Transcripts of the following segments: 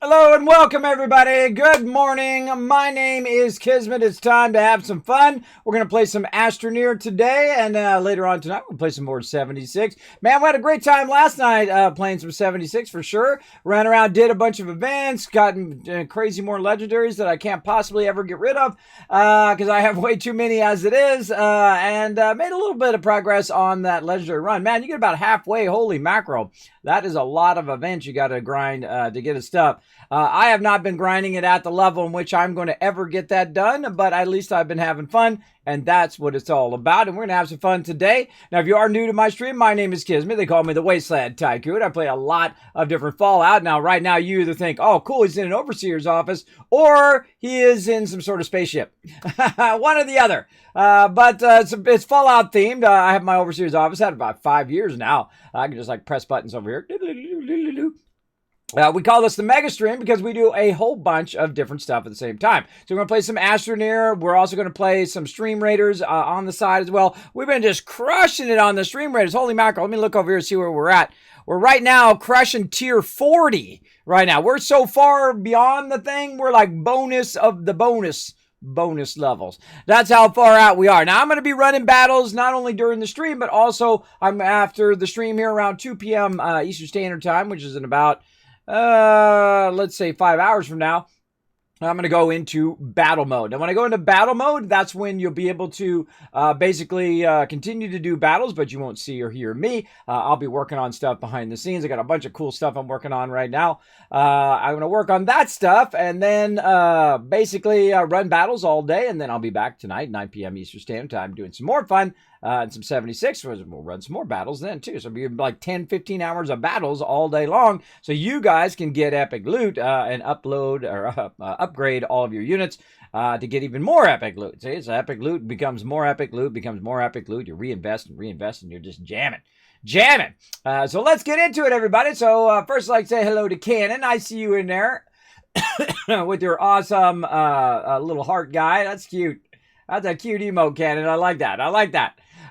Hello and welcome everybody. Good morning. My name is Kismet. It's time to have some fun. We're going to play some Astroneer today, and later on tonight we'll play some more 76. Man, we had a great time last night playing some 76 for sure. Ran around, did a bunch of events, gotten crazy more legendaries that I can't possibly ever get rid of because I have way too many as it is, and made a little bit of progress on that legendary run. Man, you get about halfway. Holy mackerel. That is a lot of events you got to grind to get his stuff. I have not been grinding it at the level in which I'm going to ever get that done, but at least I've been having fun, and that's what it's all about, and we're going to have some fun today. Now, if you are new to my stream, my name is Kismet. They call me the Wasteland Tycoon. I play a lot of different Fallout. Now, right now, you either think, oh, cool, he's in an overseer's office, or he is in some sort of spaceship. One or the other. But it's Fallout themed. I have my overseer's office. Had about 5 years now. I can just like press buttons over here. We call this the Mega Stream because we do a whole bunch of different stuff at the same time. So we're going to play some Astroneer. We're also going to play some Stream Raiders on the side as well. We've been just crushing it on the Stream Raiders. Holy mackerel. Let me look over here and see where we're at. We're right now crushing tier 40 right now. We're so far beyond the thing. We're like bonus of the bonus levels. That's how far out we are. Now, I'm going to be running battles not only during the stream, but also I'm after the stream here around 2 p.m. Eastern Standard Time, which is in about let's say 5 hours from now. I'm going to go into battle mode. And when I go into battle mode, that's when you'll be able to basically continue to do battles, but you won't see or hear me. I'll be working on stuff behind the scenes. I got a bunch of cool stuff I'm working on right now. I'm going to work on that stuff and then basically run battles all day. And then I'll be back tonight, 9 p.m. Eastern Standard Time, doing some more fun. And some 76, we'll run some more battles then too. So it'll be like 10, 15 hours of battles all day long. So you guys can get epic loot and upload or upgrade all of your units to get even more epic loot. See, it's epic loot becomes more epic loot, becomes more epic loot. You reinvest and reinvest and you're just jamming. So let's get into it, everybody. So first, I'd like to say hello to Cannon. I see you in there with your awesome little heart guy. That's cute. That's a cute emote, Cannon. I like that.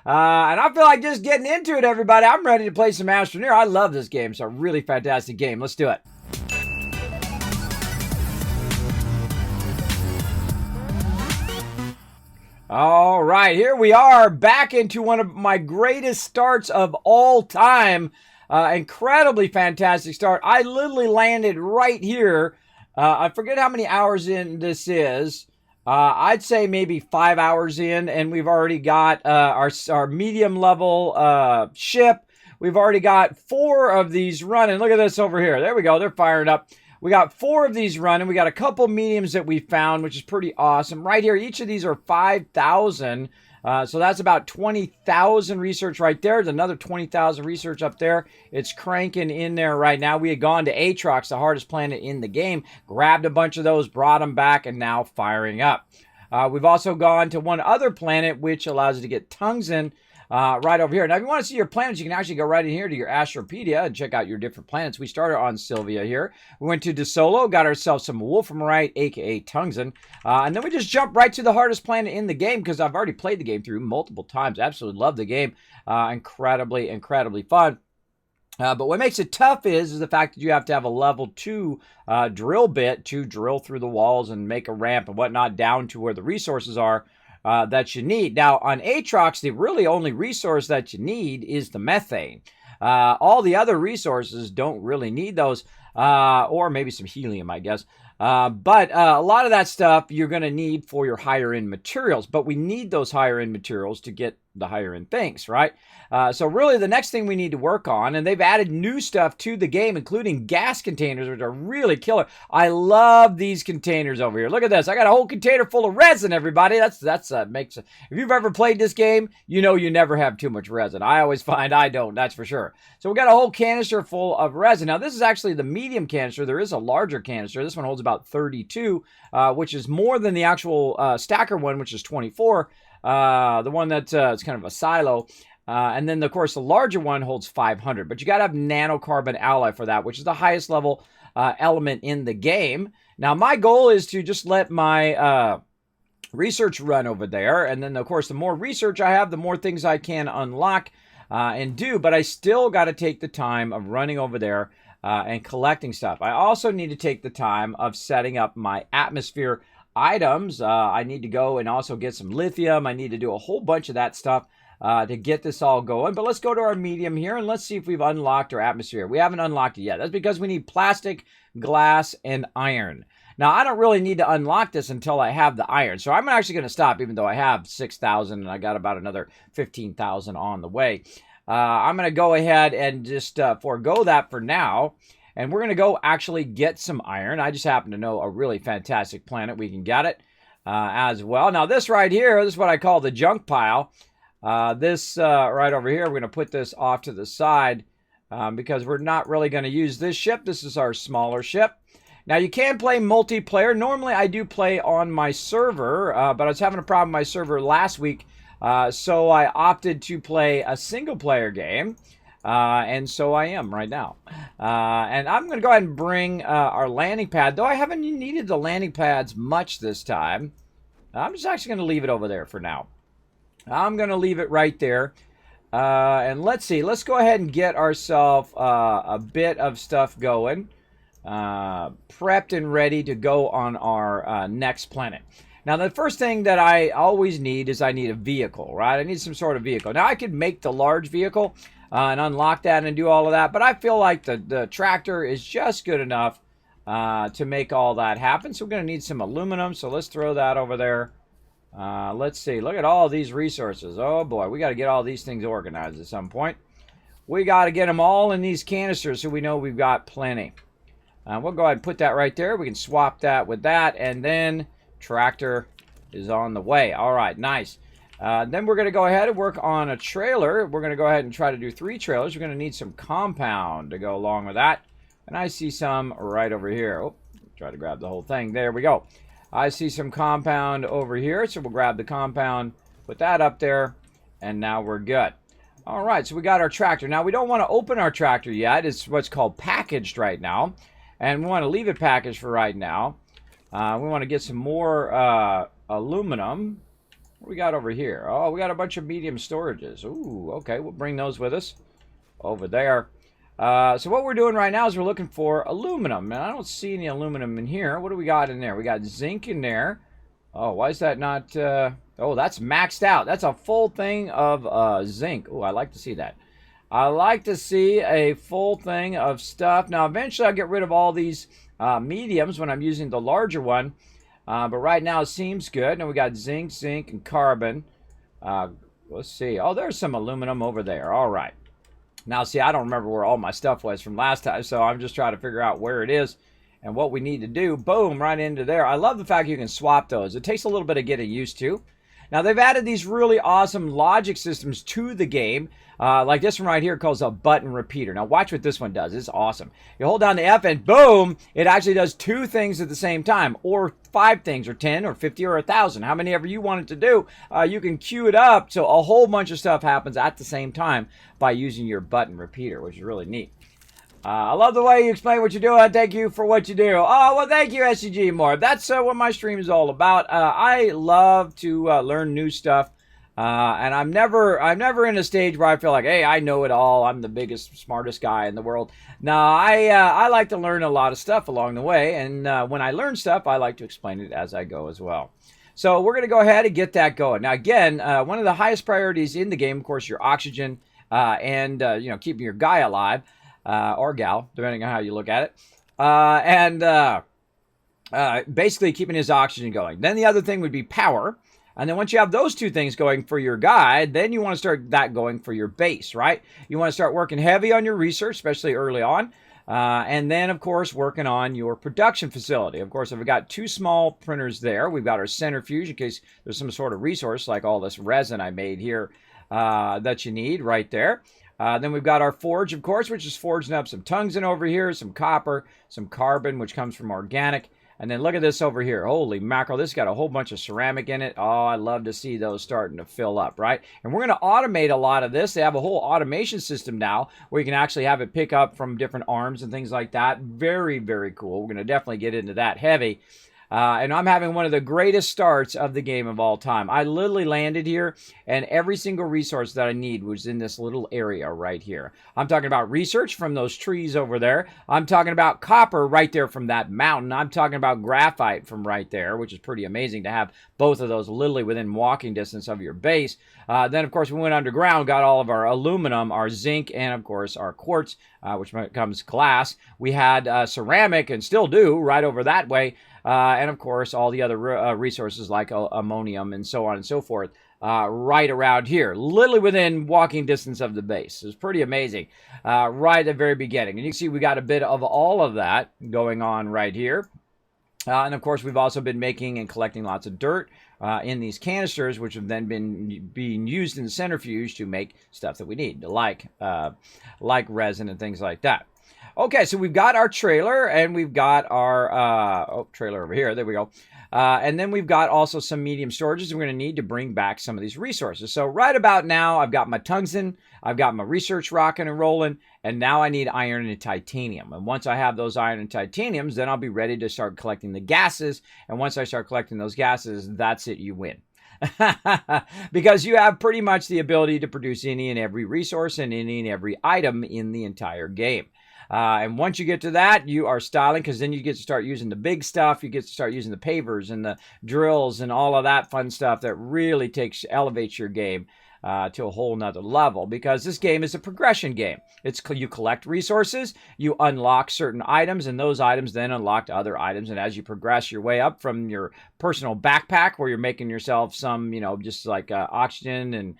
And I feel like just getting into it, everybody. I'm ready to play some Astroneer. I love this game. It's a really fantastic game. Let's do it. All right, here we are back into one of my greatest starts of all time. Incredibly fantastic start. I literally landed right here. I forget how many hours in this is. I'd say maybe 5 hours in, and we've already got our medium level ship. We've already got 4 of these running. Look at this over here. There we go. They're firing up. We got 4 of these running. We got a couple mediums that we found, which is pretty awesome. Right here, each of these are 5,000. So that's about 20,000 research right there. There's another 20,000 research up there. It's cranking in there right now. We had gone to Atrox, the hardest planet in the game, grabbed a bunch of those, brought them back, and now firing up. We've also gone to one other planet, which allows you to get tungsten right over here. Now, if you want to see your planets, you can actually go right in here to your Astropedia and check out your different planets. We started on Sylvia here. We went to DeSolo, got ourselves some Wolframite, aka tungsten, and then we just jumped right to the hardest planet in the game because I've already played the game through multiple times. Absolutely love the game. Incredibly fun. But what makes it tough is the fact that you have to have a level 2 drill bit to drill through the walls and make a ramp and whatnot down to where the resources are that you need. Now, on Atrox, the really only resource that you need is the methane. All the other resources don't really need those, or maybe some helium, I guess. But a lot of that stuff you're going to need for your higher end materials, but we need those higher end materials to get the higher end things, right? So really the next thing we need to work on, and they've added new stuff to the game, including gas containers, which are really killer. I love these containers over here. Look at this. I got a whole container full of resin, everybody. If you've ever played this game, you know you never have too much resin. I always find I don't, that's for sure. So we got a whole canister full of resin. Now, this is actually the medium canister. There is a larger canister. This one holds about 32, which is more than the actual stacker one, which is 24. The one that's it's kind of a silo. And then, of course, the larger one holds 500. But you got to have nanocarbon alloy for that, which is the highest level element in the game. Now, my goal is to just let my research run over there. And then, of course, the more research I have, the more things I can unlock and do. But I still got to take the time of running over there and collecting stuff. I also need to take the time of setting up my atmosphere items. I need to go and also get some lithium. I need to do a whole bunch of that stuff to get this all going. But let's go to our medium here and let's see if we've unlocked our atmosphere. We haven't unlocked it yet. That's because we need plastic, glass, and iron. Now, I don't really need to unlock this until I have the iron. So I'm actually going to stop, even though I have 6,000 and I got about another 15,000 on the way. I'm going to go ahead and just forego that for now. And we're going to go actually get some iron. I just happen to know a really fantastic planet. We can get it as well. Now, this right here, this is what I call the junk pile. This right over here, we're going to put this off to the side because we're not really going to use this ship. This is our smaller ship. Now, you can play multiplayer. Normally, I do play on my server, but I was having a problem with my server last week, so I opted to play a single-player game. And so I am right now. And I'm going to go ahead and bring our landing pad, though I haven't needed the landing pads much this time. I'm just actually going to leave it over there for now. I'm going to leave it right there. And let's see. Let's go ahead and get ourselves a bit of stuff going. Prepped and ready to go on our next planet. Now, the first thing that I always need is I need a vehicle, right? I need some sort of vehicle. Now, I could make the large vehicle and unlock that and do all of that, but I feel like the tractor is just good enough to make all that happen. So we're going to need some aluminum, so let's throw that over there. Let's see. Look at all these resources. Oh, boy. We got to get all these things organized at some point. We got to get them all in these canisters so we know we've got plenty. We'll go ahead and put that right there. We can swap that with that, and then tractor is on the way. All right, nice. Then we're going to go ahead and work on a trailer. We're going to go ahead and try to do 3 trailers. We're going to need some compound to go along with that. And I see some right over here. Oh, try to grab the whole thing. There we go. I see some compound over here, so we'll grab the compound, put that up there, and now we're good. All right, so we got our tractor. Now, we don't want to open our tractor yet. It's what's called packaged right now, and we want to leave it packaged for right now. We want to get some more aluminum. What we got over here? Oh, we got a bunch of medium storages. Ooh, okay, we'll bring those with us over there. So what we're doing right now is we're looking for aluminum, and I don't see any aluminum in here. What do we got in there? We got zinc in there. Oh, why is that not... oh, that's maxed out. That's a full thing of zinc. Oh, I like to see that. I like to see a full thing of stuff. Now, eventually I'll get rid of all these mediums when I'm using the larger one. But right now it seems good. Now we got zinc, and carbon. Let's see. Oh, there's some aluminum over there. All right. Now, see, I don't remember where all my stuff was from last time, so I'm just trying to figure out where it is and what we need to do. Boom, right into there. I love the fact you can swap those. It takes a little bit of getting used to. Now, they've added these really awesome logic systems to the game, like this one right here called a button repeater. Now, watch what this one does. It's awesome. You hold down the F and boom, it actually does 2 things at the same time, or 5 things, or 10, or 50, or 1,000. How many ever you want it to do, you can queue it up so a whole bunch of stuff happens at the same time by using your button repeater, which is really neat. I love the way you explain what you do, and thank you for what you do. Oh, well, thank you, SCG More. That's what my stream is all about. I love to learn new stuff, and I'm never in a stage where I feel like, hey, I know it all. I'm the biggest, smartest guy in the world. No, I like to learn a lot of stuff along the way, and when I learn stuff, I like to explain it as I go as well. So we're going to go ahead and get that going. Now, again, one of the highest priorities in the game, of course, your oxygen and keeping your guy alive. Or gal, depending on how you look at it. Basically keeping his oxygen going. Then the other thing would be power. And then once you have those 2 things going for your guy, then you want to start that going for your base, right? You want to start working heavy on your research, especially early on. And then, of course, working on your production facility. Of course, if we've got 2 small printers there, we've got our centrifuge in case there's some sort of resource like all this resin I made here that you need right there. Then we've got our forge, of course, which is forging up some tungsten over here, some copper, some carbon, which comes from organic. And then look at this over here. Holy mackerel, this got a whole bunch of ceramic in it. Oh, I love to see those starting to fill up, right? And we're going to automate a lot of this. They have a whole automation system now where you can actually have it pick up from different arms and things like that. Very, very cool. We're going to definitely get into that heavy. And I'm having one of the greatest starts of the game of all time. I literally landed here, and every single resource that I need was in this little area right here. I'm talking about research from those trees over there. I'm talking about copper right there from that mountain. I'm talking about graphite from right there, which is pretty amazing to have both of those literally within walking distance of your base. Then, of course, we went underground, got all of our aluminum, our zinc, and, of course, our quartz, which becomes glass. We had ceramic, and still do, right over that way. And, of course, all the other resources like ammonium and so on and so forth right around here, literally within walking distance of the base. It's pretty amazing right at the very beginning. And you can see we got a bit of all of that going on right here. And, of course, we've also been making and collecting lots of dirt in these canisters, which have then been being used in the centrifuge to make stuff that we need, like resin and things like that. Okay, so we've got our trailer, and we've got our trailer over here. There we go. And then we've got also some medium storages we're going to need to bring back some of these resources. So right about now, I've got my tungsten, I've got my research rocking and rolling, and now I need iron and titanium. And once I have those iron and titaniums, then I'll be ready to start collecting the gases. And once I start collecting those gases, that's it, you win. Because you have pretty much the ability to produce any and every resource and any and every item in the entire game. And once you get to that, you are styling, because then you get to start using the big stuff. You get to start using the pavers and the drills and all of that fun stuff that really elevates your game to a whole nother level, because this game is a progression game. You collect resources, you unlock certain items, and those items then unlock other items. And as you progress your way up from your personal backpack, where you're making yourself some, just like oxygen and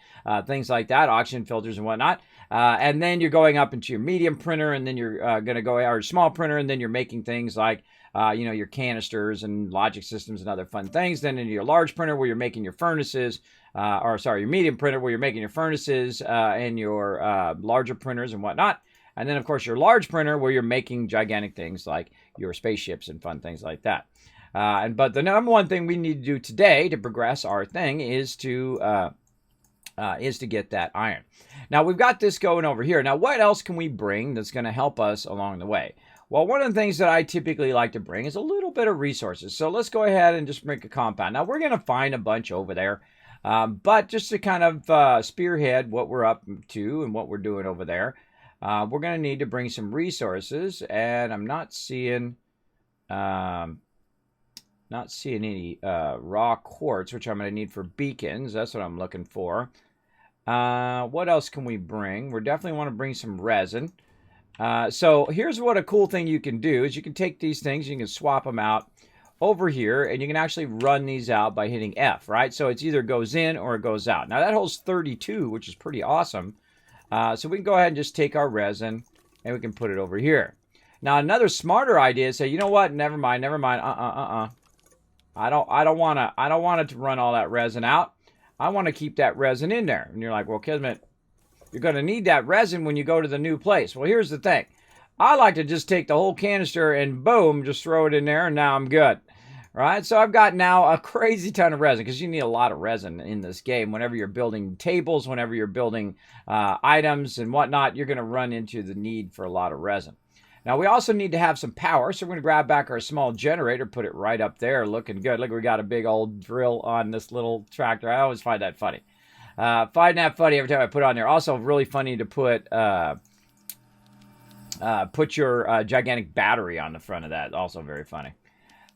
things like that, oxygen filters and whatnot. And then you're going up into your medium printer, and then you're going to go or small printer, and then you're making things like your canisters and logic systems and other fun things. Then into your large printer, where you're making your furnaces, your medium printer, where you're making your furnaces and your larger printers and whatnot. And then, of course, your large printer, where you're making gigantic things like your spaceships and fun things like that. But the number one thing we need to do today to progress our thing is to get that iron. Now, we've got this going over here. Now, what else can we bring that's going to help us along the way? Well, one of the things that I typically like to bring is a little bit of resources. So let's go ahead and just make a compound. Now, we're going to find a bunch over there. But just to kind of spearhead what we're up to and what we're doing over there, we're going to need to bring some resources. And I'm not seeing any raw quartz, which I'm going to need for beacons. That's what I'm looking for. What else can we bring? We definitely want to bring some resin. So here's what a cool thing you can do is you can take these things, you can swap them out over here, and you can actually run these out by hitting F, right? So it's either goes in or it goes out. Now that holds 32, which is pretty awesome. So we can go ahead and just take our resin and we can put it over here. Now another smarter idea is say, you know what? Never mind. I don't want it to run all that resin out. I want to keep that resin in there. And you're like, well, Kismet, you're going to need that resin when you go to the new place. Well, here's the thing. I like to just take the whole canister and boom, just throw it in there, and now I'm good. Right? So I've got now a crazy ton of resin, because you need a lot of resin in this game. Whenever you're building tables, whenever you're building items and whatnot, you're going to run into the need for a lot of resin. Now, we also need to have some power, so we're going to grab back our small generator, put it right up there, looking good. Look, we got a big old drill on this little tractor. I always find that funny. Find that funny every time I put it on there. Also, really funny to put your gigantic battery on the front of that. Also very funny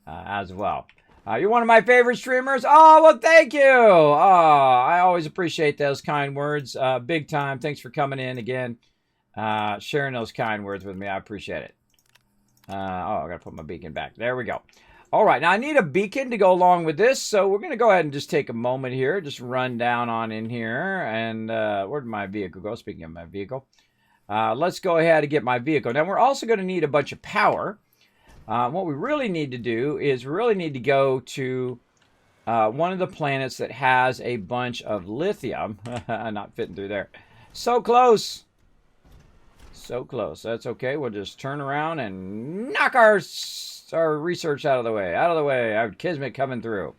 as well. You're one of my favorite streamers. Oh, well, thank you. Oh, I always appreciate those kind words. Big time. Thanks for coming in again. Sharing those kind words with me. I appreciate it. I got to put my beacon back. There we go. All right. Now, I need a beacon to go along with this. So we're going to go ahead and just take a moment here. Just run down on in here. And where did my vehicle go? Speaking of my vehicle. Let's go ahead and get my vehicle. Now, we're also going to need a bunch of power. What we really need to do is we really need to go to one of the planets that has a bunch of lithium. Not fitting through there. So close. So close. That's okay. We'll just turn around and knock our research out of the way. Out of the way. I have Kismet coming through.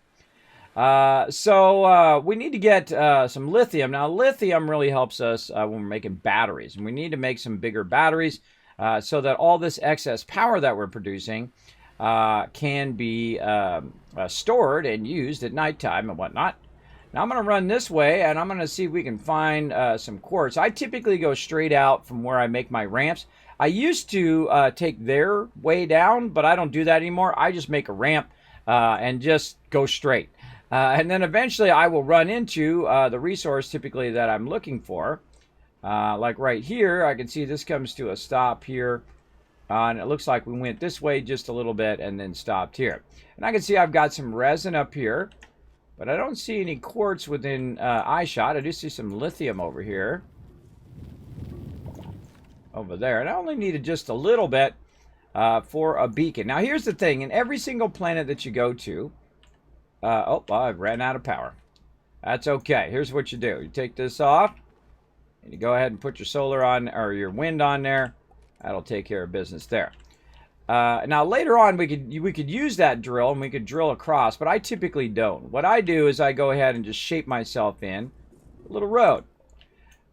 So we need to get some lithium. Now, lithium really helps us when we're making batteries. And we need to make some bigger batteries so that all this excess power that we're producing can be stored and used at nighttime and whatnot. Now I'm going to run this way, and I'm going to see if we can find some quartz. I typically go straight out from where I make my ramps. I used to take their way down, but I don't do that anymore. I just make a ramp and just go straight. And then eventually I will run into the resource typically that I'm looking for. Like right here, I can see this comes to a stop here. And it looks like we went this way just a little bit and then stopped here. And I can see I've got some resin up here. But I don't see any quartz within eyeshot. I do see some lithium over here. Over there. And I only needed just a little bit for a beacon. Now here's the thing. In every single planet that you go to... I ran out of power. That's okay. Here's what you do. You take this off. And you go ahead and put your solar on, or your wind on there. That'll take care of business there. Now later on we could use that drill and we could drill across, but I typically don't. What I do is I go ahead and just shape myself in a little road.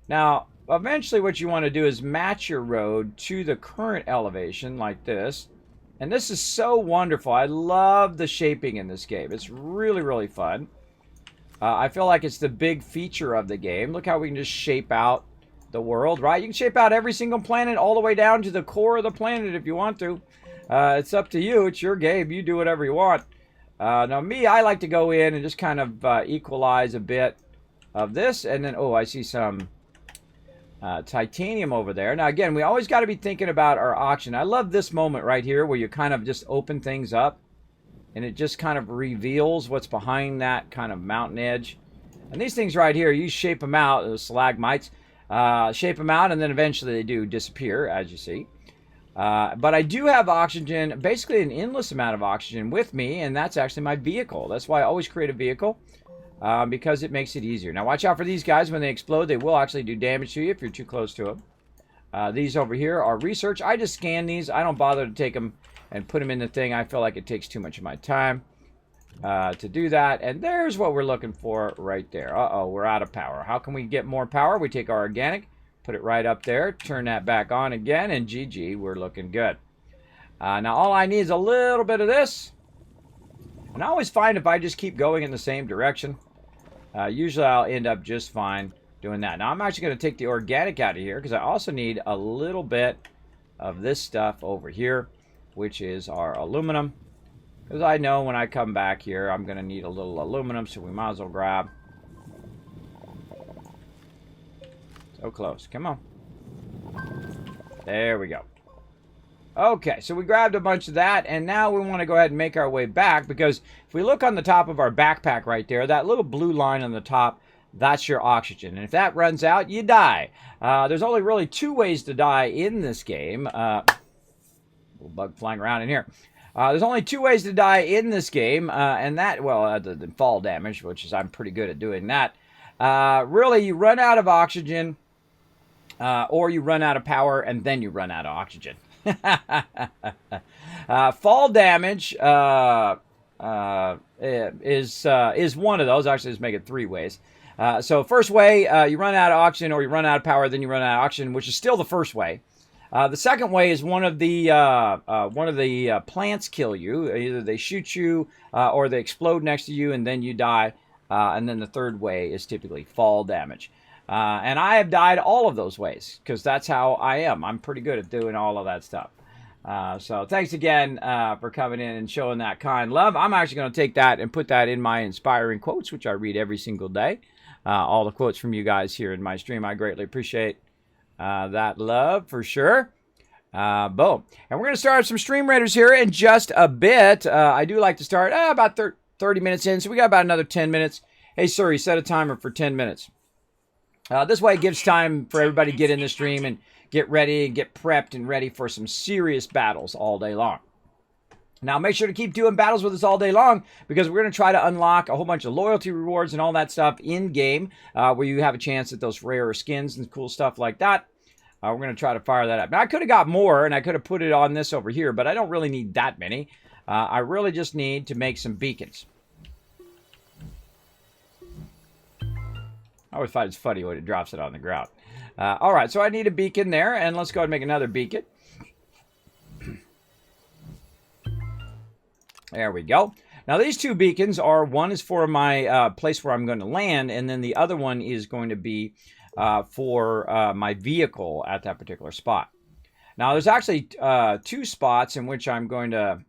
Now eventually what you want to do is match your road to the current elevation like this. And this is so wonderful. I love the shaping in this game. It's really, really fun. I feel like it's the big feature of the game. Look how we can just shape out the world, right? You can shape out every single planet all the way down to the core of the planet if you want to. It's up to you. It's your game. You do whatever you want. Now, me, I like to go in and just kind of equalize a bit of this. And then, oh, I see some titanium over there. Now, again, we always got to be thinking about our auction. I love this moment right here where you kind of just open things up. And it just kind of reveals what's behind that kind of mountain edge. And these things right here, you shape them out, the stalagmites. Shape them out, and then eventually they do disappear, as you see. But I do have oxygen, basically an endless amount of oxygen with me, and that's actually my vehicle. That's why I always create a vehicle, because it makes it easier. Now, watch out for these guys. When they explode, they will actually do damage to you if you're too close to them. These over here are research. I just scan these. I don't bother to take them and put them in the thing. I feel like it takes too much of my time to do that. And there's what we're looking for right there. Uh-oh, we're out of power. How can we get more power? We take our organic, put it right up there, turn that back on again, and GG, we're looking good. Now, all I need is a little bit of this. And I always find if I just keep going in the same direction, usually I'll end up just fine doing that. Now, I'm actually going to take the organic out of here because I also need a little bit of this stuff over here, which is our aluminum. Because I know when I come back here, I'm going to need a little aluminum, so we might as well grab. So close. Come on. There we go. Okay, so we grabbed a bunch of that, and now we want to go ahead and make our way back, because if we look on the top of our backpack right there, that little blue line on the top, that's your oxygen. And if that runs out, you die. There's only really two ways to die in this game. Little bug flying around in here. There's only two ways to die in this game, and that, well, other than fall damage, which is I'm pretty good at doing that. Really, you run out of oxygen, or you run out of power, and then you run out of oxygen. Fall damage is one of those. Actually, let's make it three ways. So first way, you run out of oxygen, or you run out of power, then you run out of oxygen, which is still the first way. The second way is one of the plants kill you. Either they shoot you or they explode next to you and then you die. And then the third way is typically fall damage. And I have died all of those ways because that's how I am. I'm pretty good at doing all of that stuff. So thanks again for coming in and showing that kind love. I'm actually going to take that and put that in my inspiring quotes, which I read every single day. All the quotes from you guys here in my stream, I greatly appreciate that love for sure. Boom. And we're going to start some Stream Raiders here in just a bit. I do like to start about 30 minutes in, so we got about another 10 minutes. Hey, Siri, set a timer for 10 minutes. This way it gives time for everybody to get in the stream and get ready and get prepped and ready for some serious battles all day long. Now, make sure to keep doing battles with us all day long because we're going to try to unlock a whole bunch of loyalty rewards and all that stuff in-game where you have a chance at those rarer skins and cool stuff like that. We're going to try to fire that up. Now, I could have got more, and I could have put it on this over here, but I don't really need that many. I really just need to make some beacons. I always find it's funny when it drops it on the ground. All right, so I need a beacon there, and let's go ahead and make another beacon. There we go. Now these two beacons are, one is for my place where I'm going to land, and then the other one is going to be for my vehicle at that particular spot. Now there's actually two spots in which I'm going to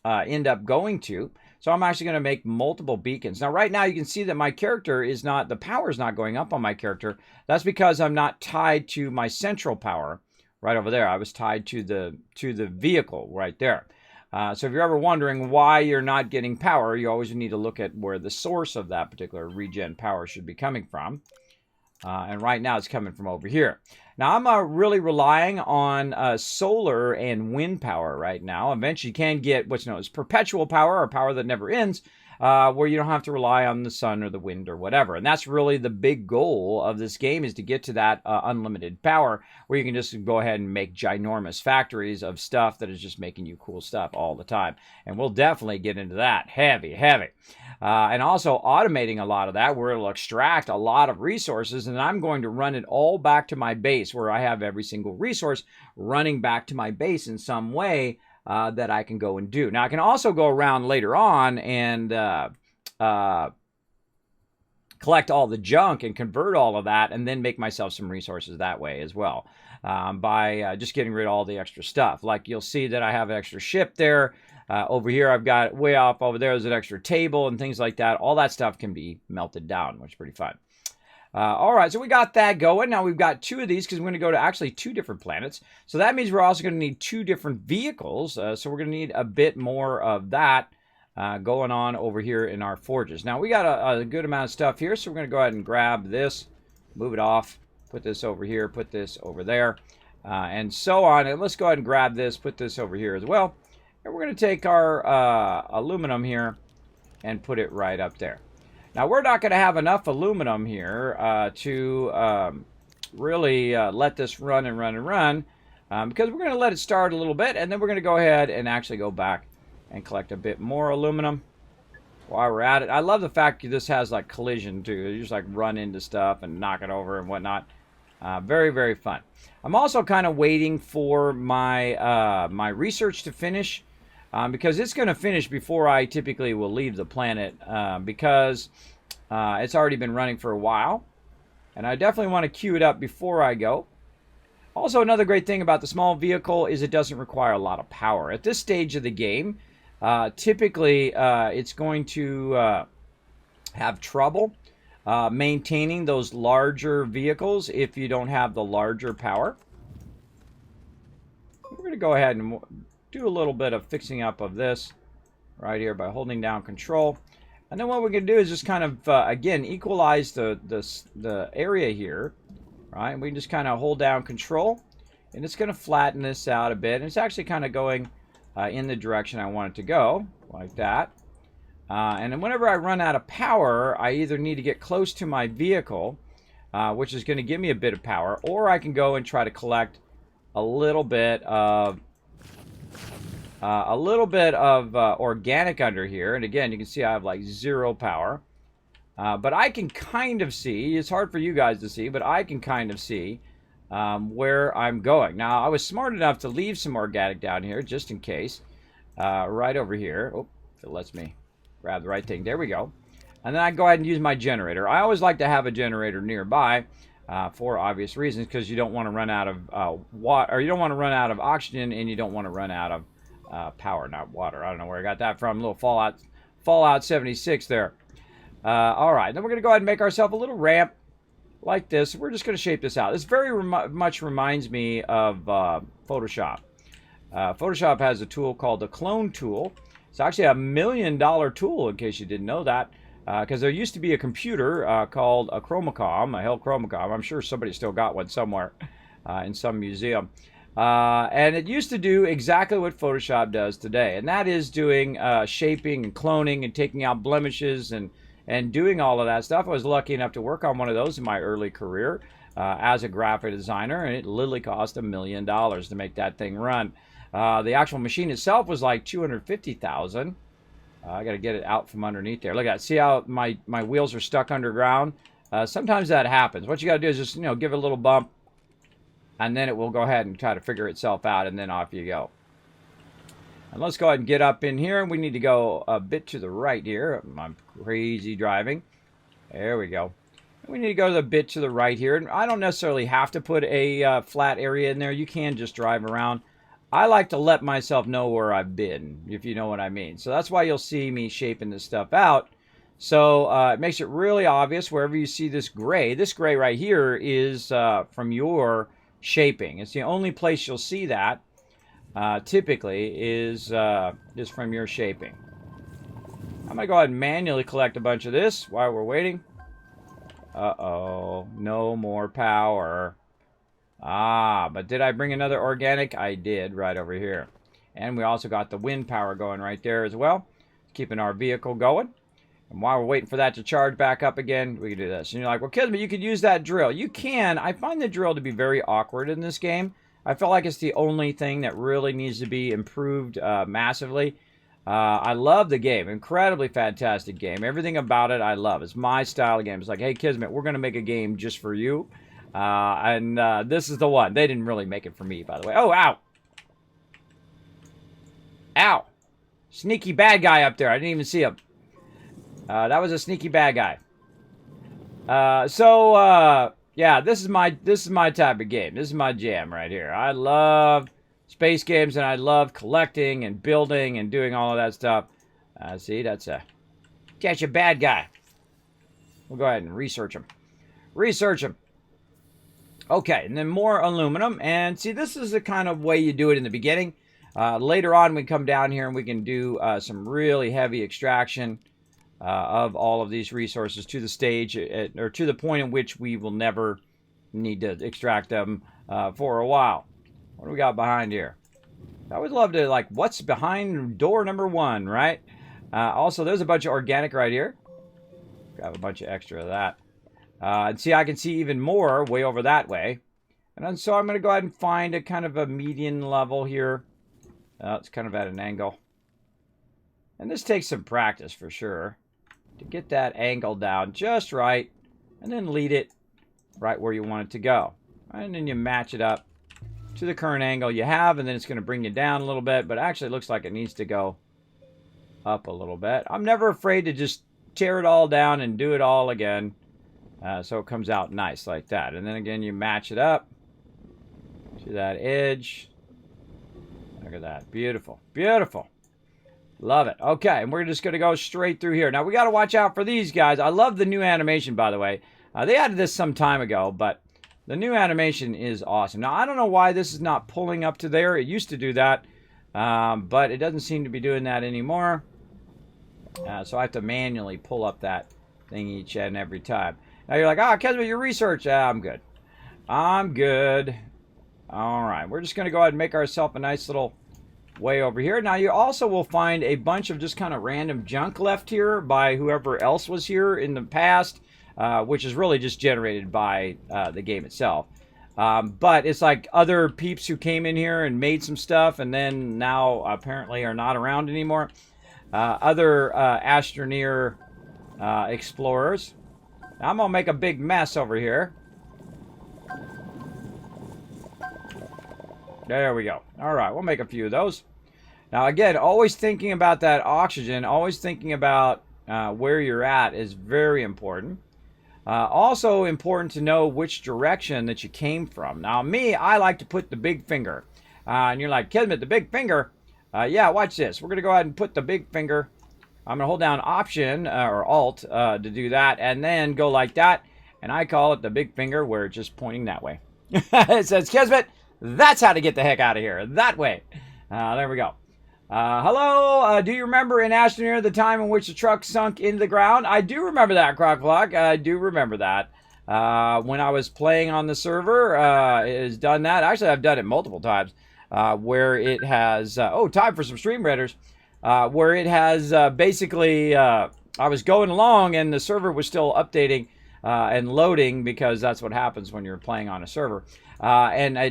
end up going to. So I'm actually going to make multiple beacons. Now right now you can see that my character is not, the power is not going up on my character. That's because I'm not tied to my central power right over there. I was tied to the vehicle right there. So if you're ever wondering why you're not getting power, you always need to look at where the source of that particular regen power should be coming from. And right now it's coming from over here. Now I'm really relying on solar and wind power right now. Eventually you can get what's known as perpetual power, or power that never ends, where you don't have to rely on the sun or the wind or whatever. And that's really the big goal of this game, is to get to that unlimited power where you can just go ahead and make ginormous factories of stuff that is just making you cool stuff all the time. And we'll definitely get into that heavy. And also automating a lot of that, where it'll extract a lot of resources, and I'm going to run it all back to my base, where I have every single resource running back to my base in some way that I can go and do. Now, I can also go around later on and collect all the junk and convert all of that, and then make myself some resources that way as well, by just getting rid of all the extra stuff. Like you'll see that I have an extra ship there. Over here, I've got way off over there, there's an extra table and things like that. All that stuff can be melted down, which is pretty fun. All right, so we got that going. Now we've got two of these, because we're going to go to actually two different planets. So that means we're also going to need two different vehicles. So we're going to need a bit more of that going on over here in our forges. Now we got a good amount of stuff here, so we're going to go ahead and grab this, move it off, put this over here, put this over there, and so on. And let's go ahead and grab this, put this over here as well. And we're going to take our aluminum here and put it right up there. Now, we're not going to have enough aluminum here to really let this run and run and run, because we're going to let it start a little bit, and then we're going to go ahead and actually go back and collect a bit more aluminum while we're at it. I love the fact that this has like collision too. You just like run into stuff and knock it over and whatnot. Very, very fun. I'm also kind of waiting for my my research to finish. Because it's going to finish before I typically will leave the planet, because it's already been running for a while, and I definitely want to queue it up before I go. Also, another great thing about the small vehicle is it doesn't require a lot of power. At this stage of the game, typically it's going to have trouble maintaining those larger vehicles if you don't have the larger power. We're going to go ahead and do a little bit of fixing up of this right here by holding down control. And then what we're going to do is just kind of, again, equalize the area here, right? And we can just kind of hold down control, and it's going to flatten this out a bit. And it's actually kind of going in the direction I want it to go, like that. And then whenever I run out of power, I either need to get close to my vehicle, which is going to give me a bit of power, or I can go and try to collect a little bit of organic under here. And again, you can see I have like 0 power. But I can kind of see, it's hard for you guys to see, but I can kind of see where I'm going. Now, I was smart enough to leave some organic down here just in case. Right over here. Oh, if it lets me grab the right thing. There we go. And then I go ahead and use my generator. I always like to have a generator nearby. For obvious reasons, because you don't want to run out of water, or you don't want to run out of oxygen, and you don't want to run out of power, not water. I don't know where I got that from. A little Fallout 76 there. All right, then we're going to go ahead and make ourselves a little ramp like this. We're just going to shape this out. This very much reminds me of Photoshop. Photoshop has a tool called the clone tool. It's actually a $1 million tool, in case you didn't know that. Because there used to be a computer called a Chromacom, a Hell Chromacom. I'm sure somebody still got one somewhere in some museum. And it used to do exactly what Photoshop does today. And that is doing shaping and cloning and taking out blemishes and doing all of that stuff. I was lucky enough to work on one of those in my early career as a graphic designer. And it literally cost $1 million to make that thing run. The actual machine itself was like $250,000. I got to get it out from underneath there. Look at that. See how my wheels are stuck underground? Sometimes that happens. What you got to do is just, give it a little bump, and then it will go ahead and try to figure itself out, and then off you go. And let's go ahead and get up in here. We need to go a bit to the right here. I'm crazy driving. There we go. We need to go a bit to the right here. And I don't necessarily have to put a flat area in there. You can just drive around. I like to let myself know where I've been, if you know what I mean. So that's why you'll see me shaping this stuff out. So it makes it really obvious wherever you see this gray. This gray right here is from your shaping. It's the only place you'll see that typically is from your shaping. I'm going to go ahead and manually collect a bunch of this while we're waiting. Uh-oh, no more power. But did I bring another organic? I did, right over here. And we also got the wind power going right there as well, keeping our vehicle going. And while we're waiting for that to charge back up again, we can do this. And you're like, well, Kismet, you could use that drill. You can. I find the drill to be very awkward in this game. I feel like it's the only thing that really needs to be improved massively. I love the game. Incredibly fantastic game. Everything about it I love. It's my style of game. It's like, hey, Kismet, we're going to make a game just for you. And this is the one. They didn't really make it for me, by the way. Oh, ow. Ow. Sneaky bad guy up there. I didn't even see him. That was a sneaky bad guy. Yeah, this is my type of game. This is my jam right here. I love space games, and I love collecting and building and doing all of that stuff. See, that's a bad guy. We'll go ahead and research him. Research him. Okay, and then more aluminum. And see, this is the kind of way you do it in the beginning. Later on, we come down here and we can do some really heavy extraction of all of these resources to the stage, or to the point in which we will never need to extract them for a while. What do we got behind here? I would love to, like, what's behind door number 1, right? Also, there's a bunch of organic right here. Grab a bunch of extra of that. And see, I can see even more way over that way. And then, so I'm going to go ahead and find a kind of a median level here. It's kind of at an angle. And this takes some practice for sure, to get that angle down just right, and then lead it right where you want it to go. And then you match it up to the current angle you have, and then it's going to bring you down a little bit, but actually it looks like it needs to go up a little bit. I'm never afraid to just tear it all down and do it all again, so it comes out nice like that. And then again, you match it up to that edge. Look at that. Beautiful. Beautiful. Love it. Okay, and we're just going to go straight through here. Now, we got to watch out for these guys. I love the new animation, by the way. They added this some time ago, but the new animation is awesome. Now, I don't know why this is not pulling up to there. It used to do that, but it doesn't seem to be doing that anymore. So I have to manually pull up that thing each and every time. Now, you're like, Kismet, your research. I'm good. I'm good. All right, we're just going to go ahead and make ourselves a nice little way over here. Now, you also will find a bunch of just kind of random junk left here by whoever else was here in the past, which is really just generated by the game itself. But it's like other peeps who came in here and made some stuff and then now apparently are not around anymore. Other Astroneer explorers. Now, I'm going to make a big mess over here. There we go. All right, we'll make a few of those. Now, again, always thinking about that oxygen, always thinking about where you're at is very important. Also important to know which direction that you came from. Now, me, I like to put the big finger. And you're like, Kismet, the big finger? Yeah, watch this. We're going to go ahead and put the big finger. I'm going to hold down Option or Alt to do that, and then go like that. And I call it the big finger, where it's just pointing that way. It says, Kismet, that's how to get the heck out of here. That way. There we go. Hello, do you remember in Astroneer the time in which the truck sunk into the ground? I do remember that, Crocvlog. I do remember that. When I was playing on the server, it has done that. Actually, I've done it multiple times, where it has... time for some stream raiders. Where it has basically... I was going along and the server was still updating and loading, because that's what happens when you're playing on a server. Bam,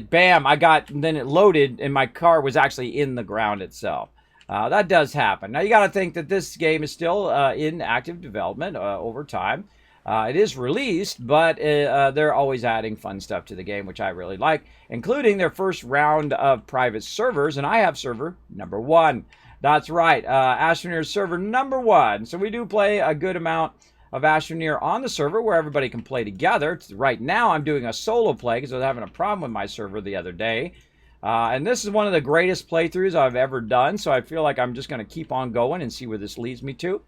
then it loaded and my car was actually in the ground itself. That does happen. Now, you got to think that this game is still in active development over time. It is released, but they're always adding fun stuff to the game, which I really like, including their first round of private servers, and I have server number 1. That's right, Astroneer server number 1. So we do play a good amount of Astroneer on the server where everybody can play together. Right now, I'm doing a solo play because I was having a problem with my server the other day. And this is one of the greatest playthroughs I've ever done, so I feel like I'm just going to keep on going and see where this leads me to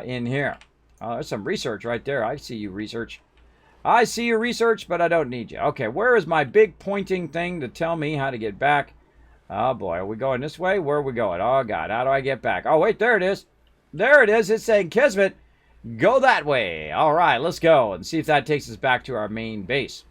in here. Oh, there's some research right there. I see you, research. I see your research, but I don't need you. Okay, where is my big pointing thing to tell me how to get back? Oh, boy. Are we going this way? Where are we going? Oh, God. How do I get back? Oh, wait. There it is. There it is. It's saying, Kismet, go that way. All right, let's go and see if that takes us back to our main base.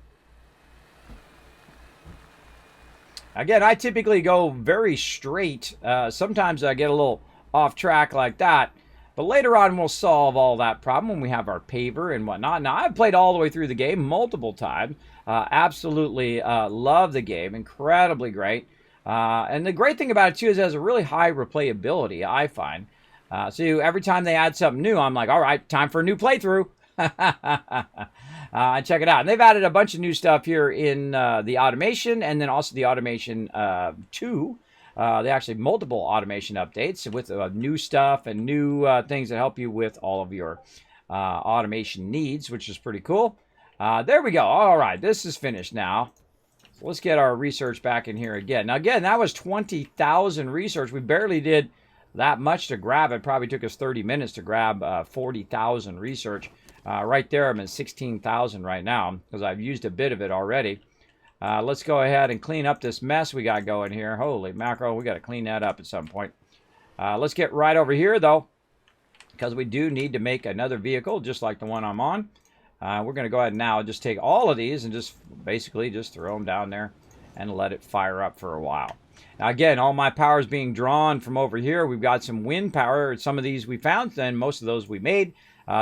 Again, I typically go very straight. Sometimes I get a little off track like that. But later on, we'll solve all that problem when we have our paver and whatnot. Now, I've played all the way through the game multiple times. Absolutely love the game. Incredibly great. And the great thing about it, too, is it has a really high replayability, I find. So every time they add something new, I'm like, all right, time for a new playthrough. Check it out. And they've added a bunch of new stuff here in the automation, and then also the automation 2. They actually have multiple automation updates with new stuff and new things that help you with all of your automation needs, which is pretty cool. There we go. All right, this is finished now. So let's get our research back in here again. Now, again, that was 20,000 research. We barely did that much to grab it. Probably took us 30 minutes to grab 40,000 research. Right there, I'm at 16,000 right now because I've used a bit of it already. Let's go ahead and clean up this mess we got going here. Holy mackerel, we got to clean that up at some point. Let's get right over here, though, because we do need to make another vehicle just like the one I'm on. We're going to go ahead and now just take all of these and just basically just throw them down there and let it fire up for a while. Now, again, all my power is being drawn from over here. We've got some wind power. Some of these we found, then most of those we made.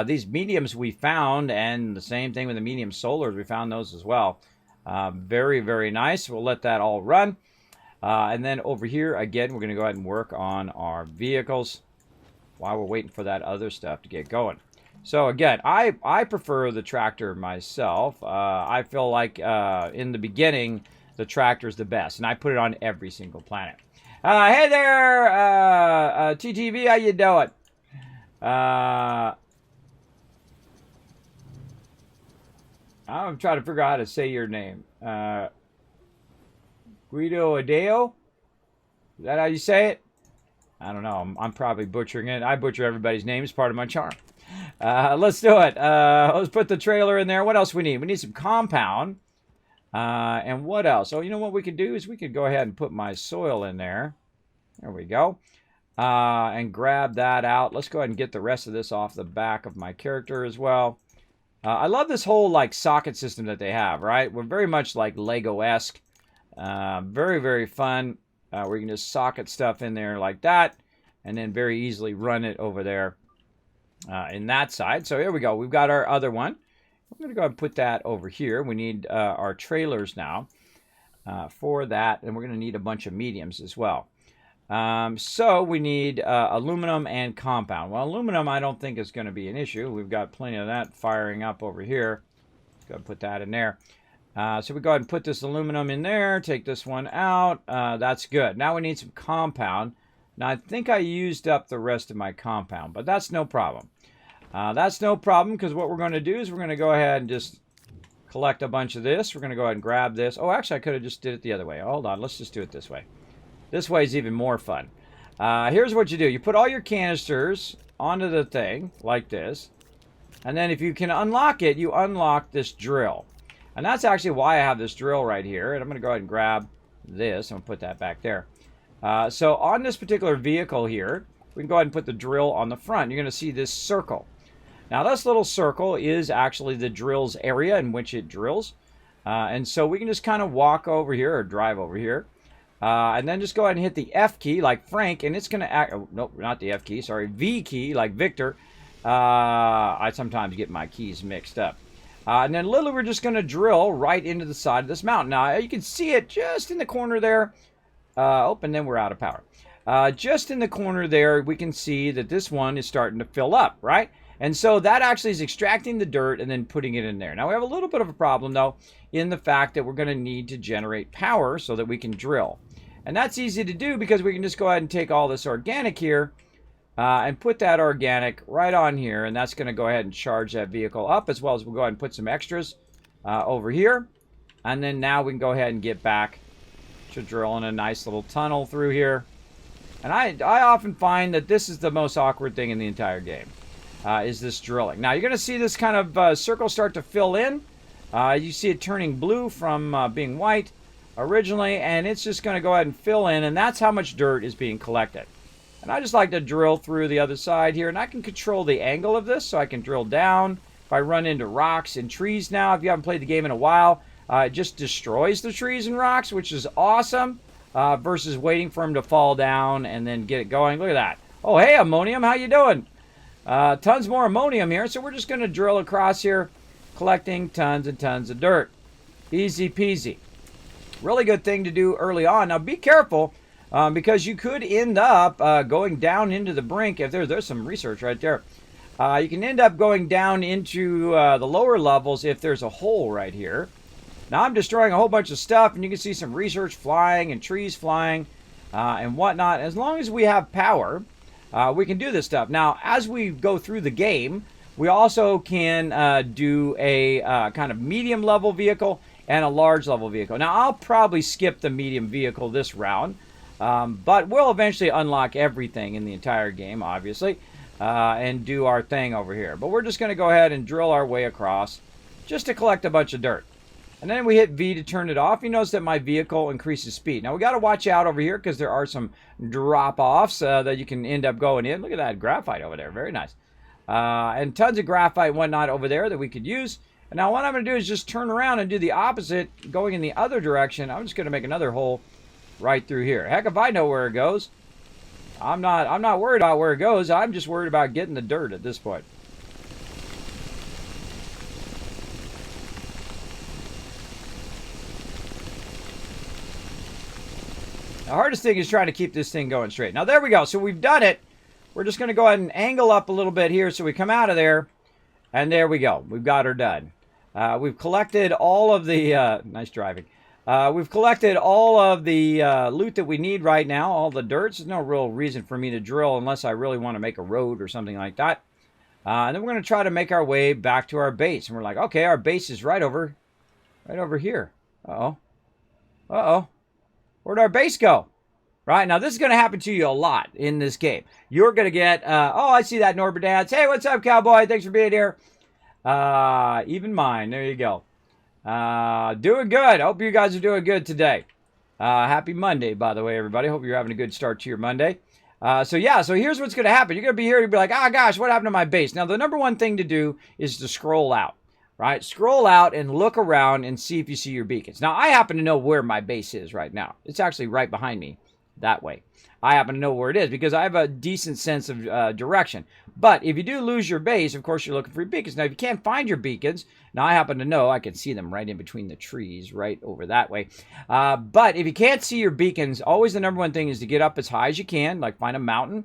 These mediums we found, and the same thing with the medium solars. We found those as well. Very, very nice. We'll let that all run. And then over here, again, we're going to go ahead and work on our vehicles while we're waiting for that other stuff to get going. So, again, I prefer the tractor myself. I feel like in the beginning, the tractor is the best. And I put it on every single planet. Hey there, TTV, how you doing? I'm trying to figure out how to say your name. Guido Adeo? Is that how you say it? I don't know. I'm probably butchering it. I butcher everybody's name. It's part of my charm. Let's do it. Let's put the trailer in there. What else we need? We need some compound. And what else? Oh, you know what we could do is we could go ahead and put my soil in there. There we go. And grab that out. Let's go ahead and get the rest of this off the back of my character as well. I love this whole like socket system that they have, right? We're very much like Lego-esque. Very, very fun. Where you can just socket stuff in there like that. And then very easily run it over there in that side. So here we go. We've got our other one. I'm going to go ahead and put that over here. We need our trailers now for that. And we're going to need a bunch of mediums as well. So we need aluminum and compound. Well, aluminum I don't think is going to be an issue. We've got plenty of that firing up over here. Let's go ahead and put that in there. So we go ahead and put this aluminum in there. Take this one out. That's good. Now we need some compound. Now I think I used up the rest of my compound, but that's no problem. That's no problem because what we're going to do is we're going to go ahead and just collect a bunch of this. We're going to go ahead and grab this. Oh, actually I could have just did it the other way. Hold on. Let's just do it this way. This way is even more fun. Here's what you do. You put all your canisters onto the thing like this. And then if you can unlock it, you unlock this drill. And that's actually why I have this drill right here. And I'm going to go ahead and grab this and put that back there. So on this particular vehicle here, we can go ahead and put the drill on the front. You're going to see this circle. Now this little circle is actually the drill's area in which it drills. And so we can just kind of walk over here or drive over here. And then just go ahead and hit the F key like Frank, and it's going to act... Oh, nope, not the F key, sorry. V key like Victor. I sometimes get my keys mixed up. And then literally we're just going to drill right into the side of this mountain. Now, you can see it just in the corner there. Oh, and then we're out of power. Just in the corner there, we can see that this one is starting to fill up, right? And so that actually is extracting the dirt and then putting it in there. Now we have a little bit of a problem though in the fact that we're going to need to generate power so that we can drill. And that's easy to do because we can just go ahead and take all this organic here and put that organic right on here. And that's going to go ahead and charge that vehicle up, as well as we'll go ahead and put some extras over here. And then now we can go ahead and get back to drilling a nice little tunnel through here. And I often find that this is the most awkward thing in the entire game, is this drilling. Now you're going to see this kind of circle start to fill in. You see it turning blue from being white originally, and it's just going to go ahead and fill in, and that's how much dirt is being collected. And I just like to drill through the other side here, and I can control the angle of this, so I can drill down. If I run into rocks and trees now, if you haven't played the game in a while, it just destroys the trees and rocks, which is awesome, versus waiting for them to fall down and then get it going. Look at that. Oh, hey, ammonium, how you doing? Tons more ammonium here, so we're just going to drill across here, collecting tons and tons of dirt. Easy peasy. Really good thing to do early on. Now be careful, because you could end up going down into the brink. If there's some research right there. You can end up going down into the lower levels if there's a hole right here. Now I'm destroying a whole bunch of stuff, and you can see some research flying and trees flying and whatnot. As long as we have power, we can do this stuff. Now, as we go through the game, we also can do a kind of medium level vehicle and a large level vehicle. Now, I'll probably skip the medium vehicle this round, but we'll eventually unlock everything in the entire game, obviously, and do our thing over here. But we're just going to go ahead and drill our way across just to collect a bunch of dirt. And then we hit V to turn it off. You notice that my vehicle increases speed. Now, we got to watch out over here because there are some drop-offs that you can end up going in. Look at that graphite over there. Very nice. And tons of graphite and whatnot over there that we could use. And now what I'm going to do is just turn around and do the opposite, going in the other direction. I'm just going to make another hole right through here. Heck, if I know where it goes. I'm not worried about where it goes. I'm just worried about getting the dirt at this point. The hardest thing is trying to keep this thing going straight. Now, there we go. So we've done it. We're just going to go ahead and angle up a little bit here so we come out of there. And there we go. We've got her done. We've collected all of the... nice driving. We've collected all of the loot that we need right now, all the dirt. There's no real reason for me to drill unless I really want to make a road or something like that. And then we're going to try to make our way back to our base. And we're like, okay, our base is right over here. Uh-oh. Uh-oh. Where'd our base go? Right, now this is going to happen to you a lot in this game. You're going to get, oh, I see that Norbert Dance. Hey, what's up, cowboy? Thanks for being here. Even mine. There you go. Doing good. Hope you guys are doing good today. Happy Monday, by the way, everybody. Hope you're having a good start to your Monday. So here's what's going to happen. You're going to be here and be like, oh, gosh, what happened to my base? Now, the number one thing to do is to scroll out. Right? Scroll out and look around and see if you see your beacons. Now, I happen to know where my base is right now. It's actually right behind me that way. I happen to know where it is because I have a decent sense of direction. But if you do lose your base, of course, you're looking for your beacons. Now, if you can't find your beacons, now I happen to know I can see them right in between the trees right over that way. But if you can't see your beacons, always the number one thing is to get up as high as you can, like find a mountain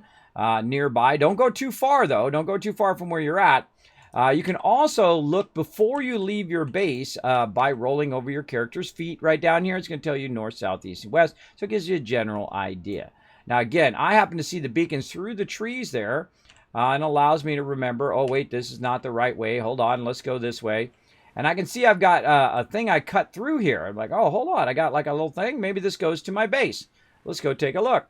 nearby. Don't go too far, though. Don't go too far from where you're at. You can also look before you leave your base by rolling over your character's feet right down here. It's going to tell you north, south, east, and west. So it gives you a general idea. Now, again, I happen to see the beacons through the trees there and allows me to remember, oh, wait, this is not the right way. Hold on, let's go this way. And I can see I've got a thing I cut through here. I'm like, oh, hold on. I got like a little thing. Maybe this goes to my base. Let's go take a look.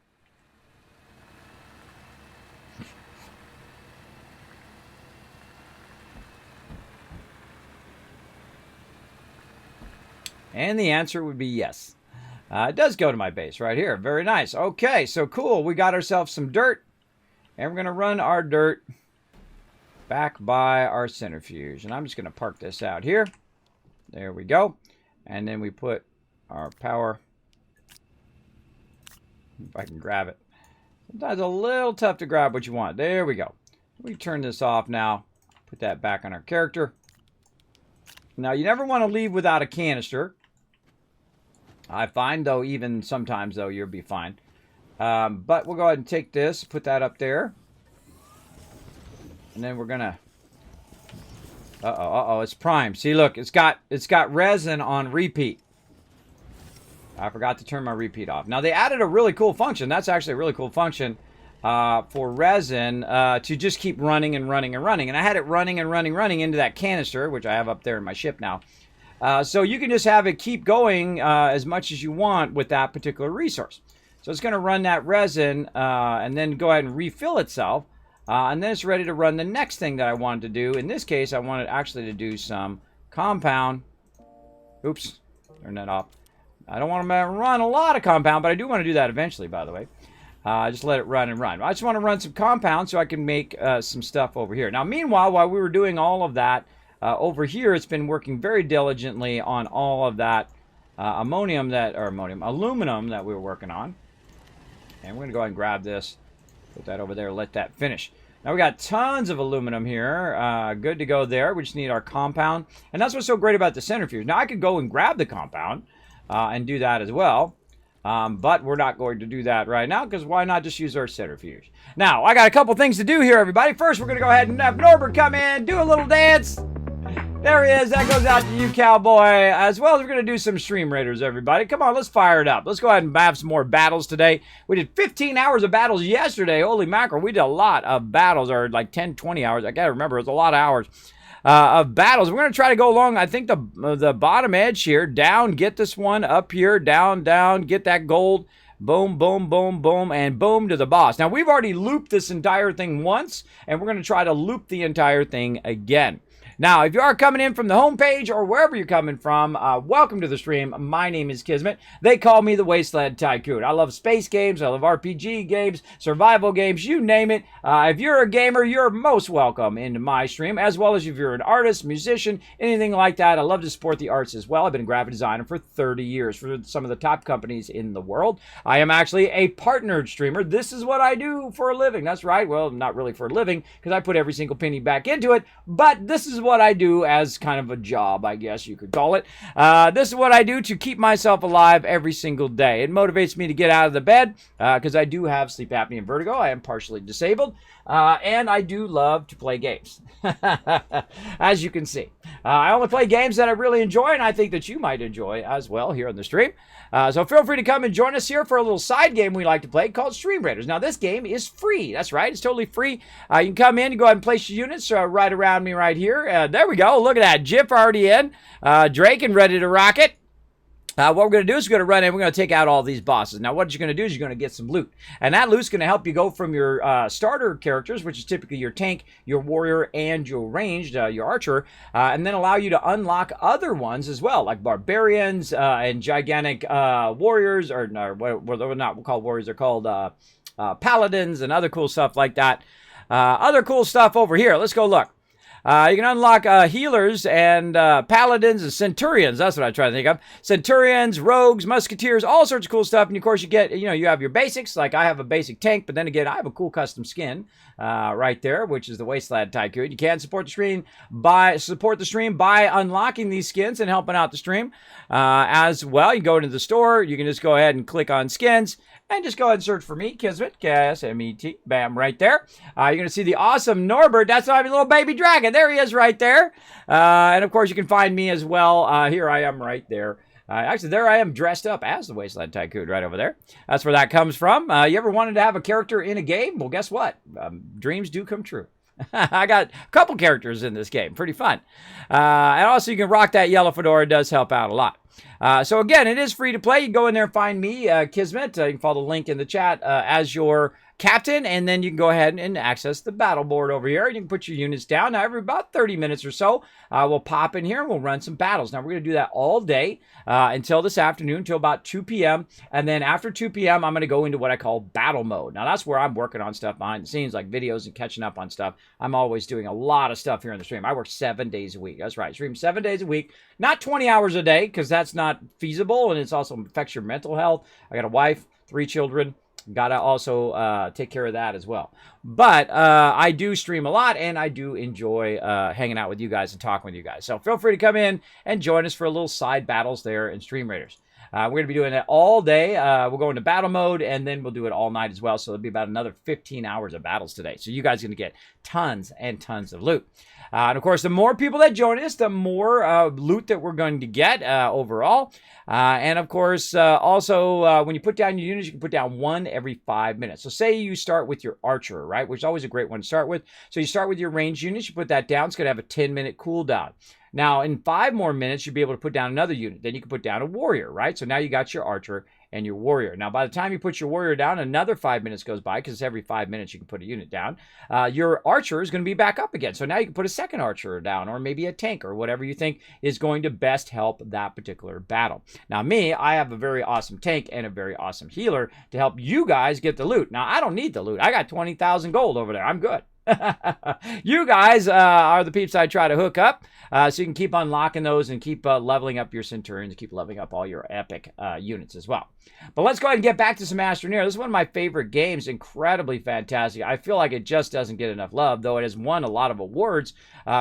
And the answer would be yes. It does go to my base right here. Very nice. Okay, so cool. We got ourselves some dirt. And we're going to run our dirt back by our centrifuge. And I'm just going to park this out here. There we go. And then we put our power. If I can grab it. Sometimes a little tough to grab what you want. There we go. We turn this off now. Put that back on our character. Now, you never want to leave without a canister. I find, though, even sometimes, though, you'll be fine. But we'll go ahead and take this, put that up there. And then we're going to It's primed. See, look, it's got resin on repeat. I forgot to turn my repeat off. Now, they added a really cool function. That's actually a really cool function for resin to just keep running and running and running. And I had it running and running into that canister, which I have up there in my ship now. So you can just have it keep going as much as you want with that particular resource. So it's going to run that resin and then go ahead and refill itself. And then it's ready to run the next thing that I wanted to do. In this case, I wanted actually to do some compound. Oops, turn that off. I don't want to run a lot of compound, but I do want to do that eventually, by the way. Just let it run and run. I just want to run some compound so I can make some stuff over here. Now, meanwhile, while we were doing all of that, over here, it's been working very diligently on all of that aluminum that we were working on. And we're going to go ahead and grab this, put that over there, let that finish. Now we got tons of aluminum here, good to go there. We just need our compound. And that's what's so great about the centrifuge. Now I could go and grab the compound and do that as well. But we're not going to do that right now because why not just use our centrifuge? Now, I got a couple things to do here, everybody. First, we're going to go ahead and have Norbert come in, do a little dance. There he is. That goes out to you, cowboy. As well as we're going to do some Stream Raiders, everybody. Come on, let's fire it up. Let's go ahead and have some more battles today. We did 15 hours of battles yesterday. Holy mackerel. We did a lot of battles, or like 10, 20 hours. I got to remember, it's a lot of hours of battles. We're going to try to go along, I think, the bottom edge here. Down, get this one. Up here, down, down. Get that gold. Boom, boom, boom, boom, and boom to the boss. Now, we've already looped this entire thing once, and we're going to try to loop the entire thing again. Now, if you are coming in from the homepage or wherever you're coming from, welcome to the stream. My name is Kismet. They call me the Wasteland Tycoon. I love space games. I love RPG games, survival games, you name it. If you're a gamer, you're most welcome into my stream, as well as if you're an artist, musician, anything like that. I love to support the arts as well. I've been a graphic designer for 30 years for some of the top companies in the world. I am actually a partnered streamer. This is what I do for a living. That's right. Well, not really for a living because I put every single penny back into it, but this is what I do as kind of a job, I guess you could call it. This is what I do to keep myself alive every single day. It motivates me to get out of the bed because I do have sleep apnea and vertigo. I am partially disabled. And I do love to play games, as you can see. I only play games that I really enjoy, and I think that you might enjoy as well here on the stream. So feel free to come and join us here for a little side game we like to play called Stream Raiders. Now, this game is free. That's right. It's totally free. You can come in and go ahead and place your units right around me right here. There we go. Look at that. Jif already in. Drake and ready to rock it. What we're going to do is we're going to run in. We're going to take out all these bosses. Now, what you're going to do is you're going to get some loot. And that loot's going to help you go from your starter characters, which is typically your tank, your warrior, and your ranged, your archer, and then allow you to unlock other ones as well, like barbarians and gigantic warriors, or no, what they're not called warriors, they're called paladins and other cool stuff like that. Other cool stuff over here. Let's go look. You can unlock healers and paladins and centurions. That's what I try to think of. Centurions, rogues, musketeers, all sorts of cool stuff. And of course, you get, you have your basics. Like I have a basic tank, but then again, I have a cool custom skin right there, which is the Wasteland Tycoon. You can support the stream by unlocking these skins and helping out the stream as well. You can go into the store. You can just go ahead and click on skins. And just go ahead and search for me, Kismet, K-I-S-M-E-T, bam, right there. You're going to see the awesome Norbert. That's my little baby dragon. There he is right there. And, of course, you can find me as well. Here I am right there. Actually, there I am dressed up as the Wasteland Tycoon right over there. That's where that comes from. You ever wanted to have a character in a game? Well, guess what? Dreams do come true. I got a couple characters in this game. Pretty fun. And also, you can rock that yellow fedora. It does help out a lot. So again, it is free to play. You can go in there and find me, Kismet. You can follow the link in the chat as your captain, and then you can go ahead and access the battle board over here. You can put your units down. Now, every about 30 minutes or so, we'll pop in here and we'll run some battles. Now, we're going to do that all day until this afternoon, until about 2 p.m. And then after 2 p.m., I'm going to go into what I call battle mode. Now, that's where I'm working on stuff behind the scenes, like videos and catching up on stuff. I'm always doing a lot of stuff here on the stream. I work 7 days a week. That's right. Stream 7 days a week. Not 20 hours a day, because that's not feasible, and it's also affects your mental health. I got a wife, 3 children. Gotta also take care of that as well. But I do stream a lot, and I do enjoy hanging out with you guys and talking with you guys. So feel free to come in and join us for a little side battles there in Stream Raiders. We're going to be doing it all day. We'll go into battle mode, and then we'll do it all night as well. So it'll be about another 15 hours of battles today. So you guys are going to get tons and tons of loot. And of course, the more people that join us, the more loot that we're going to get overall. And of course, also, when you put down your units, you can put down one every 5 minutes. So say you start with your archer, right? Which is always a great one to start with. So you start with your ranged units, you put that down. It's going to have a 10-minute cooldown. Now, in 5 more minutes, you'll be able to put down another unit. Then you can put down a warrior, right? So now you got your archer and your warrior. Now, by the time you put your warrior down, another 5 minutes goes by, because every 5 minutes you can put a unit down. Your archer is going to be back up again. So now you can put a second archer down, or maybe a tank, or whatever you think is going to best help that particular battle. Now, me, I have a very awesome tank and a very awesome healer to help you guys get the loot. Now, I don't need the loot. I got 20,000 gold over there. I'm good. You guys are the peeps I try to hook up, so you can keep unlocking those and keep leveling up your Centurions, keep leveling up all your epic units as well. But let's go ahead and get back to some Astroneer. This is one of my favorite games, incredibly fantastic. I feel like it just doesn't get enough love, though it has won a lot of awards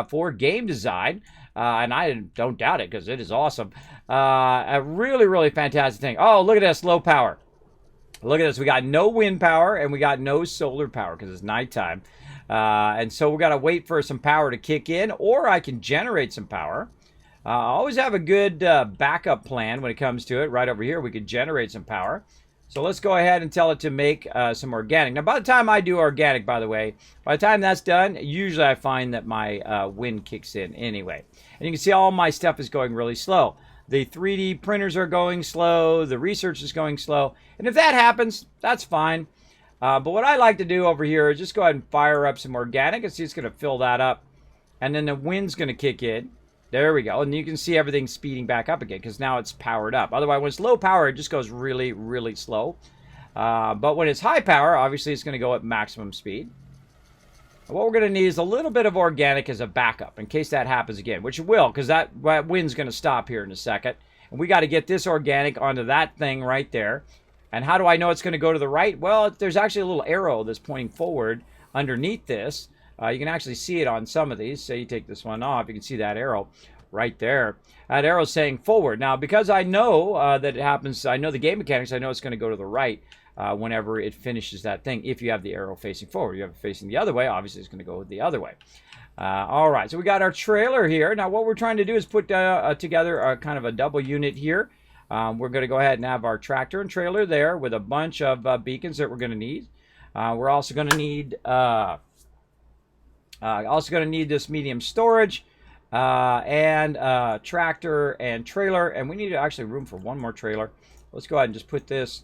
for game design, and I don't doubt it, because it is awesome. A really, really fantastic thing. Oh, look at this, low power. Look at this. We got no wind power, and we got no solar power, because it's nighttime. And so we've got to wait for some power to kick in, or I can generate some power. I always have a good backup plan when it comes to it. Right over here, we could generate some power. So let's go ahead and tell it to make some organic. Now, by the time I do organic, by the way, by the time that's done, usually I find that my wind kicks in anyway. And you can see all my stuff is going really slow. The 3D printers are going slow. The research is going slow. And if that happens, that's fine. But what I like to do over here is just go ahead and fire up some organic, and see it's going to fill that up. And then the wind's going to kick in. There we go. And you can see everything speeding back up again, because now it's powered up. Otherwise, when it's low power, it just goes really, really slow. But when it's high power, obviously it's going to go at maximum speed. And what we're going to need is a little bit of organic as a backup, in case that happens again, which it will, because that wind's going to stop here in a second. And we got to get this organic onto that thing right there. And how do I know it's going to go to the right? Well, there's actually a little arrow that's pointing forward underneath this. You can actually see it on some of these. Say you take this one off, you can see that arrow right there. That arrow's saying forward. Now, because I know that it happens, I know the game mechanics, I know it's going to go to the right whenever it finishes that thing, if you have the arrow facing forward. You have it facing the other way, obviously it's going to go the other way. All right, so we got our trailer here. Now, what we're trying to do is put together a kind of a double unit here. We're going to go ahead and have our tractor and trailer there with a bunch of beacons that we're going to need. We're also going to need this medium storage and tractor and trailer, and we need actually room for one more trailer. Let's go ahead and just put this,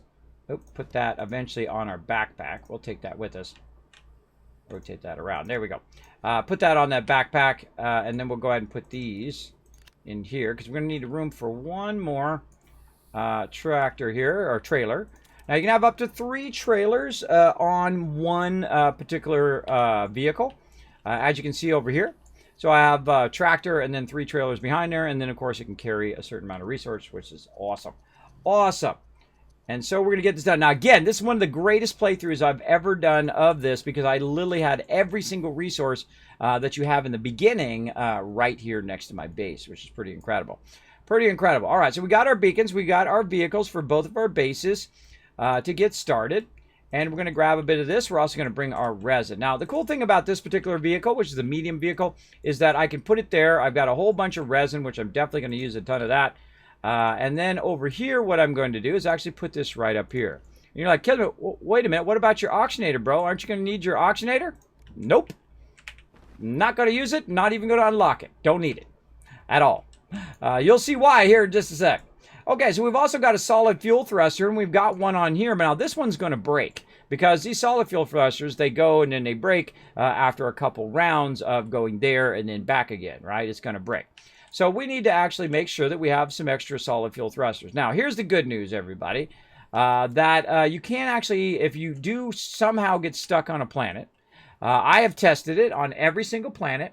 put that eventually on our backpack. We'll take that with us. Rotate that around. There we go. Put that on that backpack, and then we'll go ahead and put these in here, because we're going to need room for one more tractor here, or trailer. Now you can have up to 3 trailers on one particular vehicle, as you can see over here. So I have a tractor and then 3 trailers behind there, and then of course it can carry a certain amount of resource, which is awesome. Awesome. And so we're going to get this done. Now again, this is one of the greatest playthroughs I've ever done of this, because I literally had every single resource that you have in the beginning right here next to my base, which is pretty incredible. Pretty incredible. All right, so we got our beacons. We got our vehicles for both of our bases to get started. And we're going to grab a bit of this. We're also going to bring our resin. Now, the cool thing about this particular vehicle, which is the medium vehicle, is that I can put it there. I've got a whole bunch of resin, which I'm definitely going to use a ton of that. And then over here, what I'm going to do is actually put this right up here. And you're like, Kismet, wait a minute. What about your auctionator, bro? Aren't you going to need your auctionator? Nope. Not going to use it. Not even going to unlock it. Don't need it at all. You'll see why here in just a sec. Okay, so we've also got a solid fuel thruster, and we've got one on here. But now this one's going to break, because these solid fuel thrusters, they go and then they break after a couple rounds of going there and then back again, right? It's going to break. So we need to actually make sure that we have some extra solid fuel thrusters. Now, here's the good news, everybody, that you can actually, if you do somehow get stuck on a planet, I have tested it on every single planet.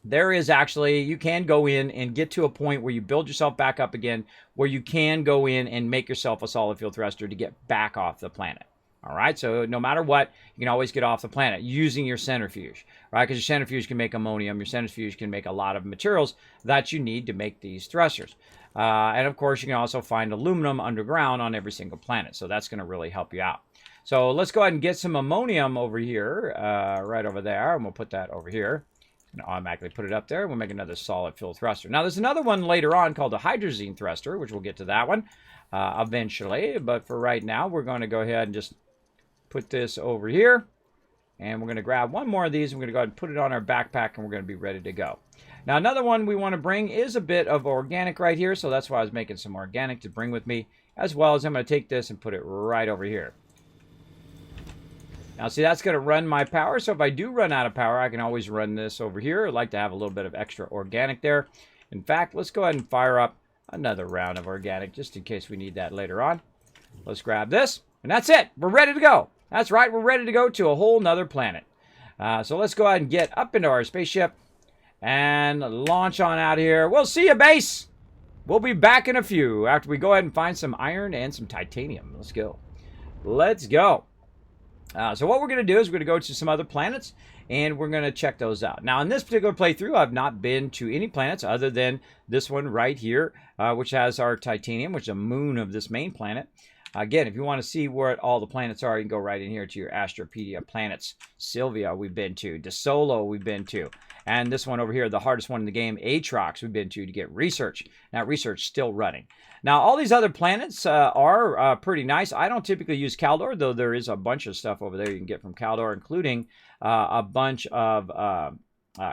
There is actually, you can go in and get to a point where you build yourself back up again, where you can go in and make yourself a solid fuel thruster to get back off the planet. All right, so no matter what, you can always get off the planet using your centrifuge, right? Because your centrifuge can make ammonium, your centrifuge can make a lot of materials that you need to make these thrusters. And of course, you can also find aluminum underground on every single planet, so that's going to really help you out. So let's go ahead and get some ammonium over here, right over there, and we'll put that over here. And automatically put it up there. We'll make another solid fuel thruster. Now, there's another one later on called the hydrazine thruster, which we'll get to that one eventually. But for right now, we're going to go ahead and just put this over here, and we're going to grab one more of these. We're going to go ahead and put it on our backpack, and we're going to be ready to go. Now, another one we want to bring is a bit of organic right here, so that's why I was making some organic to bring with me, as well as I'm going to take this and put it right over here. Now, see, that's going to run my power, so if I do run out of power, I can always run this over here. I like to have a little bit of extra organic there. In fact, let's go ahead and fire up another round of organic, just in case we need that later on. Let's grab this, and that's it. We're ready to go. That's right, we're ready to go to a whole nother planet. So let's go ahead and get up into our spaceship and launch on out here. We'll see you, base. We'll be back in a few after we go ahead and find some iron and some titanium. Let's go. Let's go. So what we're going to do is we're going to go to some other planets, and we're going to check those out. Now, in this particular playthrough, I've not been to any planets other than this one right here, which has our titanium, which is a moon of this main planet. Again, if you want to see where all the planets are, you can go right in here to your Astropedia planets. Sylvia, we've been to. DeSolo, we've been to. And this one over here, the hardest one in the game, Atrox, we've been to get research. Now, research still running. Now, all these other planets are pretty nice. I don't typically use Caldor, though there is a bunch of stuff over there you can get from Caldor, including a bunch of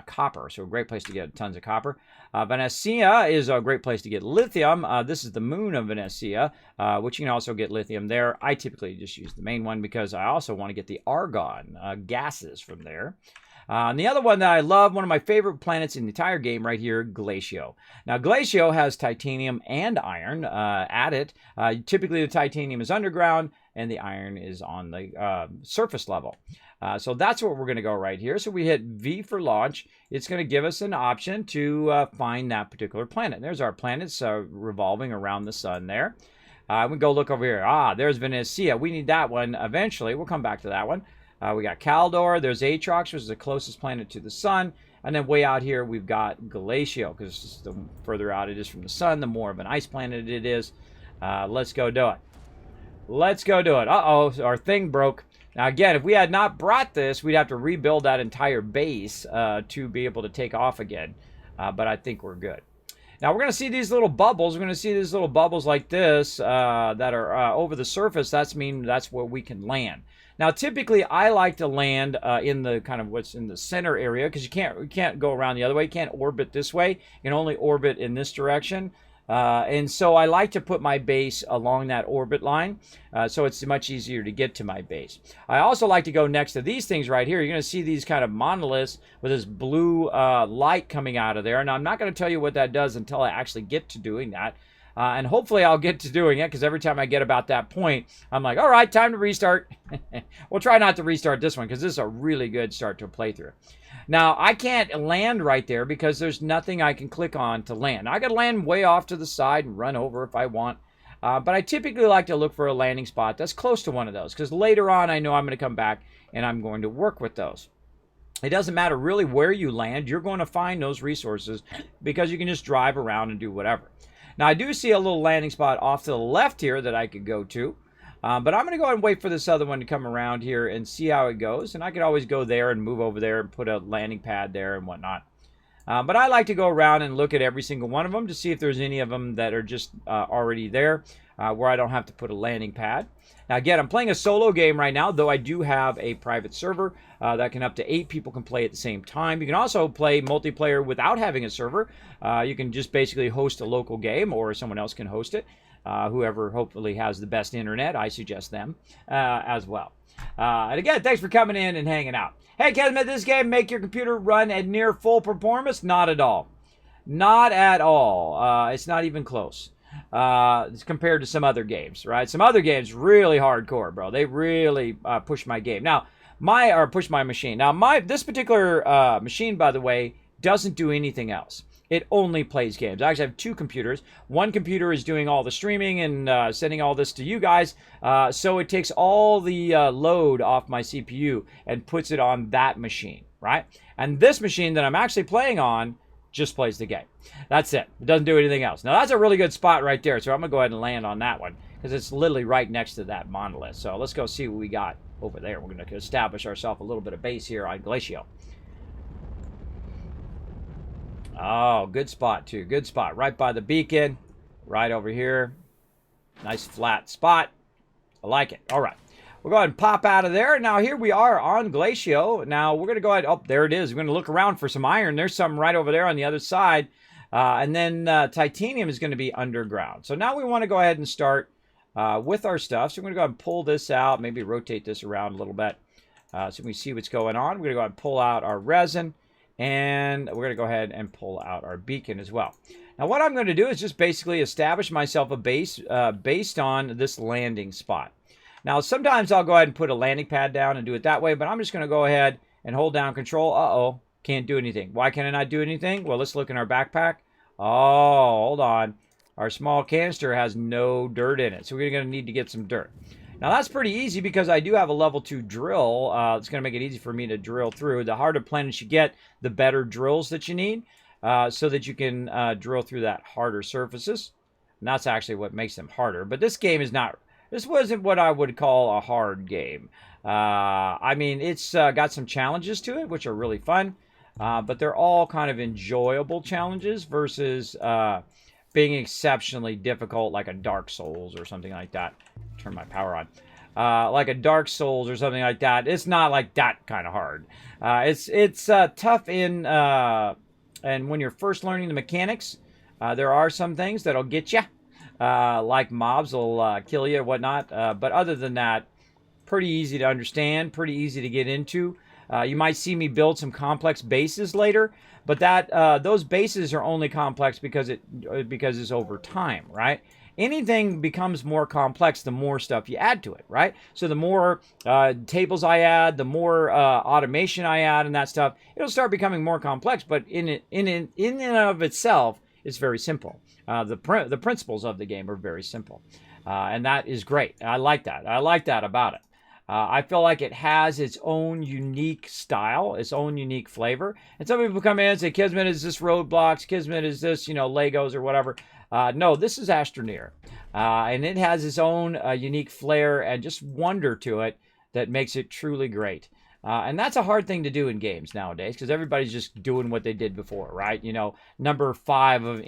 copper. So a great place to get tons of copper. Venetia is a great place to get lithium. This is the moon of Venetia, which you can also get lithium there. I typically just use the main one because I also want to get the argon gases from there. And the other one that I love, one of my favorite planets in the entire game right here, Glacio. Now, Glacio has titanium and iron at it. Typically, the titanium is underground, and the iron is on the surface level. So that's what we're going to go right here. So we hit V for launch. It's going to give us an option to find that particular planet. There's our planets revolving around the sun there. We go look over here. There's Venetia. We need that one eventually. We'll come back to that one. We got Caldor. There's Atrox, which is the closest planet to the sun. And then way out here, we've got Glacio, because the further out it is from the sun, the more of an ice planet it is. Let's go do it. Let's go do it. Uh-oh, our thing broke. Now, again, if we had not brought this, we'd have to rebuild that entire base to be able to take off again. But I think we're good. Now, we're going to see these little bubbles. We're going to see these little bubbles like this that are over the surface. That's where we can land. Now, typically, I like to land in the kind of what's in the center area, because you can't go around the other way. You can't orbit this way. You can only orbit in this direction. And so I like to put my base along that orbit line, so it's much easier to get to my base. I also like to go next to these things right here. You're going to see these kind of monoliths with this blue light coming out of there. Now, I'm not going to tell you what that does until I actually get to doing that. And hopefully I'll get to doing it, because every time I get about that point, I'm like, all right, time to restart. We'll try not to restart this one, because this is a really good start to a playthrough. Now, I can't land right there because there's nothing I can click on to land. I could land way off to the side and run over if I want. But I typically like to look for a landing spot that's close to one of those, because later on I know I'm going to come back and I'm going to work with those. It doesn't matter really where you land. You're going to find those resources, because you can just drive around and do whatever. Now, I do see a little landing spot off to the left here that I could go to. But I'm going to go ahead and wait for this other one to come around here and see how it goes. And I could always go there and move over there and put a landing pad there and whatnot. But I like to go around and look at every single one of them to see if there's any of them that are just already there, where I don't have to put a landing pad. Now, again, I'm playing a solo game right now, though I do have a private server that can up to 8 people can play at the same time. You can also play multiplayer without having a server. You can just basically host a local game, or someone else can host it. Whoever hopefully has the best internet, I suggest them as well. And again, thanks for coming in and hanging out. Hey, Kismet, this game make your computer run at near full performance? Not at all. Not at all. It's not even close. It's compared to some other games, right? Some other games really hardcore, bro. They really push my game. Now, push my machine. Now, this particular machine, by the way, doesn't do anything else. It only plays games. I actually have 2 computers. One computer is doing all the streaming and sending all this to you guys. So it takes all the load off my CPU and puts it on that machine, right? And this machine that I'm actually playing on just plays the game. That's it. It doesn't do anything else. Now, that's a really good spot right there. So I'm going to go ahead and land on that one because it's literally right next to that monolith. So let's go see what we got over there. We're going to establish ourselves a little bit of base here on Glacio. Oh, good spot, too. Good spot. Right by the beacon. Right over here. Nice flat spot. I like it. All right. We'll go ahead and pop out of there. Now, here we are on Glacio. Now, we're going to go ahead. Oh, there it is. We're going to look around for some iron. There's some right over there on the other side. And then titanium is going to be underground. So now we want to go ahead and start with our stuff. So we're going to go ahead and pull this out. Maybe rotate this around a little bit so we can see what's going on. We're going to go ahead and pull out our resin. And we're going to go ahead and pull out our beacon as well. Now, what I'm going to do is just basically establish myself a base based on this landing spot. Now, sometimes I'll go ahead and put a landing pad down and do it that way, but I'm just going to go ahead and hold down control. Uh-oh, can't do anything. Why can I not do anything? Well, let's look in our backpack. Oh, hold on. Our small canister has no dirt in it, so we're going to need to get some dirt. Now, that's pretty easy because I do have a level 2 drill. It's going to make it easy for me to drill through. The harder planets you get, the better drills that you need so that you can drill through that harder surfaces. And that's actually what makes them harder. But this game is not... This wasn't what I would call a hard game. I mean, it's got some challenges to it, which are really fun. But they're all kind of enjoyable challenges versus being exceptionally difficult like a Dark Souls or something like that. Turn my power on. Like a Dark Souls or something like that. It's not like that kind of hard. It's tough in and when you're first learning the mechanics, there are some things that'll get you. Like mobs will kill you or whatnot. But other than that, pretty easy to understand, pretty easy to get into. You might see me build some complex bases later, but that those bases are only complex because it's over time, right? Anything becomes more complex the more stuff you add to it, right? So the more tables I add, the more automation I add and that stuff, it'll start becoming more complex. But in and of itself, it's very simple. The principles of the game are very simple, and that is great. I like that. I like that about it. I feel like it has its own unique style, its own unique flavor. And some people come in and say, Kismet is this roadblocks, Kismet is this, Legos or whatever. No, this is Astroneer. And it has its own unique flair and just wonder to it that makes it truly great. And that's a hard thing to do in games nowadays because everybody's just doing what they did before, right? Number 5,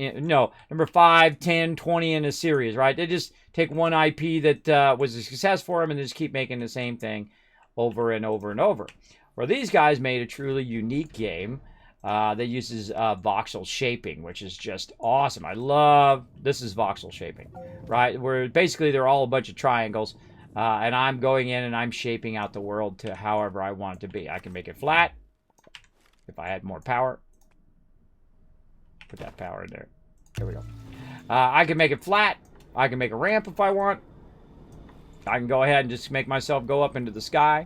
10, 20 in a series, right? They just take one IP that was a success for them and just keep making the same thing over and over and over. Where these guys made a truly unique game that uses voxel shaping, which is just awesome. This is voxel shaping, right? Where basically they're all a bunch of triangles. And I'm going in and I'm shaping out the world to however I want it to be. I can make it flat if I had more power. Put that power in there. There we go. I can make it flat. I can make a ramp if I want. I can go ahead and just make myself go up into the sky.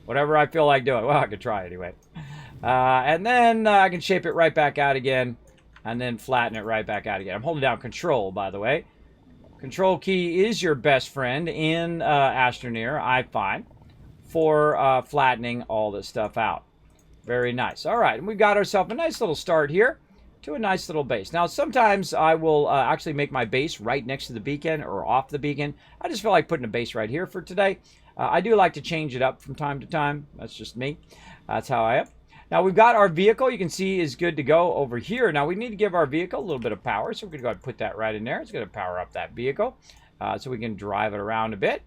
Whatever I feel like doing. Well, I could try anyway. And then I can shape it right back out again. And then flatten it right back out again. I'm holding down control, by the way. Control key is your best friend in Astroneer, I find, for flattening all this stuff out. Very nice. All right, and we've got ourselves a nice little start here to a nice little base. Now, sometimes I will actually make my base right next to the beacon or off the beacon. I just feel like putting a base right here for today. I do like to change it up from time to time. That's just me. That's how I am. Now, we've got our vehicle, you can see, is good to go over here. Now, we need to give our vehicle a little bit of power, so we're going to go ahead and put that right in there. It's going to power up that vehicle so we can drive it around a bit.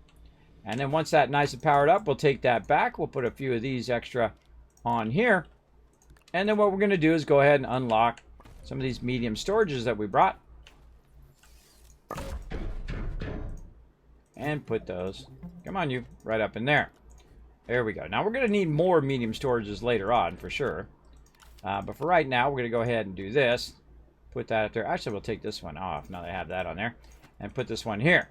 And then once that nice and powered up, we'll take that back. We'll put a few of these extra on here. And then what we're going to do is go ahead and unlock some of these medium storages that we brought. And put those, come on you, right up in there. There we go. Now, we're going to need more medium storages later on, for sure. But for right now, we're going to go ahead and do this. Put that up there. Actually, we'll take this one off now that I have that on there. And put this one here.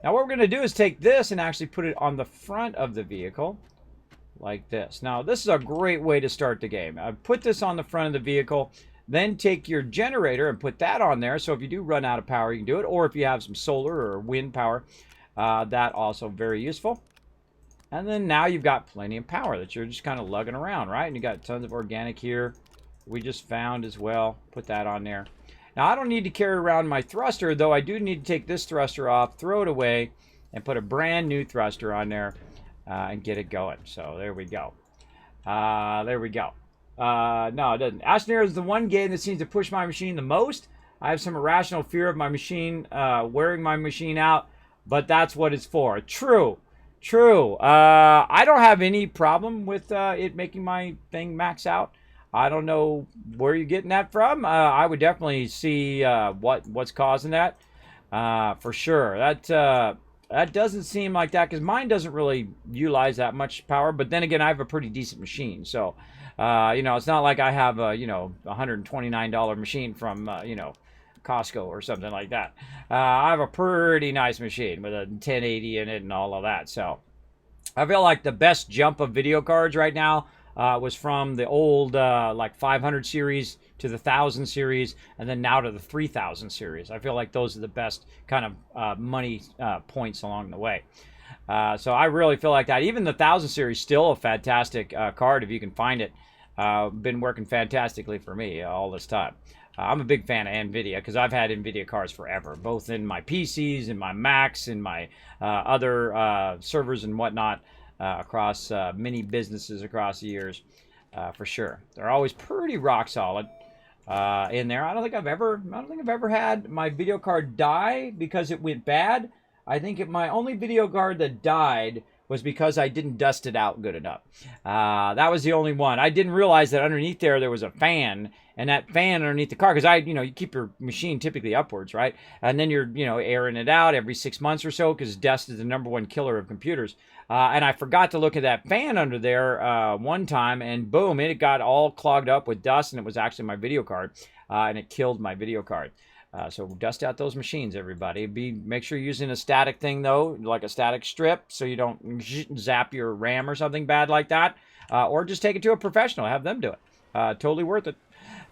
Now, what we're going to do is take this and actually put it on the front of the vehicle. Like this. Now, this is a great way to start the game. I put this on the front of the vehicle. Then take your generator and put that on there. So if you do run out of power, you can do it. Or if you have some solar or wind power, that also very useful. And then now you've got plenty of power that you're just kind of lugging around, right? And you got tons of organic here. We just found as well. Put that on there. Now, I don't need to carry around my thruster, though I do need to take this thruster off, throw it away, and put a brand new thruster on there and get it going. So there we go. There we go. No, it doesn't. Astroneer is the one game that seems to push my machine the most. I have some irrational fear of my machine wearing my machine out, but that's what it's for. True. True. I don't have any problem with it making my thing max out. I don't know where you're getting that from. I would definitely see what's causing that for sure. That doesn't seem like that because mine doesn't really utilize that much power. But then again, I have a pretty decent machine, so you know, it's not like I have a $129 machine from Costco or something like that. I have a pretty nice machine with a 1080 in it and all of that. So I feel like the best jump of video cards right now was from the old like 500 series to the 1000 series, and then now to the 3000 series. I feel like those are the best kind of money points along the way. So I really feel like that. Even the 1000 series still a fantastic card if you can find it. Been working fantastically for me all this time. I'm a big fan of NVIDIA because I've had NVIDIA cards forever, both in my PCs, in my Macs, in my other servers and whatnot across many businesses across the years, for sure. They're always pretty rock solid in there. I don't think I've ever had my video card die because it went bad. I think my only video card that died was because I didn't dust it out good enough. That was the only one. I didn't realize that underneath there was a fan, and that fan underneath the card, because you keep your machine typically upwards, right? And then you're, airing it out every 6 months or so, because dust is the #1 killer of computers. And I forgot to look at that fan under there one time, and boom, it got all clogged up with dust, and it was actually my video card, and it killed my video card. So dust out those machines, everybody. Make sure you're using a static thing, though, like a static strip, so you don't zap your RAM or something bad like that. Or just take it to a professional. Have them do it. Totally worth it.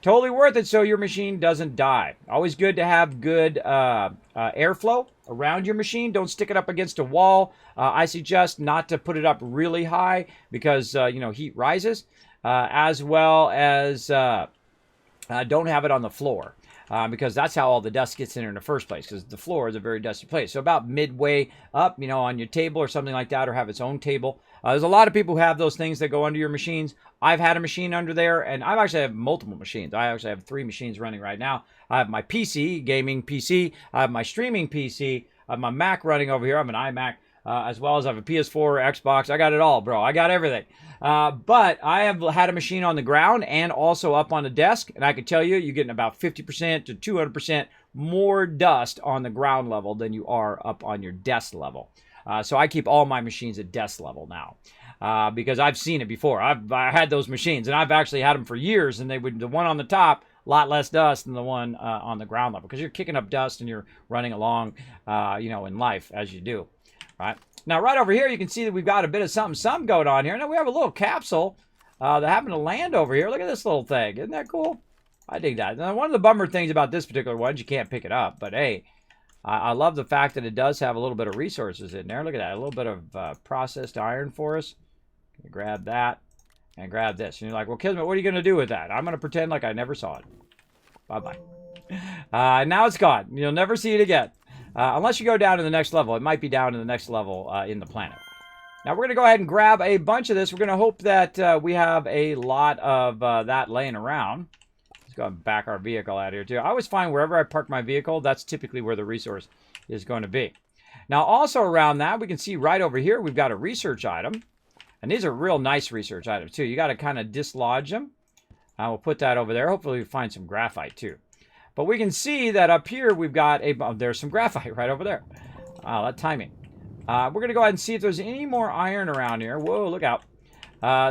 Totally worth it so your machine doesn't die. Always good to have good airflow around your machine. Don't stick it up against a wall. I suggest not to put it up really high because, heat rises. As well as don't have it on the floor. Because that's how all the dust gets in there in the first place, because the floor is a very dusty place. So about midway up, on your table or something like that, or have its own table. There's a lot of people who have those things that go under your machines. I've had a machine under there, and I've actually have multiple machines. I actually have 3 machines running right now. I have my PC, gaming PC. I have my streaming PC. I have my Mac running over here. I have an iMac. As well as I have a PS4, Xbox. I got it all, bro. I got everything. But I have had a machine on the ground and also up on the desk. And I can tell you, you're getting about 50% to 200% more dust on the ground level than you are up on your desk level. So I keep all my machines at desk level now. Because I've seen it before. I had those machines, and I've actually had them for years. And the one on the top, a lot less dust than the one on the ground level. Because you're kicking up dust and you're running along, in life as you do. Right. Now, right over here, you can see that we've got a bit of something going on here. Now, we have a little capsule that happened to land over here. Look at this little thing. Isn't that cool? I dig that. Now, one of the bummer things about this particular one is you can't pick it up. But, hey, I love the fact that it does have a little bit of resources in there. Look at that. A little bit of processed iron for us. Grab that and grab this. And you're like, well, Kismet, what are you going to do with that? I'm going to pretend like I never saw it. Bye-bye. Now it's gone. You'll never see it again. Unless you go down to the next level. It might be down to the next level in the planet. Now, we're going to go ahead and grab a bunch of this. We're going to hope that we have a lot of that laying around. Let's go and back our vehicle out here, too. I always find wherever I park my vehicle, that's typically where the resource is going to be. Now, also around that, we can see right over here, we've got a research item. And these are real nice research items, too. You got to kind of dislodge them. We'll put that over there. Hopefully, we find some graphite, too. But we can see that up here we've got there's some graphite right over there. Wow, that timing. We're going to go ahead and see if there's any more iron around here. Whoa, look out.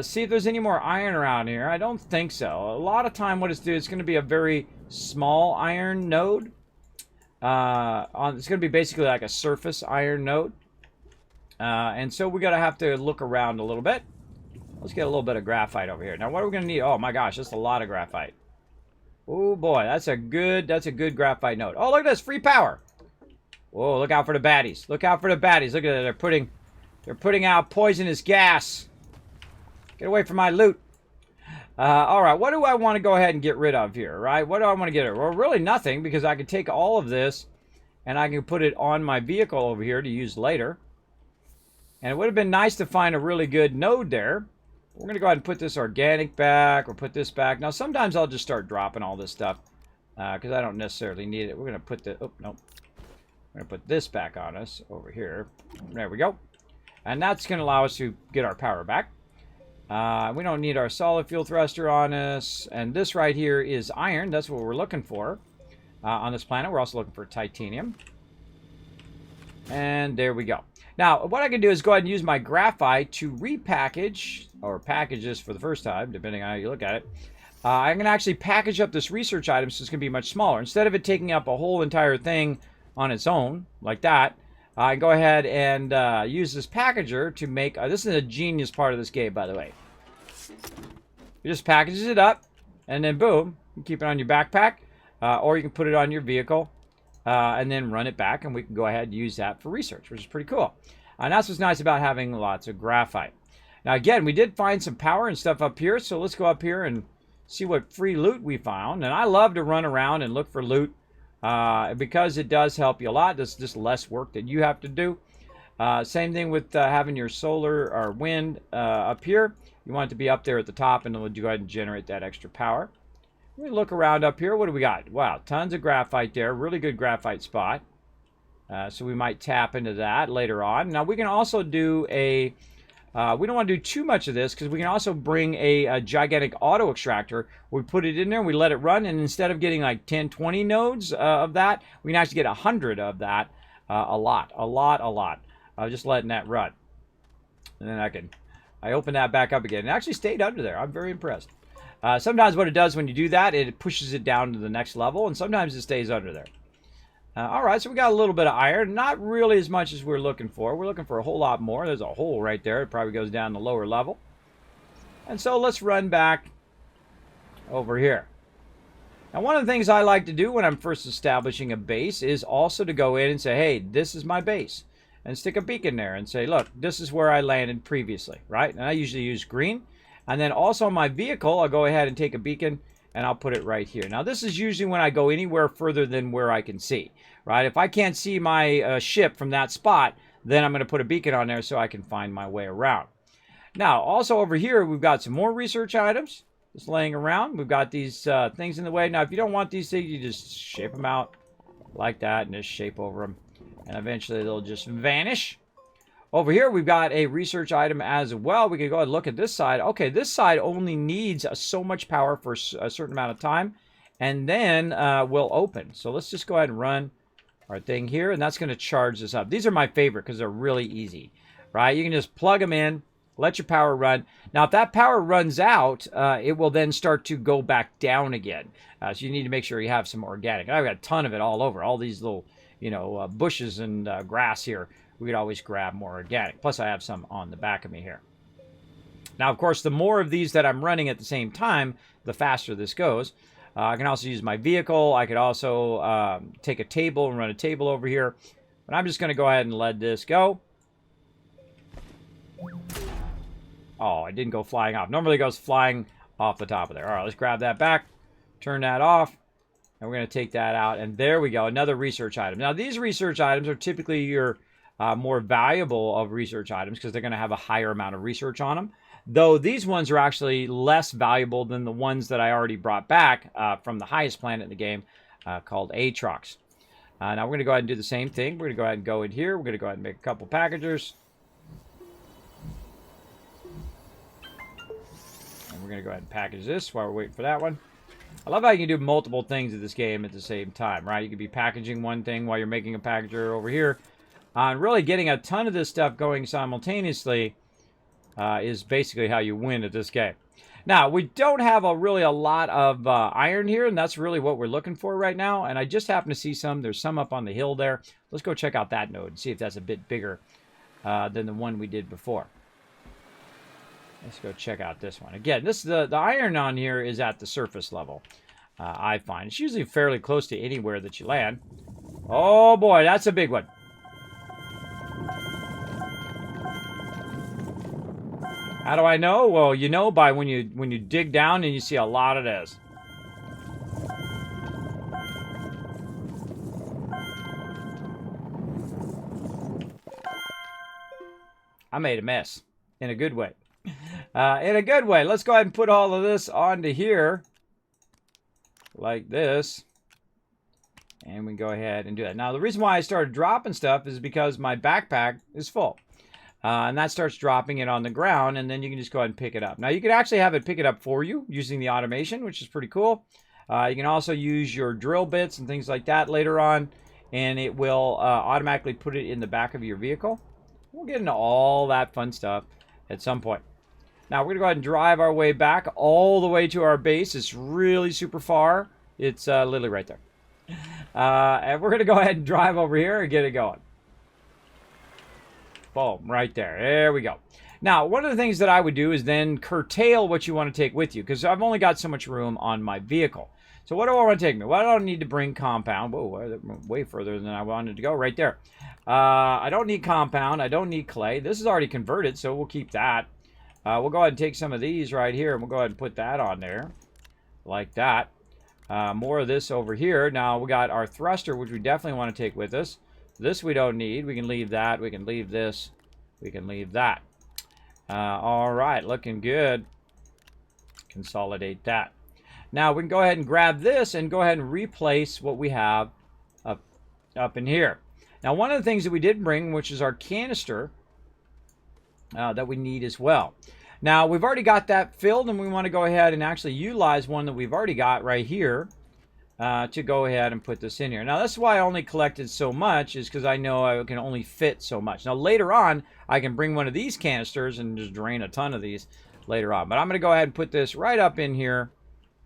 See if there's any more iron around here. I don't think so. A lot of time what it's doing, it's going to be a very small iron node. It's going to be basically like a surface iron node. And so we're going to have to look around a little bit. Let's get a little bit of graphite over here. Now, what are we going to need? Oh, my gosh, that's a lot of graphite. Oh boy, that's a good graphite node. Oh, look at this, free power. Whoa, look out for the baddies. Look out for the baddies. Look at it. They're putting out poisonous gas. Get away from my loot. All right, what do I want to go ahead and get rid of here, right? What do I want to get rid of? Well, really nothing, because I can take all of this and I can put it on my vehicle over here to use later. And it would have been nice to find a really good node there. We're going to go ahead and put this organic back, or put this back. Now, sometimes I'll just start dropping all this stuff because I don't necessarily need it. We're going to put the... Oh, no. We're going to put this back on us over here. There we go. And that's going to allow us to get our power back. We don't need our solid fuel thruster on us. And this right here is iron. That's what we're looking for on this planet. We're also looking for titanium. And there we go. Now, what I can do is go ahead and use my graphite to repackage, or package this for the first time, depending on how you look at it. I'm going to actually package up this research item so it's going to be much smaller. Instead of it taking up a whole entire thing on its own, like that, I go ahead and use this packager to make... this is a genius part of this game, by the way. You just packages it up, and then boom, you keep it on your backpack, or you can put it on your vehicle, and then run it back, and we can go ahead and use that for research, which is pretty cool. And that's what's nice about having lots of graphite. Now, again, we did find some power and stuff up here, so let's go up here and see what free loot we found. And I love to run around and look for loot because it does help you a lot. There's just less work that you have to do. Same thing with having your solar or wind up here. You want it to be up there at the top, and it'll go ahead and generate that extra power. We look around up here. What do we got? Wow, tons of graphite there. Really good graphite spot. So we might tap into that later on. Now, we can also do a... we don't want to do too much of this, because we can also bring a gigantic auto extractor. We put it in there, we let it run, and instead of getting like 10, 20 nodes of that, we can actually get 100 of that. A lot. Just letting that run. And then I open that back up again. It actually stayed under there. I'm very impressed. Sometimes what it does when you do that, it pushes it down to the next level, and sometimes it stays under there. All right, so we got a little bit of iron. Not really as much as we're looking for. We're looking for a whole lot more. There's a hole right there. It probably goes down the lower level. And so let's run back over here. Now, one of the things I like to do when I'm first establishing a base is also to go in and say, hey, this is my base. And stick a beacon there and say, look, this is where I landed previously, right? And I usually use green. And then also on my vehicle, I'll go ahead and take a beacon and I'll put it right here. Now, this is usually when I go anywhere further than where I can see, right? If I can't see my ship from that spot, then I'm going to put a beacon on there so I can find my way around. Now, also over here, we've got some more research items just laying around. We've got these things in the way. Now, if you don't want these things, you just shape them out like that and just shape over them. And eventually, they'll just vanish. Over here, we've got a research item as well. We can go ahead and look at this side. Okay, this side only needs so much power for a certain amount of time, and then we'll open. So let's just go ahead and run our thing here, and that's going to charge this up. These are my favorite because they're really easy, right? You can just plug them in, let your power run. Now, if that power runs out, it will then start to go back down again. So you need to make sure you have some organic. I've got a ton of it all over, all these little, bushes and grass here. We could always grab more organic. Plus, I have some on the back of me here. Now, of course, the more of these that I'm running at the same time, the faster this goes. I can also use my vehicle. I could also take a table and run a table over here. But I'm just going to go ahead and let this go. Oh, it didn't go flying off. Normally it goes flying off the top of there. All right, let's grab that back. Turn that off. And we're going to take that out. And there we go, another research item. Now, these research items are typically your more valuable of research items because they're going to have a higher amount of research on them. Though these ones are actually less valuable than the ones that I already brought back from the highest planet in the game called Aatrox. Now, we're going to go ahead and do the same thing. We're going to go ahead and go in here. We're going to go ahead and make a couple packagers. And we're going to go ahead and package this while we're waiting for that one. I love how you can do multiple things in this game at the same time, right? You could be packaging one thing while you're making a packager over here. And really getting a ton of this stuff going simultaneously is basically how you win at this game. Now, we don't have really a lot of iron here, and that's really what we're looking for right now. And I just happen to see some. There's some up on the hill there. Let's go check out that node and see if that's a bit bigger than the one we did before. Let's go check out this one. Again, the iron on here is at the surface level. I find. It's usually fairly close to anywhere that you land. Oh boy, that's a big one. How do I know? Well, you know by when you dig down and you see a lot of this. I made a mess in a good way. In a good way. Let's go ahead and put all of this onto here like this. And we can go ahead and do that. Now, the reason why I started dropping stuff is because my backpack is full. And that starts dropping it on the ground, and then you can just go ahead and pick it up. Now, you can actually have it pick it up for you using the automation, which is pretty cool. You can also use your drill bits and things like that later on, and it will automatically put it in the back of your vehicle. We'll get into all that fun stuff at some point. Now, we're going to go ahead and drive our way back all the way to our base. It's really super far. It's literally right there. And we're going to go ahead and drive over here and get it going. Boom, right there. There we go. Now, one of the things that I would do is then curtail what you want to take with you, because I've only got so much room on my vehicle. So what do I want to take me? Well, I don't need to bring compound. Whoa, way further than I wanted to go right there. I don't need compound. I don't need clay. This is already converted, so we'll keep that. We'll go ahead and take some of these right here, and we'll go ahead and put that on there like that. More of this over here. Now, we got our thruster, which we definitely want to take with us. This we don't need. We can leave that. We can leave this. We can leave that. All right, looking good. Consolidate that. Now, we can go ahead and grab this and go ahead and replace what we have up in here. Now, one of the things that we did bring, which is our canister, that we need as well. Now, we've already got that filled, and we want to go ahead and actually utilize one that we've already got right here to go ahead and put this in here. Now, that's why I only collected so much, is because I know I can only fit so much. Now, later on, I can bring one of these canisters and just drain a ton of these later on. But I'm going to go ahead and put this right up in here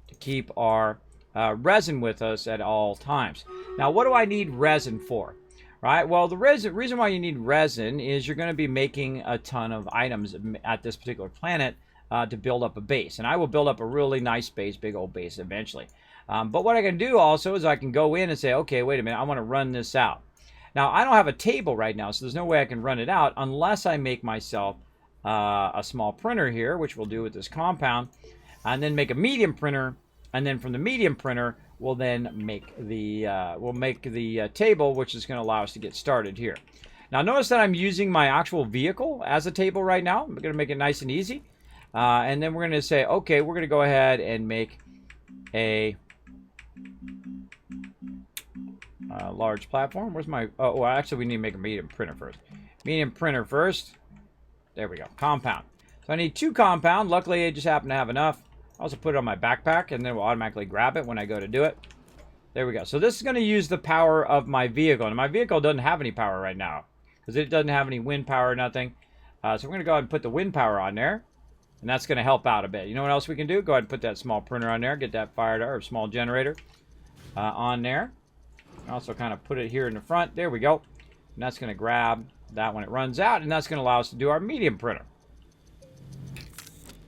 to keep our resin with us at all times. Now, what do I need resin for? Right? Well, the reason why you need resin is you're going to be making a ton of items at this particular planet to build up a base. And I will build up a really nice base, big old base eventually. But what I can do also is I can go in and say, okay, wait a minute, I want to run this out. Now, I don't have a table right now, so there's no way I can run it out unless I make myself a small printer here, which we'll do with this compound, and then make a medium printer, and then from the medium printer, we'll then make the table, which is going to allow us to get started here. Now, notice that I'm using my actual vehicle as a table right now. I'm going to make it nice and easy. And then we're going to say, okay, we're going to go ahead and make a large platform. Where's my... Oh, well, actually, we need to make a medium printer first. Medium printer first. There we go. Compound. So I need 2 compound. Luckily, I just happen to have enough. I also put it on my backpack, and then we'll automatically grab it when I go to do it. There we go. So this is going to use the power of my vehicle. And my vehicle doesn't have any power right now, because it doesn't have any wind power or nothing. So we're going to go ahead and put the wind power on there. And that's going to help out a bit. You know what else we can do? Go ahead and put that small printer on there. Get that fired up, or small generator on there. Also kind of put it here in the front. There we go. And that's going to grab that when it runs out. And that's going to allow us to do our medium printer.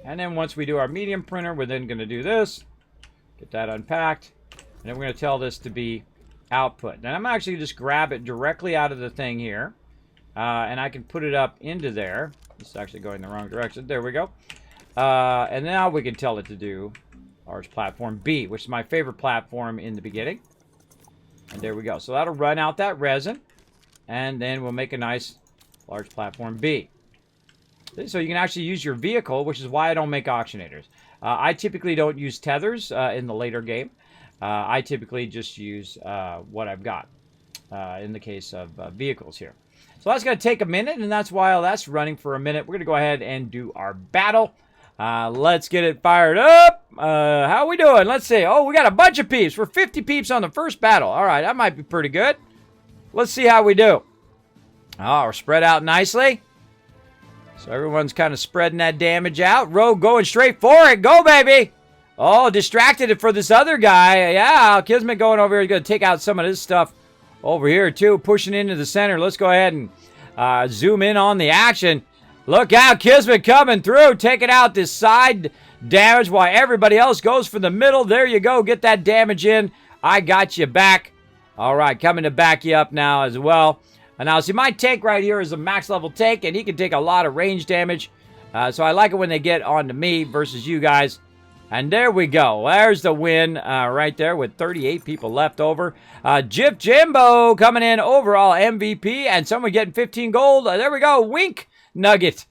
And then once we do our medium printer, we're then going to do this. Get that unpacked. And then we're going to tell this to be output. And I'm actually just grab it directly out of the thing here. And I can put it up into there. It's actually going the wrong direction. There we go. And now we can tell it to do our platform B, which is my favorite platform in the beginning. And there we go. So that'll run out that resin. And then we'll make a nice large platform B. So you can actually use your vehicle, which is why I don't make auctionators. I typically don't use tethers in the later game. I typically just use what I've got in the case of vehicles here. So that's going to take a minute, and that's while that's running for a minute. We're going to go ahead and do our battle. Let's get it fired up. How are we doing? Let's see. Oh, we got a bunch of peeps. We're 50 peeps on the first battle. All right, that might be pretty good. Let's see how we do. Oh, we're spread out nicely. So everyone's kind of spreading that damage out. Rogue going straight for it. Go, baby. Oh, distracted it for this other guy. Yeah, Kismet going over here. He's going to take out some of this stuff over here, too. Pushing into the center. Let's go ahead and zoom in on the action. Look out, Kismet coming through. Taking out this side damage while everybody else goes for the middle. There you go. Get that damage in. I got you back. All right, coming to back you up now as well. And now, see, my tank right here is a max level tank, and he can take a lot of range damage. So I like it when they get onto me versus you guys. And there we go. There's the win right there with 38 people left over. Jif Jimbo coming in overall MVP, and someone getting 15 gold. There we go. Wink Nugget.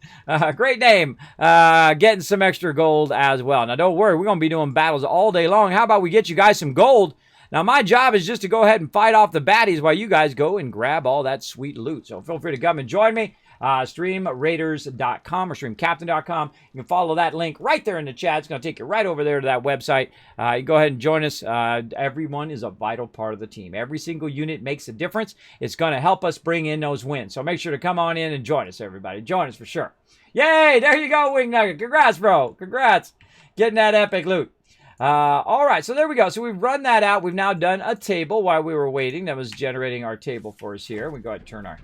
Great name. Getting some extra gold as well. Now, don't worry. We're going to be doing battles all day long. How about we get you guys some gold? Now, my job is just to go ahead and fight off the baddies while you guys go and grab all that sweet loot. So feel free to come and join me. StreamRaiders.com or StreamCaptain.com. You can follow that link right there in the chat. It's going to take you right over there to that website. You go ahead and join us. Everyone is a vital part of the team. Every single unit makes a difference. It's going to help us bring in those wins. So make sure to come on in and join us, everybody. Join us for sure. Yay! There you go, Wing Nugget. Congrats, bro. Congrats. Getting that epic loot. All right, so there we go. So we've run that out. We've now done a table while we were waiting. That was generating our table for us here. We go ahead and turn our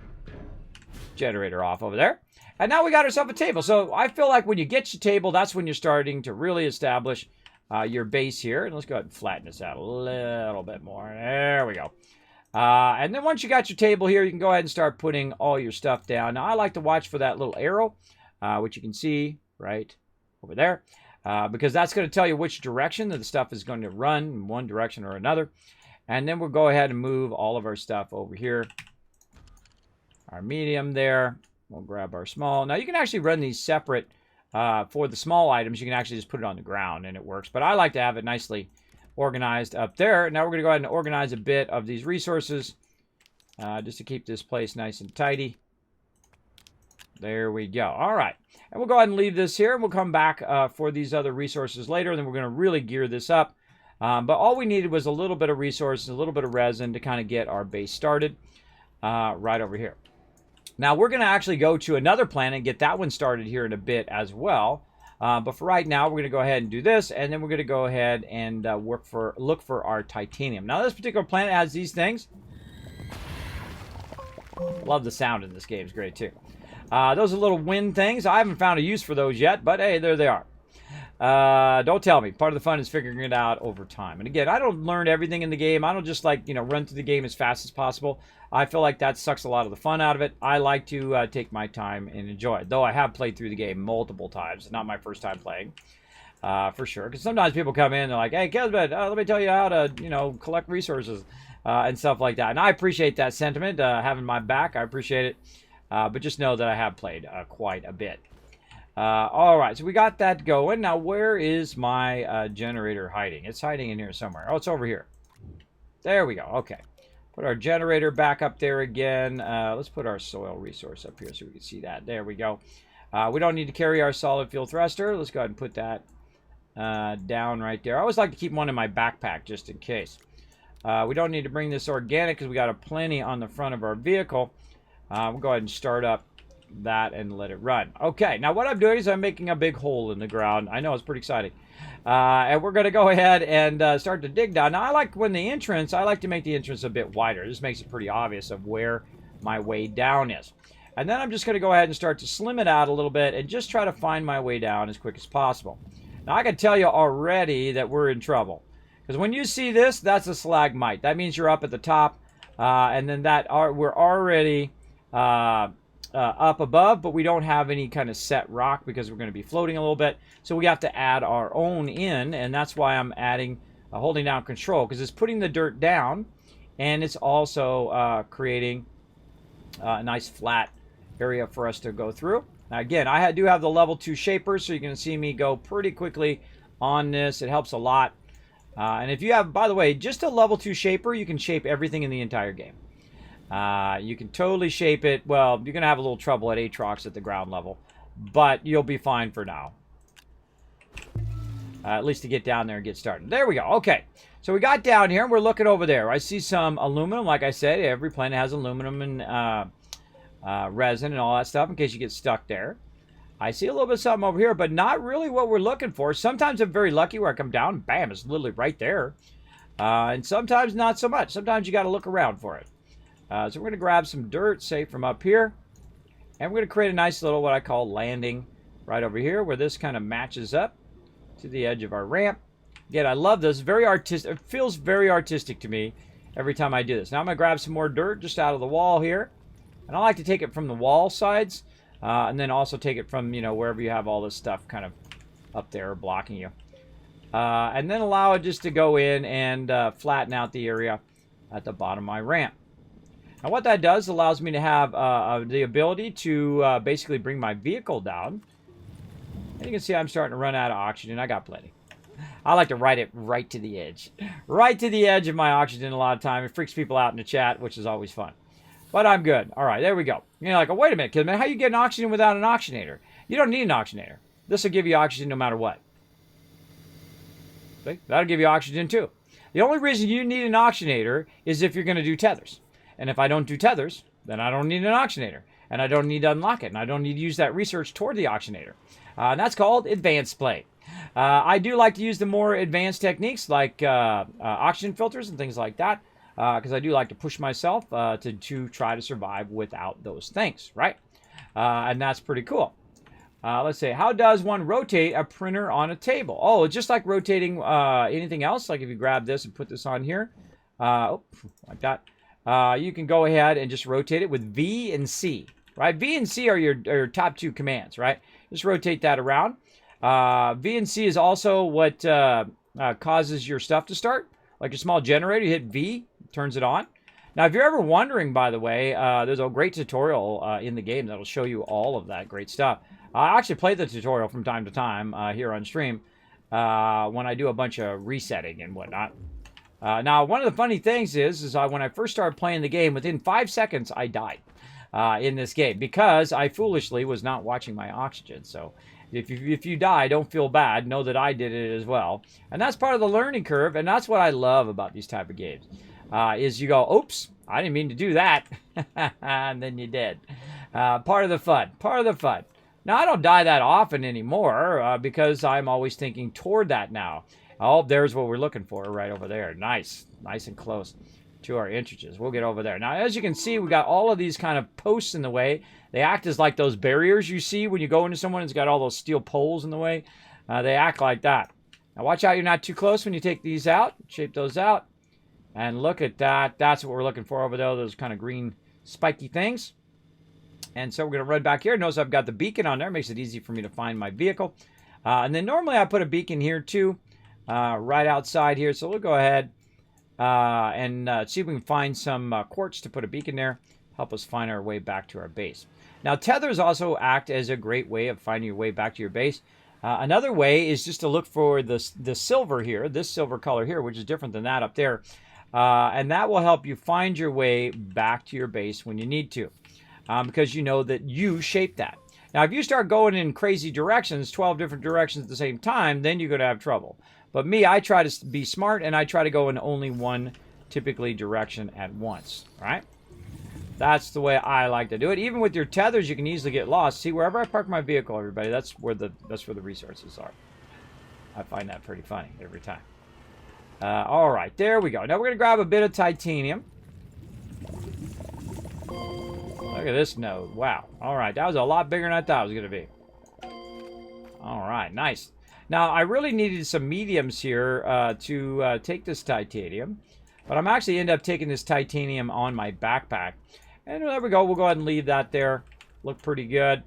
generator off over there. And now we got ourselves a table. So I feel like when you get your table, that's when you're starting to really establish your base here. And let's go ahead and flatten this out a little bit more. There we go. And then once you got your table here, you can go ahead and start putting all your stuff down. Now, I like to watch for that little arrow, which you can see right over there. Because that's going to tell you which direction that the stuff is going to run in one direction or another. And then we'll go ahead and move all of our stuff over here. Our medium there. We'll grab our small. Now, you can actually run these separate. For the small items, you can actually just put it on the ground and it works. But I like to have it nicely organized up there. Now, we're going to go ahead and organize a bit of these resources just to keep this place nice and tidy. There we go. All right. And we'll go ahead and leave this here. And we'll come back for these other resources later. And then we're going to really gear this up. But all we needed was a little bit of resources, a little bit of resin to kind of get our base started right over here. Now, we're going to actually go to another planet and get that one started here in a bit as well. But for right now, we're going to go ahead and do this. And then we're going to go ahead and look for our titanium. Now, this particular planet has these things. Love the sound in this game. It's great, too. Those are little wind things. I haven't found a use for those yet, but hey, there they are. Don't tell me. Part of the fun is figuring it out over time. And again, I don't learn everything in the game. I don't just run through the game as fast as possible. I feel like that sucks a lot of the fun out of it. I like to take my time and enjoy it. Though I have played through the game multiple times. It's not my first time playing, for sure. Because sometimes people come in and they're like, hey, Kismet, let me tell you how to, collect resources and stuff like that. And I appreciate that sentiment, having my back. I appreciate it. But just know that I have played quite a bit. All right, so we got that going. Now, where is my generator hiding? It's hiding in here somewhere. Oh, it's over here. There we go. Okay. Put our generator back up there again. Let's put our soil resource up here so we can see that. There we go. We don't need to carry our solid fuel thruster. Let's go ahead and put that down right there. I always like to keep one in my backpack just in case. We don't need to bring this organic because we got a plenty on the front of our vehicle. We'll go ahead and start up that and let it run. Okay, now what I'm doing is I'm making a big hole in the ground. I know, it's pretty exciting. And we're going to go ahead and start to dig down. Now, I like to make the entrance a bit wider. This makes it pretty obvious of where my way down is. And then I'm just going to go ahead and start to slim it out a little bit and just try to find my way down as quick as possible. Now, I can tell you already that we're in trouble. Because when you see this, that's a stalagmite. That means you're up at the top. And then we're already up above, but we don't have any kind of set rock because we're going to be floating a little bit. So we have to add our own in, and that's why I'm adding, holding down control, because it's putting the dirt down, and it's also creating a nice flat area for us to go through. Now again, I do have the level 2 shaper, so you can see me go pretty quickly on this. It helps a lot. And if you have, by the way, just a level 2 shaper, you can shape everything in the entire game. You can totally shape it. Well, you're going to have a little trouble at Aatrox at the ground level, but you'll be fine for now. At least to get down there and get started. There we go. Okay, so we got down here, and we're looking over there. I see some aluminum. Like I said, every planet has aluminum and resin and all that stuff in case you get stuck there. I see a little bit of something over here, but not really what we're looking for. Sometimes I'm very lucky where I come down, bam, it's literally right there. And sometimes not so much. Sometimes you got to look around for it. So we're going to grab some dirt, say, from up here. And we're going to create a nice little, what I call, landing right over here, where this kind of matches up. to the edge of our ramp. Again, I love this. Very artistic. It feels very artistic to me every time I do this. Now I'm going to grab some more dirt just out of the wall here. And I like to take it from the wall sides. And then also take it from, you know, wherever you have all this stuff kind of up there blocking you. And then allow it just to go in and flatten out the area at the bottom of my ramp. Now what that does allows me to have the ability to basically bring my vehicle down. And you can see I'm starting to run out of oxygen. I got plenty. I like to ride it right to the edge. Right to the edge of my oxygen a lot of time. It freaks people out in the chat, which is always fun. But I'm good. All right, there we go. You're like, oh, wait a minute, Kismet, how you get an oxygen without an oxygenator? You don't need an oxygenator. This will give you oxygen no matter what. See? That'll give you oxygen too. The only reason you need an oxygenator is if you're going to do tethers. And if I don't do tethers, then I don't need an oxygenator. And I don't need to unlock it. And I don't need to use that research toward the oxygenator. And that's called advanced play. I do like to use the more advanced techniques like oxygen filters and things like that. Because I do like to push myself to try to survive without those things, right? And that's pretty cool. Let's see. How does one rotate a printer on a table? Oh, it's just like rotating anything else. Like if you grab this and put this on here, like that, you can go ahead and just rotate it with V and C, right? V and C are your top two commands, right? Just rotate that around. V and C is also what causes your stuff to start. Like a small generator, you hit V, turns it on. Now, if you're ever wondering, by the way, there's a great tutorial in the game that'll show you all of that great stuff. I actually play the tutorial from time to time here on stream when I do a bunch of resetting and whatnot. Now, one of the funny things is when I first started playing the game, within 5 seconds, I died in this game because I foolishly was not watching my oxygen. So if you die, don't feel bad. Know that I did it as well. And that's part of the learning curve, and that's what I love about these type of games. Is you go, oops, I didn't mean to do that. And then you did. Part of the fun. Part of the fun. Now, I don't die that often anymore because I'm always thinking toward that now. Oh, there's what we're looking for right over there. Nice. Nice and close to our integers. We'll get over there. Now, as you can see, we got all of these kind of posts in the way. They act as like those barriers you see when you go into someone. It's got all those steel poles in the way. They act like that. Now, watch out you're not too close when you take these out. Shape those out. And look at that. That's what we're looking for over there. Those kind of green spiky things. And so we're going to run back here. Notice I've got the beacon on there. Makes it easy for me to find my vehicle. And then normally I put a beacon here too. Right outside here. So we'll go ahead and see if we can find some quartz to put a beacon there. Help us find our way back to our base. Now tethers also act as a great way of finding your way back to your base. Another way is just to look for the silver here. This silver color here, which is different than that up there. And that will help you find your way back to your base when you need to. Because you know that you shaped that. Now, if you start going in crazy directions, 12 different directions at the same time, then you're going to have trouble. But me, I try to be smart, and I try to go in only one, typically, direction at once. All right? That's the way I like to do it. Even with your tethers, you can easily get lost. See, wherever I park my vehicle, everybody, that's where the resources are. I find that pretty funny every time. All right, there we go. Now we're going to grab a bit of titanium. Look at this node. Wow. All right, that was a lot bigger than I thought it was going to be. All right, nice. Now, I really needed some mediums here to take this titanium. But I'm actually end up taking this titanium on my backpack. And there we go. We'll go ahead and leave that there. Look pretty good.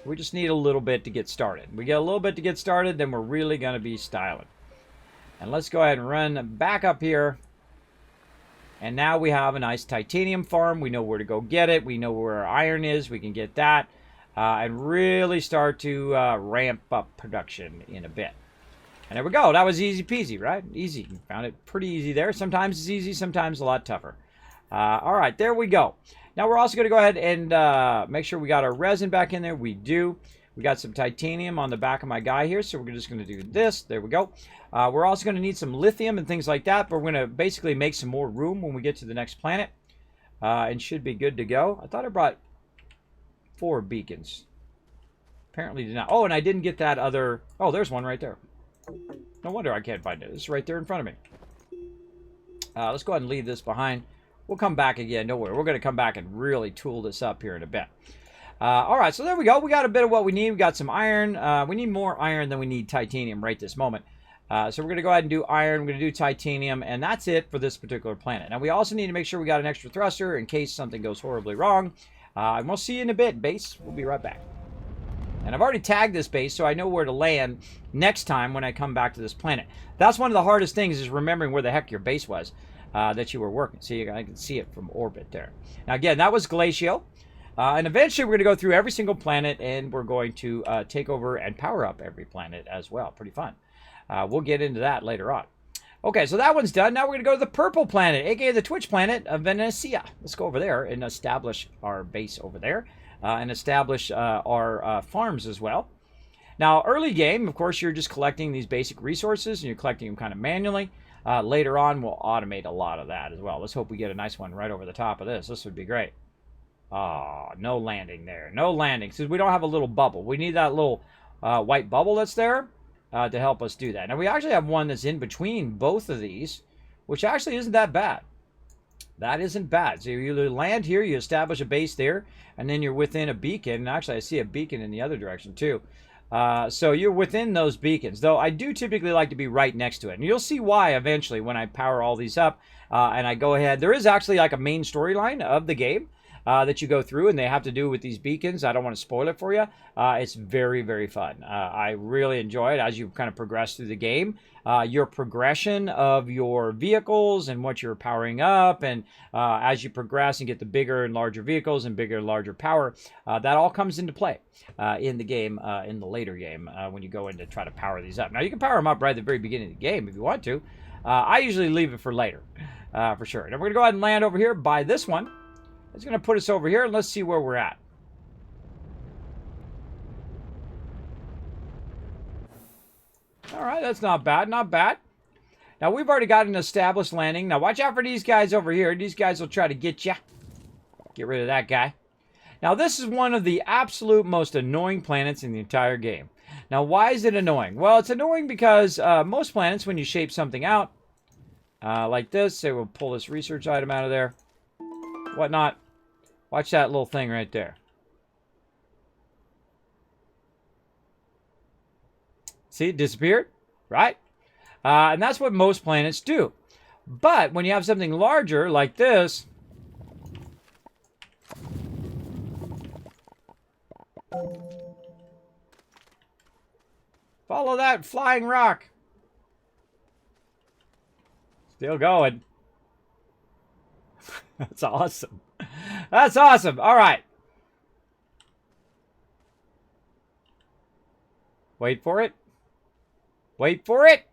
We just need a little bit to get started. We get a little bit to get started, then we're really going to be styling. And let's go ahead and run back up here. And now we have a nice titanium farm. We know where to go get it. We know where our iron is. We can get that. And really start to ramp up production in a bit. And there we go. That was easy peasy, right? Easy. Found it pretty easy there. Sometimes it's easy, sometimes a lot tougher. All right, there we go. Now we're also going to go ahead and make sure we got our resin back in there. We do. We got some titanium on the back of my guy here, so we're just going to do this. There we go. We're also going to need some lithium and things like that, but we're going to basically make some more room when we get to the next planet. And should be good to go. I thought I brought 4 beacons. Apparently did not. Oh, and I didn't get that other... Oh, there's one right there. No wonder I can't find it. It's right there in front of me. Let's go ahead and leave this behind. We'll come back again. Don't worry. We're going to come back and really tool this up here in a bit. All right, so there we go. We got a bit of what we need. We got some iron. We need more iron than we need titanium right this moment. So we're going to go ahead and do iron. We're going to do titanium, and that's it for this particular planet. Now, we also need to make sure we got an extra thruster in case something goes horribly wrong. And we'll see you in a bit, base. We'll be right back. And I've already tagged this base, so I know where to land next time when I come back to this planet. That's one of the hardest things, is remembering where the heck your base was that you were working. See, I can see it from orbit there. Now, again, that was Glacial. And eventually, we're going to go through every single planet, and we're going to take over and power up every planet as well. Pretty fun. We'll get into that later on. Okay, so that one's done. Now we're going to go to the purple planet, aka the Twitch planet of Venecia. Let's go over there and establish our base over there. And establish our farms as well. Now, early game, of course, you're just collecting these basic resources, and you're collecting them kind of manually. Later on, we'll automate a lot of that as well. Let's hope we get a nice one right over the top of this. This would be great. Oh, no landing there. No landing, because we don't have a little bubble. We need that little white bubble that's there to help us do that. Now, we actually have one that's in between both of these, which actually isn't that bad. That isn't bad. So you land here, you establish a base there, and then you're within a beacon. And actually, I see a beacon in the other direction, too. So you're within those beacons, though I do typically like to be right next to it. And you'll see why eventually when I power all these up and I go ahead. There is actually like a main storyline of the game that you go through, and they have to do with these beacons. I don't want to spoil it for you. It's very, very fun. I really enjoy it as you kind of progress through the game. Your progression of your vehicles and what you're powering up, and as you progress and get the bigger and larger vehicles and bigger and larger power, that all comes into play in the game, in the later game, when you go in to try to power these up. Now, you can power them up right at the very beginning of the game if you want to. I usually leave it for later, for sure. Now, we're going to go ahead and land over here by this one. It's going to put us over here, and let's see where we're at. All right, that's not bad, not bad. Now, we've already got an established landing. Now, watch out for these guys over here. These guys will try to get you. Get rid of that guy. Now, this is one of the absolute most annoying planets in the entire game. Now, why is it annoying? Well, it's annoying because most planets, when you shape something out, like this, say we'll pull this research item out of there, whatnot. Watch that little thing right there. See, it disappeared, right? And that's what most planets do. But when you have something larger like this, follow that flying rock. Still going. That's awesome. That's awesome. All right. Wait for it. Wait for it.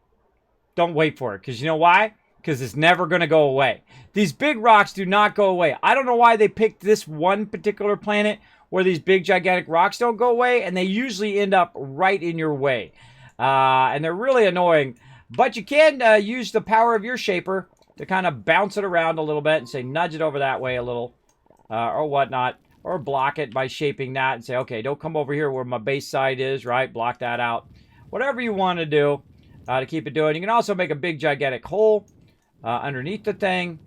Don't wait for it, because you know why? Because it's never going to go away. These big rocks do not go away. I don't know why they picked this one particular planet where these big gigantic rocks don't go away, and they usually end up right in your way. And they're really annoying. But you can use the power of your shaper to kind of bounce it around a little bit and say, nudge it over that way a little, or whatnot, or block it by shaping that and say, okay, don't come over here where my base side is, right? Block that out. Whatever you want to do to keep it doing. You can also make a big gigantic hole underneath the thing.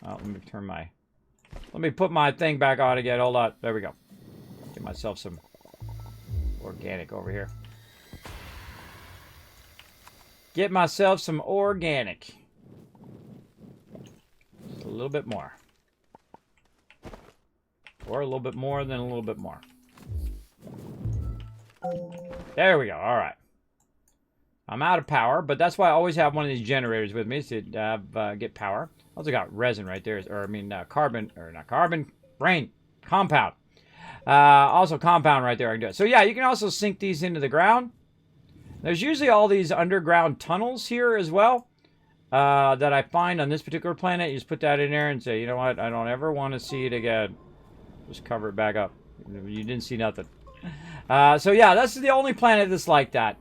Let me put my thing back on again. Hold on. There we go. Get myself some organic over here. Get myself some organic. Just a little bit more. Or a little bit more than a little bit more. There we go. All right. I'm out of power, but that's why I always have one of these generators with me to get power. Also got resin right there, or I mean carbon, or not carbon, brain, compound. Also compound right there, I can do it. So yeah, you can also sink these into the ground. There's usually all these underground tunnels here as well that I find on this particular planet. You just put that in there and say, you know what, I don't ever want to see it again. Just cover it back up. You didn't see nothing. So yeah, that's the only planet that's like that.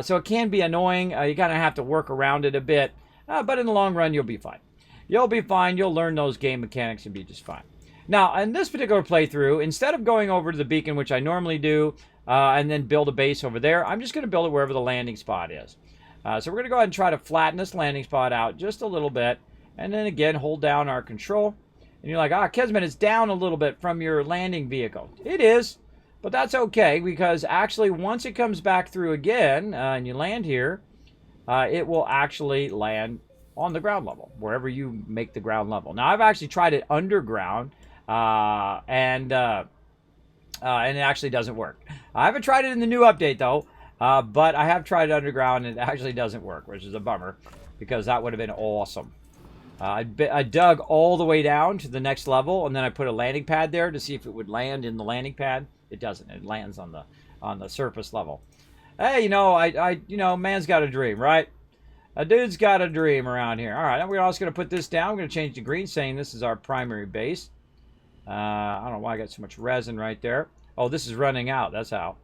So it can be annoying. You kind of have to work around it a bit. But in the long run, you'll be fine. You'll be fine. You'll learn those game mechanics and be just fine. Now, in this particular playthrough, instead of going over to the beacon, which I normally do, and then build a base over there, I'm just going to build it wherever the landing spot is. So we're going to go ahead and try to flatten this landing spot out just a little bit. And then again, hold down our control. And you're like, ah, Kismet, it's down a little bit from your landing vehicle. It is, but that's okay, because actually once it comes back through again and you land here, it will actually land on the ground level, wherever you make the ground level. Now, I've actually tried it underground, and it actually doesn't work. I haven't tried it in the new update, though, but I have tried it underground, and it actually doesn't work, which is a bummer, because that would have been awesome. I dug all the way down to the next level, and then I put a landing pad there to see if it would land in the landing pad. It doesn't. It lands on the surface level. Hey, you know, man's got a dream, right? A dude's got a dream around here. All right, we're also going to put this down. We're going to change the green, saying this is our primary base. I don't know why I got so much resin right there. Oh, this is running out. That's how.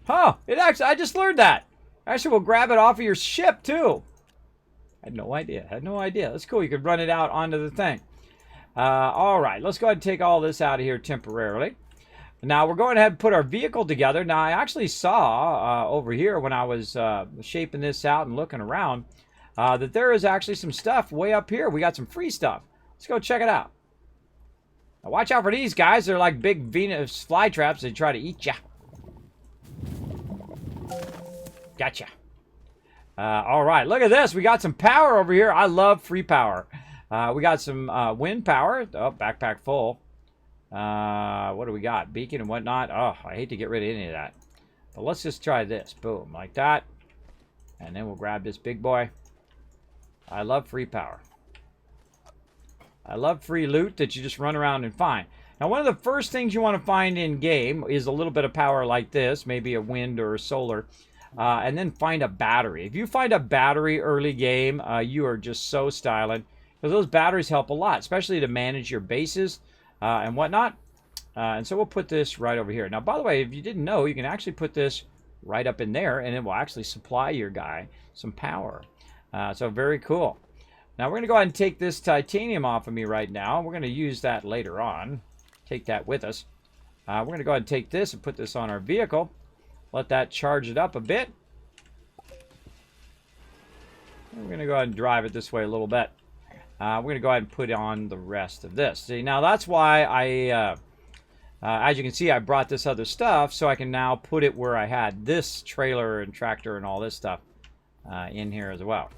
Huh, it actually, I just learned that. Actually, we'll grab it off of your ship, too. I had no idea. Had no idea. That's cool. You could run it out onto the thing. All right, let's go ahead and take all this out of here temporarily. Now, we're going ahead and put our vehicle together. Now, I actually saw over here when I was shaping this out and looking around that there is actually some stuff way up here. We got some free stuff. Let's go check it out. Now, watch out for these guys. They're like big Venus flytraps. They try to eat ya. Gotcha. All right, look at this. We got some power over here. I love free power. We got some wind power. Oh, backpack full. What do we got? Beacon and whatnot. Oh, I hate to get rid of any of that. But let's just try this. Boom, like that. And then we'll grab this big boy. I love free power. I love free loot that you just run around and find. Now, one of the first things you want to find in game is a little bit of power like this, maybe a wind or a solar, and then find a battery. If you find a battery early game, you are just so styling, because those batteries help a lot, especially to manage your bases and whatnot. And so we'll put this right over here. Now, by the way, if you didn't know, you can actually put this right up in there, and it will actually supply your guy some power. So very cool. Now, we're going to go ahead and take this titanium off of me right now. We're going to use that later on. Take that with us. We're going to go ahead and take this and put this on our vehicle. Let that charge it up a bit. We're going to go ahead and drive it this way a little bit. We're going to go ahead and put on the rest of this. See, now that's why I, as you can see, I brought this other stuff, so I can now put it where I had this trailer and tractor and all this stuff in here as well.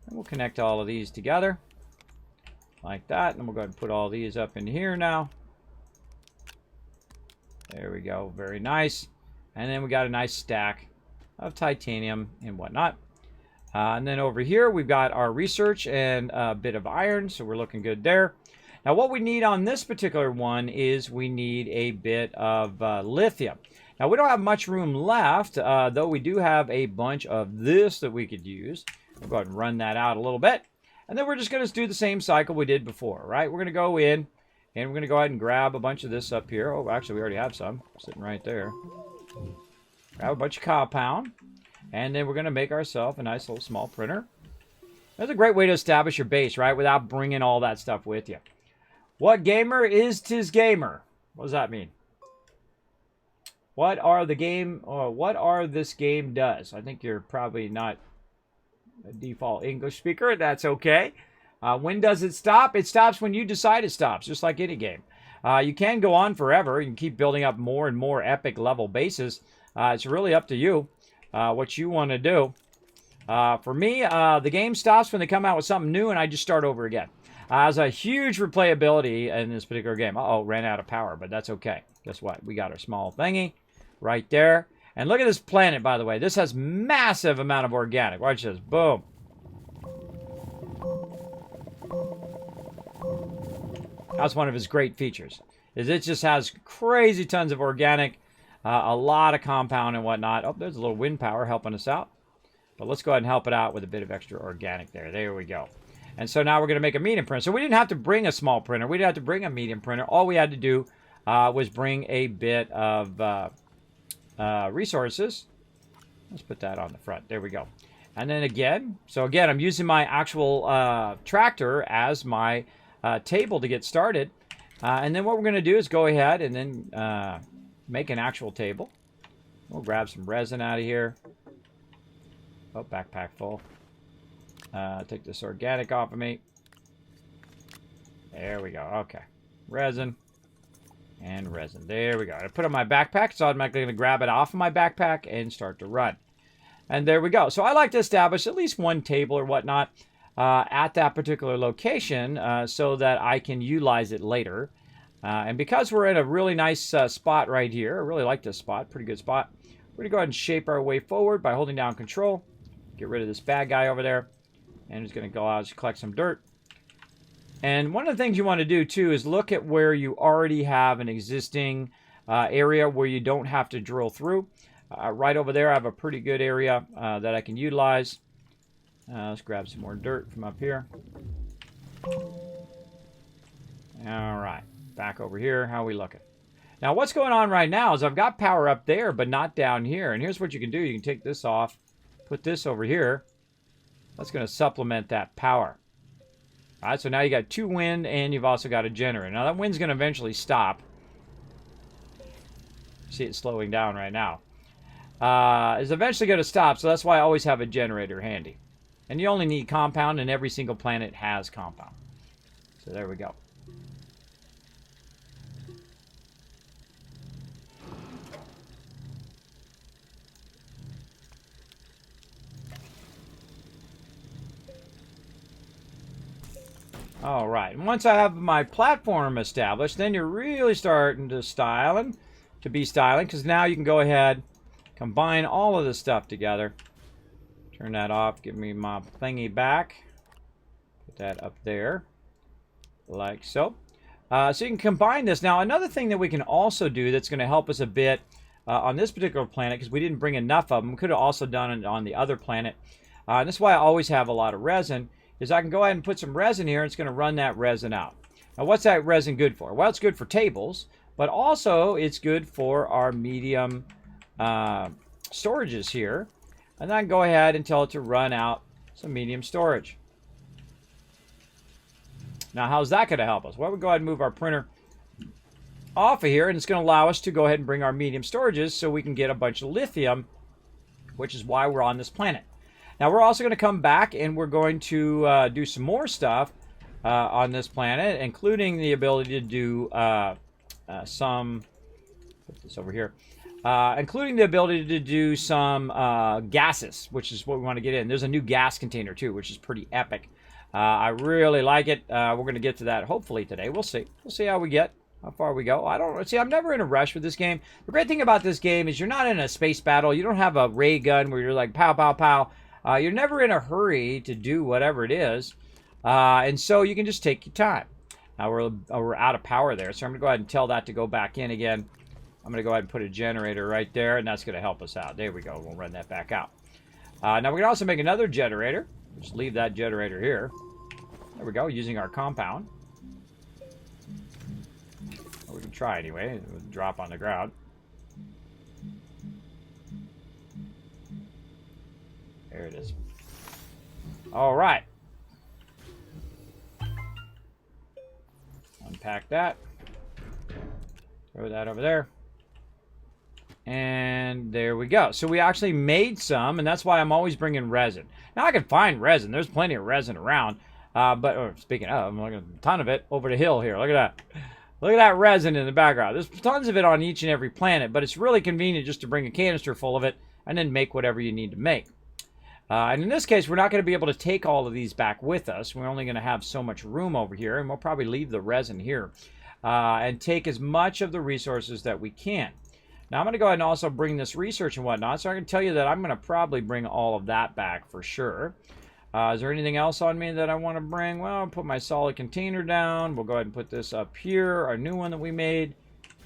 And we'll connect all of these together like that, and we'll go ahead and put all these up in here now. There we go. Very nice. And then we got a nice stack of titanium and whatnot. And then over here, we've got our research and a bit of iron, so we're looking good there. Now, what we need on this particular one is we need a bit of lithium. Now, we don't have much room left, though we do have a bunch of this that we could use. We'll go ahead and run that out a little bit. And then we're just going to do the same cycle we did before, right? We're going to go in, and we're going to go ahead and grab a bunch of this up here. Oh, actually, we already have some sitting right there. Grab a bunch of compound. And then we're going to make ourselves a nice little small printer. That's a great way to establish your base, right? Without bringing all that stuff with you. What gamer is 'tis gamer? What does that mean? What are the game, or what are this game does? I think you're probably not a default English speaker. That's okay. When does it stop? It stops when you decide it stops, just like any game. You can go on forever. You can keep building up more and more epic level bases. It's really up to you what you want to do. For me, the game stops when they come out with something new, and I just start over again. There's a huge replayability in this particular game. Uh-oh, ran out of power, but that's okay. Guess what? We got our small thingy right there. And look at this planet, by the way. This has massive amount of organic. Watch this. Boom. That's one of its great features. Is it just has crazy tons of organic, a lot of compound and whatnot. Oh, there's a little wind power helping us out. But let's go ahead and help it out with a bit of extra organic there. There we go. And so now we're going to make a medium printer. So we didn't have to bring a small printer. We didn't have to bring a medium printer. All we had to do was bring a bit of resources. Let's put that on the front. There we go. And then again, so again, I'm using my actual tractor as my table to get started. And then what we're going to do is go ahead and then make an actual table. We'll grab some resin out of here. Oh, backpack full. Take this organic off of me. There we go. Okay. Resin. And resin. There we go. I put it on my backpack. It's automatically going to grab it off of my backpack and start to run. And there we go. So I like to establish at least one table or whatnot at that particular location so that I can utilize it later. And because we're in a really nice spot right here, I really like this spot, pretty good spot, we're going to go ahead and shape our way forward by holding down Control. Get rid of this bad guy over there. And it's going to go out and collect some dirt. And one of the things you want to do, too, is look at where you already have an existing area where you don't have to drill through. Right over there, I have a pretty good area that I can utilize. Let's grab some more dirt from up here. All right, back over here. How are we looking? Now, what's going on right now is I've got power up there, but not down here. And here's what you can do. You can take this off, put this over here. That's going to supplement that power. All right, so now you got 2 wind, and you've also got a generator. Now, that wind's going to eventually stop. See it slowing down right now. It's eventually going to stop, so that's why I always have a generator handy. And you only need compound, and every single planet has compound. So there we go. All right, and once I have my platform established, then you're really starting to be styling, because now you can go ahead, combine all of this stuff together. Turn that off, give me my thingy back. Put that up there, like so. So you can combine this. Now, another thing that we can also do that's going to help us a bit on this particular planet, because we didn't bring enough of them, we could have also done it on the other planet. And this is why I always have a lot of resin, is I can go ahead and put some resin here, and it's going to run that resin out. Now, what's that resin good for? Well, it's good for tables, but also it's good for our medium storages here. And then I can go ahead and tell it to run out some medium storage. Now, how's that going to help us? Well, we'll go ahead and move our printer off of here, and it's going to allow us to go ahead and bring our medium storages so we can get a bunch of lithium, which is why we're on this planet. Now, we're also going to come back, and we're going to do some more stuff on this planet, including the ability to do some... Put this over here. Including the ability to do some gases, which is what we want to get in. There's a new gas container, too, which is pretty epic. I really like it. We're going to get to that hopefully today. We'll see. We'll see how we get, how far we go. I don't see. I'm never in a rush with this game. The great thing about this game is you're not in a space battle. You don't have a ray gun where you're like pow, pow, pow. You're never in a hurry to do whatever it is. And so you can just take your time. Now we're out of power there, so I'm going to go ahead and tell that to go back in again. I'm going to go ahead and put a generator right there, and that's going to help us out. There we go. We'll run that back out. Now, we can also make another generator. Just leave that generator here. There we go, using our compound. Or we can try anyway. It would drop on the ground. There it is. All right. Unpack that. Throw that over there. And there we go. So we actually made some, and that's why I'm always bringing resin. Now, I can find resin. There's plenty of resin around. Speaking of, I'm looking at a ton of it over the hill here. Look at that. Look at that resin in the background. There's tons of it on each and every planet, but it's really convenient just to bring a canister full of it and then make whatever you need to make. And in this case, we're not going to be able to take all of these back with us. We're only going to have so much room over here, and we'll probably leave the resin here and take as much of the resources that we can. Now, I'm going to go ahead and also bring this research and whatnot, so I can tell you that I'm going to probably bring all of that back for sure. Is there anything else on me that I want to bring? Well, I'll put my solid container down. We'll go ahead and put this up here, our new one that we made.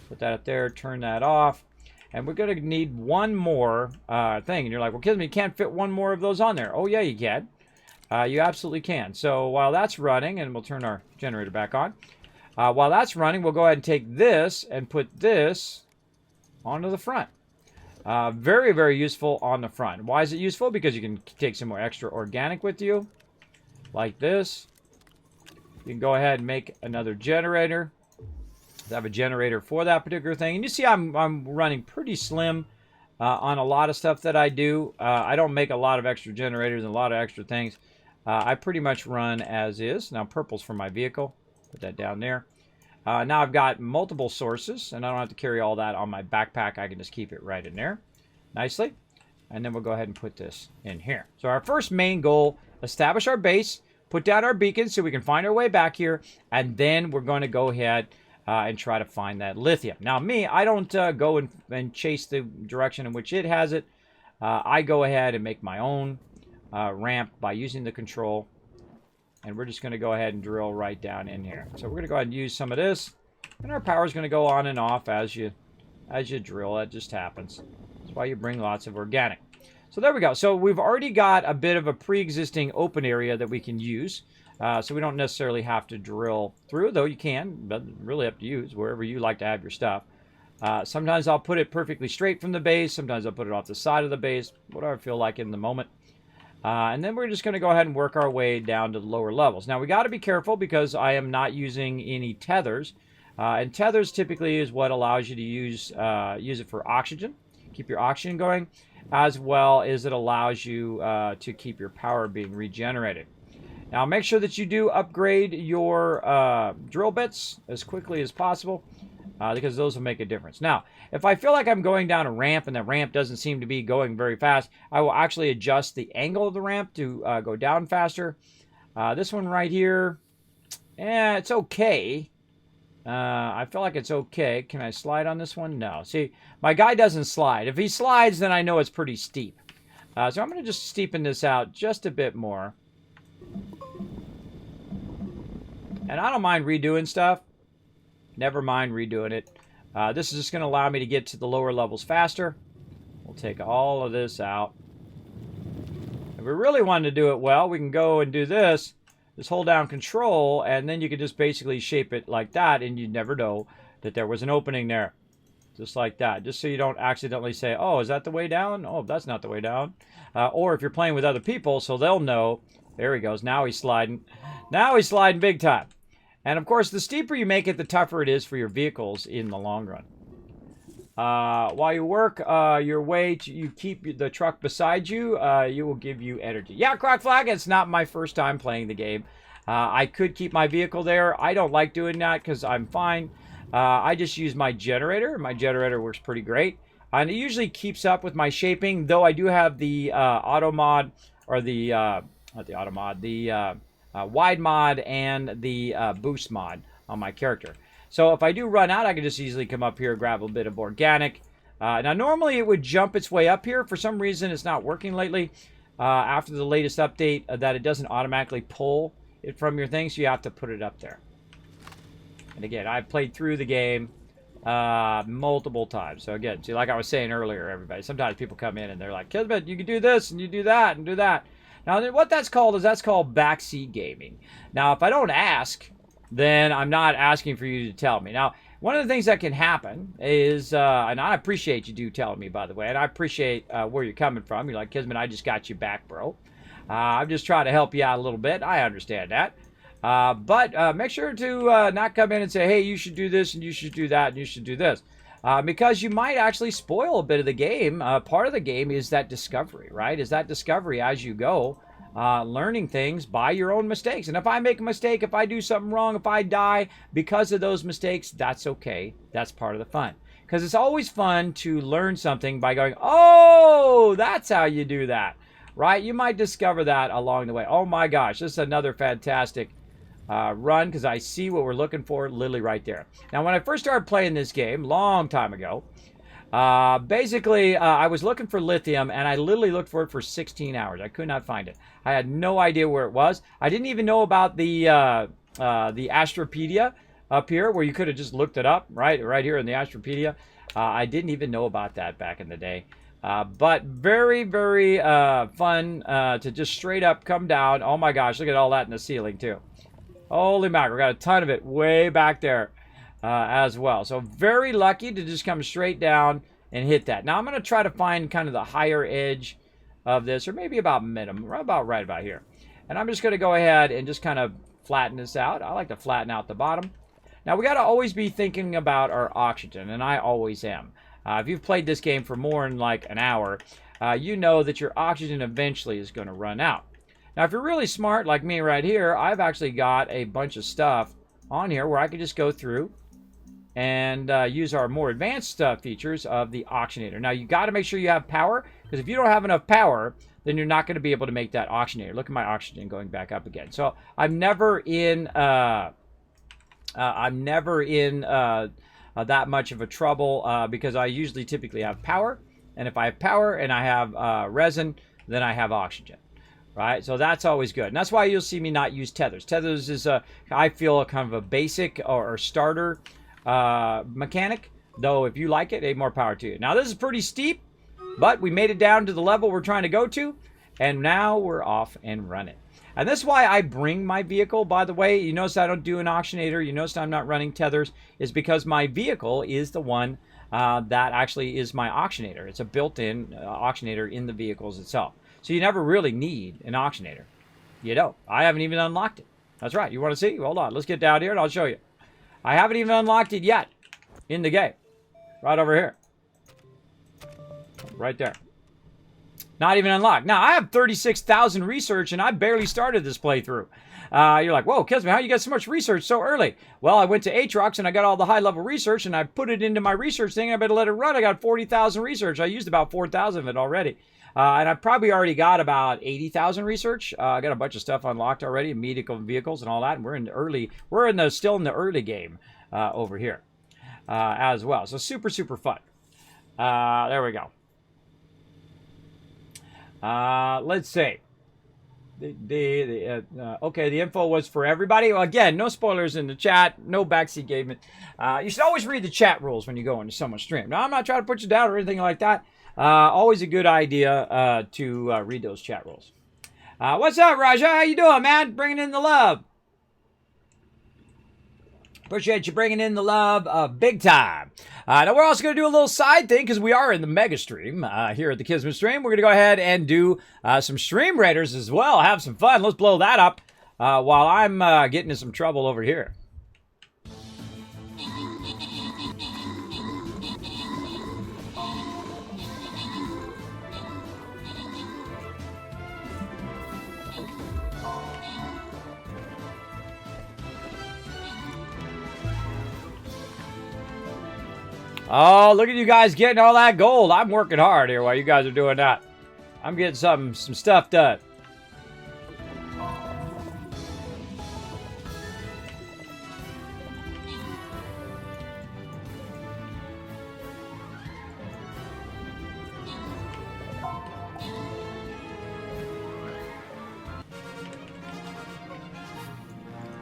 Put that up there, turn that off. And we're going to need one more thing. And you're like, well, Kismet, you can't fit one more of those on there. Oh, yeah, you can. You absolutely can. So while that's running, and we'll turn our generator back on. While that's running, we'll go ahead and take this and put this onto the front. Very, very useful on the front. Why is it useful? Because you can take some more extra organic with you, like this. You can go ahead and make another generator. I have a generator for that particular thing. And you see I'm running pretty slim on a lot of stuff that I do. I don't make a lot of extra generators and a lot of extra things. I pretty much run as is. Now purple's for my vehicle. Put that down there. Now I've got multiple sources, and I don't have to carry all that on my backpack. I can just keep it right in there nicely. And then we'll go ahead and put this in here. So our first main goal, establish our base, put down our beacons so we can find our way back here, and then we're going to go ahead and try to find that lithium. Now me, I don't go and chase the direction in which it has it. I go ahead and make my own ramp by using the control. And we're just going to go ahead and drill right down in here. So we're going to go ahead and use some of this. And our power is going to go on and off as you drill. That just happens. That's why you bring lots of organic. So there we go. So we've already got a bit of a pre-existing open area that we can use. So we don't necessarily have to drill through, though you can. But really up to you. It's wherever you like to have your stuff. Sometimes I'll put it perfectly straight from the base. Sometimes I'll put it off the side of the base. Whatever I feel like in the moment. And then we're just going to go ahead and work our way down to the lower levels. Now, we got to be careful because I am not using any tethers. And tethers typically is what allows you to use it for oxygen, keep your oxygen going, as well as it allows you to keep your power being regenerated. Now, make sure that you do upgrade your drill bits as quickly as possible. Because those will make a difference. Now, if I feel like I'm going down a ramp and the ramp doesn't seem to be going very fast, I will actually adjust the angle of the ramp to go down faster. This one right here, it's okay. I feel like it's okay. Can I slide on this one? No. See, my guy doesn't slide. If he slides, then I know it's pretty steep. So I'm going to just steepen this out just a bit more. And I don't mind redoing stuff. Never mind redoing it. This is just going to allow me to get to the lower levels faster. We'll take all of this out. If we really wanted to do it well, we can go and do this. Just hold down control, and then you can just basically shape it like that, and you'd never know that there was an opening there. Just like that. Just so you don't accidentally say, oh, is that the way down? Oh, that's not the way down. Or if you're playing with other people, so they'll know. There he goes. Now he's sliding. Now he's sliding big time. And, of course, the steeper you make it, the tougher it is for your vehicles in the long run. While you work your way, you keep the truck beside you, you will give you energy. Yeah, Croc Flag, it's not my first time playing the game. I could keep my vehicle there. I don't like doing that because I'm fine. I just use my generator. My generator works pretty great. And it usually keeps up with my shaping, though I do have the auto mod, or the, not the auto mod, the... wide mod and the boost mod on my character. So if I do run out, I can just easily come up here, grab a bit of organic. Now normally it would jump its way up here. For some reason it's not working lately. After the latest update, that it doesn't automatically pull it from your thing, so you have to put it up there. And again, I've played through the game multiple times. So again, see, like I was saying earlier, everybody, sometimes people come in and they're like, Kismet, you can do this and you do that and do that. Now, what that's called is backseat gaming. Now, if I don't ask, then I'm not asking for you to tell me. Now, one of the things that can happen is, and I appreciate you do telling me, by the way, and I appreciate where you're coming from. You're like, Kismet, I just got you back, bro. I'm just trying to help you out a little bit. I understand that. But make sure to not come in and say, hey, you should do this, and you should do that, and you should do this. Because you might actually spoil a bit of the game. Part of the game is that discovery, right? Is that discovery as you go, learning things by your own mistakes. And if I make a mistake, if I do something wrong, if I die because of those mistakes, that's okay. That's part of the fun. Because it's always fun to learn something by going, oh, that's how you do that, right? You might discover that along the way. Oh my gosh, this is another fantastic run, because I see what we're looking for literally right there. Now, when I first started playing this game, long time ago, basically, I was looking for lithium, and I literally looked for it for 16 hours. I could not find it. I had no idea where it was. I didn't even know about the Astropedia up here, where you could have just looked it up, right here in the Astropedia. I didn't even know about that back in the day. But very, very fun to just straight up come down. Oh my gosh, look at all that in the ceiling, too. Holy mackerel, got a ton of it way back there as well. So very lucky to just come straight down and hit that. Now I'm going to try to find kind of the higher edge of this, or maybe about minimum, right about here. And I'm just going to go ahead and just kind of flatten this out. I like to flatten out the bottom. Now we got to always be thinking about our oxygen, and I always am. If you've played this game for more than like an hour, you know that your oxygen eventually is going to run out. Now, if you're really smart like me right here, I've actually got a bunch of stuff on here where I can just go through and use our more advanced features of the auctionator. Now, you got to make sure you have power, because if you don't have enough power, then you're not going to be able to make that auctionator. Look at my oxygen going back up again. So I'm never in that much of a trouble because I usually typically have power, and if I have power and I have resin, then I have oxygen. Right, so that's always good, and that's why you'll see me not use tethers. Tethers is I feel kind of a basic or starter mechanic, though if you like it, more power to you. Now this is pretty steep, but we made it down to the level we're trying to go to, and now we're off and running. And that's why I bring my vehicle, by the way. You notice I don't do an auctionator, you notice I'm not running tethers, is because my vehicle is the one that actually is my auctionator. It's a built-in auctionator in the vehicles itself. So you never really need an auctionator. You don't. I haven't even unlocked it. That's right. You want to see? Hold on. Let's get down here and I'll show you. I haven't even unlocked it yet in the game. Right over here. Right there. Not even unlocked. Now, I have 36,000 research and I barely started this playthrough. You're like, whoa, Kismet, how you got so much research so early? Well, I went to Aatrox and I got all the high-level research and I put it into my research thing. I better let it run. I got 40,000 research. I used about 4,000 of it already. And I've probably already got about 80,000 research. I got a bunch of stuff unlocked already, medical vehicles and all that. And we're in the early, still in the early game over here as well. So super, super fun. There we go. Let's see. Okay, the info was for everybody. Well, again, no spoilers in the chat. No backseat game. You should always read the chat rules when you go into someone's stream. Now, I'm not trying to put you down or anything like that. Always a good idea to read those chat rules. What's up, Raja? How you doing, man? Bringing in the love. Appreciate you bringing in the love big time. Now, we're also going to do a little side thing because we are in the mega stream here at the Kismet stream. We're going to go ahead and do some stream raiders as well. Have some fun. Let's blow that up while I'm getting in some trouble over here. Oh, look at you guys getting all that gold. I'm working hard here while you guys are doing that. I'm getting some stuff done.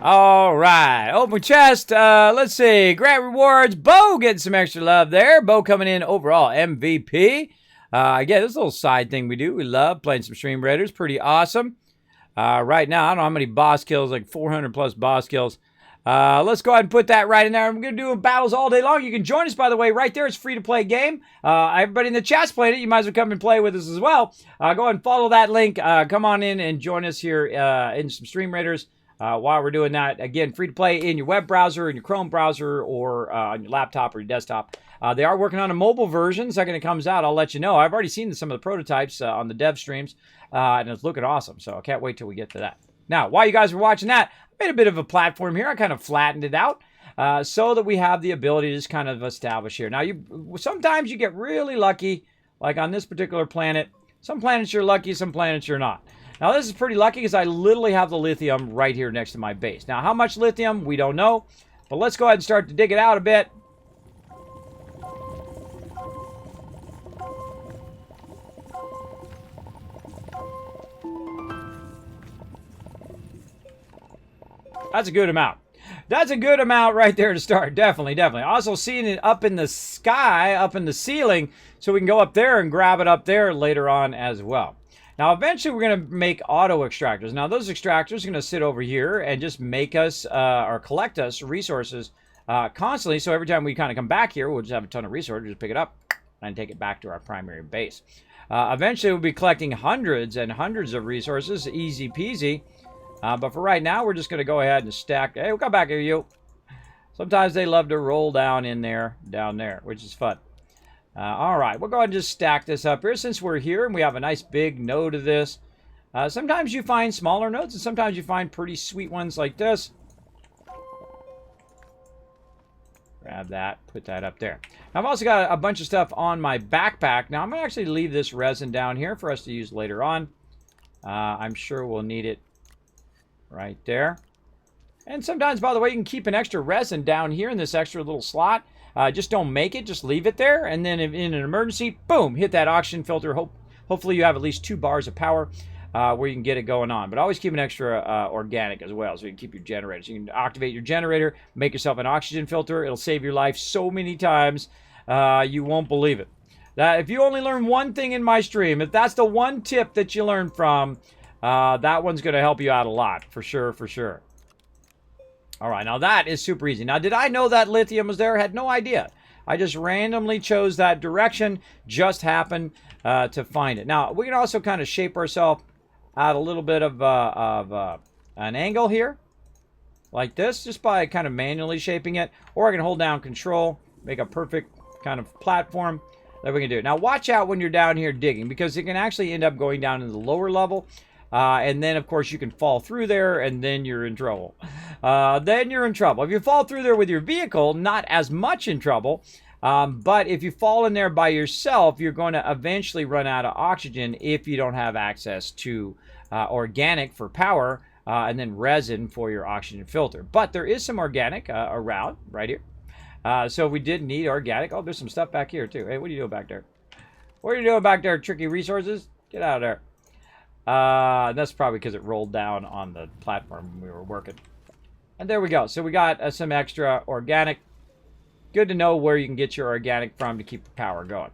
All right, open chest. Let's see. Grant rewards. Bo getting some extra love there. Bo coming in overall MVP. Again, this little side thing we do. We love playing some Stream Raiders. Pretty awesome. Right now, I don't know how many boss kills, like 400 plus boss kills. Let's go ahead and put that right in there. I'm going to do battles all day long. You can join us, by the way, right there. It's a free-to-play game. Everybody in the chat's playing it. You might as well come and play with us as well. Go ahead and follow that link. Come on in and join us here in some Stream Raiders. While we're doing that, again, free to play in your web browser, in your Chrome browser, or on your laptop or your desktop. They are working on a mobile version. The second it comes out, I'll let you know. I've already seen some of the prototypes on the dev streams, and it's looking awesome. So I can't wait till we get to that. Now, while you guys were watching that, I made a bit of a platform here. I kind of flattened it out so that we have the ability to just kind of establish here. Now, sometimes you get really lucky, like on this particular planet. Some planets you're lucky, some planets you're not. Now, this is pretty lucky because I literally have the lithium right here next to my base. Now, how much lithium? We don't know. But let's go ahead and start to dig it out a bit. That's a good amount. That's a good amount right there to start. Definitely, definitely. Also seeing it up in the sky, up in the ceiling, so we can go up there and grab it up there later on as well. Now, eventually, we're going to make auto extractors. Now, those extractors are going to sit over here and just make us or collect us resources constantly. So every time we kind of come back here, we'll just have a ton of resources, just pick it up and take it back to our primary base. Eventually, we'll be collecting hundreds and hundreds of resources, easy peasy. But for right now, we're just going to go ahead and stack. Hey, we'll come back here, you. Sometimes they love to roll down in there, down there, which is fun. All right, we'll go ahead and just stack this up here since we're here and we have a nice big node of this. Sometimes you find smaller nodes, and sometimes you find pretty sweet ones like this. Grab that, put that up there. Now, I've also got a bunch of stuff on my backpack. Now, I'm going to actually leave this resin down here for us to use later on. I'm sure we'll need it right there. And sometimes, by the way, you can keep an extra resin down here in this extra little slot. Just don't make it, just leave it there. And then in an emergency, boom, hit that oxygen filter. Hopefully you have at least 2 bars of power where you can get it going on. But always keep an extra organic as well, so you can keep your generator. So you can activate your generator, make yourself an oxygen filter. It'll save your life so many times, you won't believe it. That if you only learn one thing in my stream, if that's the one tip that you learn from, that one's going to help you out a lot, for sure, for sure. All right, now that is super easy. Now, did I know that lithium was there? I had no idea. I just randomly chose that direction, just happened to find it. Now, we can also kind of shape ourselves at a little bit of an angle here, like this, just by kind of manually shaping it. Or I can hold down Control, make a perfect kind of platform that we can do. Now, watch out when you're down here digging, because it can actually end up going down in the lower level. And then, of course, you can fall through there, and then you're in trouble. Then you're in trouble. If you fall through there with your vehicle, not as much in trouble. But if you fall in there by yourself, you're going to eventually run out of oxygen if you don't have access to organic for power and then resin for your oxygen filter. But there is some organic around right here. So we did need organic. Oh, there's some stuff back here, too. Hey, what are you doing back there? What are you doing back there, Tricky Resources? Get out of there. That's probably because it rolled down on the platform when we were working. And there we go. So we got some extra organic. Good to know where you can get your organic from to keep the power going.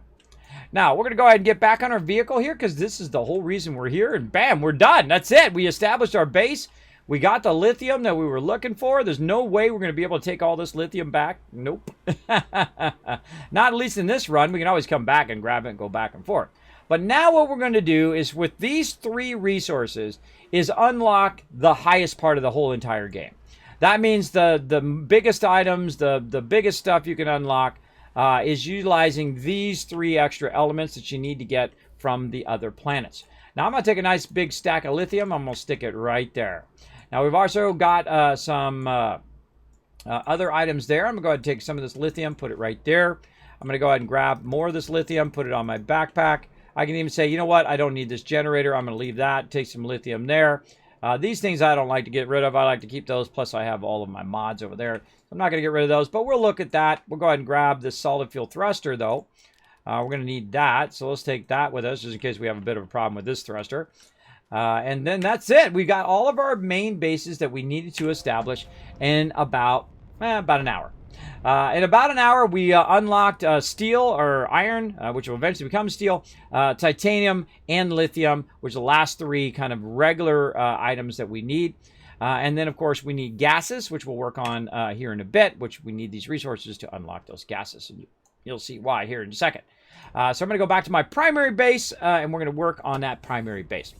Now, we're going to go ahead and get back on our vehicle here, because this is the whole reason we're here. And bam, we're done. That's it. We established our base. We got the lithium that we were looking for. There's no way we're going to be able to take all this lithium back. Nope. Not at least in this run. We can always come back and grab it and go back and forth. But now what we're going to do is, with these 3 resources, is unlock the highest part of the whole entire game. That means the biggest items, the biggest stuff you can unlock is utilizing these 3 extra elements that you need to get from the other planets. Now, I'm going to take a nice big stack of lithium. I'm going to stick it right there. Now, we've also got some other items there. I'm going to go ahead and take some of this lithium, put it right there. I'm going to go ahead and grab more of this lithium, put it on my backpack. I can even say, you know what? I don't need this generator. I'm going to leave that, take some lithium there. These things I don't like to get rid of. I like to keep those. Plus, I have all of my mods over there. I'm not going to get rid of those, but we'll look at that. We'll go ahead and grab this solid fuel thruster, though. We're going to need that, so let's take that with us, just in case we have a bit of a problem with this thruster. And then that's it. We got all of our main bases that we needed to establish in about an hour. In about an hour, we unlocked steel or iron, which will eventually become steel, titanium, and lithium, which are the last 3 kind of regular items that we need. And then, of course, we need gases, which we'll work on here in a bit, which we need these resources to unlock those gases. And you'll see why here in a second. So I'm going to go back to my primary base, and we're going to work on that primary base.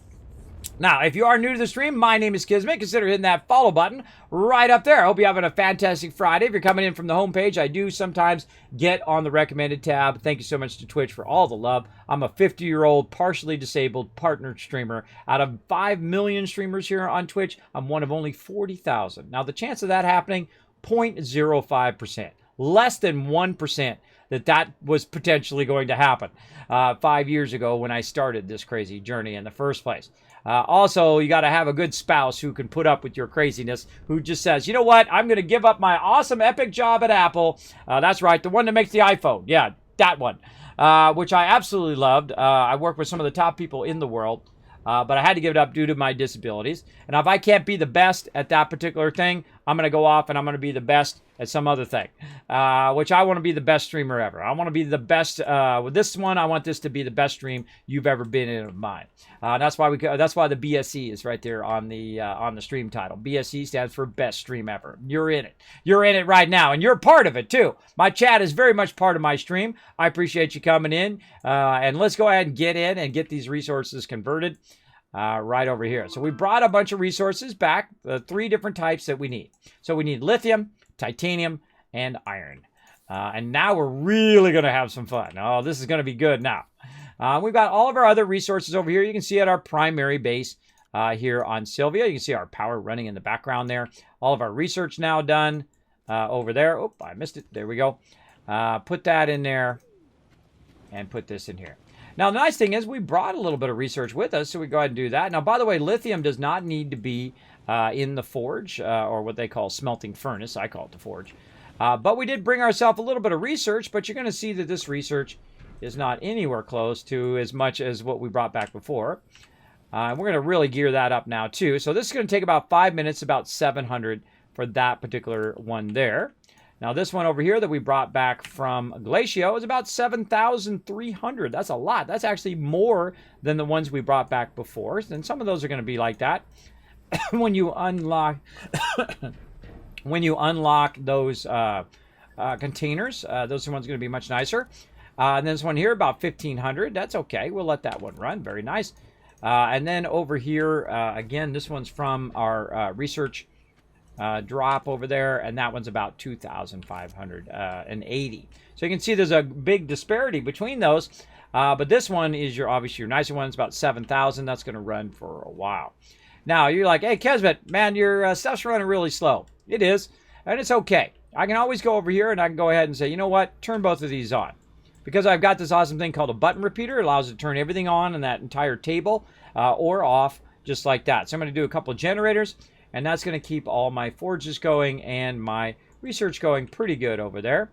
Now, if you are new to the stream, my name is Kismet. Consider hitting that follow button right up there. I hope you're having a fantastic Friday. If you're coming in from the homepage, I do sometimes get on the recommended tab. Thank you so much to Twitch for all the love. I'm a 50-year-old, partially disabled partner streamer. Out of 5 million streamers here on Twitch, I'm one of only 40,000. Now, the chance of that happening, 0.05%. Less than 1% that was potentially going to happen 5 years ago when I started this crazy journey in the first place. Also, you got to have a good spouse who can put up with your craziness, who just says, you know what, I'm going to give up my awesome epic job at Apple. That's right, the one that makes the iPhone. Yeah, that one, which I absolutely loved. I work with some of the top people in the world, but I had to give it up due to my disabilities. And if I can't be the best at that particular thing, I'm going to go off and I'm going to be the best at some other thing, which I want to be the best streamer ever. I want to be the best with this one. I want this to be the best stream you've ever been in of mine. That's why the BSE is right there on the stream title. BSE stands for best stream ever. You're in it. You're in it right now, and you're part of it too. My chat is very much part of my stream. I appreciate you coming in, and let's go ahead and get in and get these resources converted. Right over here. So we brought a bunch of resources back, the 3 different types that we need. So we need lithium, titanium, and iron. And now we're really going to have some fun. Oh, this is going to be good now. We've got all of our other resources over here. You can see at our primary base. here on Sylvia. You can see our power running in the background there. All of our research now done over there. Oh, I missed it. There we go. Put that in there and put this in here. Now, the nice thing is we brought a little bit of research with us, so we go ahead and do that. Now, by the way, lithium does not need to be in the forge, or what they call smelting furnace. I call it the forge. But we did bring ourselves a little bit of research, but you're going to see that this research is not anywhere close to as much as what we brought back before. We're going to really gear that up now, too. So this is going to take about 5 minutes, about 700 for that particular one there. Now, this one over here that we brought back from Glacio is about 7,300. That's a lot. That's actually more than the ones we brought back before. And some of those are going to be like that. When you unlock those containers, those ones are going to be much nicer. And this one here, about 1,500. That's okay. We'll let that one run. Very nice. And then over here, again, this one's from our research drop over there, and that one's about 2,580. So you can see there's a big disparity between those, but this one is obviously your nicer one. It's about 7,000. That's going to run for a while. Now you're like, hey Kismet, man, your stuff's running really slow. It is, and it's okay. I can always go over here and I can go ahead and say, you know what, turn both of these on, because I've got this awesome thing called a button repeater. It allows it to turn everything on in that entire table or off, just like that. So I'm going to do a couple of generators, and that's going to keep all my forges going and my research going pretty good over there.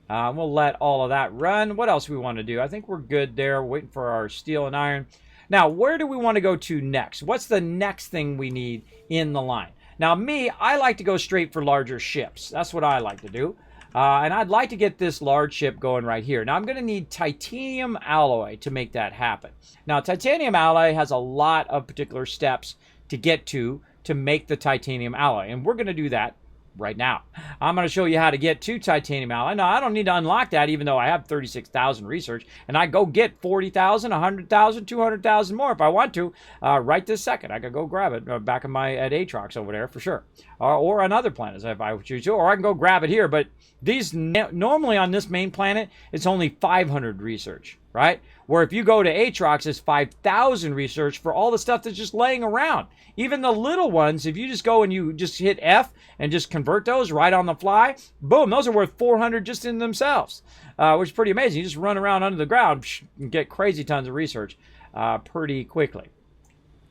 We'll let all of that run. What else we want to do? I think we're good there. We're waiting for our steel and iron. Now, where do we want to go to next? What's the next thing we need in the line? Now, I like to go straight for larger ships. That's what I like to do. And I'd like to get this large ship going right here. Now, I'm going to need titanium alloy to make that happen. Now, titanium alloy has a lot of particular steps to get to make the titanium alloy. And we're going to do that right now. I'm going to show you how to get to titanium alloy. Now, I don't need to unlock that, even though I have 36,000 research, and I go get 40,000, 100,000, 200,000 more if I want to right this second. I could go grab it back at Atrox over there for sure, or on other planets if I choose to, or I can go grab it here. But these normally on this main planet, it's only 500 research, right? Where if you go to Atrox, it's 5,000 research for all the stuff that's just laying around. Even the little ones, if you just go and you just hit F and just convert those right on the fly, boom, those are worth 400 just in themselves, which is pretty amazing. You just run around under the ground and get crazy tons of research pretty quickly.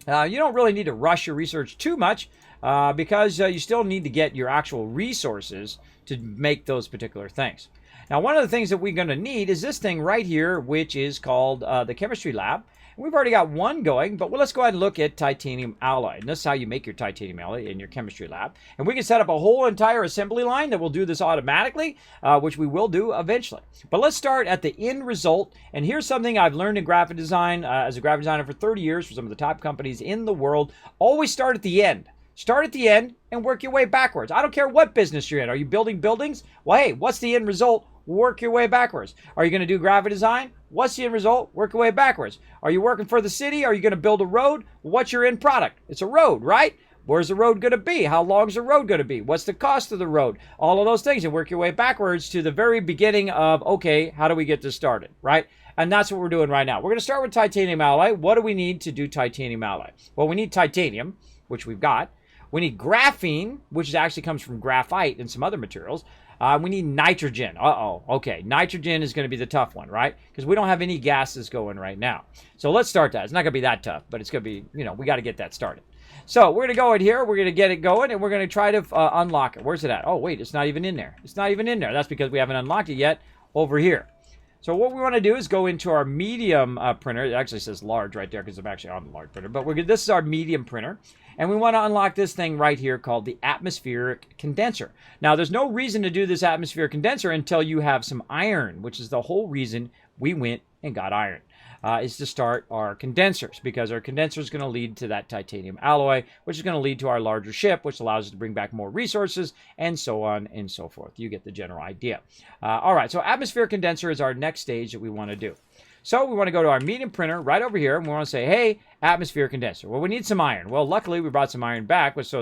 You don't really need to rush your research too much because you still need to get your actual resources to make those particular things. Now, one of the things that we're going to need is this thing right here, which is called the chemistry lab. We've already got one going, but let's go ahead and look at titanium alloy. And this is how you make your titanium alloy in your chemistry lab. And we can set up a whole entire assembly line that will do this automatically, which we will do eventually. But let's start at the end result. And here's something I've learned in graphic design as a graphic designer for 30 years for some of the top companies in the world. Always start at the end. Start at the end and work your way backwards. I don't care what business you're in. Are you building buildings? Well, hey, what's the end result? Work your way backwards. Are you going to do graphic design? What's the end result? Work your way backwards. Are you working for the city? Are you going to build a road? What's your end product? It's a road, right? Where's the road going to be? How long is the road going to be? What's the cost of the road? All of those things, and work your way backwards to the very beginning of, okay, how do we get this started, right? And that's what we're doing right now. We're going to start with titanium alloy. What do we need to do titanium alloy? Well, we need titanium, which we've got. We need graphene, which actually comes from graphite and some other materials. We need nitrogen. Okay. Nitrogen is going to be the tough one, right? Because we don't have any gases going right now. So let's start that. It's not going to be that tough, but it's going to be, we got to get that started. So we're going to go in here. We're going to get it going, and we're going to try to unlock it. Where's it at? Oh, wait, it's not even in there. It's not even in there. That's because we haven't unlocked it yet over here. So what we want to do is go into our medium printer. It actually says large right there because I'm actually on the large printer. But this is our medium printer. And we want to unlock this thing right here called the atmospheric condenser. Now, there's no reason to do this atmospheric condenser until you have some iron, which is the whole reason we went and got iron, is to start our condensers, because our condenser is going to lead to that titanium alloy, which is going to lead to our larger ship, which allows us to bring back more resources, and so on and so forth. You get the general idea. All right, so atmospheric condenser is our next stage that we want to do. So we want to go to our medium printer right over here, and we want to say, hey, atmosphere condenser. Well, we need some iron. Well, luckily, we brought some iron back. It was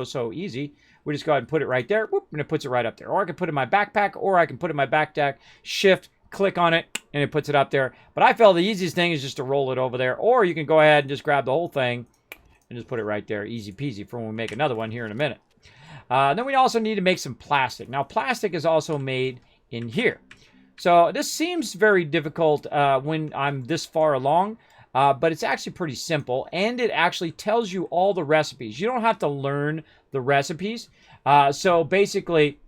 so easy. We just go ahead and put it right there, whoop, and it puts it right up there. Or I can put it in my backpack, or I can put it in my backpack, shift, click on it, and it puts it up there. But I felt the easiest thing is just to roll it over there. Or you can go ahead and just grab the whole thing And just put it right there, easy peasy, for when we make another one here in a minute. Then we also need to make some plastic. Now, plastic is also made in here. So this seems very difficult when I'm this far along, but it's actually pretty simple, and it actually tells you all the recipes. You don't have to learn the recipes. So basically,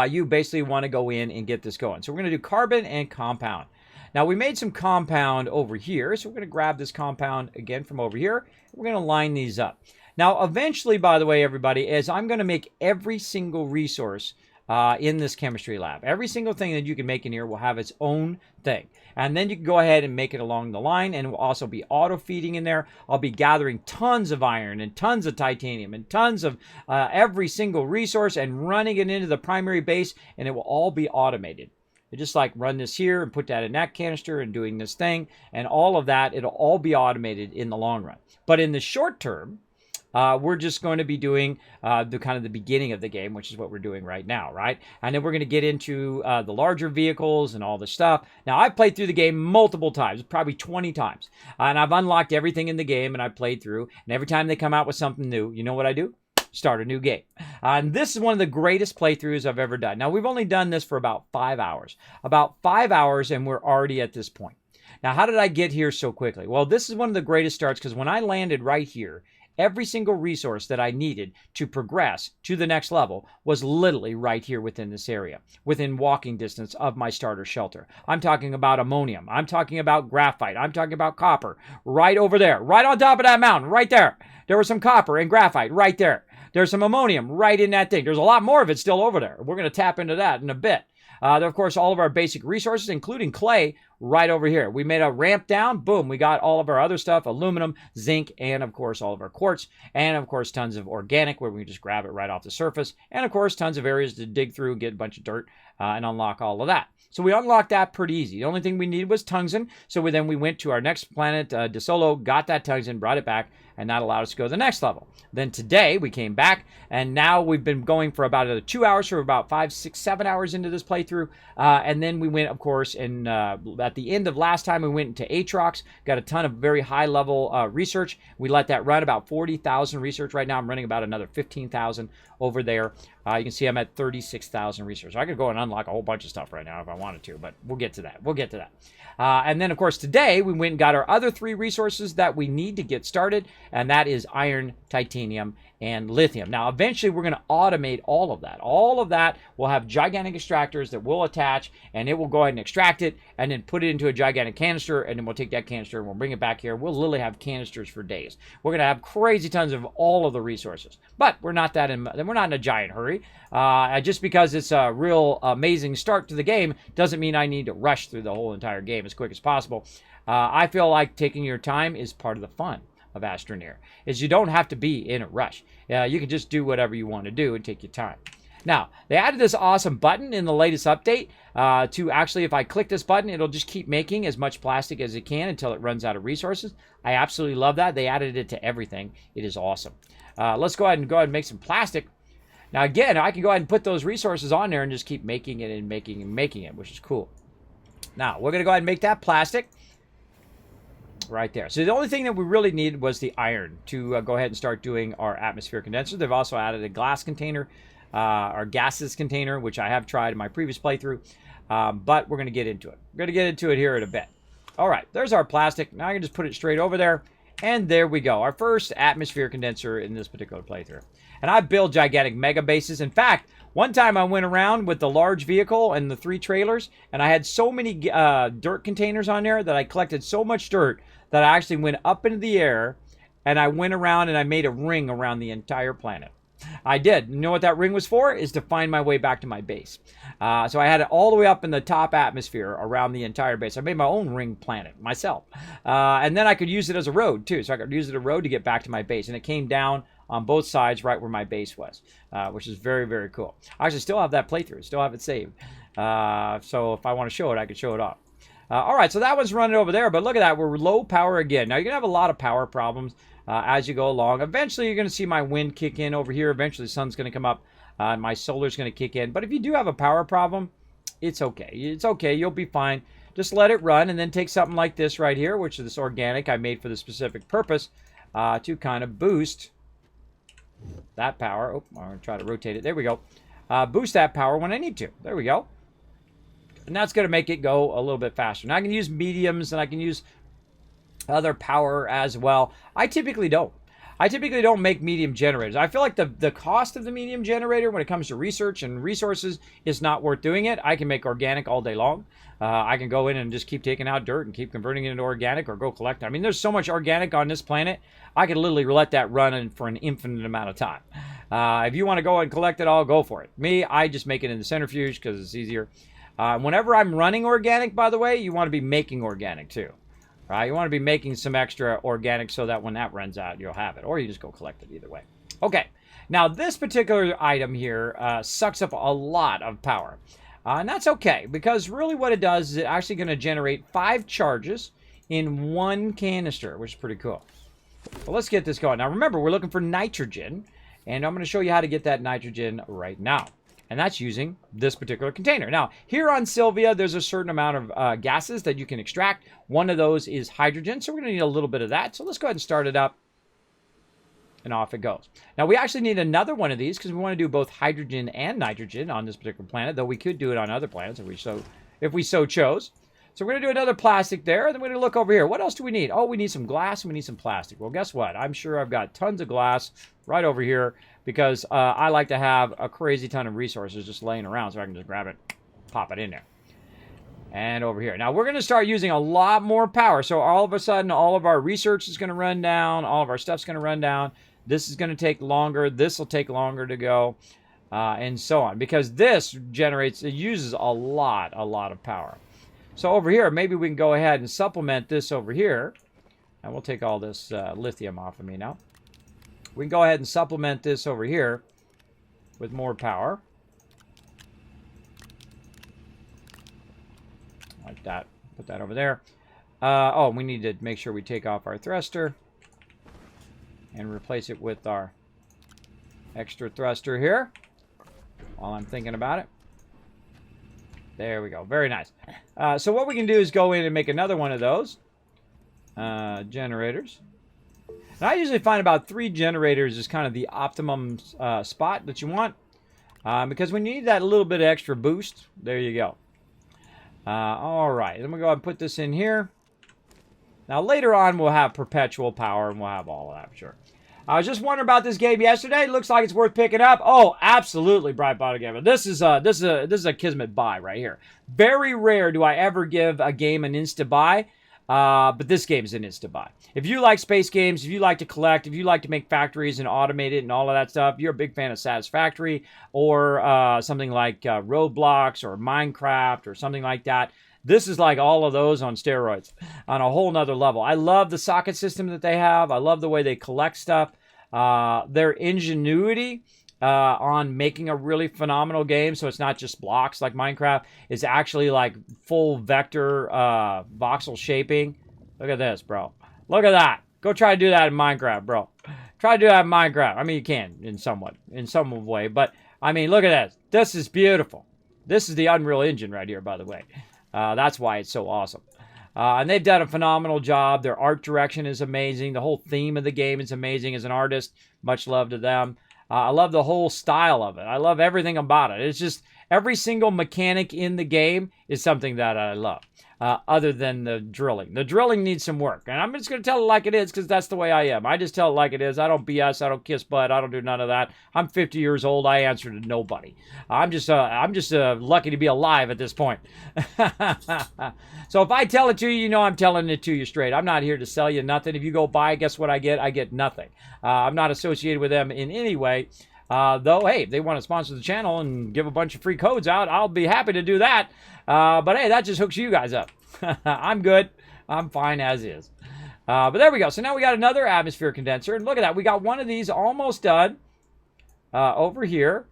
you basically want to go in and get this going. So we're going to do carbon and compound. Now, we made some compound over here, so we're going to grab this compound again from over here. We're going to line these up. Now, eventually, by the way, everybody, is I'm going to make every single resource in this chemistry lab. Every single thing that you can make in here will have its own thing. And then you can go ahead and make it along the line, and it will also be auto-feeding in there. I'll be gathering tons of iron and tons of titanium and tons of every single resource and running it into the primary base, and it will all be automated. You just like run this here and put that in that canister and doing this thing, and all of that, it'll all be automated in the long run. But in the short term, we're just going to be doing the beginning of the game, which is what we're doing right now, right? And then we're going to get into the larger vehicles and all the stuff. Now, I've played through the game multiple times, probably 20 times. And I've unlocked everything in the game, and I've played through. And every time they come out with something new, you know what I do? Start a new game. And this is one of the greatest playthroughs I've ever done. Now, we've only done this for about 5 hours. About 5 hours, and we're already at this point. Now, how did I get here so quickly? Well, this is one of the greatest starts, because when I landed right here, every single resource that I needed to progress to the next level was literally right here within this area, within walking distance of my starter shelter. I'm talking about ammonium. I'm talking about graphite. I'm talking about copper right over there, right on top of that mountain, right there. There was some copper and graphite right there. There's some ammonium right in that thing. There's a lot more of it still over there. We're going to tap into that in a bit. There are, of course, all of our basic resources, including clay, right over here. We made a ramp down. Boom. We got all of our other stuff, aluminum, zinc, and, of course, all of our quartz. And, of course, tons of organic where we can just grab it right off the surface. And, of course, tons of areas to dig through, get a bunch of dirt, and unlock all of that. So we unlocked that pretty easy. The only thing we needed was tungsten. So we went to our next planet, De Solo, got that tungsten, brought it back, and that allowed us to go to the next level. Then today we came back, and now we've been going for about 2 hours, for about 5, 6, 7 hours into this playthrough. And then we went, of course, and at the end of last time we went into Atrox, got a ton of very high level research. We let that run about 40,000 research. Right now I'm running about another 15,000 over there. You can see I'm at 36,000 research. I could go and unlock a whole bunch of stuff right now if I wanted to, but we'll get to that. We'll get to that. And then, of course, today we went and got our other 3 resources that we need to get started, and that is iron, titanium, and lithium. Now, eventually, we're going to automate all of that. All of that will have gigantic extractors that will attach, and it will go ahead and extract it, and then put it into a gigantic canister, and then we'll take that canister and we'll bring it back here. We'll literally have canisters for days. We're going to have crazy tons of all of the resources, but we're not in a giant hurry. Just because it's a real amazing start to the game doesn't mean I need to rush through the whole entire game as quick as possible. I feel like taking your time is part of the fun of Astroneer, is you don't have to be in a rush. You can just do whatever you want to do and take your time. Now, they added this awesome button in the latest update to actually, if I click this button, it'll just keep making as much plastic as it can until it runs out of resources. I absolutely love that. They added it to everything. It is awesome. Let's go ahead and make some plastic. Now, again, I can go ahead and put those resources on there and just keep making it and making it, which is cool. Now, we're going to go ahead and make that plastic right there. So the only thing that we really needed was the iron to go ahead and start doing our atmosphere condenser. They've also added a glass container, or gases container, which I have tried in my previous playthrough, but we're going to get into it. We're going to get into it here in a bit. All right, there's our plastic. Now I can just put it straight over there, and there we go. Our first atmosphere condenser in this particular playthrough. And I build gigantic mega bases. In fact, one time I went around with the large vehicle and the 3 trailers, and I had so many dirt containers on there that I collected so much dirt that I actually went up into the air, and I went around and I made a ring around the entire planet. I did. You know what that ring was for? Is to find my way back to my base. So I had it all the way up in the top atmosphere around the entire base. I made my own ring planet myself. And then I could use it as a road too. So I could use it as a road to get back to my base. And it came down on both sides right where my base was, which is very, very cool. I actually still have that playthrough. Still have it saved. So if I want to show it, I could show it off. All right, so that one's running over there. But look at that. We're low power again. Now, you're going to have a lot of power problems as you go along. Eventually, you're going to see my wind kick in over here. Eventually, the sun's going to come up. And my solar's going to kick in. But if you do have a power problem, it's okay. It's okay. You'll be fine. Just let it run and then take something like this right here, which is this organic I made for the specific purpose to kind of boost that power. Oh, I'm going to try to rotate it. There we go. Boost that power when I need to. There we go. And that's going to make it go a little bit faster. Now I can use mediums and I can use other power as well. I typically don't. I typically don't make medium generators. I feel like the cost of the medium generator when it comes to research and resources is not worth doing it. I can make organic all day long. I can go in and just keep taking out dirt and keep converting it into organic or go collect. I mean, there's so much organic on this planet. I could literally let that run for an infinite amount of time. If you want to go and collect it all, go for it. Me, I just make it in the centrifuge because it's easier. Whenever I'm running organic, by the way, you want to be making organic too. Right? You want to be making some extra organic so that when that runs out, you'll have it. Or you just go collect it either way. Okay. Now, this particular item here sucks up a lot of power. And that's okay, because really what it does is it's actually going to generate 5 charges in 1 canister, which is pretty cool. Well, let's get this going. Now, remember, we're looking for nitrogen, and I'm going to show you how to get that nitrogen right now. And that's using this particular container. Now, here on Sylvia, there's a certain amount of gases that you can extract. One of those is hydrogen, so we're going to need a little bit of that. So let's go ahead and start it up, and off it goes. Now, we actually need another one of these because we want to do both hydrogen and nitrogen on this particular planet, though we could do it on other planets if we so chose. So we're going to do another plastic there, and then we're going to look over here. What else do we need? Oh, we need some glass and we need some plastic. Well, guess what? I'm sure I've got tons of glass right over here, because I like to have a crazy ton of resources just laying around so I can just grab it, pop it in there. And over here. Now, we're going to start using a lot more power. So all of a sudden, all of our research is going to run down. All of our stuff's going to run down. This is going to take longer. This will take longer to go, and so on. Because this it uses a lot of power. So over here, maybe we can go ahead and supplement this over here. And we'll take all this lithium off of me now. We can go ahead and supplement this over here with more power. Like that. Put that over there. Oh, we need to make sure we take off our thruster and replace it with our extra thruster here while I'm thinking about it. There we go. Very nice. So what we can do is go in and make another one of those generators. And I usually find about 3 generators is kind of the optimum spot that you want. Because when you need that little bit of extra boost, there you go. All right. Then we'll go ahead and put this in here. Now, later on, we'll have perpetual power, and we'll have all of that, for sure. I was just wondering about this game yesterday. It looks like it's worth picking up. Oh, absolutely, Bright Bottle Gamer. This is a Kismet buy right here. Very rare do I ever give a game an insta buy, but this game is an insta buy. If you like space games, if you like to collect, if you like to make factories and automate it and all of that stuff, you're a big fan of Satisfactory or something like Roblox or Minecraft or something like that. This is like all of those on steroids, on a whole nother level. I love the socket system that they have. I love the way they collect stuff. Their ingenuity on making a really phenomenal game, so it's not just blocks like Minecraft. It's actually like full vector voxel shaping. Look at this, bro. Look at that. Go try to do that in Minecraft, bro. Try to do that in Minecraft. I mean, you can in some way, but I mean, look at this. This is beautiful. This is the Unreal Engine right here, by the way. That's why it's so awesome. And they've done a phenomenal job. Their art direction is amazing. The whole theme of the game is amazing. As an artist, much love to them. I love the whole style of it. I love everything about it. It's just every single mechanic in the game is something that I love. Other than the drilling. The drilling needs some work. And I'm just going to tell it like it is because that's the way I am. I just tell it like it is. I don't BS. I don't kiss butt. I don't do none of that. I'm 50 years old. I answer to nobody. I'm just lucky to be alive at this point. So if I tell it to you, you know I'm telling it to you straight. I'm not here to sell you nothing. If you go buy, guess what I get? I get nothing. I'm not associated with them in any way. Though, hey, if they want to sponsor the channel and give a bunch of free codes out, I'll be happy to do that. But hey, that just hooks you guys up. I'm good. I'm fine as is. But there we go. So now we got another atmosphere condenser. And look at that. We got one of these almost done over here.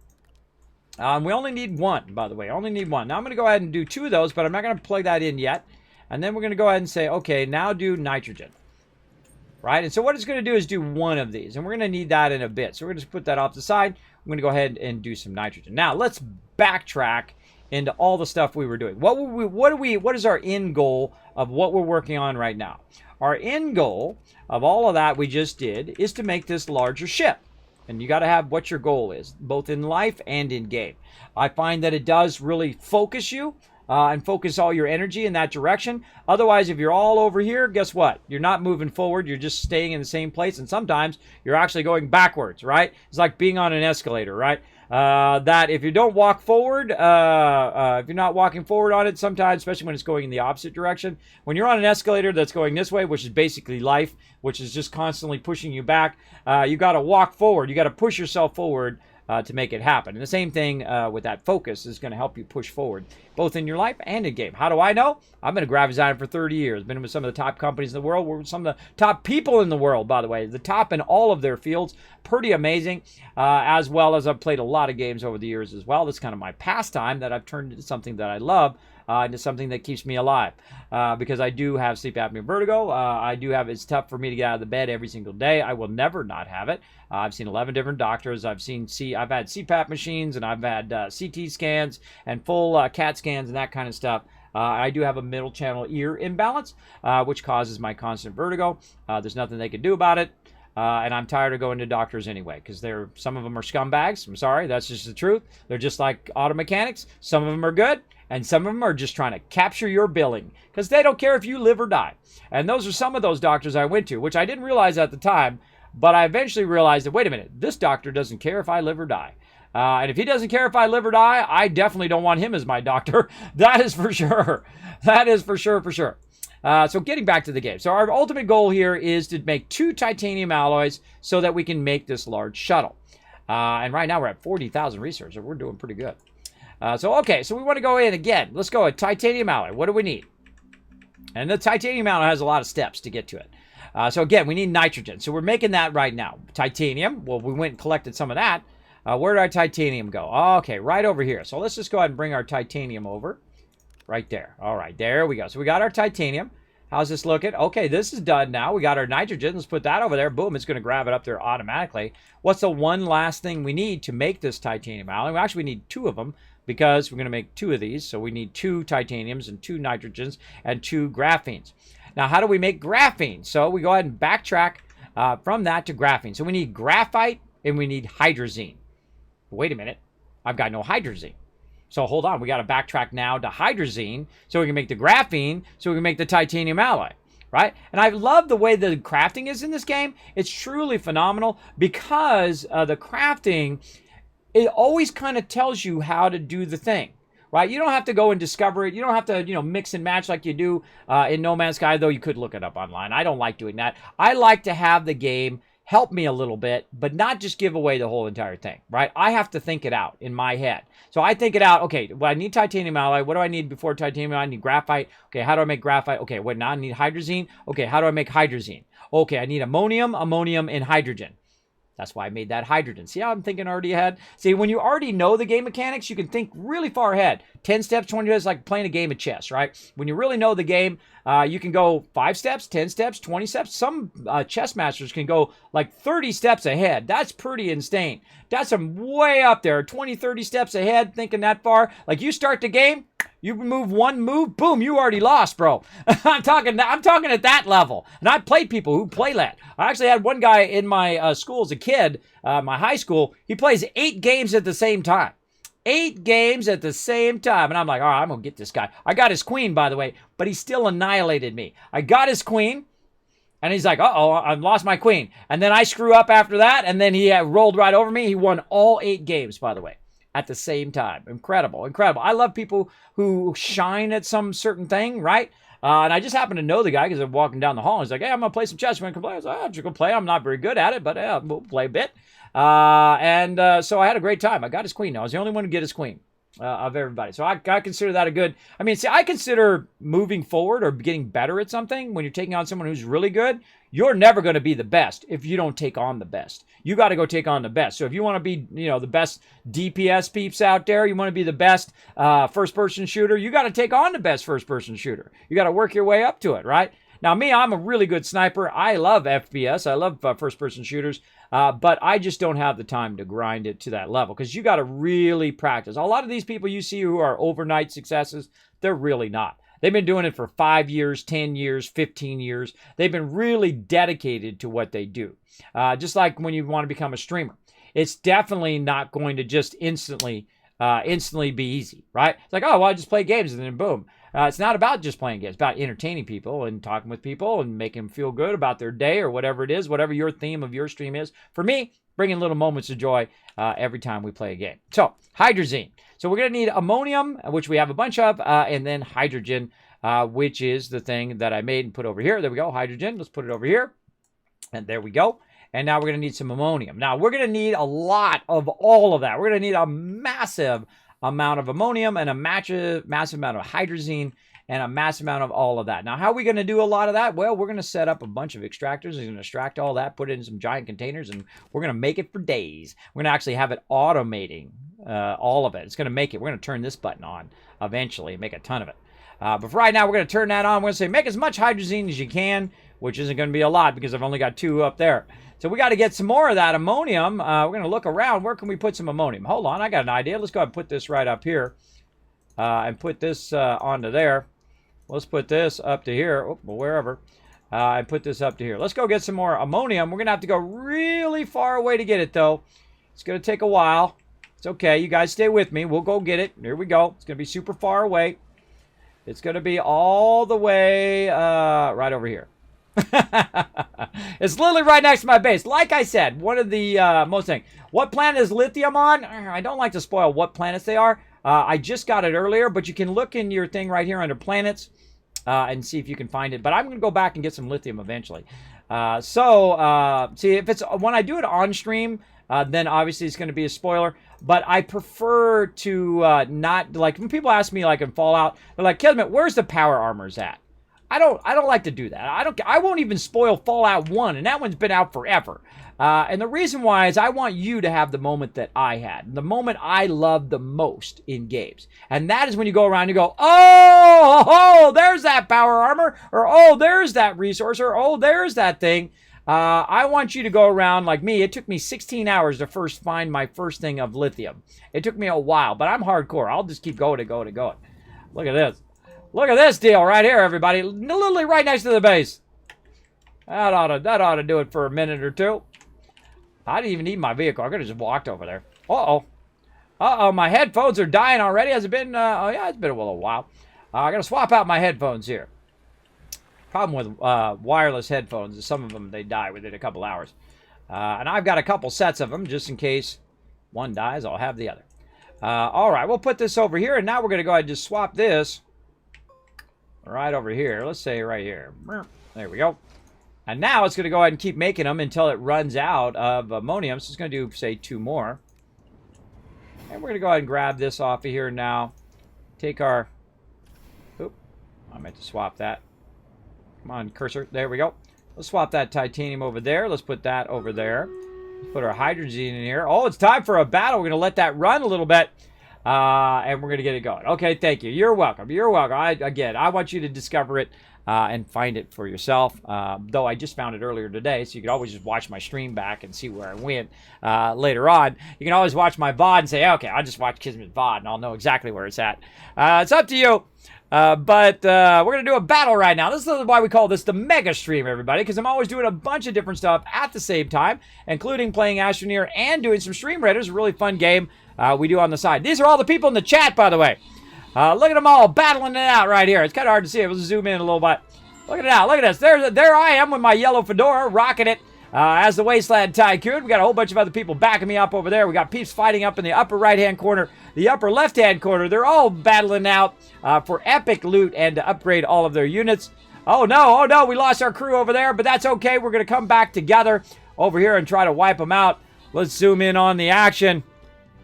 We only need one, by the way. Only need one. Now I'm going to go ahead and do 2 of those, but I'm not going to plug that in yet. And then we're going to go ahead and say, okay, now do nitrogen. Right? And so what it's going to do is do 1 of these. And we're going to need that in a bit. So we're going to just put that off the side. I'm going to go ahead and do some nitrogen. Now, let's backtrack into all the stuff we were doing. What is our end goal of what we're working on right now? our end goal of all of that we just did is to make this larger ship. And you got to have what your goal is, both in life and in game. I find that it does really focus you and focus all your energy in that direction. Otherwise, if you're all over here, guess what? You're not moving forward. You're just staying in the same place. And sometimes you're actually going backwards, right? It's like being on an escalator, right? That if you don't walk forward, if you're not walking forward on it sometimes, especially when it's going in the opposite direction, when you're on an escalator that's going this way, which is basically life, which is just constantly pushing you back, you got to walk forward. You got to push yourself forward to make it happen. And the same thing with that focus is going to help you push forward, both in your life and in game. How do I know? I've been a graphic designer for 30 years. Been with some of the top companies in the world. We're with some of the top people in the world, by the way. The top in all of their fields. Pretty amazing. As well as I've played a lot of games over the years as well. That's kind of my pastime that I've turned into something that I love. Into something that keeps me alive, because I do have sleep apnea and vertigo. I do have, it's tough for me to get out of the bed every single day. I will never not have it. I've seen 11 different doctors. I've had CPAP machines, and I've had CT scans and full CAT scans and that kind of stuff. I do have a middle channel ear imbalance, which causes my constant vertigo. There's nothing they can do about it. And I'm tired of going to doctors anyway, because some of them are scumbags. I'm sorry, that's just the truth. They're just like auto mechanics. Some of them are good, and some of them are just trying to capture your billing, because they don't care if you live or die. And those are some of those doctors I went to, which I didn't realize at the time, but I eventually realized that, wait a minute, this doctor doesn't care if I live or die. And if he doesn't care if I live or die, I definitely don't want him as my doctor. That is for sure. That is for sure, for sure. So getting back to the game. So our ultimate goal here is to make 2 titanium alloys so that we can make this large shuttle. And right now we're at 40,000 research, so we're doing pretty good. So we want to go in again. Let's go with titanium alloy. What do we need? And the titanium alloy has a lot of steps to get to it. So again, we need nitrogen. So we're making that right now. Titanium, well, we went and collected some of that. Where did our titanium go? Okay, right over here. So let's just go ahead and bring our titanium over. Right there. All right, there we go. So we got our titanium. How's this looking? Okay, this is done now. We got our nitrogen. Let's put that over there. Boom, it's going to grab it up there automatically. What's the one last thing we need to make this titanium alloy? Well, actually, we need 2 of them, because we're going to make 2 of these. So we need 2 titaniums and 2 nitrogens and 2 graphenes. Now, how do we make graphene? So we go ahead and backtrack from that to graphene. So we need graphite and we need hydrazine. Wait a minute. I've got no hydrazine. So hold on, we got to backtrack now to hydrazine so we can make the graphene, so we can make the titanium alloy, right? And I love the way the crafting is in this game. It's truly phenomenal, because the crafting, it always kind of tells you how to do the thing, right? You don't have to go and discover it. You don't have to, mix and match like you do in No Man's Sky, though you could look it up online. I don't like doing that. I like to have the game help me a little bit, but not just give away the whole entire thing, right? I have to think it out in my head. So I think it out. Okay, well, I need titanium alloy. What do I need before titanium alloy? I need graphite. Okay, how do I make graphite? Okay, what now? I need hydrazine. Okay, how do I make hydrazine? Okay, I need ammonium, and hydrogen. That's why I made that hydrogen. See how I'm thinking already ahead? See, when you already know the game mechanics, you can think really far ahead. 10 steps, 20 steps, like playing a game of chess, right? When you really know the game, you can go 5 steps, 10 steps, 20 steps. Some chess masters can go like 30 steps ahead. That's pretty insane. That's some way up there, 20, 30 steps ahead, thinking that far. Like you start the game, you move one move, boom, you already lost, bro. I'm talking at that level. And I played people who play that. I actually had one guy in my school as a kid, my high school. He plays 8 games at the same time. 8 games at the same time. And I'm like, all right, I'm going to get this guy. I got his queen, by the way, but he still annihilated me. I got his queen, and he's like, uh-oh, I've lost my queen. And then I screw up after that, and then he rolled right over me. He won all 8 games, by the way, at the same time. Incredible, incredible. I love people who shine at some certain thing, right? And I just happen to know the guy because I'm walking down the hall. He's like, hey, I'm going to play some chess. You want to play? I was like, oh, just go play. I'm not very good at it, but we'll play a bit. So I had a great time. I got his queen now. I was the only one to get his queen of everybody. So I consider that a good, I consider moving forward or getting better at something when you're taking on someone who's really good. You're never going to be the best if you don't take on the best. You got to go take on the best. So if you want to be, the best DPS peeps out there, you want to be the best first-person shooter, you got to take on the best first-person shooter. You got to work your way up to it, right? Now, me, I'm a really good sniper. I love FPS. I love first-person shooters. But I just don't have the time to grind it to that level because you got to really practice. A lot of these people you see who are overnight successes, they're really not. They've been doing it for 5 years, 10 years, 15 years. They've been really dedicated to what they do. Just like when you want to become a streamer. It's definitely not going to just instantly be easy, right? It's like, oh, well, I just play games and then boom. It's not about just playing games. It's about entertaining people and talking with people and making them feel good about their day or whatever it is, whatever your theme of your stream is. For me, bringing little moments of joy every time we play a game. So, hydrazine. So we're going to need ammonium, which we have a bunch of, and then hydrogen, which is the thing that I made and put over here. There we go, hydrogen. Let's put it over here. And there we go. And now we're going to need some ammonium. Now, we're going to need a lot of all of that. We're going to need a massive amount of ammonium and a massive amount of hydrazine and a massive amount of all of that. Now, how are we going to do a lot of that? Well, we're going to set up a bunch of extractors. We're going to extract all that, put it in some giant containers, and we're going to make it for days. We're going to actually have it automating all of it. It's going to make it. We're going to turn this button on eventually and make a ton of it. But for right now, we're going to turn that on. We're going to say make as much hydrazine as you can, which isn't going to be a lot because I've only got 2 up there. So we got to get some more of that ammonium. We're going to look around. Where can we put some ammonium? Hold on, I got an idea. Let's go ahead and put this right up here and put this onto there. Let's put this up to here, wherever, and put this up to here. Let's go get some more ammonium. We're going to have to go really far away to get it, though. It's going to take a while. It's okay. You guys stay with me. We'll go get it. Here we go. It's going to be super far away. It's going to be all the way right over here. It's literally right next to my base. Like I said, one of the most thing. What planet is lithium on? I don't like to spoil what planets they are. I just got it earlier, but you can look in your thing right here under planets and see if you can find it. But I'm going to go back and get some lithium eventually. See, if it's when I do it on stream, then obviously it's going to be a spoiler. But I prefer to not, like, when people ask me, like, in Fallout, they're like, Kismet, where's the power armors at? I don't like to do that. I won't even spoil Fallout 1, and that one's been out forever. And the reason why is I want you to have the moment that I had, the moment I love the most in games. And that is when you go around and you go, oh, there's that power armor, or oh, there's that resource, or oh, there's that thing. I want you to go around like me. It took me 16 hours to first find my first thing of lithium. It took me a while, but I'm hardcore. I'll just keep going and going and going. Look at this. Look at this deal right here, everybody. Literally right next to the base. That ought to do it for a minute or two. I didn't even need my vehicle. I could have just walked over there. Uh-oh, my headphones are dying already. Has it been, oh yeah, it's been a little while. I got to swap out my headphones here. Problem with wireless headphones is some of them, they die within a couple hours. And I've got a couple sets of them just in case one dies, I'll have the other. All right, we'll put this over here, and now we're going to go ahead and just swap this right over here. Let's say right here. There we go. And now it's going to go ahead and keep making them until it runs out of ammonium. So it's going to do, say, 2 more. And we're going to go ahead and grab this off of here now. Take our... Oop. I meant to swap that. Come on, cursor. There we go. Let's swap that titanium over there. Let's put that over there. Let's put our hydrazine in here. Oh, it's time for a battle. We're going to let that run a little bit. And we're going to get it going. Okay, thank you. You're welcome. You're welcome. Again, I want you to discover it and find it for yourself. Though I just found it earlier today, so you can always just watch my stream back and see where I went later on. You can always watch my VOD and say, okay, I'll just watch Kismet VOD and I'll know exactly where it's at. It's up to you. But we're going to do a battle right now. This is why we call this the mega stream, everybody, because I'm always doing a bunch of different stuff at the same time, including playing Astroneer and doing some Stream Raiders, a really fun game we do on the side. These are all the people in the chat, by the way. Look at them all battling it out right here. It's kind of hard to see. We'll zoom in a little bit. Look at it now. Look at this. There I am with my yellow fedora, rocking it as the Wasteland Tycoon. We got a whole bunch of other people backing me up over there. We got peeps fighting up in the upper right-hand corner, the upper left-hand corner. They're all battling out for epic loot and to upgrade all of their units. Oh no, we lost our crew over there, but that's okay. We're going to come back together over here and try to wipe them out. Let's zoom in on the action.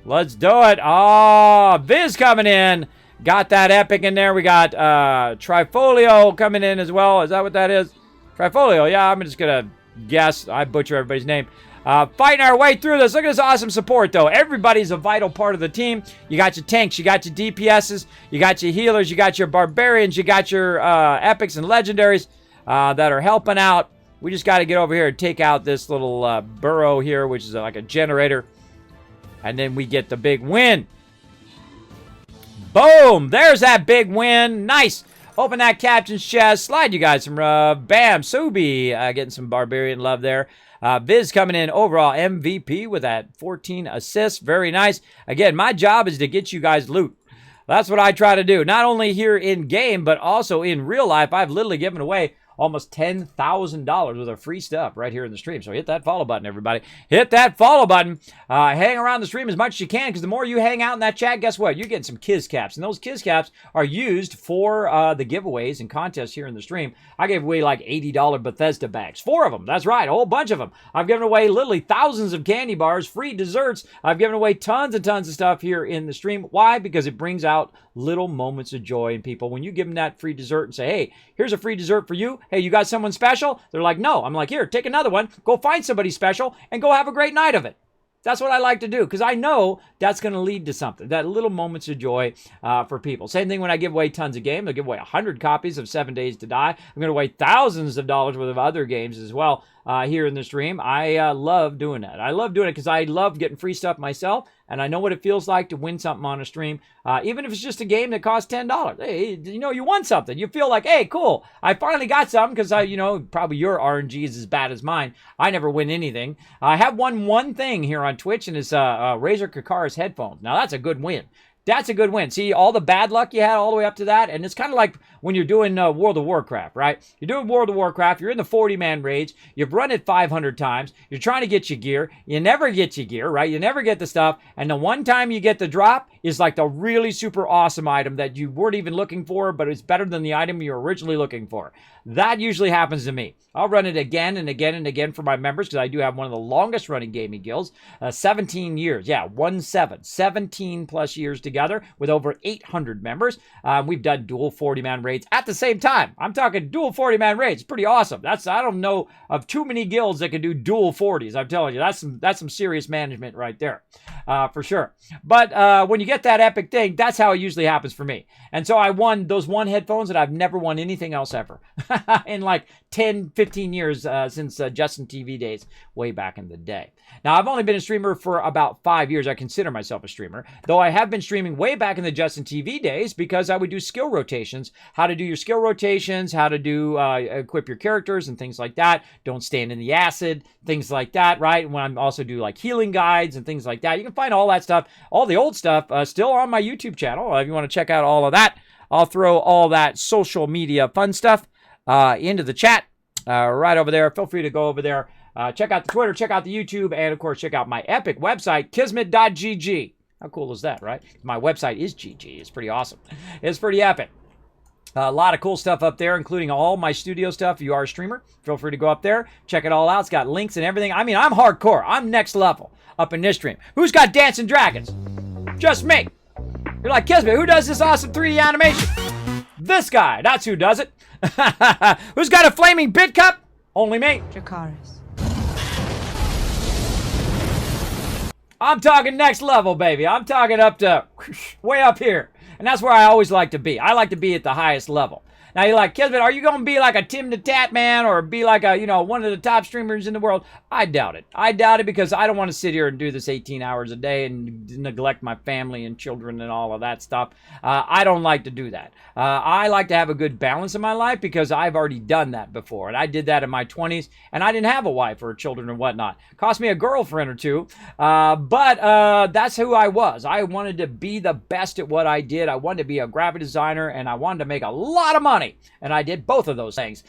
Let's do it. Oh, Viz coming in. Got that epic in there. We got Trifolio coming in as well. Is that what that is? Trifolio, yeah, I'm just going to guess. I butcher everybody's name. Fighting our way through this. Look at this awesome support, though. Everybody's a vital part of the team. You got your tanks. You got your DPSs. You got your healers. You got your barbarians. You got your epics and legendaries that are helping out. We just got to get over here and take out this little burrow here, which is like a generator. And then we get the big win. Boom! There's that big win. Nice. Open that captain's chest. Slide you guys some love. Bam. Subi getting some barbarian love there. Viz coming in overall MVP with that 14 assists. Very nice. Again, my job is to get you guys loot. That's what I try to do. Not only here in game, but also in real life. I've literally given away almost $10,000 worth of free stuff right here in the stream. So hit that follow button, everybody. Hit that follow button. Hang around the stream as much as you can, because the more you hang out in that chat, guess what? You're getting some Kiz Caps. And those Kiz Caps are used for the giveaways and contests here in the stream. I gave away like $80 Bethesda bags. 4 of them. That's right. A whole bunch of them. I've given away literally thousands of candy bars, free desserts. I've given away tons and tons of stuff here in the stream. Why? Because it brings out little moments of joy in people. When you give them that free dessert and say, hey, here's a free dessert for you. Hey, you got someone special? They're like, no. I'm like, here, take another one. Go find somebody special and go have a great night of it. That's what I like to do, because I know that's going to lead to something, that little moments of joy for people. Same thing when I give away tons of games. I give away 100 copies of 7 Days to Die. I'm going to away thousands of dollars worth of other games as well here in the stream. I love doing that. I love doing it because I love getting free stuff myself, and I know what it feels like to win something on a stream, even if it's just a game that costs $10. Hey, you know, you won something. You feel like, hey, cool, I finally got something, because probably your RNG is as bad as mine. I never win anything. I have won one thing here on Twitch, and it's Razer Kakara's headphones. Now, that's a good win. That's a good win. See, all the bad luck you had all the way up to that, and it's kind of like when you're doing World of Warcraft, right? You're doing World of Warcraft, you're in the 40-man raids, you've run it 500 times, you're trying to get your gear, you never get your gear, right? You never get the stuff, and the one time you get the drop is like the really super awesome item that you weren't even looking for, but it's better than the item you were originally looking for. That usually happens to me. I'll run it again and again and again for my members, because I do have one of the longest running gaming guilds, 17 years. Yeah, 17 plus years together with over 800 members. We've done dual 40-man raids at the same time. I'm talking dual 40-man raids. Pretty awesome. I don't know of too many guilds that can do dual 40s. I'm telling you, that's some serious management right there, for sure. But when you get that epic thing, that's how it usually happens for me. And so I won those one headphones, and I've never won anything else ever in like 10, 15 years since Justin TV days way back in the day. Now, I've only been a streamer for about 5 years. I consider myself a streamer, though I have been streaming way back in the Justin TV days, because I would do skill rotations, how to do your skill rotations, how to do equip your characters and things like that. Don't stand in the acid, things like that, right? When I'm also do like healing guides and things like that. You can find all that stuff, all the old stuff, still on my YouTube channel. If you want to check out all of that, I'll throw all that social media fun stuff into the chat right over there. Feel free to go over there. Check out the Twitter, check out the YouTube, and of course, check out my epic website, kismet.gg. How cool is that, right? My website is GG. It's pretty awesome. It's pretty epic. A lot of cool stuff up there, including all my studio stuff. If you are a streamer, feel free to go up there. Check it all out. It's got links and everything. I mean, I'm hardcore. I'm next level up in this stream. Who's got Dancing Dragons? Just me. You're like, Kismet, who does this awesome 3D animation? This guy. That's who does it. Who's got a flaming bit cup? Only me. Dracarys. I'm talking next level, baby. I'm talking up to way up here. And that's where I always like to be. I like to be at the highest level. Now you're like, Kismet, are you going to be like a Tim the Tat Man or be like a, one of the top streamers in the world? I doubt it. I doubt it, because I don't want to sit here and do this 18 hours a day and neglect my family and children and all of that stuff. I don't like to do that. I like to have a good balance in my life, because I've already done that before. And I did that in my 20s, and I didn't have a wife or children or whatnot. Cost me a girlfriend or two, but that's who I was. I wanted to be the best at what I did. I wanted to be a graphic designer, and I wanted to make a lot of money. And I did both of those things.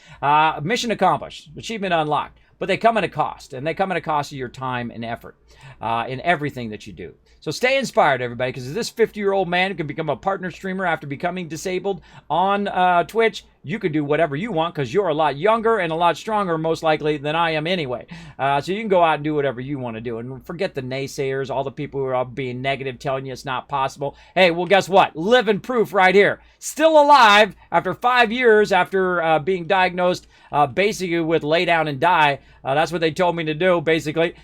Mission accomplished, achievement unlocked. But they come at a cost, and they come at a cost of your time and effort in everything that you do. So stay inspired, everybody, because this 50-year-old man who can become a partner streamer after becoming disabled on Twitch, you can do whatever you want, because you're a lot younger and a lot stronger, most likely, than I am anyway. So you can go out and do whatever you want to do. And forget the naysayers, all the people who are all being negative, telling you it's not possible. Hey, well, guess what? Living proof right here. Still alive after 5 years after being diagnosed basically with lay down and die. That's what they told me to do, basically.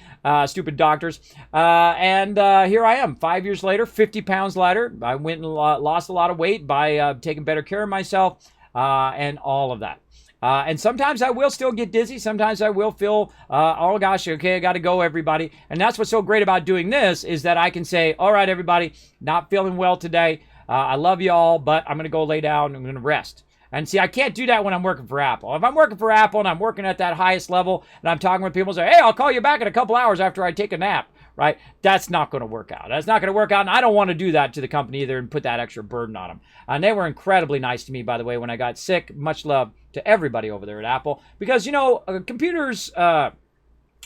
Stupid doctors. And here I am, 5 years later, 50 pounds lighter. I went and lost a lot of weight by taking better care of myself and all of that. And sometimes I will still get dizzy. Sometimes I will feel, oh gosh, okay, I got to go, everybody. And that's what's so great about doing this, is that I can say, all right, everybody, not feeling well today. I love you all, but I'm going to go lay down. I'm going to rest. And see, I can't do that when I'm working for Apple. If I'm working for Apple and I'm working at that highest level and I'm talking with people and say, hey, I'll call you back in a couple hours after I take a nap, right? That's not going to work out. That's not going to work out. And I don't want to do that to the company either and put that extra burden on them. And they were incredibly nice to me, by the way, when I got sick. Much love to everybody over there at Apple. Because, you know, computers are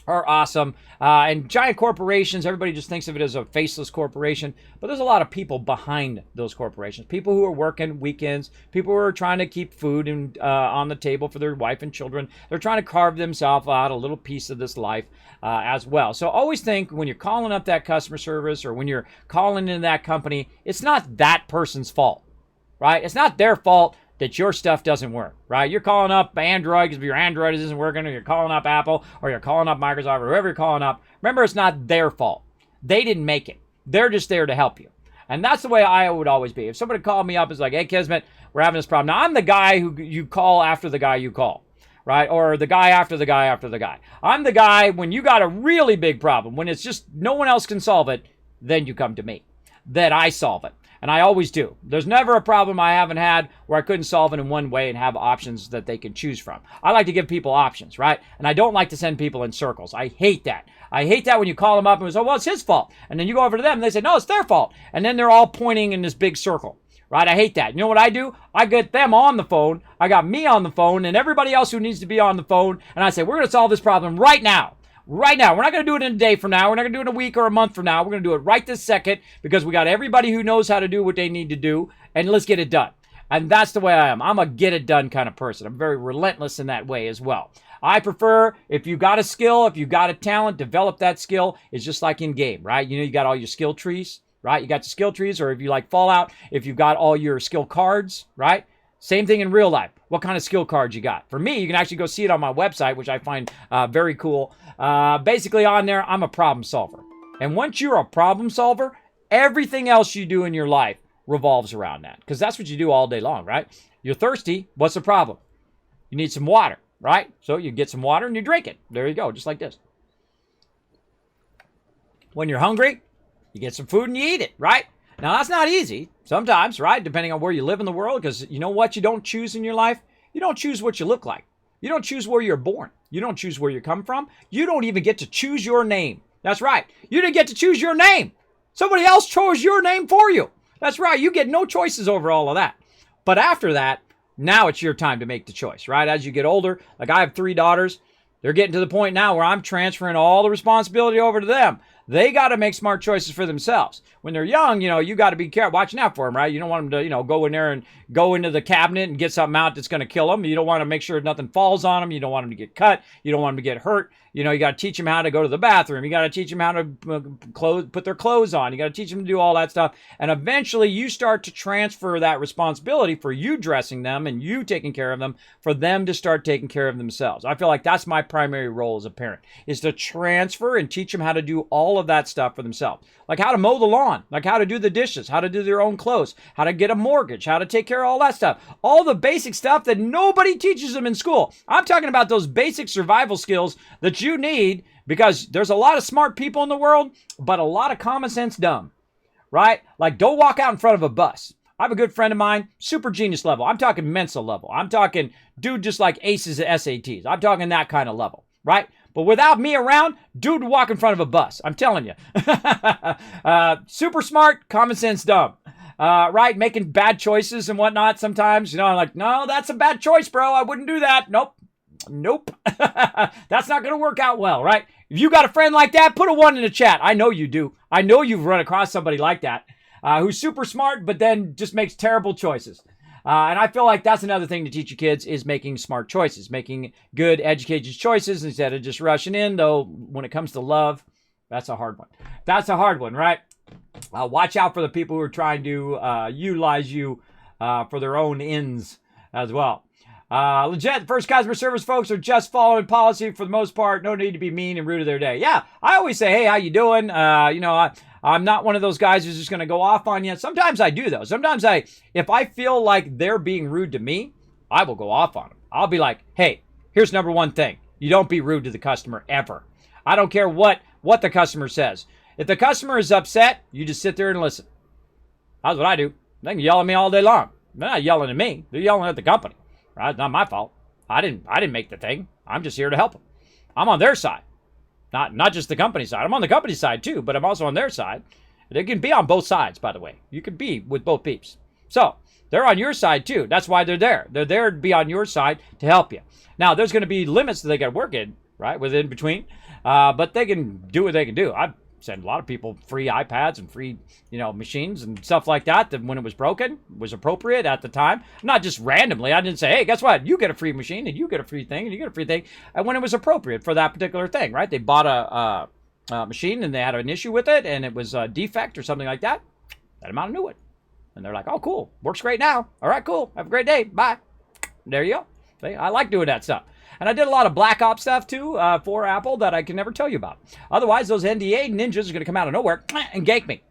awesome. And giant corporations, everybody just thinks of it as a faceless corporation. But there's a lot of people behind those corporations. People who are working weekends. People who are trying to keep food on the table for their wife and children. They're trying to carve themselves out a little piece of this life as well. So always think when you're calling up that customer service or when you're calling into that company, it's not that person's fault, right? It's not their fault that your stuff doesn't work, right? You're calling up Android because your Android isn't working, or you're calling up Apple, or you're calling up Microsoft, or whoever you're calling up. Remember, it's not their fault. They didn't make it. They're just there to help you. And that's the way I would always be. If somebody called me up and is like, hey, Kismet, we're having this problem. Now, I'm the guy who you call after the guy you call, right? Or the guy after the guy after the guy. I'm the guy when you got a really big problem, when it's just no one else can solve it, then you come to me. Then I solve it. And I always do. There's never a problem I haven't had where I couldn't solve it in one way and have options that they can choose from. I like to give people options, right? And I don't like to send people in circles. I hate that. I hate that when you call them up and say, well, it's his fault. And then you go over to them and they say, no, it's their fault. And then they're all pointing in this big circle, right? I hate that. You know what I do? I get them on the phone. I got me on the phone and everybody else who needs to be on the phone. And I say, we're going to solve this problem right now. Right now. We're not going to do it in a day from now. We're not going to do it in a week or a month from now. We're going to do it right this second because we got everybody who knows how to do what they need to do, and let's get it done. And that's the way I am. I'm a get it done kind of person. I'm very relentless in that way as well. I prefer, if you got a skill, if you got a talent, develop that skill. It's just like in game, right? You know, you got all your skill trees, right? You got your skill trees, or if you like Fallout, if you've got all your skill cards, right? Same thing in real life. What kind of skill cards you got? For me, you can actually go see it on my website, which I find very cool. Basically on there, I'm a problem solver. And once you're a problem solver, everything else you do in your life revolves around that. Because that's what you do all day long, right? You're thirsty. What's the problem? You need some water, right? So you get some water and you drink it. There you go, just like this. When you're hungry, you get some food and you eat it, right? Now, that's not easy sometimes, right? Depending on where you live in the world, because you know what you don't choose in your life? You don't choose what you look like. You don't choose where you're born. You don't choose where you come from. You don't even get to choose your name. That's right. You didn't get to choose your name. Somebody else chose your name for you. That's right. You get no choices over all of that. But after that, now it's your time to make the choice, right? As you get older, like I have 3 daughters. They're getting to the point now where I'm transferring all the responsibility over to them. They got to make smart choices for themselves. When they're young, you know, you got to be careful, watching out for them, right? You don't want them to, you know, go in there and go into the cabinet and get something out that's going to kill them. You don't want to make sure nothing falls on them. You don't want them to get cut. You don't want them to get hurt. You know, you got to teach them how to go to the bathroom. You got to teach them how to put their clothes on. You got to teach them to do all that stuff. And eventually you start to transfer that responsibility for you dressing them and you taking care of them, for them to start taking care of themselves. I feel like that's my primary role as a parent, is to transfer and teach them how to do all of that stuff for themselves. Like how to mow the lawn, like how to do the dishes, how to do their own clothes, how to get a mortgage, how to take care of all that stuff. All the basic stuff that nobody teaches them in school. I'm talking about those basic survival skills that you need, because there's a lot of smart people in the world, but a lot of common sense dumb, right? Like don't walk out in front of a bus. I have a good friend of mine, super genius level. I'm talking Mensa level. I'm talking dude just like aces at SATs. I'm talking that kind of level, right? But without me around, dude would walk in front of a bus. I'm telling you. Super smart, common sense dumb. Right? Making bad choices and whatnot sometimes. You know, I'm like, no, that's a bad choice, bro. I wouldn't do that. Nope. That's not going to work out well, right? If you got a friend like that, put a 1 in the chat. I know you do. I know you've run across somebody like that who's super smart, but then just makes terrible choices. And I feel like that's another thing to teach your kids, is making smart choices, making good, educated choices instead of just rushing in. Though when it comes to love, that's a hard one. That's a hard one, right? Watch out for the people who are trying to utilize you for their own ends as well. Legit, first customer service folks are just following policy for the most part. No need to be mean and rude to their day. Yeah, I always say, hey, how you doing? You know, I'm not one of those guys who's just going to go off on you. Sometimes I do, though. Sometimes if I feel like they're being rude to me, I will go off on them. I'll be like, hey, here's number 1 thing. You don't be rude to the customer ever. I don't care what the customer says. If the customer is upset, you just sit there and listen. That's what I do. They can yell at me all day long. They're not yelling at me. They're yelling at the company. Right? It's not my fault. I didn't make the thing. I'm just here to help them. I'm on their side. Not just the company side. I'm on the company side too, but I'm also on their side. They can be on both sides, by the way. You can be with both peeps. So they're on your side too. That's why they're there. They're there to be on your side to help you. Now, there's going to be limits that they got to work in, right, within between. But they can do what they can do. I've sent a lot of people free iPads and free, machines and stuff like that when it was broken, was appropriate at the time. Not just randomly. I didn't say, hey, guess what? You get a free machine and you get a free thing and you get a free thing. And when it was appropriate for that particular thing, right? They bought a machine and they had an issue with it and it was a defect or something like that. Let them out a new one. And they're like, oh, cool. Works great now. All right, cool. Have a great day. Bye. There you go. See, I like doing that stuff. And I did a lot of Black Ops stuff, too, for Apple that I can never tell you about. Otherwise, those NDA ninjas are going to come out of nowhere and gank me.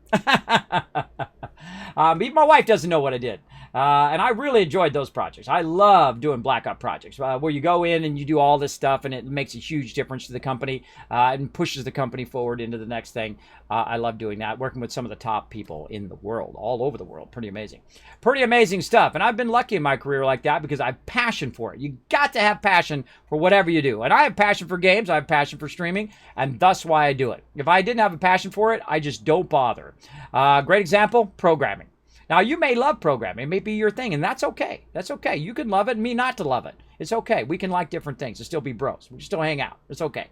Even my wife doesn't know what I did. And I really enjoyed those projects. I love doing Black Ops projects where you go in and you do all this stuff and it makes a huge difference to the company and pushes the company forward into the next thing. I love doing that, working with some of the top people in the world, all over the world. Pretty amazing. Pretty amazing stuff. And I've been lucky in my career like that because I have passion for it. You got to have passion for whatever you do. And I have passion for games. I have passion for streaming. And that's why I do it. If I didn't have a passion for it, I just don't bother. Great example, programming. Now, you may love programming. It may be your thing, and that's okay. That's okay. You can love it and me not to love it. It's okay. We can like different things and still be bros. We can still hang out. It's okay.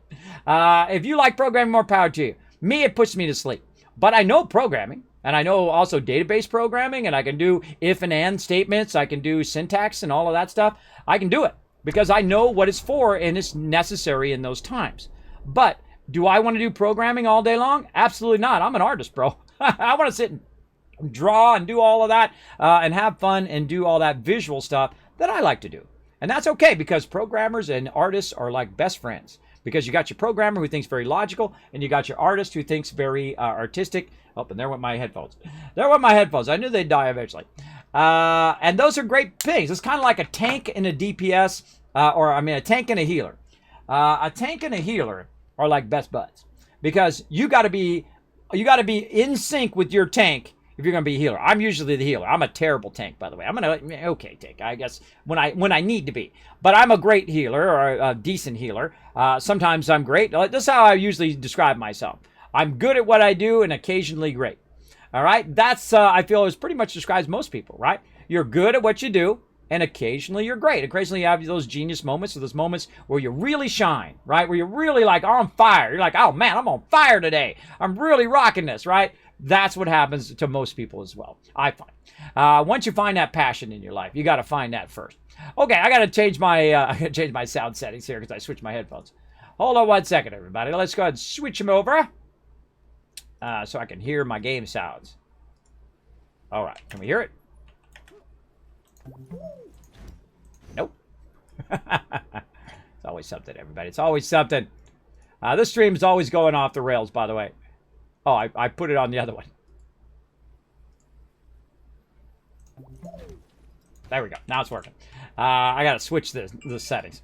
If you like programming, more power to you. Me, it puts me to sleep. But I know programming, and I know also database programming, and I can do if and and statements. I can do syntax and all of that stuff. I can do it because I know what it's for, and it's necessary in those times. But do I want to do programming all day long? Absolutely not. I'm an artist, bro. I want to sit and draw and do all of that and have fun and do all that visual stuff that I like to do. And that's okay because programmers and artists are like best friends because you got your programmer who thinks very logical and you got your artist who thinks very artistic. Oh, and there went my headphones. There went my headphones. I knew they'd die eventually. And those are great things. It's kind of like a tank and a DPS a tank and a healer. A tank and a healer are like best buds because you got to be in sync with your tank. If you're going to be a healer, I'm usually the healer. I'm a terrible tank, by the way. I'm an okay tank, I guess, when I need to be. But I'm a great healer or a decent healer. Sometimes I'm great. That's how I usually describe myself. I'm good at what I do and occasionally great. All right? That's, I feel, is pretty much describes most people, right? You're good at what you do and occasionally you're great. Occasionally you have those genius moments or those moments where you really shine, right? Where you're really like on fire. You're like, oh man, I'm on fire today. I'm really rocking this, right? That's what happens to most people as well, I find. Once you find that passion in your life, you got to find that first. Okay, I got to change my sound settings here because I switched my headphones. Hold on 1 second, everybody. Let's go ahead and switch them over so I can hear my game sounds. All right, can we hear it? Nope. It's always something, everybody. It's always something. This stream is always going off the rails, by the way. Oh, I put it on the other one. There we go. Now it's working. I got to switch the settings.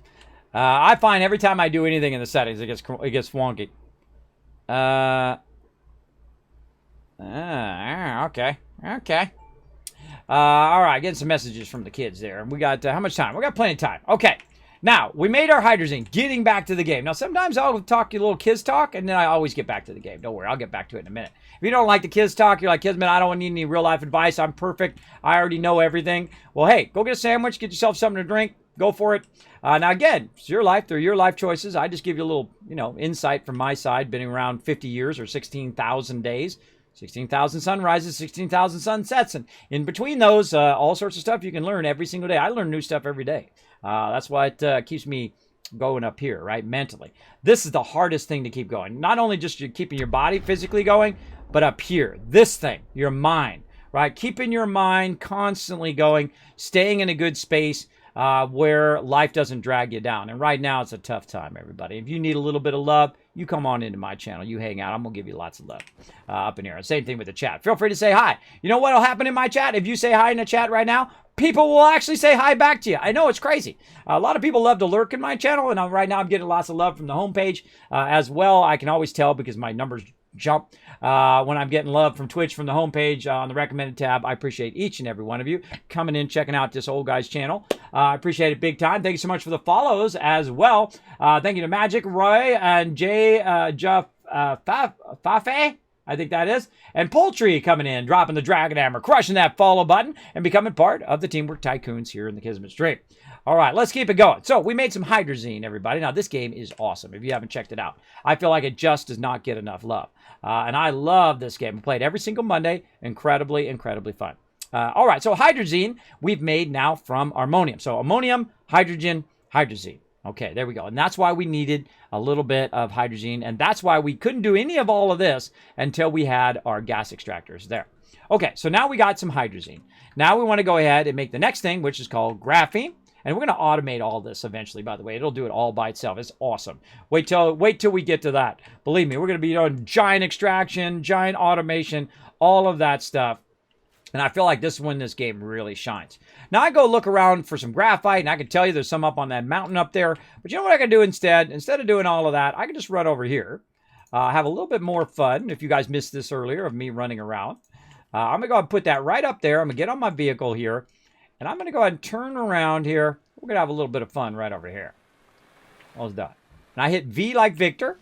I find every time I do anything in the settings, it gets wonky. Okay. All right, getting some messages from the kids there. We got, how much time? We got plenty of time. Okay. Now, we made our hydrazine, getting back to the game. Now, sometimes I'll talk you a little kids talk, and then I always get back to the game. Don't worry, I'll get back to it in a minute. If you don't like the kids talk, you're like, Kismet, I don't need any real-life advice. I'm perfect. I already know everything. Well, hey, go get a sandwich, get yourself something to drink. Go for it. Now, again, it's your life. They're your life choices. I just give you a little, insight from my side. Been around 50 years or 16,000 days. 16,000 sunrises, 16,000 sunsets. And in between those, all sorts of stuff you can learn every single day. I learn new stuff every day. That's why it keeps me going up here, right? Mentally. This is the hardest thing to keep going. Not only just keeping your body physically going, but up here. This thing, your mind, right? Keeping your mind constantly going, staying in a good space where life doesn't drag you down. And right now, it's a tough time, everybody. If you need a little bit of love, you come on into my channel. You hang out. I'm going to give you lots of love up in here. Same thing with the chat. Feel free to say hi. You know what will happen in my chat? If you say hi in the chat right now, people will actually say hi back to you. I know it's crazy. A lot of people love to lurk in my channel, and right now I'm getting lots of love from the homepage as well. I can always tell because my numbers jump. When I'm getting love from Twitch from the homepage on the recommended tab, I appreciate each and every one of you coming in, checking out this old guy's channel. I appreciate it big time. Thank you so much for the follows as well. Thank you to Magic, Roy, and Jay Fafe. I think that is. And Poultry coming in, dropping the Dragon Hammer, crushing that follow button, and becoming part of the Teamwork Tycoons here in the Kismet stream. All right, let's keep it going. So we made some hydrazine, everybody. Now, this game is awesome if you haven't checked it out. I feel like it just does not get enough love. And I love this game. I play it every single Monday. Incredibly, incredibly fun. All right, so hydrazine we've made now from ammonium. So ammonium, hydrogen, hydrazine. Okay, there we go. And that's why we needed a little bit of hydrazine. And that's why we couldn't do any of all of this until we had our gas extractors there. Okay, so now we got some hydrazine. Now we want to go ahead and make the next thing, which is called graphene. And we're going to automate all this eventually, by the way. It'll do it all by itself. It's awesome. Wait till we get to that. Believe me, we're going to be doing giant extraction, giant automation, all of that stuff. And I feel like this is when this game really shines. Now, I go look around for some graphite, and I can tell you there's some up on that mountain up there. But you know what I can do instead? Instead of doing all of that, I can just run over here. Have a little bit more fun. If you guys missed this earlier of me running around. I'm going to go ahead and put that right up there. I'm going to get on my vehicle here. And I'm going to go ahead and turn around here. We're going to have a little bit of fun right over here. Almost done. And I hit V like Victor.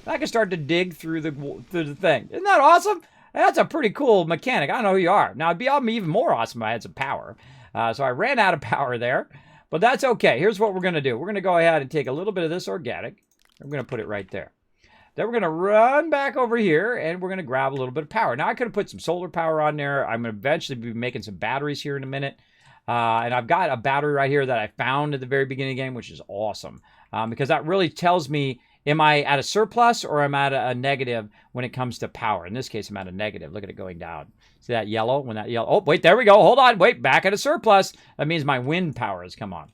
And I can start to dig through the thing. Isn't that awesome? That's a pretty cool mechanic. I don't know who you are. Now, it'd be even more awesome if I had some power. So I ran out of power there. But that's okay. Here's what we're going to do. We're going to go ahead and take a little bit of this organic. I'm going to put it right there. Then we're going to run back over here, and we're going to grab a little bit of power. Now, I could have put some solar power on there. I'm going to eventually be making some batteries here in a minute. And I've got a battery right here that I found at the very beginning of the game, which is awesome. Because that really tells me, am I at a surplus or am I at a negative when it comes to power? In this case, I'm at a negative. Look at it going down. See that yellow? When that yellow... Oh, wait, there we go. Hold on. Wait, back at a surplus. That means my wind power has come on.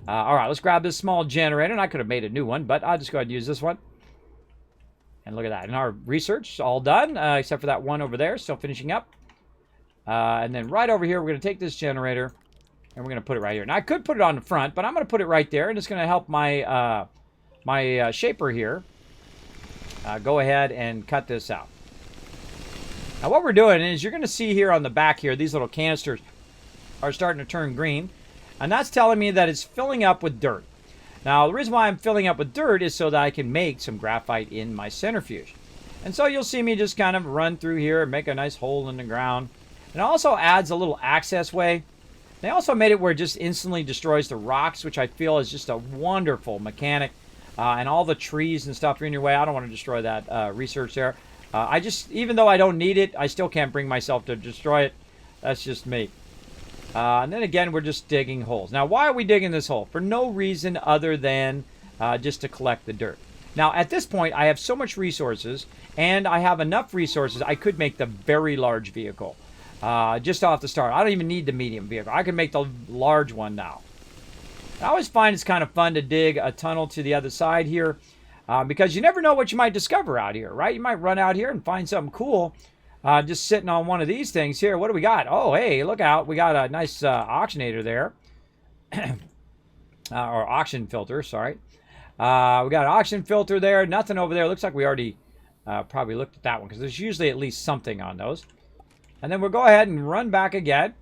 All right, let's grab this small generator. And I could have made a new one, but I'll just go ahead and use this one. And look at that. And our research is all done, except for that one over there, still finishing up. And then right over here, we're going to take this generator, and we're going to put it right here. Now, I could put it on the front, but I'm going to put it right there, and it's going to help my my shaper here go ahead and cut this out. Now, what we're doing is you're going to see here on the back here, these little canisters are starting to turn green, and that's telling me that it's filling up with dirt. Now, the reason why I'm filling up with dirt is so that I can make some graphite in my centrifuge. And so you'll see me just kind of run through here and make a nice hole in the ground. It also adds a little access way. They also made it where it just instantly destroys the rocks, which I feel is just a wonderful mechanic. And all the trees and stuff are in your way. I don't want to destroy that research there. Even though I don't need it, I still can't bring myself to destroy it. That's just me. And then again, we're just digging holes. Now, why are we digging this hole? For no reason other than just to collect the dirt. Now, at this point, I have so much resources, and I have enough resources, I could make the very large vehicle. Just off the start. I don't even need the medium vehicle. I can make the large one now. I always find it's kind of fun to dig a tunnel to the other side here because you never know what you might discover out here, right? You might run out here and find something cool just sitting on one of these things here. What do we got? Oh, hey, look out. We got a nice auctionator there. Or auction filter, sorry. We got an auction filter there. Nothing over there. Looks like we already probably looked at that one because there's usually at least something on those. And then we'll go ahead and run back again.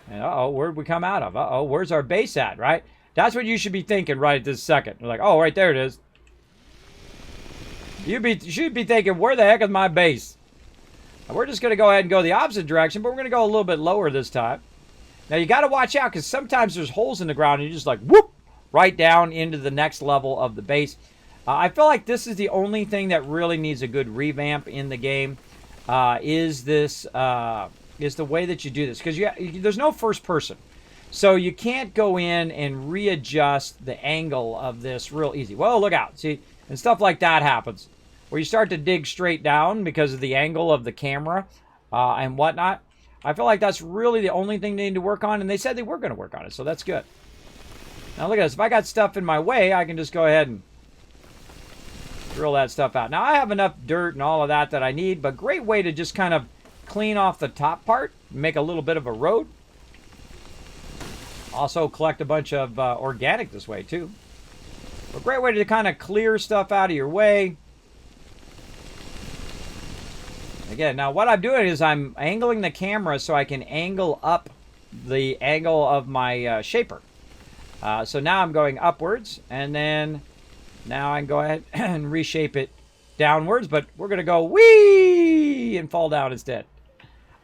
And uh-oh, where'd we come out of? Uh-oh, where's our base at, right? That's what you should be thinking right at this second. You're like, oh, right there it is. You should be thinking, where the heck is my base? Now, we're just going to go ahead and go the opposite direction, but we're going to go a little bit lower this time. Now, you got to watch out because sometimes there's holes in the ground and you just like, whoop, right down into the next level of the base. I feel like this is the only thing that really needs a good revamp in the game. Is the way that you do this, because there's no first person, so you can't go in and readjust the angle of this real easy. Well, look out, see, and stuff like that happens where you start to dig straight down because of the angle of the camera and whatnot. I feel like that's really the only thing they need to work on, and they said they were going to work on it, so that's good. Now look at this. If I got stuff in my way, I can just go ahead and drill that stuff out. Now I have enough dirt and all of that I need, but great way to just kind of clean off the top part, make a little bit of a road. Also collect a bunch of organic this way too. A great way to kind of clear stuff out of your way. Again, now what I'm doing is I'm angling the camera so I can angle up the angle of my shaper. So now I'm going upwards, and then now I can go ahead and reshape it downwards, but we're going to go whee and fall down instead.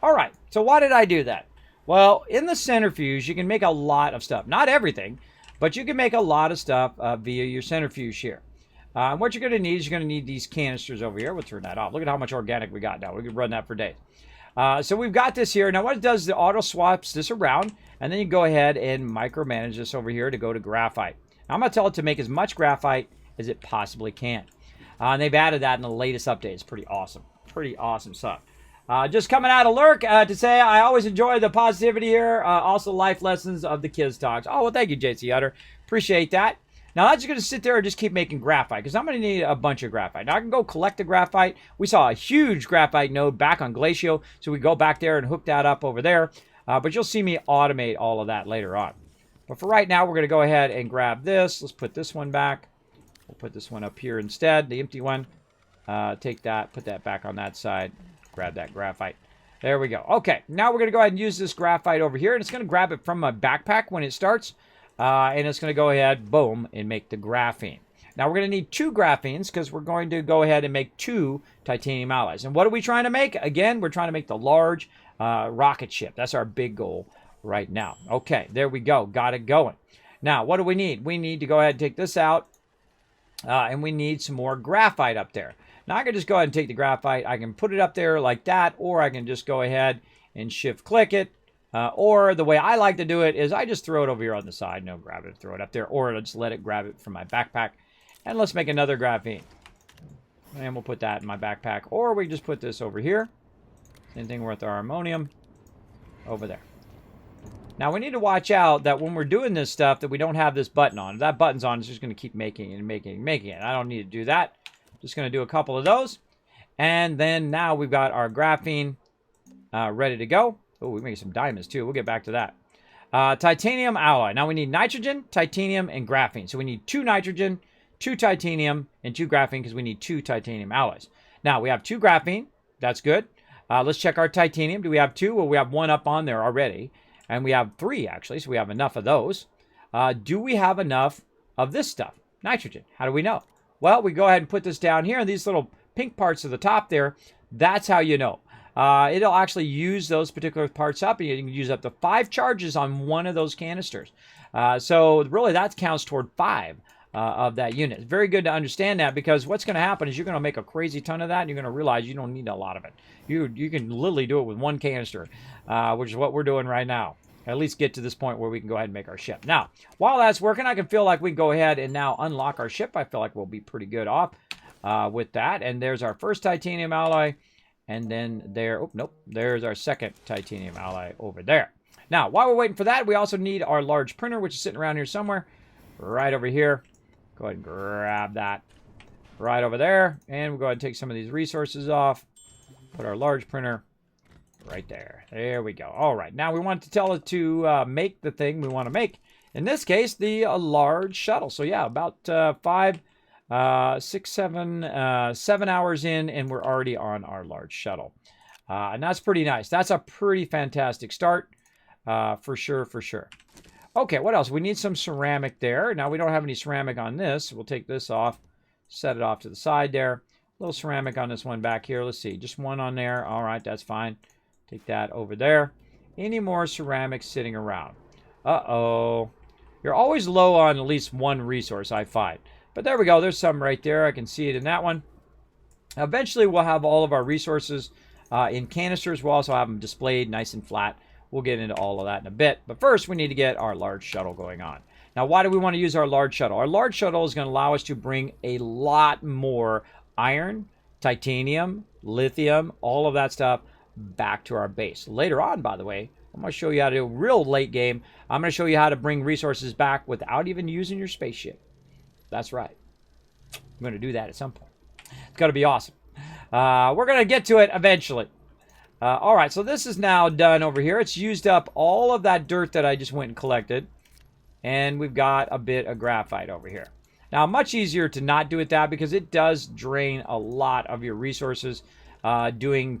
All right, so why did I do that? Well, in the centrifuge, you can make a lot of stuff. Not everything, but you can make a lot of stuff via your centrifuge here. What you're going to need is you're going to need these canisters over here. We'll turn that off. Look at how much organic we got now. We could run that for days. So we've got this here. Now what it does is it auto swaps this around, and then you go ahead and micromanage this over here to go to graphite. Now I'm going to tell it to make as much graphite as it possibly can. And they've added that in the latest update. It's pretty awesome. Pretty awesome stuff. Just coming out of Lurk to say I always enjoy the positivity here. Also life lessons of the kids talks. Oh, well, thank you, JC Utter. Appreciate that. Now, I'm just going to sit there and just keep making graphite because I'm going to need a bunch of graphite. Now, I can go collect the graphite. We saw a huge graphite node back on Glacio, so we go back there and hook that up over there. But you'll see me automate all of that later on. But for right now, we're going to go ahead and grab this. Let's put this one back. We'll put this one up here instead, the empty one. Take that, put that back on that side. Grab that graphite. There we go. Okay, now we're going to go ahead and use this graphite over here, and it's going to grab it from my backpack when it starts. And it's going to go ahead, boom, and make the graphene. Now, we're going to need 2 graphenes because we're going to go ahead and make 2 titanium alloys. And what are we trying to make? Again, we're trying to make the large rocket ship. That's our big goal right now. Okay, there we go. Got it going. Now, what do we need? We need to go ahead and take this out, and we need some more graphite up there. Now, I can just go ahead and take the graphite. I can put it up there like that, or I can just go ahead and shift-click it. Or the way I like to do it is I just throw it over here on the side. No, grab it, throw it up there. Or I'll just let it grab it from my backpack. And let's make another graphene. And we'll put that in my backpack. Or we just put this over here. Same thing with our ammonium over there. Now, we need to watch out that when we're doing this stuff that we don't have this button on. If that button's on, it's just going to keep making it and making it and making it. I don't need to do that. Just going to do a couple of those. And then now we've got our graphene ready to go. Oh, we make some diamonds too. We'll get back to that. Titanium alloy. Now we need nitrogen, titanium, and graphene. So we need 2 nitrogen, 2 titanium, and 2 graphene because we need 2 titanium alloys. Now we have 2 graphene. That's good. Let's check our titanium. Do we have 2? Well, we have 1 up on there already. And we have 3 actually, so we have enough of those. Do we have enough of this stuff? Nitrogen. How do we know? Well, we go ahead and put this down here. And these little pink parts at the top there, that's how you know. It'll actually use those particular parts up, and you can use up to 5 charges on one of those canisters. So really that counts toward 5 of that unit. It's very good to understand that because what's going to happen is you're going to make a crazy ton of that, and you're going to realize you don't need a lot of it. You can literally do it with 1 canister, which is what we're doing right now. At least get to this point where we can go ahead and make our ship. Now, while that's working, I can feel like we can go ahead and now unlock our ship. I feel like we'll be pretty good off with that. And there's our first titanium alloy. And then there, oh, nope, there's our second titanium alloy over there. Now, while we're waiting for that, we also need our large printer, which is sitting around here somewhere, right over here. Go ahead and grab that right over there. And we'll go ahead and take some of these resources off. Put our large printer right there. There we go. All right, now we want to tell it to make the thing we want to make. In this case, the large shuttle. So yeah, about 7 hours in, and we're already on our large shuttle. And that's pretty nice. That's a pretty fantastic start, for sure, for sure. Okay, what else? We need some ceramic there. Now, we don't have any ceramic on this. We'll take this off, set it off to the side there. A little ceramic on this one back here. Let's see, just 1 on there. All right, that's fine. Take that over there. Any more ceramic sitting around? Uh-oh. You're always low on at least 1 resource, I find. But there we go. There's some right there. I can see it in that one. Eventually, we'll have all of our resources in canisters. We'll also have them displayed nice and flat. We'll get into all of that in a bit. But first, we need to get our large shuttle going on. Now, why do we want to use our large shuttle? Our large shuttle is going to allow us to bring a lot more iron, titanium, lithium, all of that stuff back to our base. Later on, by the way, I'm going to show you how to do real late game. I'm going to show you how to bring resources back without even using your spaceship. That's right. I'm going to do that at some point. It's going to be awesome. We're going to get to it eventually. All right, so this is now done over here. It's used up all of that dirt that I just went and collected. And we've got a bit of graphite over here. Now, much easier to not do it that because it does drain a lot of your resources doing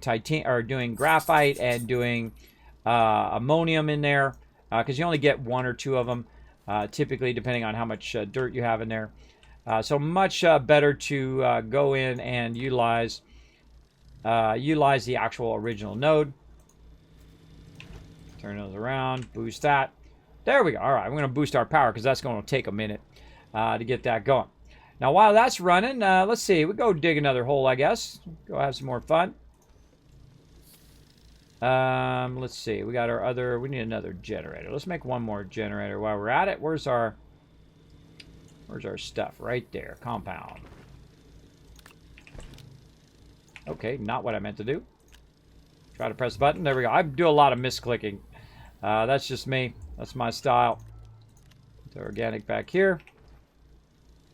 graphite and doing ammonium in there because you only get 1 or 2 of them typically, depending on how much dirt you have in there. So much better to go in and utilize the actual original node. Turn those around, boost that. There we go. All right, we're going to boost our power because that's going to take a minute to get that going. Now, while that's running, let's see. We go dig another hole, I guess. Go have some more fun. Let's see. We got our other. We need another generator. Let's make one more generator while we're at it. Where's our stuff? Right there. Compound. Okay, not what I meant to do. Try to press the button. There we go. I do a lot of misclicking. That's just me. That's my style. Put the organic back here.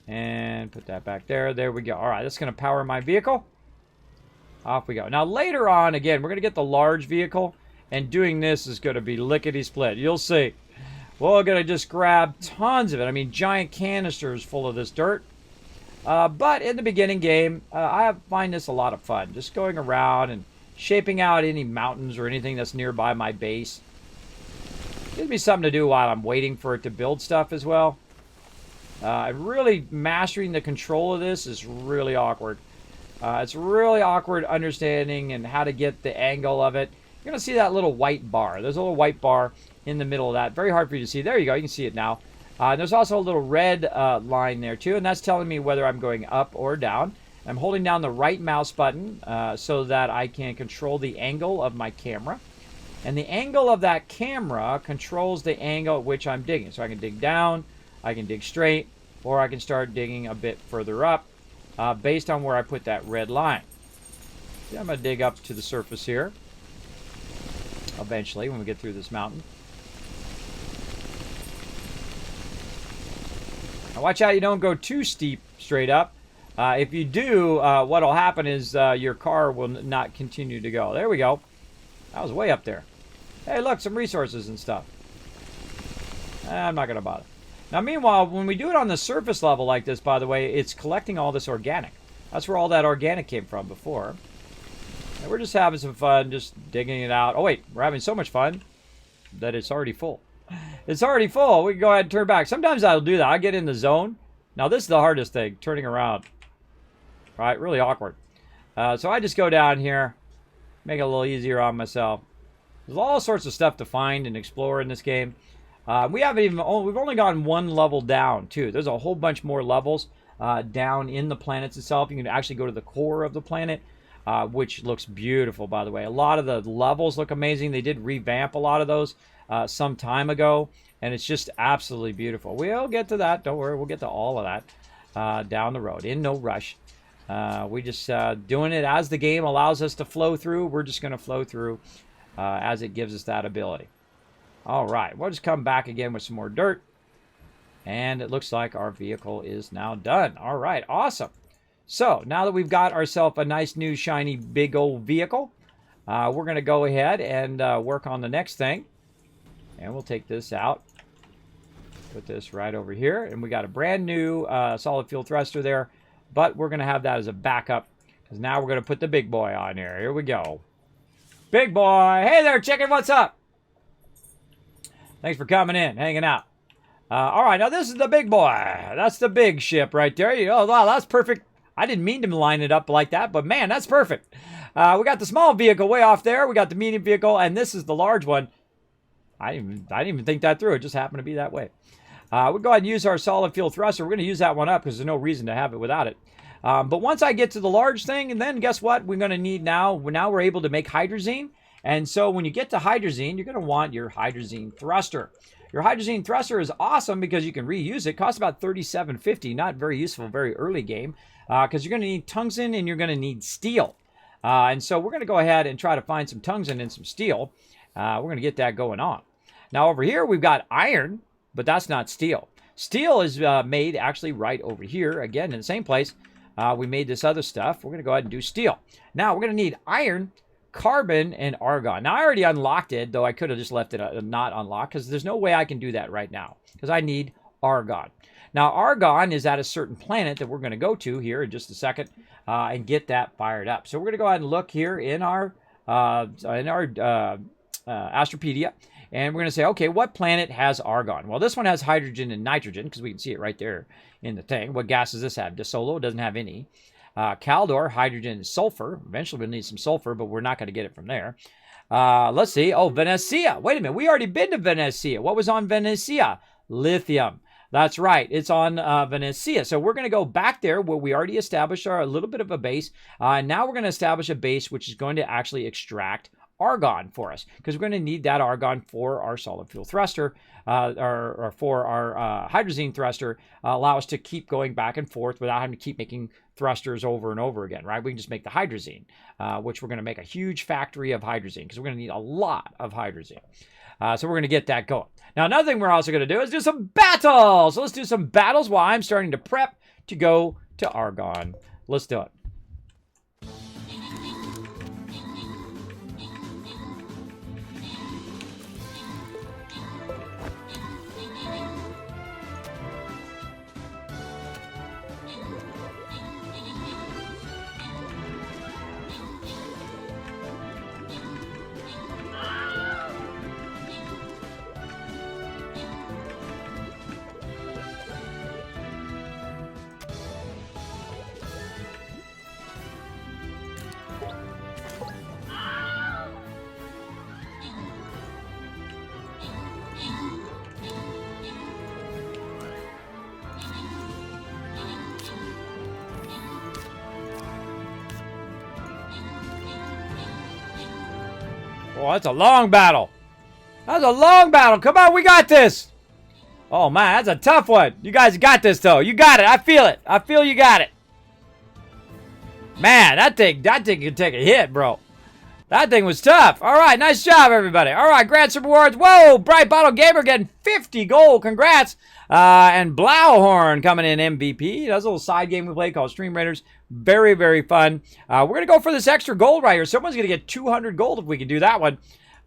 And put that back there. There we go. All right, that's going to power my vehicle. Off we go. Now, later on, again, we're going to get the large vehicle. And doing this is going to be lickety-split. You'll see. We're going to just grab tons of it. I mean, giant canisters full of this dirt. But in the beginning game, I find this a lot of fun. Just going around and shaping out any mountains or anything that's nearby my base. Gives me something to do while I'm waiting for it to build stuff as well. Really mastering the control of this is really awkward. It's really awkward understanding and how to get the angle of it. You're going to see that little white bar. There's a little white bar in the middle of that. Very hard for you to see. There you go. You can see it now. There's also a little red line there too, and that's telling me whether I'm going up or down. I'm holding down the right mouse button so that I can control the angle of my camera. And the angle of that camera controls the angle at which I'm digging. So I can dig down, I can dig straight, or I can start digging a bit further up based on where I put that red line. See, I'm going to dig up to the surface here eventually when we get through this mountain. Now watch out you don't go too steep straight up. If you do, what will happen is your car will not continue to go. There we go. That was way up there. Hey, look, some resources and stuff. I'm not going to bother. Now, meanwhile, when we do it on the surface level like this, by the way, it's collecting all this organic. That's where all that organic came from before. And we're just having some fun, just digging it out. Oh, wait, we're having so much fun that it's already full. It's already full. We can go ahead and turn back. Sometimes I'll do that. I get in the zone. Now, this is the hardest thing, turning around. Right, really awkward. So I just go down here, make it a little easier on myself. There's all sorts of stuff to find and explore in this game. We've only gone 1 level down too. There's a whole bunch more levels down in the planets itself. You can actually go to the core of the planet, which looks beautiful, by the way. A lot of the levels look amazing. They did revamp a lot of those some time ago, and it's just absolutely beautiful. We'll get to that. Don't worry, we'll get to all of that down the road. In no rush. We just doing it as the game allows us to flow through. We're just going to flow through as it gives us that ability. All right, we'll just come back again with some more dirt. And it looks like our vehicle is now done. All right, awesome. So now that we've got ourselves a nice new shiny big old vehicle, we're going to go ahead and work on the next thing. And we'll take this out. Put this right over here. And we got a brand new solid fuel thruster there. But we're going to have that as a backup. Because now we're going to put the big boy on here. Here we go. Big boy. Hey there, chicken. What's up? Thanks for coming in, hanging out. All right, now this is the big boy. That's the big ship right there. Oh, wow, that's perfect. I didn't mean to line it up like that, but man, that's perfect. We got the small vehicle way off there. We got the medium vehicle, and this is the large one. I didn't even think that through. It just happened to be that way. We'll go ahead and use our solid fuel thruster. We're going to use that one up because there's no reason to have it without it. But once I get to the large thing, and then guess what? We're going to need now we're able to make hydrazine. And so when you get to hydrazine, you're going to want your hydrazine thruster. Your hydrazine thruster is awesome because you can reuse it. It costs about $37.50. Not very useful, very early game. Because you're going to need tungsten and you're going to need steel. And so we're going to go ahead and try to find some tungsten and some steel. We're going to get that going on. Now over here we've got iron, but that's not steel. Steel is made actually right over here. Again, in the same place we made this other stuff. We're going to go ahead and do steel. Now we're going to need iron, carbon, and argon. Now I already unlocked it, though I could have just left it not unlocked because there's no way I can do that right now because I need argon. Now, argon is at a certain planet that we're going to go to here in just a second and get that fired up. So we're going to go ahead and look here in our Astropedia, and we're going to say, okay, what planet has argon? Well, this one has hydrogen and nitrogen, because we can see it right there in the thing. What gas does this have? DeSolo doesn't have any. Caldor, hydrogen and sulfur. Eventually we'll need some sulfur, but we're not going to get it from there. Let's see. Oh, Venetia. Wait a minute. We already been to Venetia. What was on Venetia? Lithium. That's right. It's on Venetia. So we're going to go back there where we already established a little bit of a base. Now we're going to establish a base which is going to actually extract argon for us, because we're going to need that argon for our solid fuel thruster or for our hydrazine thruster, allow us to keep going back and forth without having to keep making thrusters over and over again, right? We can just make the hydrazine, which we're going to make a huge factory of hydrazine, because we're going to need a lot of hydrazine. So we're going to get that going. Now, another thing we're also going to do is do some battles. So let's do some battles while I'm starting to prep to go to argon. Let's do it. Oh, that's a long battle. That's a long battle. Come on, we got this. Oh, man, that's a tough one. You guys got this, though. You got it. I feel it. I feel you got it. Man, that thing can take a hit, bro. That thing was tough. All right, nice job, everybody. All right, grant some rewards. Whoa, Bright Bottle Gamer getting 50 gold. Congrats. And Blauhorn coming in MVP. That's a little side game we play called Stream Raiders. Very, very fun. We're going to go for this extra gold right here. Someone's going to get 200 gold if we can do that one.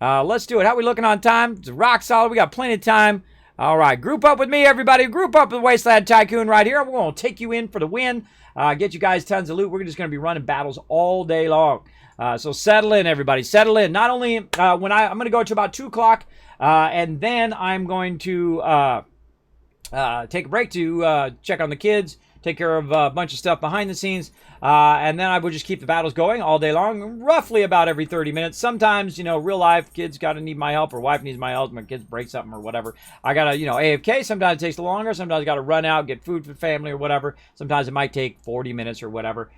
Let's do it. How are we looking on time? It's rock solid. We got plenty of time. All right, group up with me, everybody. Group up with Wasteland Tycoon right here. We're going to take you in for the win. Get you guys tons of loot. We're just going to be running battles all day long. So settle in, everybody. Settle in. Not only I'm going to go to about 2 o'clock, and then I'm going to take a break to check on the kids, take care of a bunch of stuff behind the scenes, and then I will just keep the battles going all day long, roughly about every 30 minutes. Sometimes, you know, real life, kids got to need my help, or wife needs my help, my kids break something or whatever. I got to, you know, AFK. Sometimes it takes longer. Sometimes I got to run out, get food for the family or whatever. Sometimes it might take 40 minutes or whatever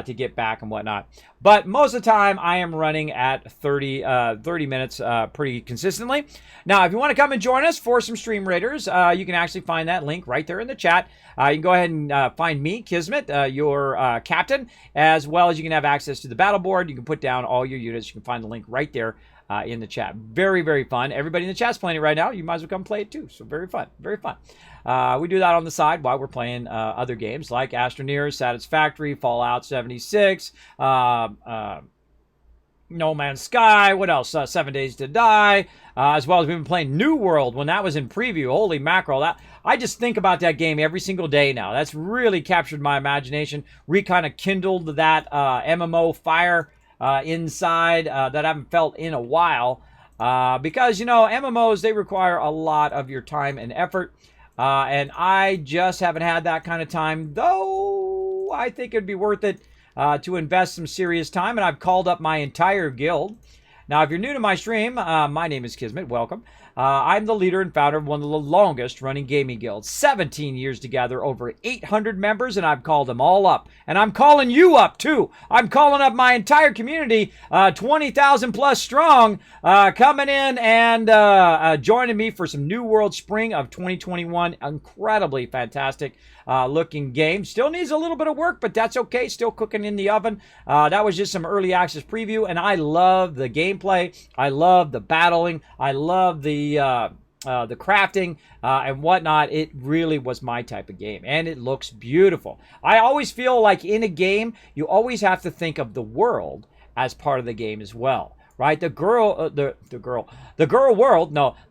to get back and whatnot. But most of the time, I am running at 30 minutes pretty consistently. Now, if you want to come and join us for some Stream Raiders, you can actually find that link right there in the chat. You can go ahead and find me, Kismet, your captain, as well as you can have access to the battle board. You can put down all your units. You can find the link right there in the chat. Very, very fun. Everybody in the chat's playing it right now. You might as well come play it too. So very fun. Very fun. We do that on the side while we're playing other games like Astroneer, Satisfactory, Fallout 76, No Man's Sky, what else? 7 Days to Die, as well as we've been playing New World when that was in preview. Holy mackerel. I just think about that game every single day now. That's really captured my imagination, kind of kindled that MMO fire inside that I haven't felt in a while. Because, you know, MMOs, they require a lot of your time and effort. And I just haven't had that kind of time, though I think it'd be worth it to invest some serious time, and I've called up my entire guild. Now, if you're new to my stream, my name is Kismet. Welcome. I'm the leader and founder of one of the longest running gaming guilds. 17 years together, over 800 members, and I've called them all up. And I'm calling you up, too. I'm calling up my entire community, 20,000 plus strong, coming in and joining me for some New World Spring of 2021. Incredibly fantastic looking game. Still needs a little bit of work, but that's okay. Still cooking in the oven. That was just some early access preview, and I love the gameplay. I love the battling. I love the crafting and whatnot. It really was my type of game, and it looks beautiful. I always feel like in a game, you always have to think of the world as part of the game as well. Right, the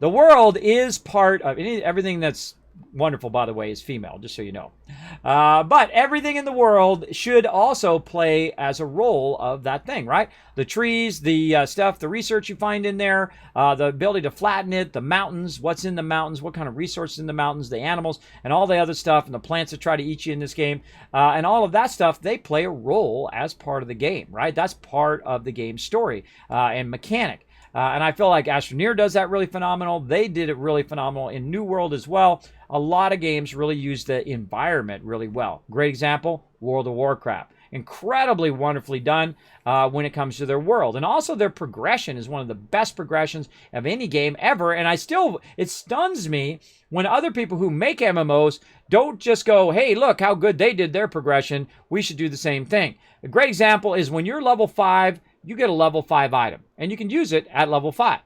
world is part of everything that's wonderful, by the way, is female, just so you know. But everything in the world should also play as a role of that thing, right? The trees, the stuff, the research you find in there, the ability to flatten it, the mountains, what's in the mountains, what kind of resources in the mountains, the animals, and all the other stuff, and the plants that try to eat you in this game, and all of that stuff, they play a role as part of the game, right? That's part of the game's story and mechanic. And I feel like Astroneer does that really phenomenal. They did it really phenomenal in New World as well. A lot of games really use the environment really well. Great example, World of Warcraft. Incredibly wonderfully done when it comes to their world. And also their progression is one of the best progressions of any game ever. And it stuns me when other people who make MMOs don't just go, hey, look how good they did their progression. We should do the same thing. A great example is when you're level 5, you get a level 5 item. And you can use it at level 5.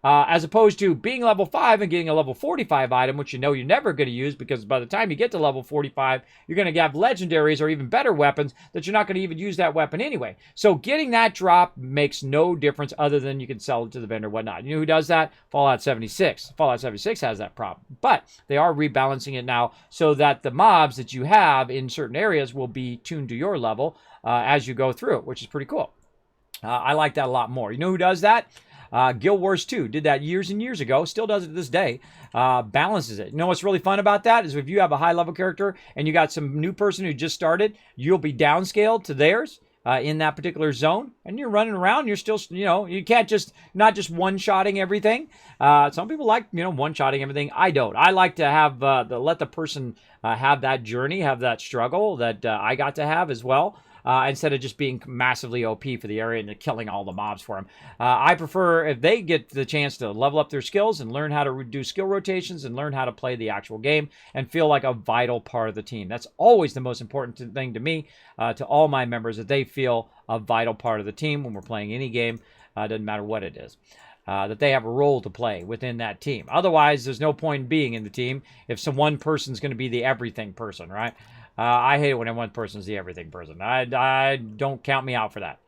As opposed to being level 5 and getting a level 45 item, which you know you're never going to use because by the time you get to level 45, you're going to have legendaries or even better weapons that you're not going to even use that weapon anyway. So getting that drop makes no difference other than you can sell it to the vendor or whatnot. You know who does that? Fallout 76. Fallout 76 has that problem. But they are rebalancing it now so that the mobs that you have in certain areas will be tuned to your level as you go through it, which is pretty cool. I like that a lot more. You know who does that? Guild Wars 2 did that years and years ago, still does it to this day, balances it. You know what's really fun about that is if you have a high-level character and you got some new person who just started, you'll be downscaled to theirs in that particular zone, and you're running around, you're still, you know, you can't not just one-shotting everything. Some people like, you know, one-shotting everything. I don't. I like to have, let the person have that journey, have that struggle that I got to have as well. Instead of just being massively OP for the area and killing all the mobs for them. I prefer if they get the chance to level up their skills and learn how to do skill rotations and learn how to play the actual game and feel like a vital part of the team. That's always the most important thing to me, to all my members, that they feel a vital part of the team when we're playing any game, doesn't matter what it is. That they have a role to play within that team. Otherwise, there's no point in being in the team if one person's going to be the everything person, right? I hate it when one person's the everything person. I don't count me out for that.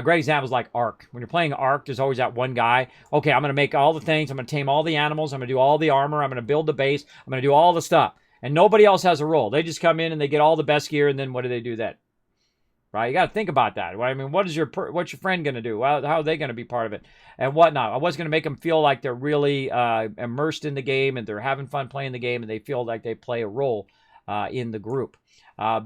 Great examples like Ark. When you're playing Ark, there's always that one guy. Okay, I'm going to make all the things. I'm going to tame all the animals. I'm going to do all the armor. I'm going to build the base. I'm going to do all the stuff. And nobody else has a role. They just come in and they get all the best gear, and then what do they do then? Right? You got to think about that. I mean, what's your friend going to do? How are they going to be part of it? And whatnot. I was going to make them feel like they're really immersed in the game and they're having fun playing the game and they feel like they play a role in the group.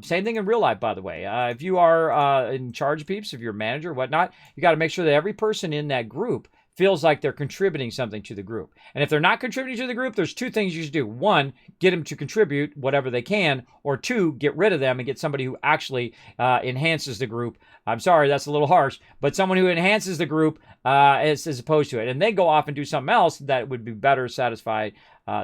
Same thing in real life, by the way. If you are in charge of peeps, if you're a manager or whatnot, you got to make sure that every person in that group feels like they're contributing something to the group. And if they're not contributing to the group, there's two things you should do. One, get them to contribute whatever they can, or two, get rid of them and get somebody who actually enhances the group. I'm sorry, that's a little harsh, but someone who enhances the group as opposed to it. And they go off and do something else that would be better satisfy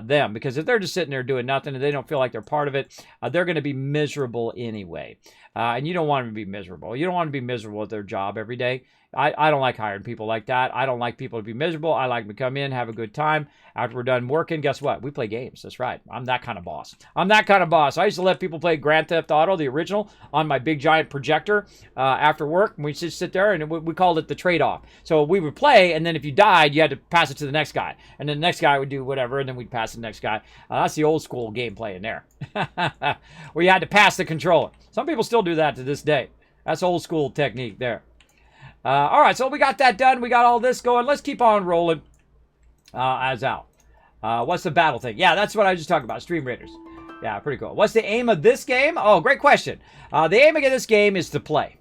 them. Because if they're just sitting there doing nothing and they don't feel like they're part of it, they're going to be miserable anyway. And you don't want them to be miserable. You don't want to be miserable at their job every day. I don't like hiring people like that. I don't like people to be miserable. I like them to come in, have a good time. After we're done working, guess what? We play games. That's right. I'm that kind of boss. I used to let people play Grand Theft Auto, the original, on my big giant projector after work. And we'd just sit there, and we called it the trade-off. So we would play, and then if you died, you had to pass it to the next guy. And then the next guy would do whatever, and then we'd pass it to the next guy. That's the old school gameplay in there. Where you had to pass the controller. Some people still do that to this day. That's old school technique there. All right, so we got that done. We got all this going. Let's keep on rolling as out. What's the battle thing? Yeah, that's what I was just talking about, Stream Raiders. Yeah, pretty cool. What's the aim of this game? Oh, great question. The aim of this game is to play.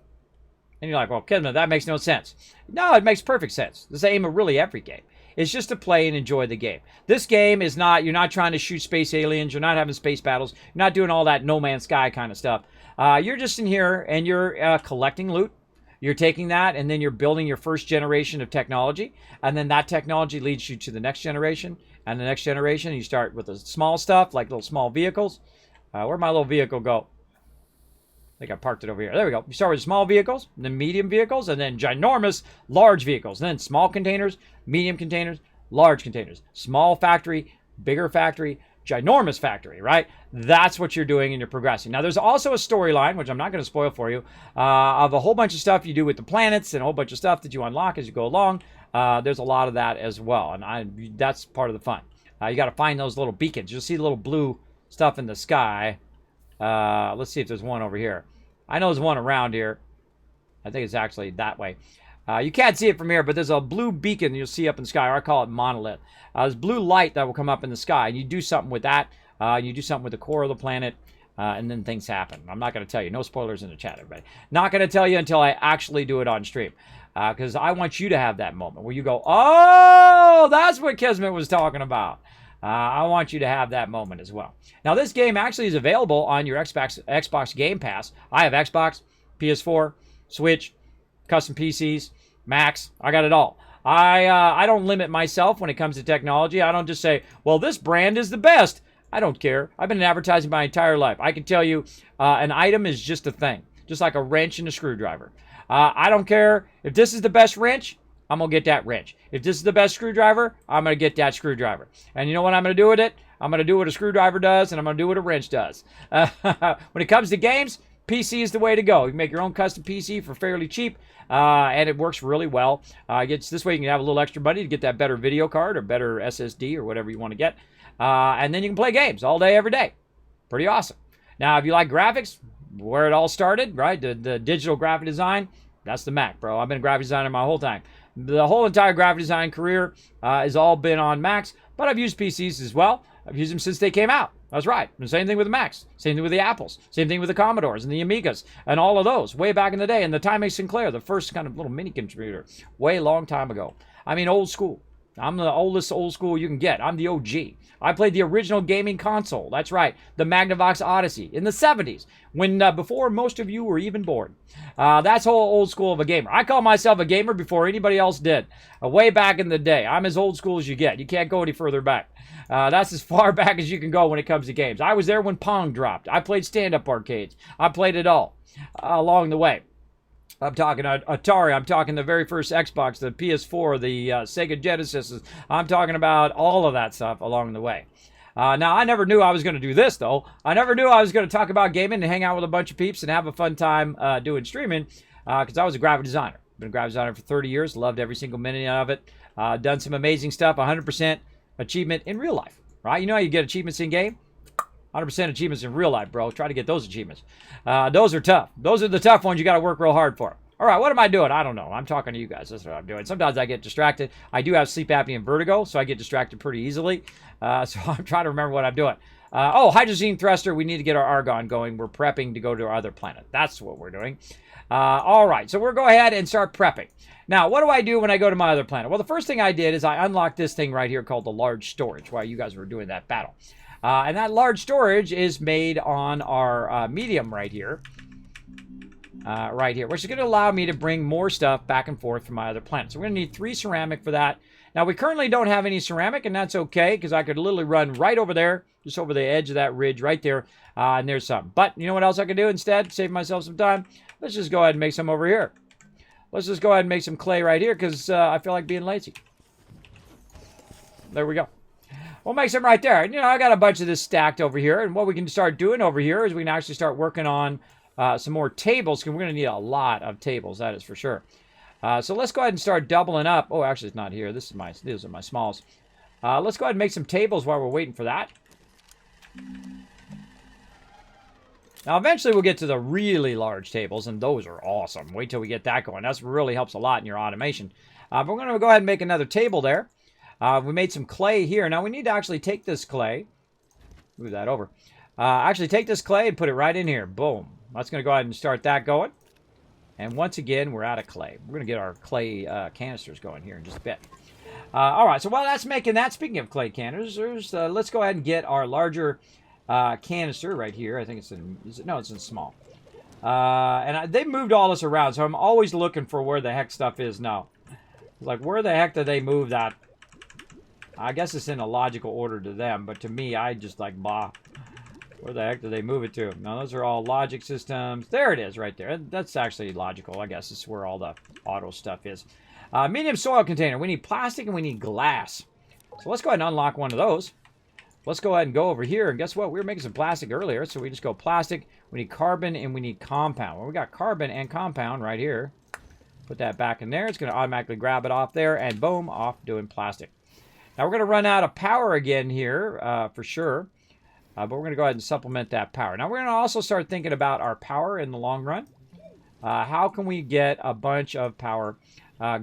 And you're like, well, Kismet, that makes no sense. No, it makes perfect sense. This is the aim of really every game. It's just to play and enjoy the game. This game is not, you're not trying to shoot space aliens. You're not having space battles. You're not doing all that No Man's Sky kind of stuff. You're just in here and you're collecting loot. You're taking that and then you're building your first generation of technology. And then that technology leads you to the next generation. And the next generation, you start with the small stuff, like little small vehicles. Where'd my little vehicle go? I think I parked it over here. There we go. You start with small vehicles, then medium vehicles, and then ginormous large vehicles. And then small containers, medium containers, large containers. Small factory, bigger factory, ginormous factory, right? That's what you're doing and you're progressing. Now, there's also a storyline, which I'm not going to spoil for you, of a whole bunch of stuff you do with the planets and a whole bunch of stuff that you unlock as you go along. There's a lot of that as well, and that's part of the fun. You got to find those little beacons. You'll see the little blue stuff in the sky. Let's see if there's one over here. I know there's one around here. I think it's actually that way. You can't see it from here, but there's a blue beacon you'll see up in the sky, or I call it monolith. There's blue light that will come up in the sky, and you do something with that. You do something with the core of the planet, and then things happen. I'm not going to tell you. No spoilers in the chat, everybody. Not going to tell you until I actually do it on stream, because I want you to have that moment where you go, oh, that's what Kismet was talking about. I want you to have that moment as well. Now, this game actually is available on your Xbox Game Pass. I have Xbox, PS4, Switch, custom PCs, Macs. I got it all. I don't limit myself when it comes to technology. I don't just say, well, this brand is the best. I don't care. I've been in advertising my entire life. I can tell you an item is just a thing, just like a wrench and a screwdriver. I don't care if this is the best wrench. I'm going to get that wrench. If this is the best screwdriver, I'm going to get that screwdriver. And you know what I'm going to do with it? I'm going to do what a screwdriver does, and I'm going to do what a wrench does. When it comes to games, PC is the way to go. You can make your own custom PC for fairly cheap, and it works really well. This way you can have a little extra money to get that better video card or better SSD or whatever you want to get. And then you can play games all day, every day. Pretty awesome. Now, if you like graphics, where it all started, right? The digital graphic design, that's the Mac, bro. I've been a graphic designer my whole time. The whole entire graphic design career has all been on Macs, but I've used PCs as well. I've used them since they came out. That's right. The same thing with the Macs. Same thing with the Apples. Same thing with the Commodores and the Amigas and all of those way back in the day. And the Time Sinclair, the first kind of little mini computer, way long time ago. I mean, old school. I'm the oldest old school you can get. I'm the OG. I played the original gaming console. That's right, the Magnavox Odyssey in the 70s, when before most of you were even born. That's whole old school of a gamer. I call myself a gamer before anybody else did. Way back in the day. I'm as old school as you get. You can't go any further back. That's as far back as you can go when it comes to games. I was there when Pong dropped. I played stand-up arcades. I played it all along the way. I'm talking Atari. I'm talking the very first Xbox, the PS4, the Sega Genesis. I'm talking about all of that stuff along the way. Now, I never knew I was going to do this, though. I never knew I was going to talk about gaming and hang out with a bunch of peeps and have a fun time doing streaming, because I was a graphic designer. Been a graphic designer for 30 years. Loved every single minute of it. Done some amazing stuff. 100% achievement in real life, right? You know how you get achievements in game? 100% achievements in real life, bro. Try to get those achievements. Those are tough. Those are the tough ones. You got to work real hard for. All right, what am I doing? I don't know. I'm talking to you guys. That's what I'm doing. Sometimes I get distracted. I do have sleep apnea and vertigo, so I get distracted pretty easily. So I'm trying to remember what I'm doing. Hydrazine thruster. We need to get our argon going. We're prepping to go to our other planet. That's what we're doing. All right, so we'll go ahead and start prepping. Now, what do I do when I go to my other planet? Well, the first thing I did is I unlocked this thing right here called the large storage while you guys were doing that battle. And that large storage is made on our medium right here, which is going to allow me to bring more stuff back and forth from my other planets. So we're going to need 3 ceramic for that. Now, we currently don't have any ceramic, and that's okay, because I could literally run right over there, just over the edge of that ridge right there, and there's some. But you know what else I could do instead? Save myself some time. Let's just go ahead and make some over here. Let's just go ahead and make some clay right here, because I feel like being lazy. There we go. We'll make some right there. You know, I got a bunch of this stacked over here, and what we can start doing over here is we can actually start working on some more tables, because we're going to need a lot of tables, that is for sure. So let's go ahead and start doubling up. Oh, actually, it's not here. These are my smalls. Let's go ahead and make some tables while we're waiting for that. Now, eventually, we'll get to the really large tables, and those are awesome. Wait till we get that going. That really helps a lot in your automation. But we're going to go ahead and make another table there. We made some clay here. Now, we need to actually take this clay. Move that over. Actually, take this clay and put it right in here. Boom. That's going to go ahead and start that going. And once again, we're out of clay. We're going to get our clay canisters going here in just a bit. All right, so while that's making that, speaking of clay canisters, let's go ahead and get our larger canister right here. I think it's in, it's in small. And they moved all this around, so I'm always looking for where the heck stuff is now. Like, where the heck did they move that? I guess it's in a logical order to them, but to me, I just like, blah. Where the heck did they move it to? No, those are all logic systems. There it is right there. That's actually logical. I guess it's where all the auto stuff is. Medium soil container. We need plastic and we need glass. So let's go ahead and unlock one of those. Let's go ahead and go over here. And guess what? We were making some plastic earlier. So we just go plastic. We need carbon and we need compound. Well, we got carbon and compound right here. Put that back in there. It's going to automatically grab it off there. And boom, off doing plastic. Now we're going to run out of power again here for sure. but we're going to go ahead and supplement that power. Now, we're going to also start thinking about our power in the long run. How can we get a bunch of power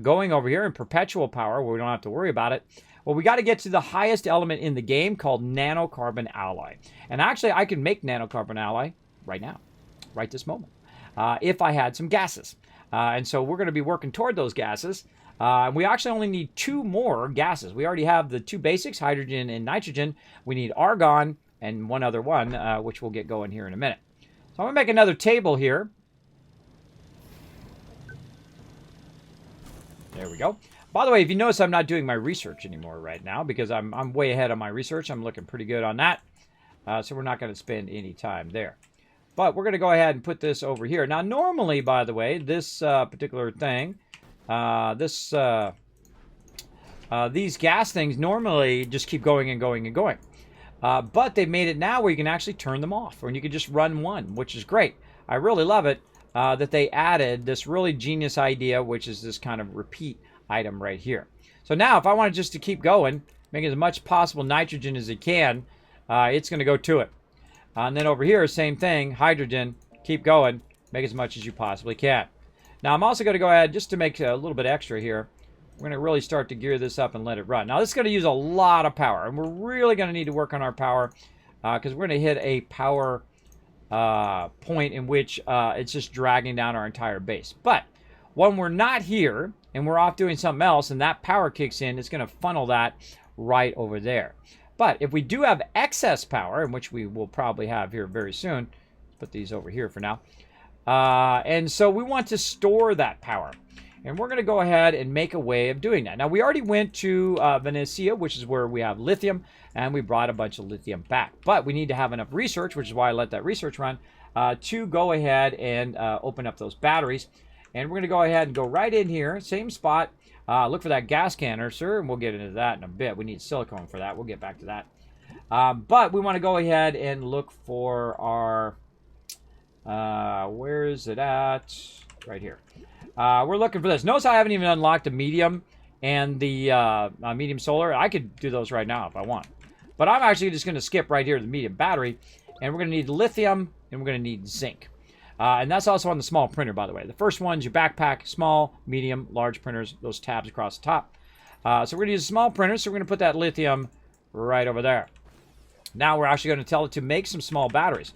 going over here in perpetual power where we don't have to worry about it? Well, we got to get to the highest element in the game called nanocarbon alloy. And actually, I can make nanocarbon alloy right now, right this moment, if I had some gases. And so we're going to be working toward those gases. We actually only need 2 more gases. We already have the 2 basics, hydrogen and nitrogen. We need argon and one other one, which we'll get going here in a minute. So I'm going to make another table here. There we go. By the way, if you notice, I'm not doing my research anymore right now because I'm way ahead on my research. I'm looking pretty good on that. So we're not going to spend any time there. But we're going to go ahead and put this over here. Now, normally, by the way, this particular thing, these gas things normally just keep going and going and going. But they've made it now where you can actually turn them off, or you can just run one, which is great. I really love it that they added this really genius idea, which is this kind of repeat item right here. So now, if I wanted just to keep going, make as much possible nitrogen as it can, it's going to go to it. And then over here, same thing, hydrogen, keep going, make as much as you possibly can. Now, I'm also going to go ahead, just to make a little bit extra here, we're going to really start to gear this up and let it run. Now, this is going to use a lot of power, and we're really going to need to work on our power because we're going to hit a power point in which it's just dragging down our entire base. But when we're not here and we're off doing something else and that power kicks in, it's going to funnel that right over there. But if we do have excess power, in which we will probably have here very soon, let's put these over here for now. And so we want to store that power. And we're going to go ahead and make a way of doing that. Now, we already went to Venetia, which is where we have lithium, and we brought a bunch of lithium back. But we need to have enough research, which is why I let that research run, to go ahead and open up those batteries. And we're going to go ahead and go right in here, same spot. Look for that gas canister, and we'll get into that in a bit. We need silicone for that. We'll get back to that. But we want to go ahead and look for our... where is it at? Right here. We're looking for this. Notice I haven't even unlocked the medium and the medium solar. I could do those right now if I want. But I'm actually just going to skip right here to the medium battery. And we're going to need lithium, and we're going to need zinc. And that's also on the small printer, by the way. The first one's your backpack, small, medium, large printers, those tabs across the top. So we're going to use a small printer, so we're going to put that lithium right over there. Now we're actually going to tell it to make some small batteries.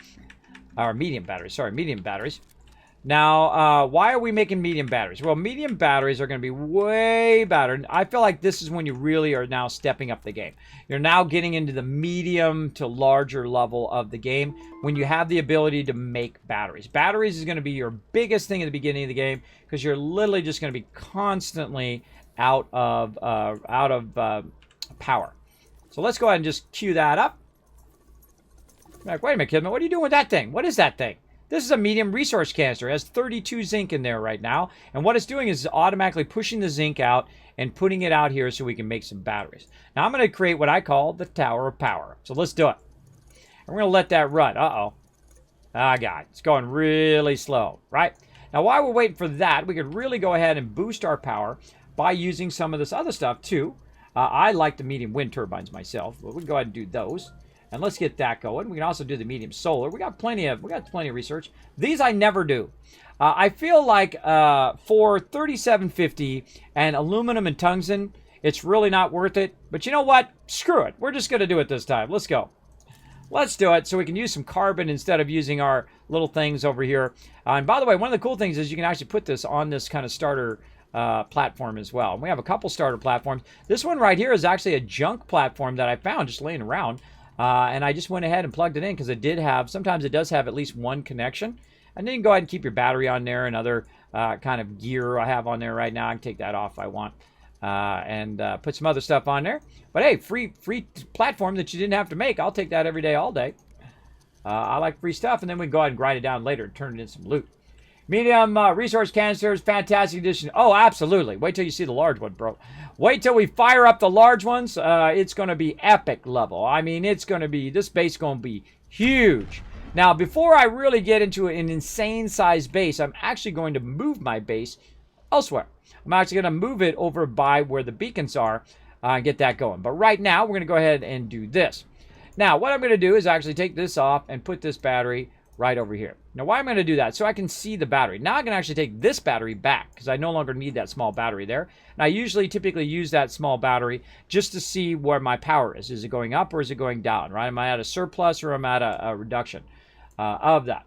Or medium batteries, sorry, medium batteries. Now, why are we making medium batteries? Well, medium batteries are going to be way better. I feel like this is when you really are now stepping up the game. You're now getting into the medium to larger level of the game when you have the ability to make batteries. Batteries is going to be your biggest thing at the beginning of the game because you're literally just going to be constantly out of power. So let's go ahead and just cue that up. Like, wait a minute, Kismet, what are you doing with that thing? What is that thing? This is a medium resource canister. It has 32 zinc in there right now. And what it's doing is automatically pushing the zinc out and putting it out here so we can make some batteries. Now I'm going to create what I call the Tower of Power. So let's do it. And we're going to let that run. Uh-oh. Ah, God. It's going really slow, right? Now while we're waiting for that, we could really go ahead and boost our power by using some of this other stuff too. I like the medium wind turbines myself, but we can go ahead and do those. And let's get that going. We can also do the medium solar. We got plenty of research. These I never do. I feel like for 3750 and aluminum and tungsten, it's really not worth it. But you know what? Screw it. We're just going to do it this time. Let's go. Let's do it so we can use some carbon instead of using our little things over here. And by the way, one of the cool things is you can actually put this on this kind of starter platform as well. And we have a couple starter platforms. This one right here is actually a junk platform that I found just laying around. And I just went ahead and plugged it in because it did have, sometimes it does have at least one connection. And then you can go ahead and keep your battery on there and other kind of gear I have on there right now. I can take that off if I want and put some other stuff on there. But hey, free platform that you didn't have to make. I'll take that every day, all day. I like free stuff. And then we can go ahead and grind it down later and turn it into some loot. Medium resource canisters, fantastic addition. Oh, absolutely. Wait till you see the large one, bro. Wait till we fire up the large ones. It's going to be epic level. I mean, it's going to be, this base going to be huge. Now, before I really get into an insane size base, I'm actually going to move my base elsewhere. I'm actually going to move it over by where the beacons are and get that going. But right now, we're going to go ahead and do this. Now, what I'm going to do is actually take this off and put this battery right over here. Now, why am I going to do that? So I can see the battery. Now I can actually take this battery back because I no longer need that small battery there. And I typically use that small battery just to see where my power is. Is it going up or is it going down, right? Am I at a surplus or am I at a reduction of that?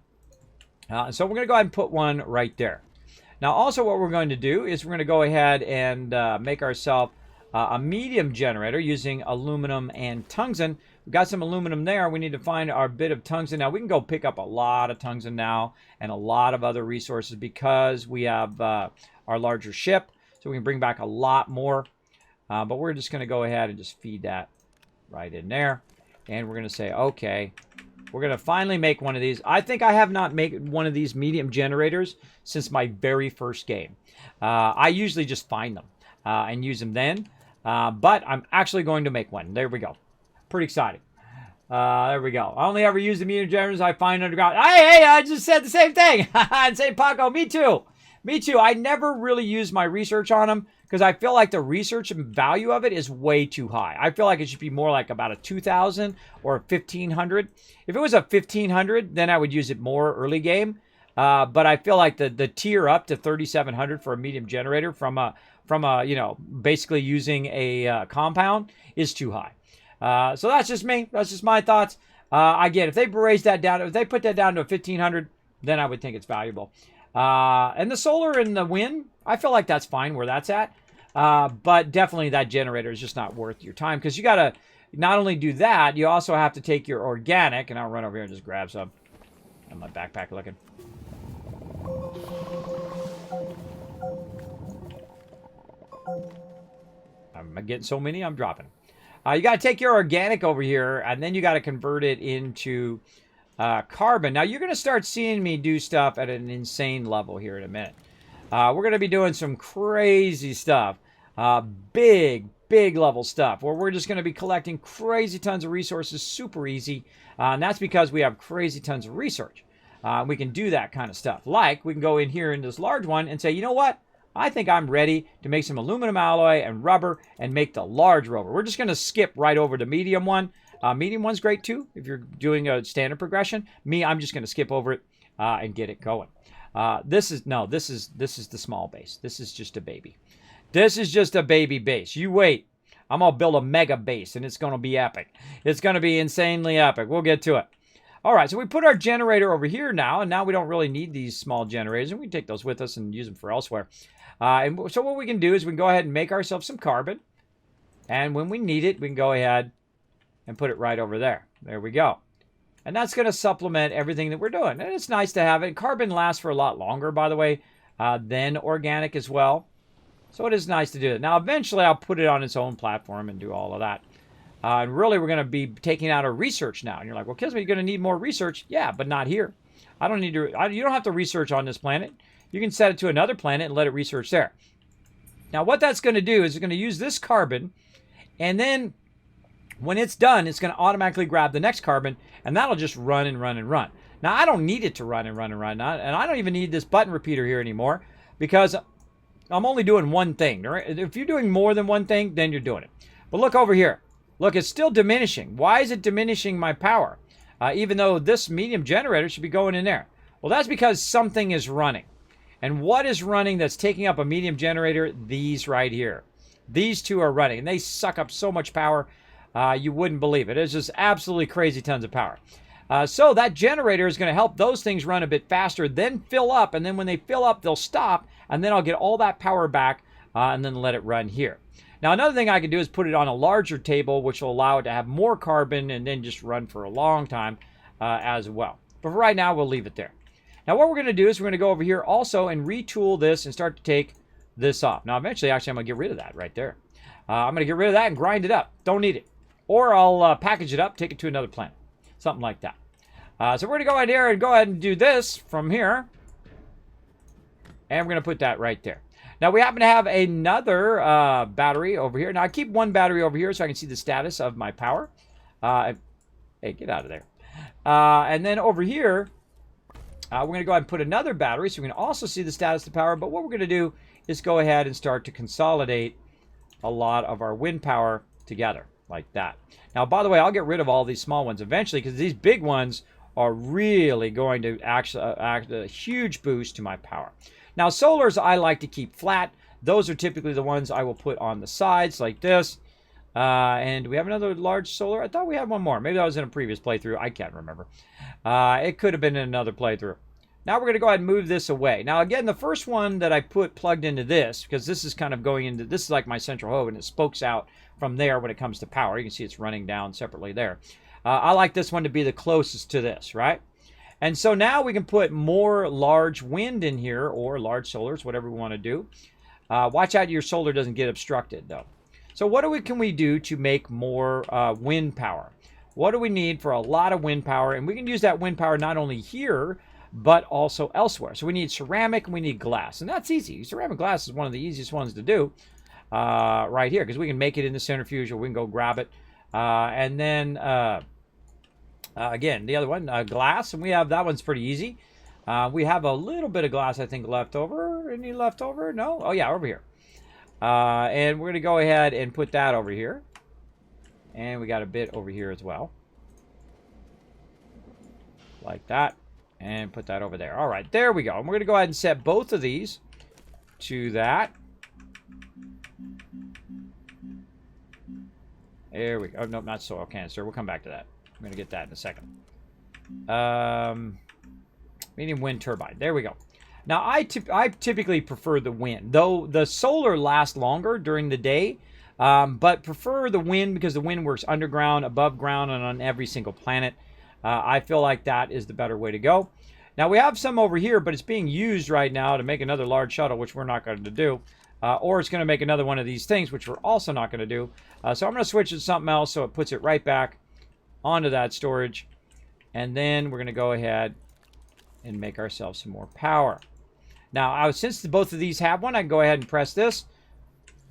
So we're going to go ahead and put one right there. Now, also what we're going to do is we're going to go ahead and make ourselves a medium generator using aluminum and tungsten. We've got some aluminum there. We need to find our bit of tungsten. Now, we can go pick up a lot of tungsten now and a lot of other resources because we have our larger ship. So we can bring back a lot more. But we're just going to go ahead and just feed that right in there. And we're going to say, okay, we're going to finally make one of these. I think I have not made one of these medium generators since my very first game. I usually just find them and use them then. But I'm actually going to make one. There we go. Pretty exciting. There we go. I only ever use the medium generators I find underground. Hey, I just said the same thing. And say, Paco, me too. Me too. I never really use my research on them because I feel like the research and value of it is way too high. I feel like it should be more like about a 2,000 or a 1,500. If it was a 1,500, then I would use it more early game. But I feel like the tier up to 3,700 for a medium generator from a basically using a compound is too high. So that's just me. That's just my thoughts. Again, if they raise that down, if they put that down to a 1,500, then I would think it's valuable. And the solar and the wind, I feel like that's fine where that's at. But definitely that generator is just not worth your time because you got to not only do that, you also have to take your organic, and I'll run over here and just grab some. And my backpack looking. I'm getting so many, I'm dropping. You got to take your organic over here, and then you got to convert it into carbon. Now, you're going to start seeing me do stuff at an insane level here in a minute. We're going to be doing some crazy stuff. Big level stuff where we're just going to be collecting crazy tons of resources super easy. And that's because we have crazy tons of research. We can do that kind of stuff. Like, we can go in here in this large one and say, you know what? I think I'm ready to make some aluminum alloy and rubber and make the large rover. We're just going to skip right over to medium one. Medium one's great too if you're doing a standard progression. I'm just going to skip over it and get it going. This is the small base. This is just a baby. This is just a baby base. You wait. I'm going to build a mega base and it's going to be epic. It's going to be insanely epic. We'll get to it. All right, so we put our generator over here now, and now we don't really need these small generators, and we can take those with us and use them for elsewhere. And so what we can do is we can go ahead and make ourselves some carbon, and when we need it, we can go ahead and put it right over there. There we go. And that's going to supplement everything that we're doing. And it's nice to have it. Carbon lasts for a lot longer, by the way, than organic as well. So it is nice to do it. Now, eventually, I'll put it on its own platform and do all of that. And really, we're going to be taking out our research now. And you're like, well, Kismet, you're going to need more research. Yeah, but not here. I don't need to. You don't have to research on this planet. You can set it to another planet and let it research there. Now, what that's going to do is it's going to use this carbon. And then when it's done, it's going to automatically grab the next carbon. And that'll just run and run and run. Now, I don't need it to run and run and run. And I don't even need this button repeater here anymore. Because I'm only doing one thing. If you're doing more than one thing, then you're doing it. But look over here. Look, it's still diminishing. Why is it diminishing my power? Even though this medium generator should be going in there. Well, that's because something is running. And what is running that's taking up a medium generator? These right here. These two are running. And they suck up so much power, you wouldn't believe it. It's just absolutely crazy tons of power. So that generator is going to help those things run a bit faster, then fill up. And then when they fill up, they'll stop. And then I'll get all that power back and then let it run here. Now, another thing I can do is put it on a larger table, which will allow it to have more carbon and then just run for a long time as well. But for right now, we'll leave it there. Now, what we're going to do is we're going to go over here also and retool this and start to take this off. Now, eventually, actually, I'm going to get rid of that right there. I'm going to get rid of that and grind it up. Don't need it. Or I'll package it up, take it to another planet. Something like that. So we're going to go ahead here and go ahead and do this from here. And we're going to put that right there. Now, we happen to have another battery over here. Now, I keep one battery over here so I can see the status of my power. Hey, get out of there. And then over here, we're going to go ahead and put another battery so we can also see the status of the power. But what we're going to do is go ahead and start to consolidate a lot of our wind power together, like that. Now, by the way, I'll get rid of all these small ones eventually because these big ones are really going to actually act a huge boost to my power. Now, solars I like to keep flat. Those are typically the ones I will put on the sides like this. And do we have another large solar? I thought we had one more. Maybe that was in a previous playthrough. I can't remember. It could have been in another playthrough. Now we're going to go ahead and move this away. Now, again, the first one that I plugged into this, because this is kind of going into, this is like my central hub, and it spokes out from there when it comes to power. You can see it's running down separately there. I like this one to be the closest to this, right? And so now we can put more large wind in here, or large solars, whatever we want to do. Watch out your solar doesn't get obstructed, though. So what can we do to make more wind power? What do we need for a lot of wind power? And we can use that wind power not only here, but also elsewhere. So we need ceramic and we need glass. And that's easy. Ceramic glass is one of the easiest ones to do right here, because we can make it in the centrifuge, or we can go grab it. And then, again, the other one, glass. And we have, that one's pretty easy. We have a little bit of glass, I think, left over. Any left over? No? Oh, yeah, over here. And we're going to go ahead and put that over here. And we got a bit over here as well. Like that. And put that over there. All right, there we go. And we're going to go ahead and set both of these to that. There we go. Oh, no, not soil canister. We'll come back to that. I'm going to get that in a second. Medium wind turbine. There we go. Now, I typically prefer the wind, though the solar lasts longer during the day, but prefer the wind because the wind works underground, above ground, and on every single planet. I feel like that is the better way to go. Now, we have some over here, but it's being used right now to make another large shuttle, which we're not going to do. Or it's going to make another one of these things, which we're also not going to do. So I'm going to switch to something else so it puts it right back onto that storage. And then we're going to go ahead and make ourselves some more power. Now, since both of these have one, I can go ahead and press this.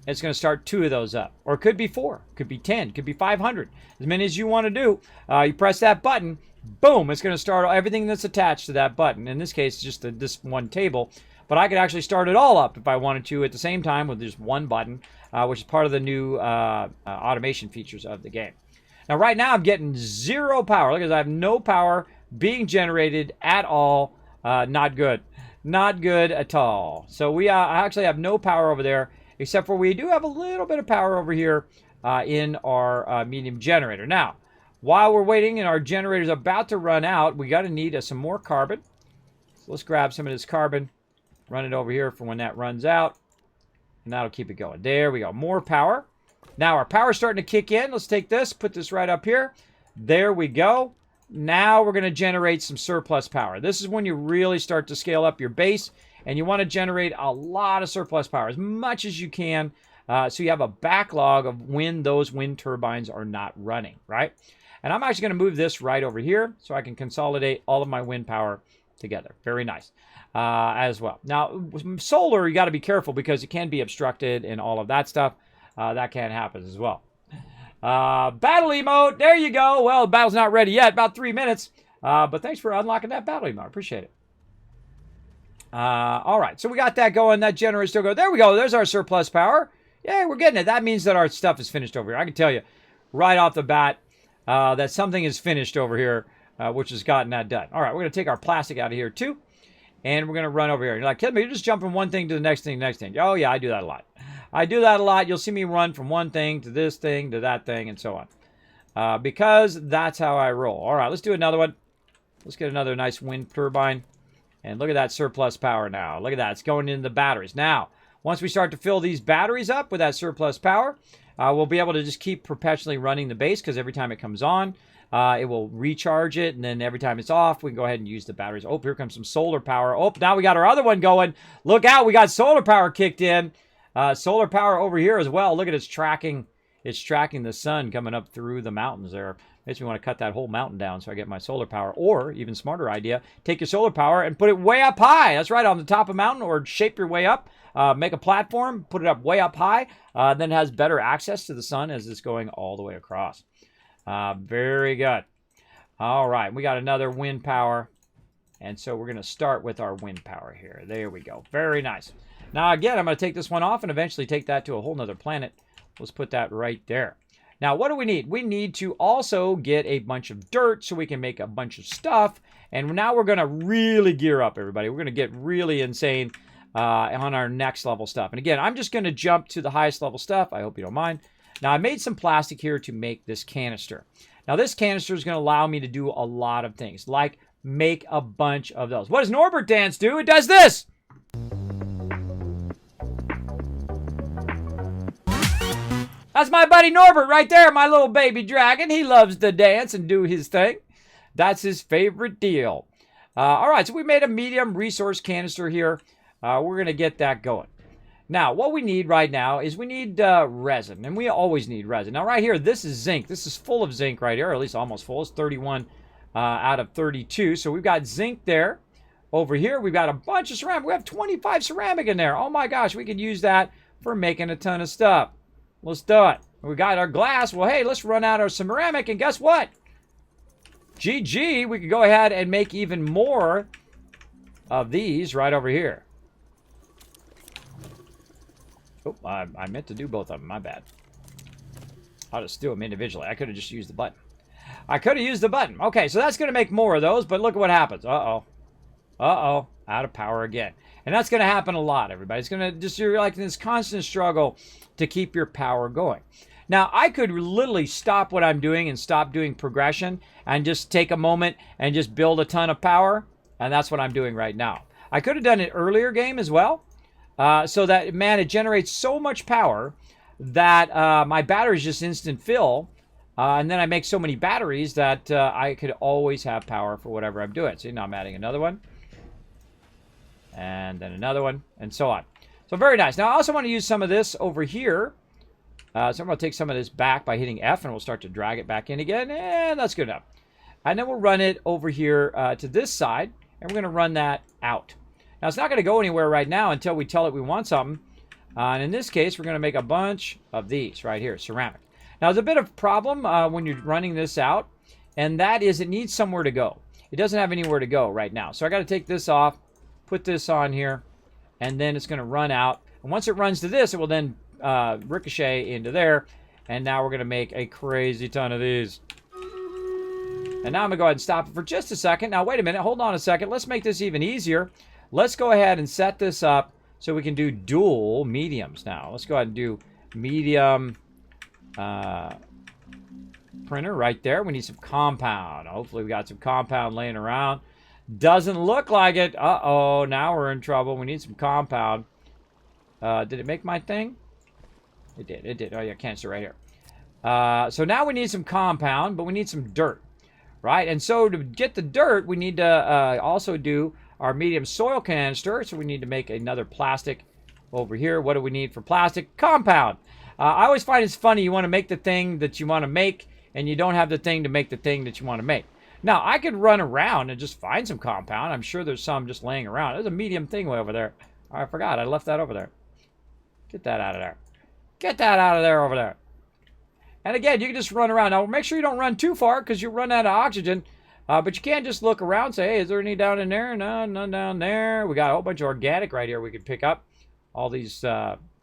It's going to start 2 of those up. Or it could be 4. Could be 10. Could be 500. As many as you want to do. You press that button. Boom. It's going to start everything that's attached to that button. In this case, just this one table. But I could actually start it all up if I wanted to at the same time with just one button. Which is part of the new automation features of the game. Now, right now, I'm getting 0 power. Look, I have no power being generated at all. Not good. Not good at all. So we actually have no power over there. Except for we do have a little bit of power over here in our medium generator. Now, while we're waiting and our generator's about to run out, we got to need some more carbon. So let's grab some of this carbon, run it over here for when that runs out, and that'll keep it going. There we go. More power. Now, our power's starting to kick in. Let's take this, put this right up here. There we go. Now we're going to generate some surplus power. This is when you really start to scale up your base. And you want to generate a lot of surplus power, as much as you can, so you have a backlog of when those wind turbines are not running, right? And I'm actually going to move this right over here so I can consolidate all of my wind power together. Very nice as well. Now, solar, you got to be careful because it can be obstructed and all of that stuff. That can happen as well. Battle emote, there you go. Well, the battle's not ready yet, about 3 minutes. But thanks for unlocking that battle emote. Appreciate it. All right, so we got that going. That generator still going. There we go. There's our surplus power. Yeah, we're getting it. That means that our stuff is finished over here. I can tell you right off the bat that something is finished over here, which has gotten that done. All right, we're going to take our plastic out of here too, and we're going to run over here. You're like, Kismet, you're just jumping from one thing to the next thing, next thing. Oh, yeah, I do that a lot. I do that a lot. You'll see me run from one thing to this thing to that thing and so on because that's how I roll. All right, let's do another one. Let's get another nice wind turbine. And look at that surplus power now. Look at that. It's going into the batteries. Now, once we start to fill these batteries up with that surplus power, we'll be able to just keep perpetually running the base because every time it comes on, it will recharge it. And then every time it's off, we can go ahead and use the batteries. Oh, here comes some solar power. Oh, now we got our other one going. Look out. We got solar power kicked in. Solar power over here as well. Look at it's tracking the sun coming up through the mountains there. Makes me want to cut that whole mountain down so I get my solar power. Or, even smarter idea, take your solar power and put it way up high. That's right, on the top of a mountain, or shape your way up. Make a platform, put it up way up high. Then it has better access to the sun as it's going all the way across. Very good. All right, we got another wind power. And so we're going to start with our wind power here. There we go. Very nice. Now, again, I'm going to take this one off and eventually take that to a whole nother planet. Let's put that right there. Now, what do we need? We need to also get a bunch of dirt so we can make a bunch of stuff. And now we're going to really gear up, everybody. We're going to get really insane on our next level stuff. And again, I'm just going to jump to the highest level stuff. I hope you don't mind. Now, I made some plastic here to make this canister. Now, this canister is going to allow me to do a lot of things, like make a bunch of those. What does Norbert dance do? It does this. That's my buddy Norbert right there, my little baby dragon. He loves to dance and do his thing. That's his favorite deal. All right, so we made a medium resource canister here. We're going to get that going. Now, what we need right now is we need resin, and we always need resin. Now, right here, this is zinc. This is full of zinc right here, or at least almost full. It's 31 out of 32. So we've got zinc there. Over here, we've got a bunch of ceramic. We have 25 ceramic in there. Oh, my gosh, we could use that for making a ton of stuff. Let's do it. We got our glass. Well, hey, let's run out our ceramic, and guess what? GG, we could go ahead and make even more of these right over here. Oh, I meant to do both of them. My bad. I'll just do them individually. I could have just used the button. I could have used the button. Okay, so that's going to make more of those, but look at what happens. Uh-oh. Uh-oh. Out of power again. And that's going to happen a lot, everybody. It's going to just, you're like in this constant struggle to keep your power going. Now, I could literally stop what I'm doing and stop doing progression and just take a moment and just build a ton of power. And that's what I'm doing right now. I could have done it earlier game as well. So that, man, it generates so much power that my batteries just instant fill. And then I make so many batteries that I could always have power for whatever I'm doing. See, now I'm adding another one. And then another one, and so on. So very nice. Now, I also want to use some of this over here. So I'm going to take some of this back by hitting F, and we'll start to drag it back in again. And that's good enough. And then we'll run it over here to this side, and we're going to run that out. Now, it's not going to go anywhere right now until we tell it we want something. And in this case, we're going to make a bunch of these right here, ceramic. Now, there's a bit of a problem when you're running this out, and that is it needs somewhere to go. It doesn't have anywhere to go right now. So I got to take this off, put this on here, and then it's going to run out. And once it runs to this, it will then ricochet into there. And now we're going to make a crazy ton of these. And now I'm going to go ahead and stop it for just a second. Now, wait a minute. Hold on a second. Let's make this even easier. Let's go ahead and set this up so we can do dual mediums now. Let's go ahead and do medium printer right there. We need some compound. Hopefully we got some compound laying around. Doesn't look like it. Uh-oh, now we're in trouble. We need some compound. Did it make my thing? It did. It did. Oh, yeah, canister right here. So now we need some compound, but we need some dirt, right? And so to get the dirt, we need to also do our medium soil canister. So we need to make another plastic over here. What do we need for plastic? Compound. I always find it's funny. You want to make the thing that you want to make, and you don't have the thing to make the thing that you want to make. Now, I could run around and just find some compound. I'm sure there's some just laying around. There's a medium thing way over there. Oh, I forgot. I left that over there. Get that out of there. Get that out of there over there. And again, you can just run around. Now, make sure you don't run too far because you run out of oxygen. But you can't just look around and say, hey, is there any down in there? No, none down there. We got a whole bunch of organic right here we could pick up. All these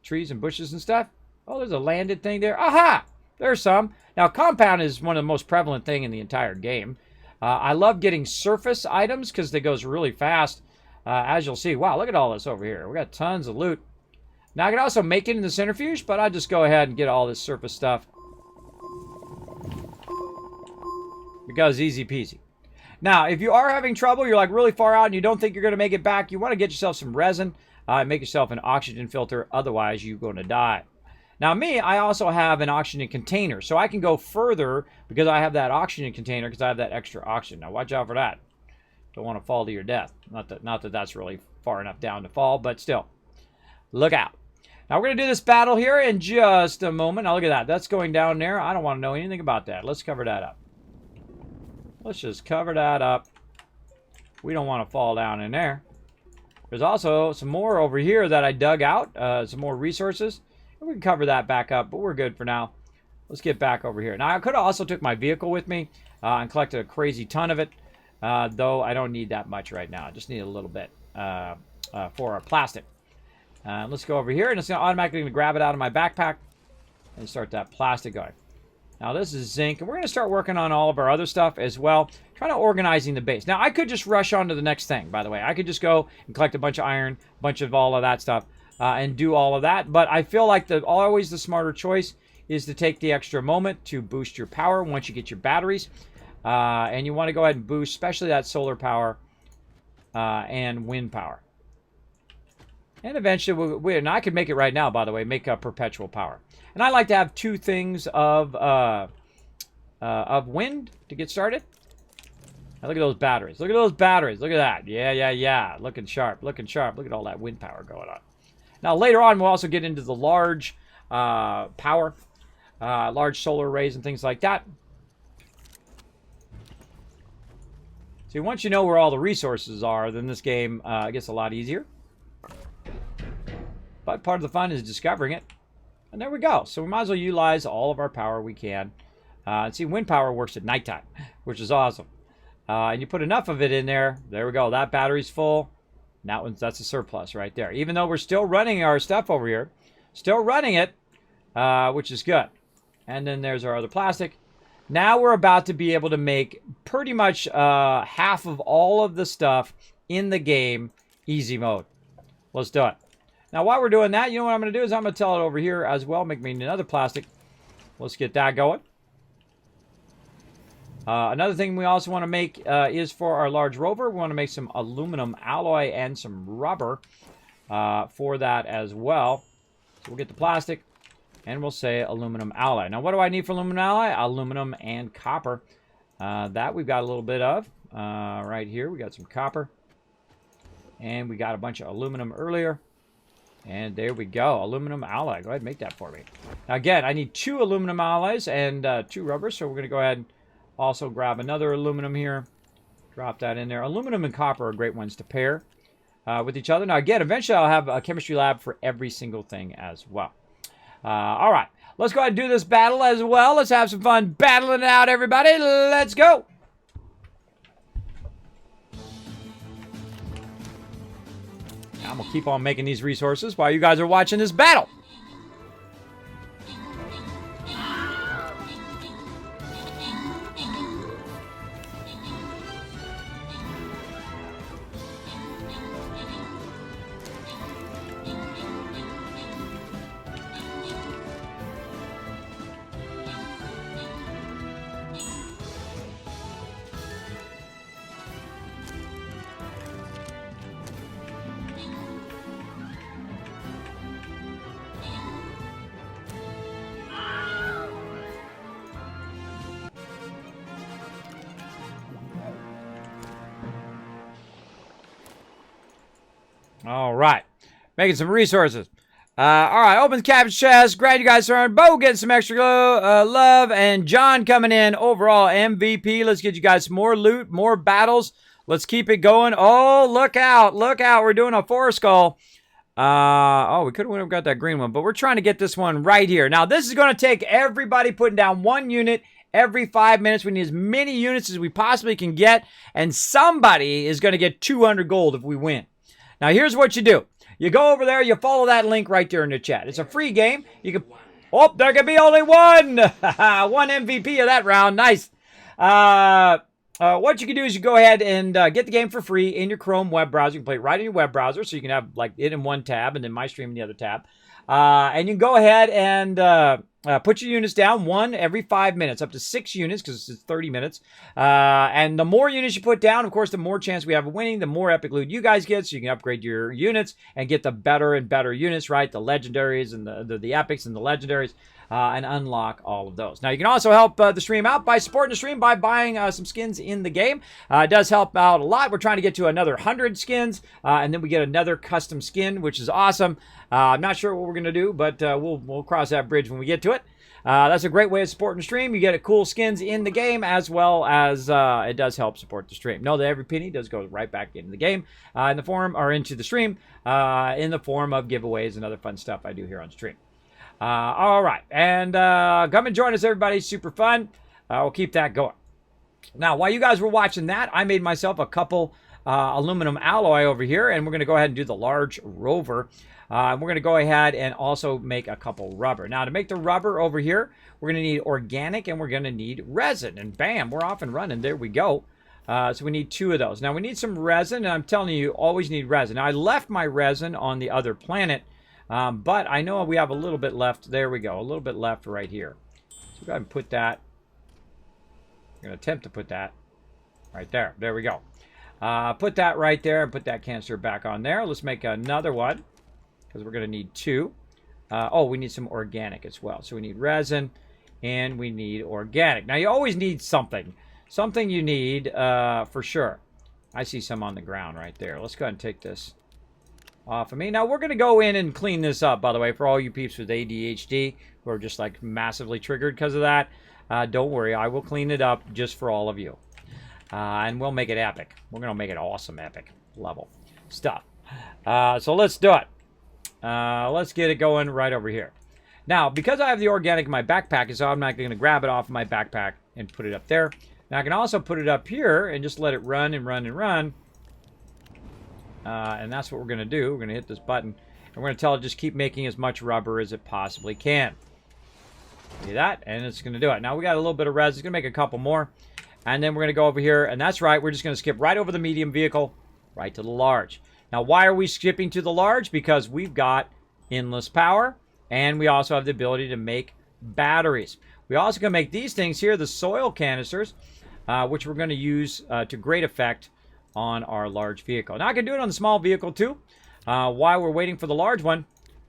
trees and bushes and stuff. Oh, there's a landed thing there. Aha! There's some. Now, compound is one of the most prevalent thing in the entire game. I love getting surface items because they goes really fast. As you'll see. Wow, look at all this over here. We got tons of loot. Now, I can also make it in the centrifuge, but I'll just go ahead and get all this surface stuff. Because easy peasy. Now, if you are having trouble, you're like really far out and you don't think you're going to make it back, you want to get yourself some resin. Make yourself an oxygen filter. Otherwise, you're going to die. Now, me, I also have an oxygen container. So I can go further because I have that oxygen container because I have that extra oxygen. Now, watch out for that. Don't want to fall to your death. Not that that's really far enough down to fall, but still. Look out. Now, we're going to do this battle here in just a moment. Now, look at that. That's going down there. I don't want to know anything about that. Let's cover that up. Let's just cover that up. We don't want to fall down in there. There's also some more over here that I dug out. Some more resources. We can cover that back up, but we're good for now. Let's get back over here. Now, I could have also took my vehicle with me and collected a crazy ton of it. Though I don't need that much right now. I just need a little bit for our plastic. Let's go over here, and it's going to automatically grab it out of my backpack and start that plastic going. Now this is zinc, and we're going to start working on all of our other stuff as well, trying to organizing the base. Now I could just rush on to the next thing, by the way. I could just go and collect a bunch of iron, a bunch of all of that stuff, and do all of that. But I feel like always the smarter choice is to take the extra moment to boost your power once you get your batteries. And you want to go ahead and boost, especially that solar power and wind power. And eventually, and I can make it right now, by the way, make up perpetual power. And I like to have 2 things of wind to get started. Now look at those batteries. Look at those batteries. Look at that. Yeah. Looking sharp. Looking sharp. Look at all that wind power going on. Now later on, we'll also get into the large power, large solar arrays and things like that. See, once you know where all the resources are, then this game gets a lot easier. But part of the fun is discovering it. And there we go. So we might as well utilize all of our power we can. And see, wind power works at nighttime, which is awesome. And you put enough of it in there. There we go. That battery's full. That's a surplus right there. Even though we're still running our stuff over here. Still running it, which is good. And then there's our other plastic. Now we're about to be able to make pretty much half of all of the stuff in the game easy mode. Let's do it. Now, while we're doing that, you know what I'm going to do is I'm going to tell it over here as well. Make me another plastic. Let's get that going. Another thing we also want to make is for our large rover. We want to make some aluminum alloy and some rubber for that as well. So we'll get the plastic and we'll say aluminum alloy. Now, what do I need for aluminum alloy? Aluminum and copper. That we've got a little bit of right here. We got some copper. And we got a bunch of aluminum earlier. And there we go. Aluminum alloy. Go ahead and make that for me. Now, again, I need 2 aluminum alloys and 2 rubbers. So we're going to go ahead and also grab another aluminum here. Drop that in there. Aluminum and copper are great ones to pair with each other. Now, again, eventually I'll have a chemistry lab for every single thing as well. All right. Let's go ahead and do this battle as well. Let's have some fun battling it out, everybody. Let's go. I'm going to keep on making these resources while you guys are watching this battle. All right. Making some resources. All right. Opens captain's chest. Glad you guys are Bo getting some extra love. And John coming in. Overall MVP. Let's get you guys some more loot. More battles. Let's keep it going. Oh, look out. Look out. We're doing a 4 skull. Oh, we could have got that green one. But we're trying to get this one right here. Now, this is going to take everybody putting down 1 unit every 5 minutes. We need as many units as we possibly can get. And somebody is going to get 200 gold if we win. Now, here's what you do. You go over there, you follow that link right there in the chat. It's a free game. You can... Oh, there can be only one. One MVP of that round. Nice. What you can do is you go ahead and get the game for free in your Chrome web browser. You can play it right in your web browser, so you can have like it in one tab and then my stream in the other tab. And you can go ahead and put your units down 1 every 5 minutes, up to 6 units because it's 30 minutes. And the more units you put down, of course, the more chance we have of winning, the more epic loot you guys get, so you can upgrade your units and get the better and better units, right? The legendaries and the epics and the legendaries. And unlock all of those. Now, you can also help the stream out by supporting the stream by buying some skins in the game. It does help out a lot. We're trying to get to another 100 skins, and then we get another custom skin, which is awesome. I'm not sure what we're going to do, but we'll cross that bridge when we get to it. That's a great way of supporting the stream. You get cool skins in the game, as well as it does help support the stream. Know that every penny does go right back into the game, in the form, or into the stream, in the form of giveaways and other fun stuff I do here on stream. All right, and come and join us, everybody. Super fun. We'll keep that going. Now, while you guys were watching that, I made myself a couple aluminum alloy over here, and we're going to go ahead and do the large rover. We're going to go ahead and also make a couple rubber. Now, to make the rubber over here, we're going to need organic and we're going to need resin. And bam, we're off and running. There we go. So we need 2 of those. Now, we need some resin, and I'm telling you, you always need resin. Now, I left my resin on the other planet, but I know we have a little bit left. There we go, a little bit left right here. So go ahead and put that. I'm going to attempt to put that right there. There we go. Put that right there and put that canister back on there. Let's make another one because we're going to need 2. Oh, we need some organic as well. So we need resin and we need organic. Now, you always need something. Something you need for sure. I see some on the ground right there. Let's go ahead and take this off of me. Now, we're going to go in and clean this up, by the way, for all you peeps with ADHD who are just like massively triggered because of that. Don't worry. I will clean it up just for all of you. And we'll make it epic. We're going to make it awesome epic level stuff. So let's do it. Let's get it going right over here. Now, because I have the organic in my backpack, so I'm not going to grab it off of my backpack and put it up there. Now, I can also put it up here and just let it run and run and run. And that's what we're going to do. We're going to hit this button. And we're going to tell it just keep making as much rubber as it possibly can. See that? And it's going to do it. Now, we got a little bit of resin. It's going to make a couple more. And then we're going to go over here. And that's right. We're just going to skip right over the medium vehicle, right to the large. Now, why are we skipping to the large? Because we've got endless power. And we also have the ability to make batteries. We also can make these things here, the soil canisters, which we're going to use to great effect on our large vehicle. Now, I can do it on the small vehicle, too. While we're waiting for the large one,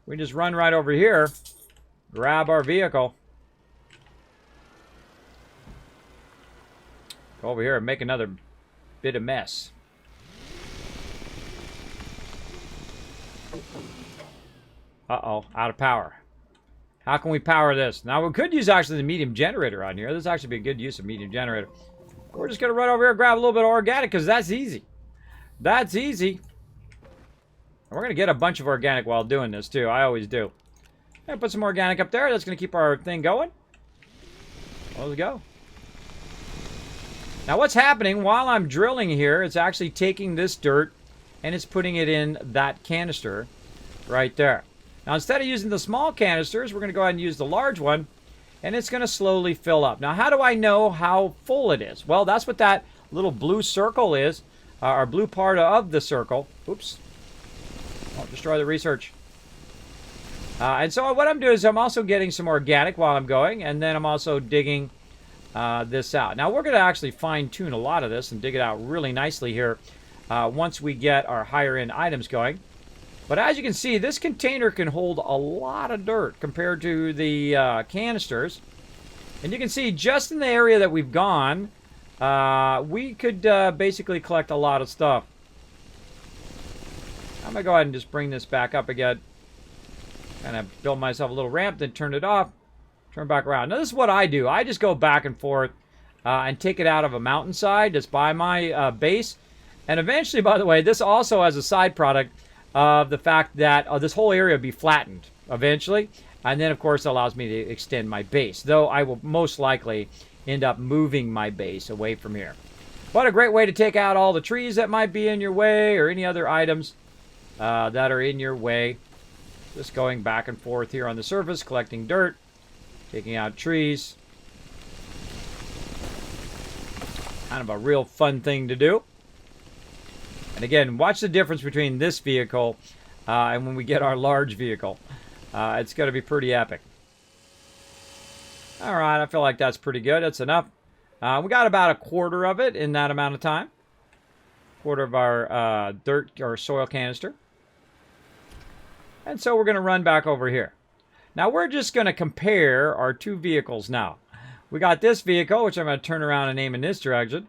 we just run right over here, grab our vehicle, go over here and make another bit of mess. Uh-oh, out of power. How can we power this? Now, we could use actually the medium generator on here. This would actually be a good use of medium generator. We're just going to run over here and grab a little bit of organic because that's easy. That's easy. And we're going to get a bunch of organic while doing this, too. I always do. And put some organic up there. That's going to keep our thing going. Let's go. Now, what's happening while I'm drilling here, it's actually taking this dirt and it's putting it in that canister right there. Now, instead of using the small canisters, we're going to go ahead and use the large one, and it's going to slowly fill up. Now, how do I know how full it is? Well, that's what that little blue circle is, or blue part of the circle. Oops. Don't destroy the research. And so what I'm doing is I'm also getting some organic while I'm going, and then I'm also digging this out. Now, we're going to actually fine-tune a lot of this and dig it out really nicely here once we get our higher-end items going. But as you can see, this container can hold a lot of dirt compared to the canisters. And you can see just in the area that we've gone, we could basically collect a lot of stuff. I'm going to go ahead and just bring this back up again. Kind of build myself a little ramp, then turn it off, turn back around. Now, this is what I do. I just go back and forth and take it out of a mountainside that's by my base. And eventually, by the way, this also has a side product of the fact that this whole area will be flattened eventually. And then, of course, it allows me to extend my base. Though I will most likely end up moving my base away from here. What a great way to take out all the trees that might be in your way or any other items that are in your way. Just going back and forth here on the surface, collecting dirt, taking out trees. Kind of a real fun thing to do. And again, watch the difference between this vehicle and when we get our large vehicle. It's going to be pretty epic. All right, I feel like that's pretty good. That's enough. We got about a quarter of it in that amount of time. Quarter of our dirt or soil canister. And so we're going to run back over here. Now, we're just going to compare our two vehicles now. We got this vehicle, which I'm going to turn around and aim in this direction.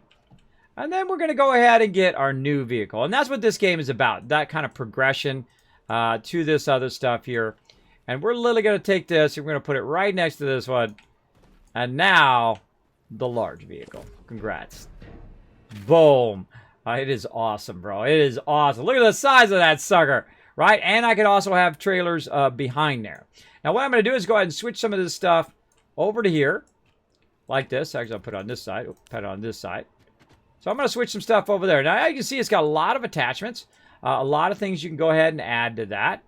And then we're going to go ahead and get our new vehicle. And that's what this game is about. That kind of progression to this other stuff here. And we're literally going to take this. And we're going to put it right next to this one. And now, the large vehicle. Congrats. Boom. It is awesome, bro. It is awesome. Look at the size of that sucker. Right? And I could also have trailers behind there. Now, what I'm going to do is go ahead and switch some of this stuff over to here. Like this. Actually, I'll put it on this side. Put it on this side. So I'm going to switch some stuff over there. Now, you can see it's got a lot of attachments. A lot of things you can go ahead and add to that.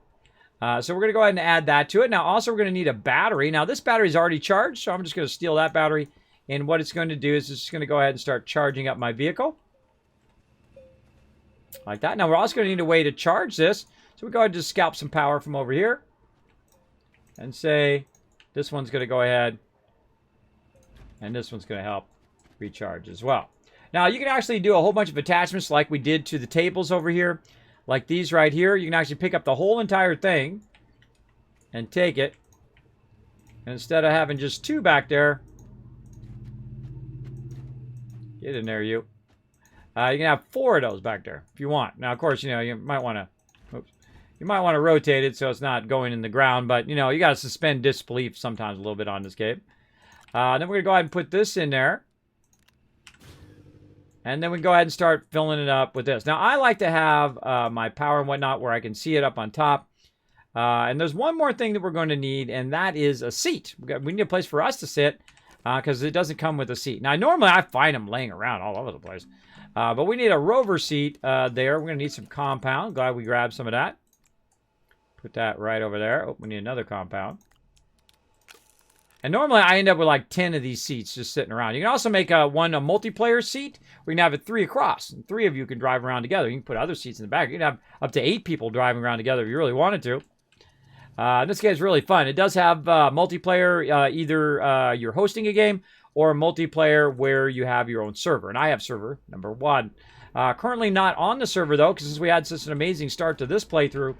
So we're going to go ahead and add that to it. Now, also, we're going to need a battery. Now, this battery is already charged, so I'm just going to steal that battery. And what it's going to do is it's going to go ahead and start charging up my vehicle. Like that. Now, we're also going to need a way to charge this. So we go ahead and just scalp some power from over here. And say, this one's going to go ahead. And this one's going to help recharge as well. Now, you can actually do a whole bunch of attachments like we did to the tables over here. Like these right here. You can actually pick up the whole entire thing and take it. And instead of having just 2 back there, get in there, you. You can have 4 of those back there if you want. Now, of course, you know, you might want to, you might want to rotate it so it's not going in the ground. But, you know, you got to suspend disbelief sometimes a little bit on this game. Then we're going to go ahead and put this in there. And then we go ahead and start filling it up with this. Now, I like to have my power and whatnot where I can see it up on top. And there's one more thing that we're going to need, and that is a seat. We need a place for us to sit because it doesn't come with a seat. Now, normally I find them laying around all over the place. But we need a rover seat there. We're going to need some compound. Glad we grabbed some of that. Put that right over there. Oh, we need another compound. And normally I end up with like 10 of these seats just sitting around. You can also make one a multiplayer seat. We can have it 3 across. And 3 of you can drive around together. You can put other seats in the back. You can have up to 8 people driving around together if you really wanted to. This game is really fun. It does have multiplayer, either you're hosting a game or multiplayer where you have your own server. And I have server number 1. Currently not on the server though, because since we had such an amazing start to this playthrough,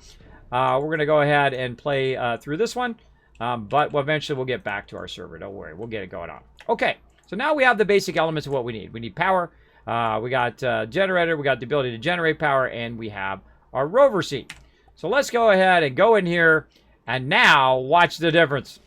we're going to go ahead and play through this one. But eventually we'll get back to our server. Don't worry. We'll get it going on. Okay. So now we have the basic elements of what we need. We need power. We got generator. We got the ability to generate power. And we have our rover seat. So let's go ahead and go in here. And now watch the difference.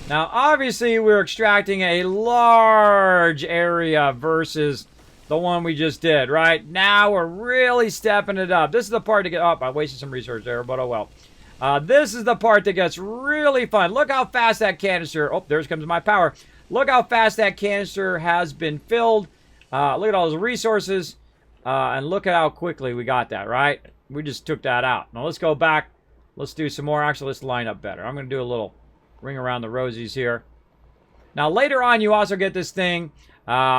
Now, obviously, we're extracting a large area versus the one we just did, right? Now we're really stepping it up. This is the part to get up. I wasted some research there, but oh well. This is the part that gets really fun. Look how fast that canister, oh, there comes my power. Look how fast that canister has been filled. Look at all those resources. And look at how quickly we got that, right? We just took that out. Now let's go back. Let's do some more. Actually, let's line up better. I'm going to do a little ring around the rosies here. Now later on, you also get this thing,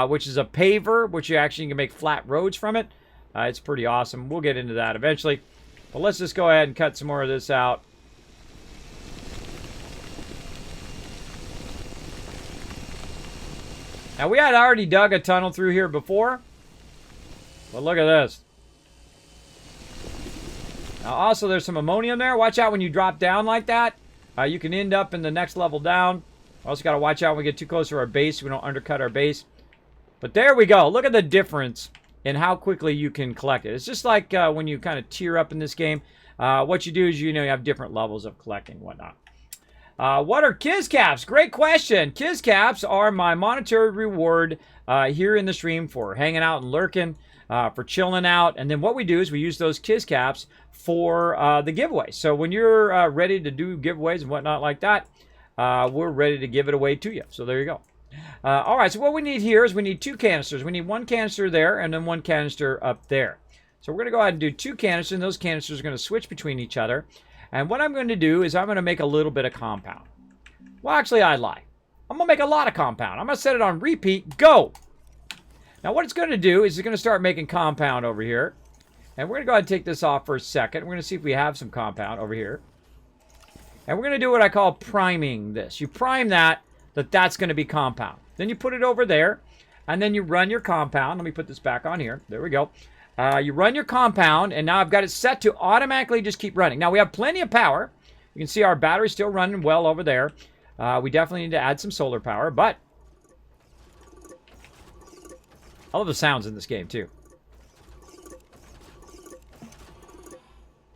which is a paver, which you actually can make flat roads from it. It's pretty awesome. We'll get into that eventually. But let's just go ahead and cut some more of this out. Now, we had already dug a tunnel through here before. But look at this. Now, also, there's some ammonium there. Watch out when you drop down like that. You can end up in the next level down. Also got to watch out when we get too close to our base so we don't undercut our base. But there we go. Look at the difference in how quickly you can collect it. It's just like when you kind of tier up in this game. What you do is, you have different levels of collecting and whatnot. What are Kiz Caps? Great question. Kiz Caps are my monetary reward here in the stream for hanging out and lurking, for chilling out. And then what we do is we use those Kiz Caps for the giveaway. So when you're ready to do giveaways and whatnot like that, we're ready to give it away to you. So there you go. All right, so what we need here is we need 2 canisters. We need 1 canister there and then 1 canister up there. So we're going to go ahead and do 2 canisters, and those canisters are going to switch between each other. And what I'm going to do is I'm going to make a little bit of compound. Well, actually, I lie. I'm going to make a lot of compound. I'm going to set it on repeat. Go! Now, what it's going to do is it's going to start making compound over here. And we're going to go ahead and take this off for a second. We're going to see if we have some compound over here. And we're going to do what I call priming this. You prime that's going to be compound. Then you put it over there, and then you run your compound. Let me put this back on here. There we go. You run your compound, and now I've got it set to automatically just keep running. Now, we have plenty of power. You can see our battery's still running well over there. We definitely need to add some solar power, but I love the sounds in this game, too.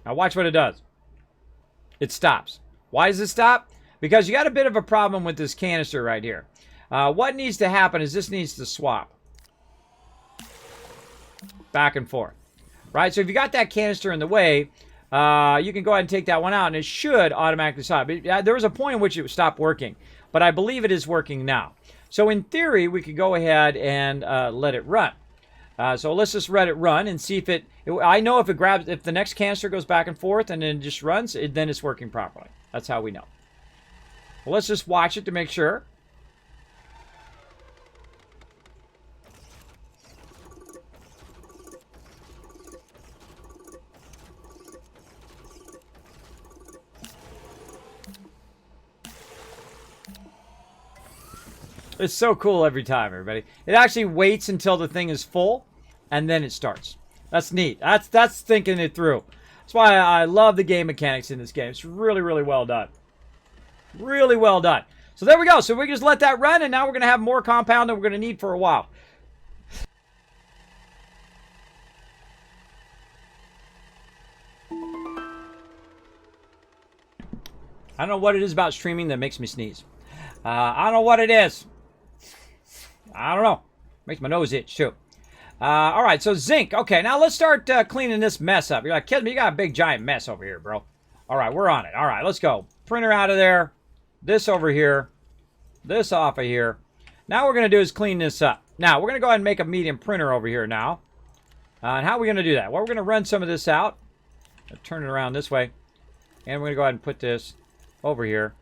Now, watch what it does. It stops. Why does it stop? Because you got a bit of a problem with this canister right here. What needs to happen is this needs to swap. Back and forth. Right? So if you got that canister in the way, you can go ahead and take that one out, and it should automatically stop. There was a point in which it stopped working, but I believe it is working now. So in theory, we could go ahead and let it run. So let's just let it run and see if I know if if the next canister goes back and forth and then just runs, then it's working properly. That's how we know. Well, let's just watch it to make sure. It's so cool every time, everybody. It actually waits until the thing is full, and then it starts. That's neat. That's thinking it through. That's why I love the game mechanics in this game. It's really, really well done. Really well done. So there we go. So we just let that run, and now we're going to have more compound than we're going to need for a while. I don't know what it is about streaming that makes me sneeze. I don't know what it is. I don't know. Makes my nose itch, too. All right, so zinc. Okay, now let's start cleaning this mess up. You're like, Kismet, you got a big, giant mess over here, bro. All right, we're on it. All right, let's go. Printer out of there. This over here. This off of here. Now what we're going to do is clean this up. Now, we're going to go ahead and make a medium printer over here now. And how are we going to do that? Well, we're going to run some of this out. Turn it around this way. And we're going to go ahead and put this over here.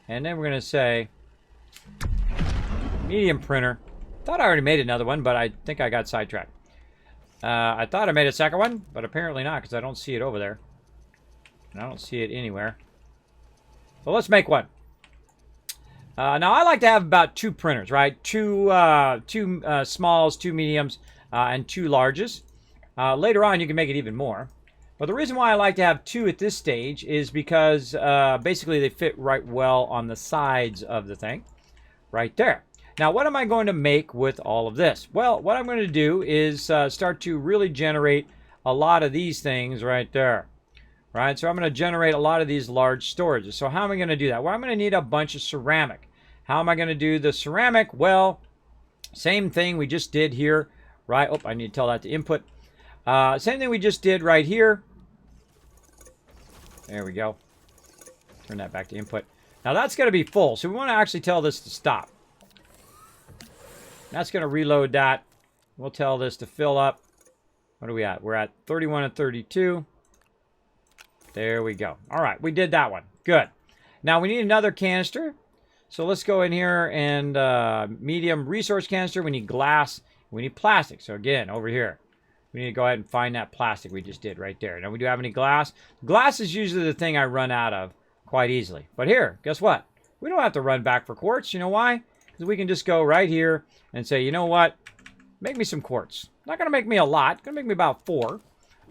And then we're going to say medium printer. Thought I already made another one, but I think I got sidetracked. I thought I made a second one, but apparently not, because I don't see it over there. And I don't see it anywhere. So let's make one. Now I like to have about 2 printers, right? Two smalls, 2 mediums, and 2 larges. Later on, you can make it even more. But the reason why I like to have 2 at this stage is because basically they fit right well on the sides of the thing. Right there. Now, what am I going to make with all of this? Well, what I'm going to do is start to really generate a lot of these things right there. Right? So I'm going to generate a lot of these large storages. So how am I going to do that? Well, I'm going to need a bunch of ceramic. How am I going to do the ceramic? Well, same thing we just did here. Right? Oh, I need to tell that to input. Same thing we just did right here. There we go. Turn that back to input. Now that's going to be full. So we want to actually tell this to stop. That's going to reload that. We'll tell this to fill up. What are we at? We're at 31 and 32. There we go. All right, we did that one. Good. Now we need another canister. So let's go in here and medium resource canister. We need glass. We need plastic. So again, over here, we need to go ahead and find that plastic we just did right there. Now we do have any glass. Glass is usually the thing I run out of quite easily. But here, guess what? We don't have to run back for quartz. You know why? Because we can just go right here and say, you know what? Make me some quartz. Not going to make me a lot. Going to make me about 4.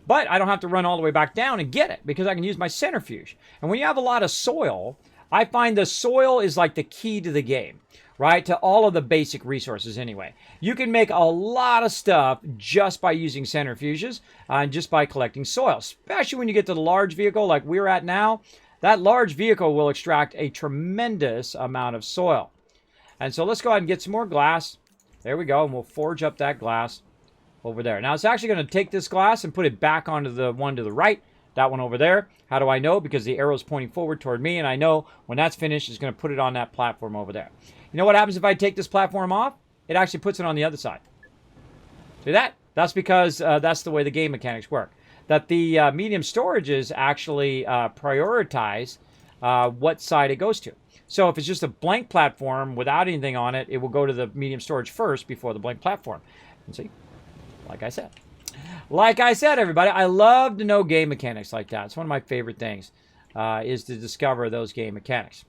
But I don't have to run all the way back down and get it because I can use my centrifuge. And when you have a lot of soil, I find the soil is like the key to the game, right? To all of the basic resources anyway. You can make a lot of stuff just by using centrifuges and just by collecting soil, especially when you get to the large vehicle like we're at now. That large vehicle will extract a tremendous amount of soil. And so let's go ahead and get some more glass. There we go. And we'll forge up that glass over there. Now it's actually going to take this glass and put it back onto the one to the right. That one over there. How do I know? Because the arrow's pointing forward toward me. And I know when that's finished, it's going to put it on that platform over there. You know what happens if I take this platform off? It actually puts it on the other side. See that? That's because that's the way the game mechanics work. That the medium storages actually prioritize what side it goes to. So if it's just a blank platform without anything on it, it will go to the medium storage first before the blank platform. And see, like I said. Like I said, everybody, I love to know game mechanics like that. It's one of my favorite things, is to discover those game mechanics.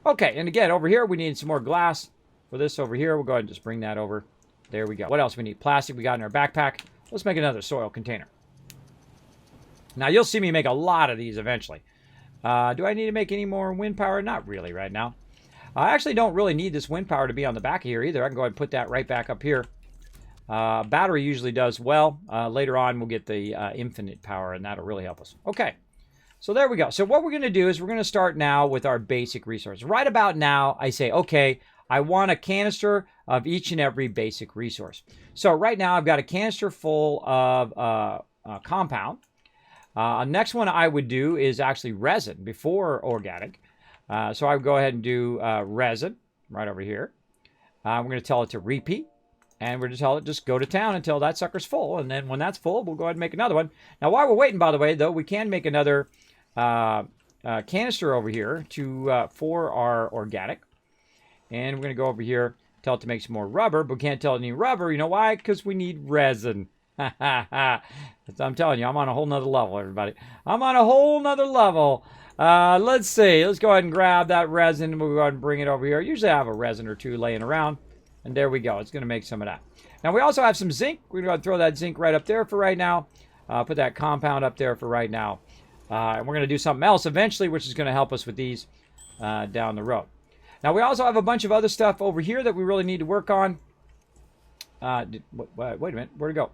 Okay, and again, over here, we need some more glass. For this over here, we'll go ahead and just bring that over. There we go. What else we need? Plastic we got in our backpack. Let's make another soil container. Now, you'll see me make a lot of these eventually. Do I need to make any more wind power? Not really right now. I actually don't really need this wind power to be on the back of here either. I can go ahead and put that right back up here. Battery usually does well. Later on, we'll get the infinite power, and that'll really help us. Okay, so there we go. So what we're going to do is we're going to start now with our basic resource. Right about now, I say, okay, I want a canister of each and every basic resource. So right now, I've got a canister full of compound. Next one I would do is actually resin before organic. So I would go ahead and do resin right over here. We're going to tell it to repeat. And we're going to tell it just go to town until that sucker's full. And then when that's full, we'll go ahead and make another one. Now, while we're waiting, by the way, though, we can make another canister over here for our organic. And we're going to go over here, tell it to make some more rubber. But we can't tell it to need rubber. You know why? Because we need resin. I'm telling you, I'm on a whole nother level, everybody. I'm on a whole nother level. Let's see. Let's go ahead and grab that resin. We'll go ahead and bring it over here. Usually I have a resin or two laying around. And there we go. It's going to make some of that. Now, we also have some zinc. We're going to throw that zinc right up there for right now. Put that compound up there for right now. And we're going to do something else eventually, which is going to help us with these down the road. Now, we also have a bunch of other stuff over here that we really need to work on. Wait a minute. Where'd it go?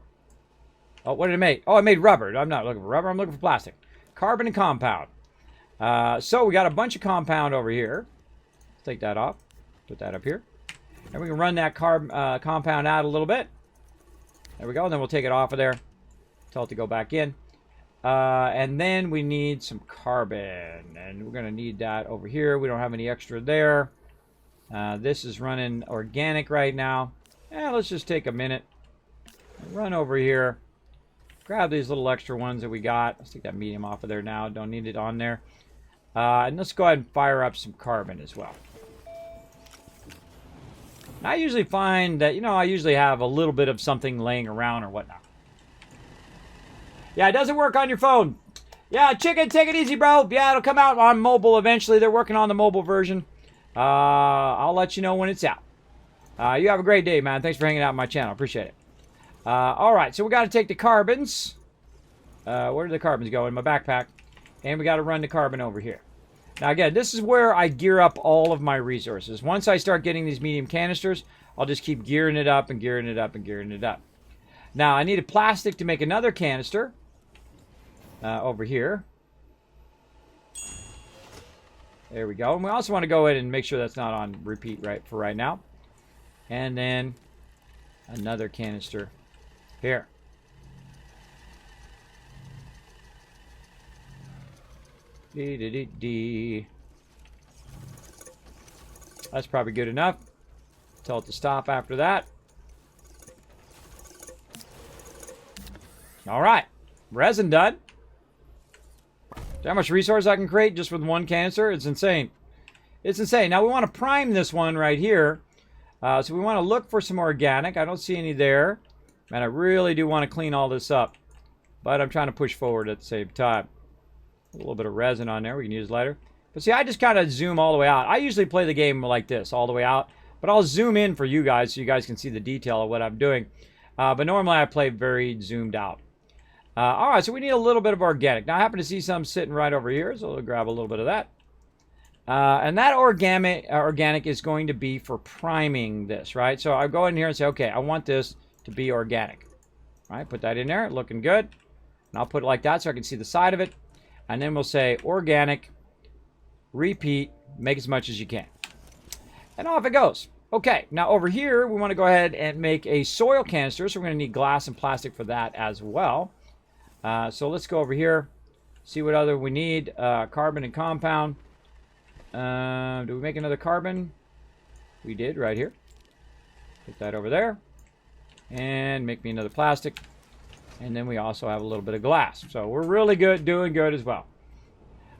Oh, what did it make? Oh, it made rubber. I'm not looking for rubber. I'm looking for plastic. Carbon and compound. So we got a bunch of compound over here. Let's take that off. Put that up here. And we can run that compound out a little bit. There we go. And then we'll take it off of there. Tell it to go back in. And then we need some carbon. And we're going to need that over here. We don't have any extra there. This is running organic right now. Let's just take a minute. Run over here. Grab these little extra ones that we got. Let's take that medium off of there now. Don't need it on there. And let's go ahead and fire up some carbon as well. I usually find that, I usually have a little bit of something laying around or whatnot. Yeah, it doesn't work on your phone. Yeah, chicken, take it easy, bro. Yeah, it'll come out on mobile eventually. They're working on the mobile version. I'll let you know when it's out. You have a great day, man. Thanks for hanging out on my channel. Appreciate it. All right, so we got to take the carbons. Where did the carbons go? In my backpack. And we got to run the carbon over here. Now, again, this is where I gear up all of my resources. Once I start getting these medium canisters, I'll just keep gearing it up and gearing it up and gearing it up. Now, I needed plastic to make another canister over here. There we go. And we also want to go ahead and make sure that's not on repeat for right now. And then another canister here. That's probably good enough. Tell it to stop after that. All right. Resin done. See how much resource I can create just with one canister? It's insane. It's insane. Now we want to prime this one right here. So we want to look for some organic. I don't see any there. Man, I really do want to clean all this up. But I'm trying to push forward at the same time. A little bit of resin on there. We can use lighter. But see, I just kind of zoom all the way out. I usually play the game like this, all the way out. But I'll zoom in for you guys so you guys can see the detail of what I'm doing. But normally I play very zoomed out. All right, so we need a little bit of organic. Now, I happen to see some sitting right over here, so we'll grab a little bit of that. And that organic is going to be for priming this, right? So I'll go in here and say, okay, I want this to be organic. All right, put that in there, looking good. And I'll put it like that so I can see the side of it. And then we'll say organic, repeat, make as much as you can. And off it goes. Okay, now over here, we want to go ahead and make a soil canister. So we're going to need glass and plastic for that as well. So let's go over here, see what other we need. Carbon and compound. Do we make another carbon? We did right here. Put that over there. And make me another plastic. And then we also have a little bit of glass. So we're really good, doing good as well.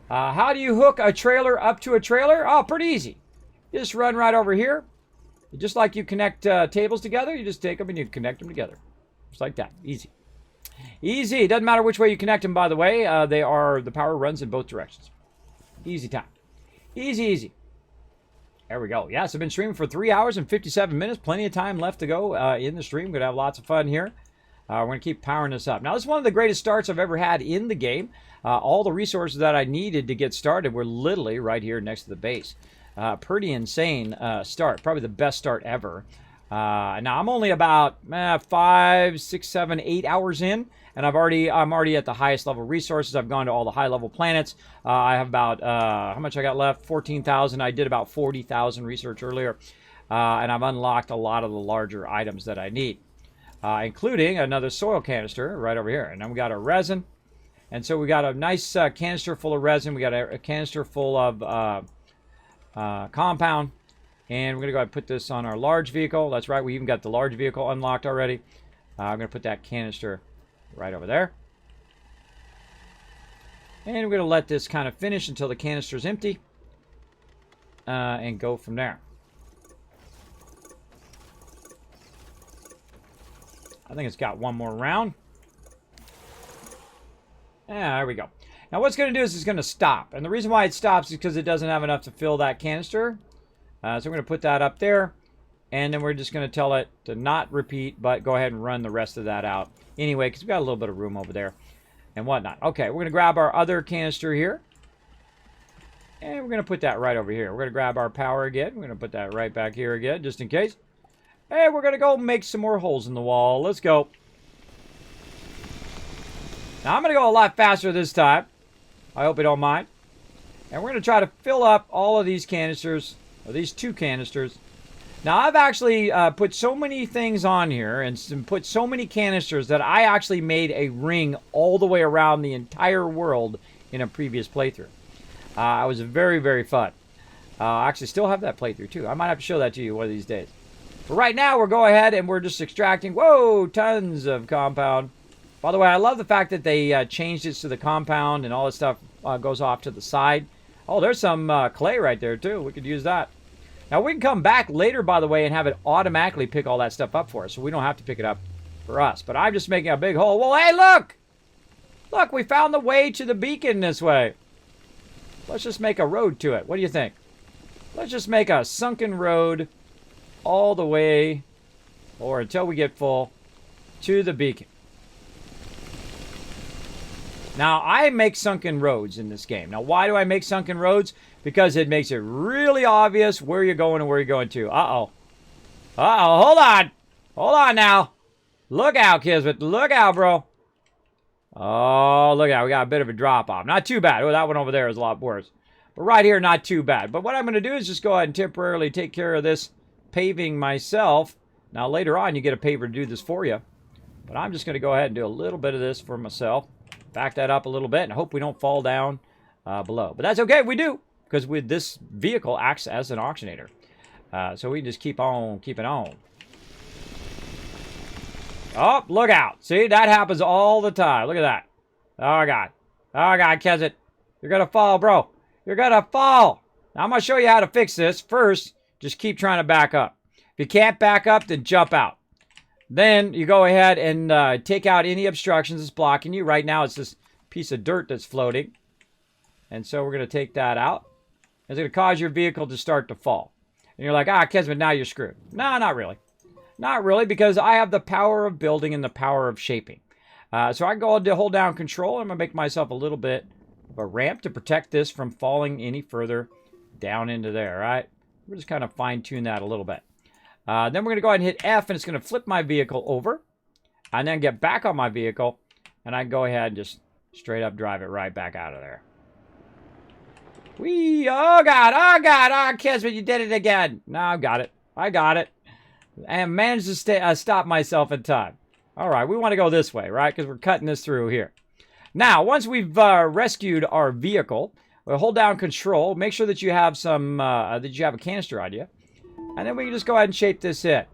How do you hook a trailer up to a trailer? Oh, pretty easy. You just run right over here. Just like you connect tables together, you just take them and you connect them together. Just like that. Easy. Easy. Doesn't matter which way you connect them, by the way. The power runs in both directions. Easy time. Easy, easy. There we go. Yes, I've been streaming for 3 hours and 57 minutes. Plenty of time left to go in the stream. We're going to have lots of fun here. We're going to keep powering this up. Now, this is one of the greatest starts I've ever had in the game. All the resources that I needed to get started were literally right here next to the base. Pretty insane start. Probably the best start ever. Now, I'm only about 5, 6, 7, 8 hours in. And I'm already at the highest level resources. I've gone to all the high level planets. I have about, how much I got left? 14,000. I did about 40,000 research earlier. And I've unlocked a lot of the larger items that I need. Including another soil canister right over here. And then we got our resin. And so we got a nice canister full of resin. We got a canister full of compound. And we're going to go ahead and put this on our large vehicle. That's right, we even got the large vehicle unlocked already. I'm going to put that canister right over there. And we're going to let this kind of finish until the canister is empty. And go from there. I think it's got one more round. Yeah, there we go. Now what's going to do is it's going to stop. And the reason why it stops is because it doesn't have enough to fill that canister. So we're going to put that up there. And then we're just going to tell it to not repeat, but go ahead and run the rest of that out anyway, because we've got a little bit of room over there and whatnot. Okay, we're going to grab our other canister here. And we're going to put that right over here. We're going to grab our power again. We're going to put that right back here again, just in case. And we're going to go make some more holes in the wall. Let's go. Now, I'm going to go a lot faster this time. I hope you don't mind. And we're going to try to fill up all of these canisters, or these 2 canisters. Now, I've actually put so many things on here and put so many canisters that I actually made a ring all the way around the entire world in a previous playthrough. It was very, very fun. I actually still have that playthrough, too. I might have to show that to you one of these days. But right now, we're going ahead and we're just extracting, whoa, tons of compound. By the way, I love the fact that they changed it so the compound and all this stuff goes off to the side. Oh, there's some clay right there, too. We could use that. Now, we can come back later, by the way, and have it automatically pick all that stuff up for us. So we don't have to pick it up for us. But I'm just making a big hole. Well, hey, look! Look, we found the way to the beacon this way. Let's just make a road to it. What do you think? Let's just make a sunken road all the way, or until we get full, to the beacon. Now, I make sunken roads in this game. Now, why do I make sunken roads? Because it makes it really obvious where you're going and where you're going to. Uh-oh. Uh-oh, hold on. Hold on now. Look out, Kismet. Look out, bro. Oh, look out. We got a bit of a drop-off. Not too bad. Oh, that one over there is a lot worse. But right here, not too bad. But what I'm going to do is just go ahead and temporarily take care of this paving myself. Now, later on, you get a paver to do this for you. But I'm just going to go ahead and do a little bit of this for myself. Back that up a little bit and hope we don't fall down below. But that's okay if we do, because with this vehicle acts as an auctionator. So we just keep on keeping on. Oh, look out. See, that happens all the time. Look at that. Oh, God. Oh, God, Kismet. You're going to fall, bro. You're going to fall. Now, I'm going to show you how to fix this. First, just keep trying to back up. If you can't back up, then jump out. Then you go ahead and take out any obstructions that's blocking you. Right now, it's this piece of dirt that's floating. And so we're going to take that out. It's going to cause your vehicle to start to fall. And you're like, Kismet, now you're screwed. No, not really. Not really, because I have the power of building and the power of shaping. So I can go to hold down control. I'm going to make myself a little bit of a ramp to protect this from falling any further down into there, right? We're just kind of fine-tune that a little bit. Then we're going to go ahead and hit F, and it's going to flip my vehicle over. And then get back on my vehicle, and I can go ahead and just straight up drive it right back out of there. Whee! Oh, God! Oh, God! Oh, Kismet, you did it again! No, I got it. I got it. And managed to stop myself in time. All right, we want to go this way, right? Because we're cutting this through here. Now, once we've rescued our vehicle, we'll hold down control. Make sure that you have some, that you have a canister on you. And then we can just go ahead and shape this in.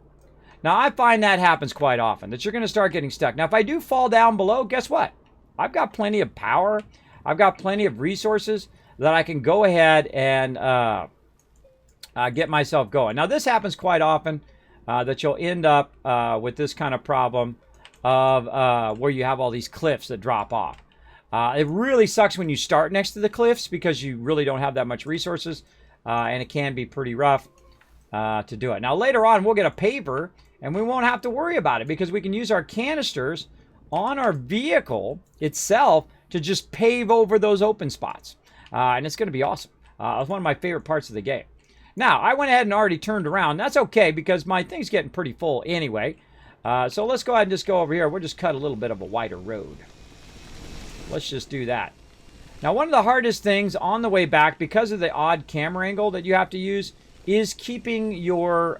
Now, I find that happens quite often, that you're going to start getting stuck. Now, if I do fall down below, guess what? I've got plenty of power. I've got plenty of resources that I can go ahead and get myself going. Now, this happens quite often, that you'll end up with this kind of problem of where you have all these cliffs that drop off. It really sucks when you start next to the cliffs because you really don't have that much resources, and it can be pretty rough to do it. Now, later on, we'll get a paver, and we won't have to worry about it because we can use our canisters on our vehicle itself to just pave over those open spots. And it's going to be awesome. It's one of my favorite parts of the game. Now, I went ahead and already turned around. That's okay because my thing's getting pretty full anyway. So let's go ahead and just go over here. We'll just cut a little bit of a wider road. Let's just do that. Now, one of the hardest things on the way back, because of the odd camera angle that you have to use, is keeping your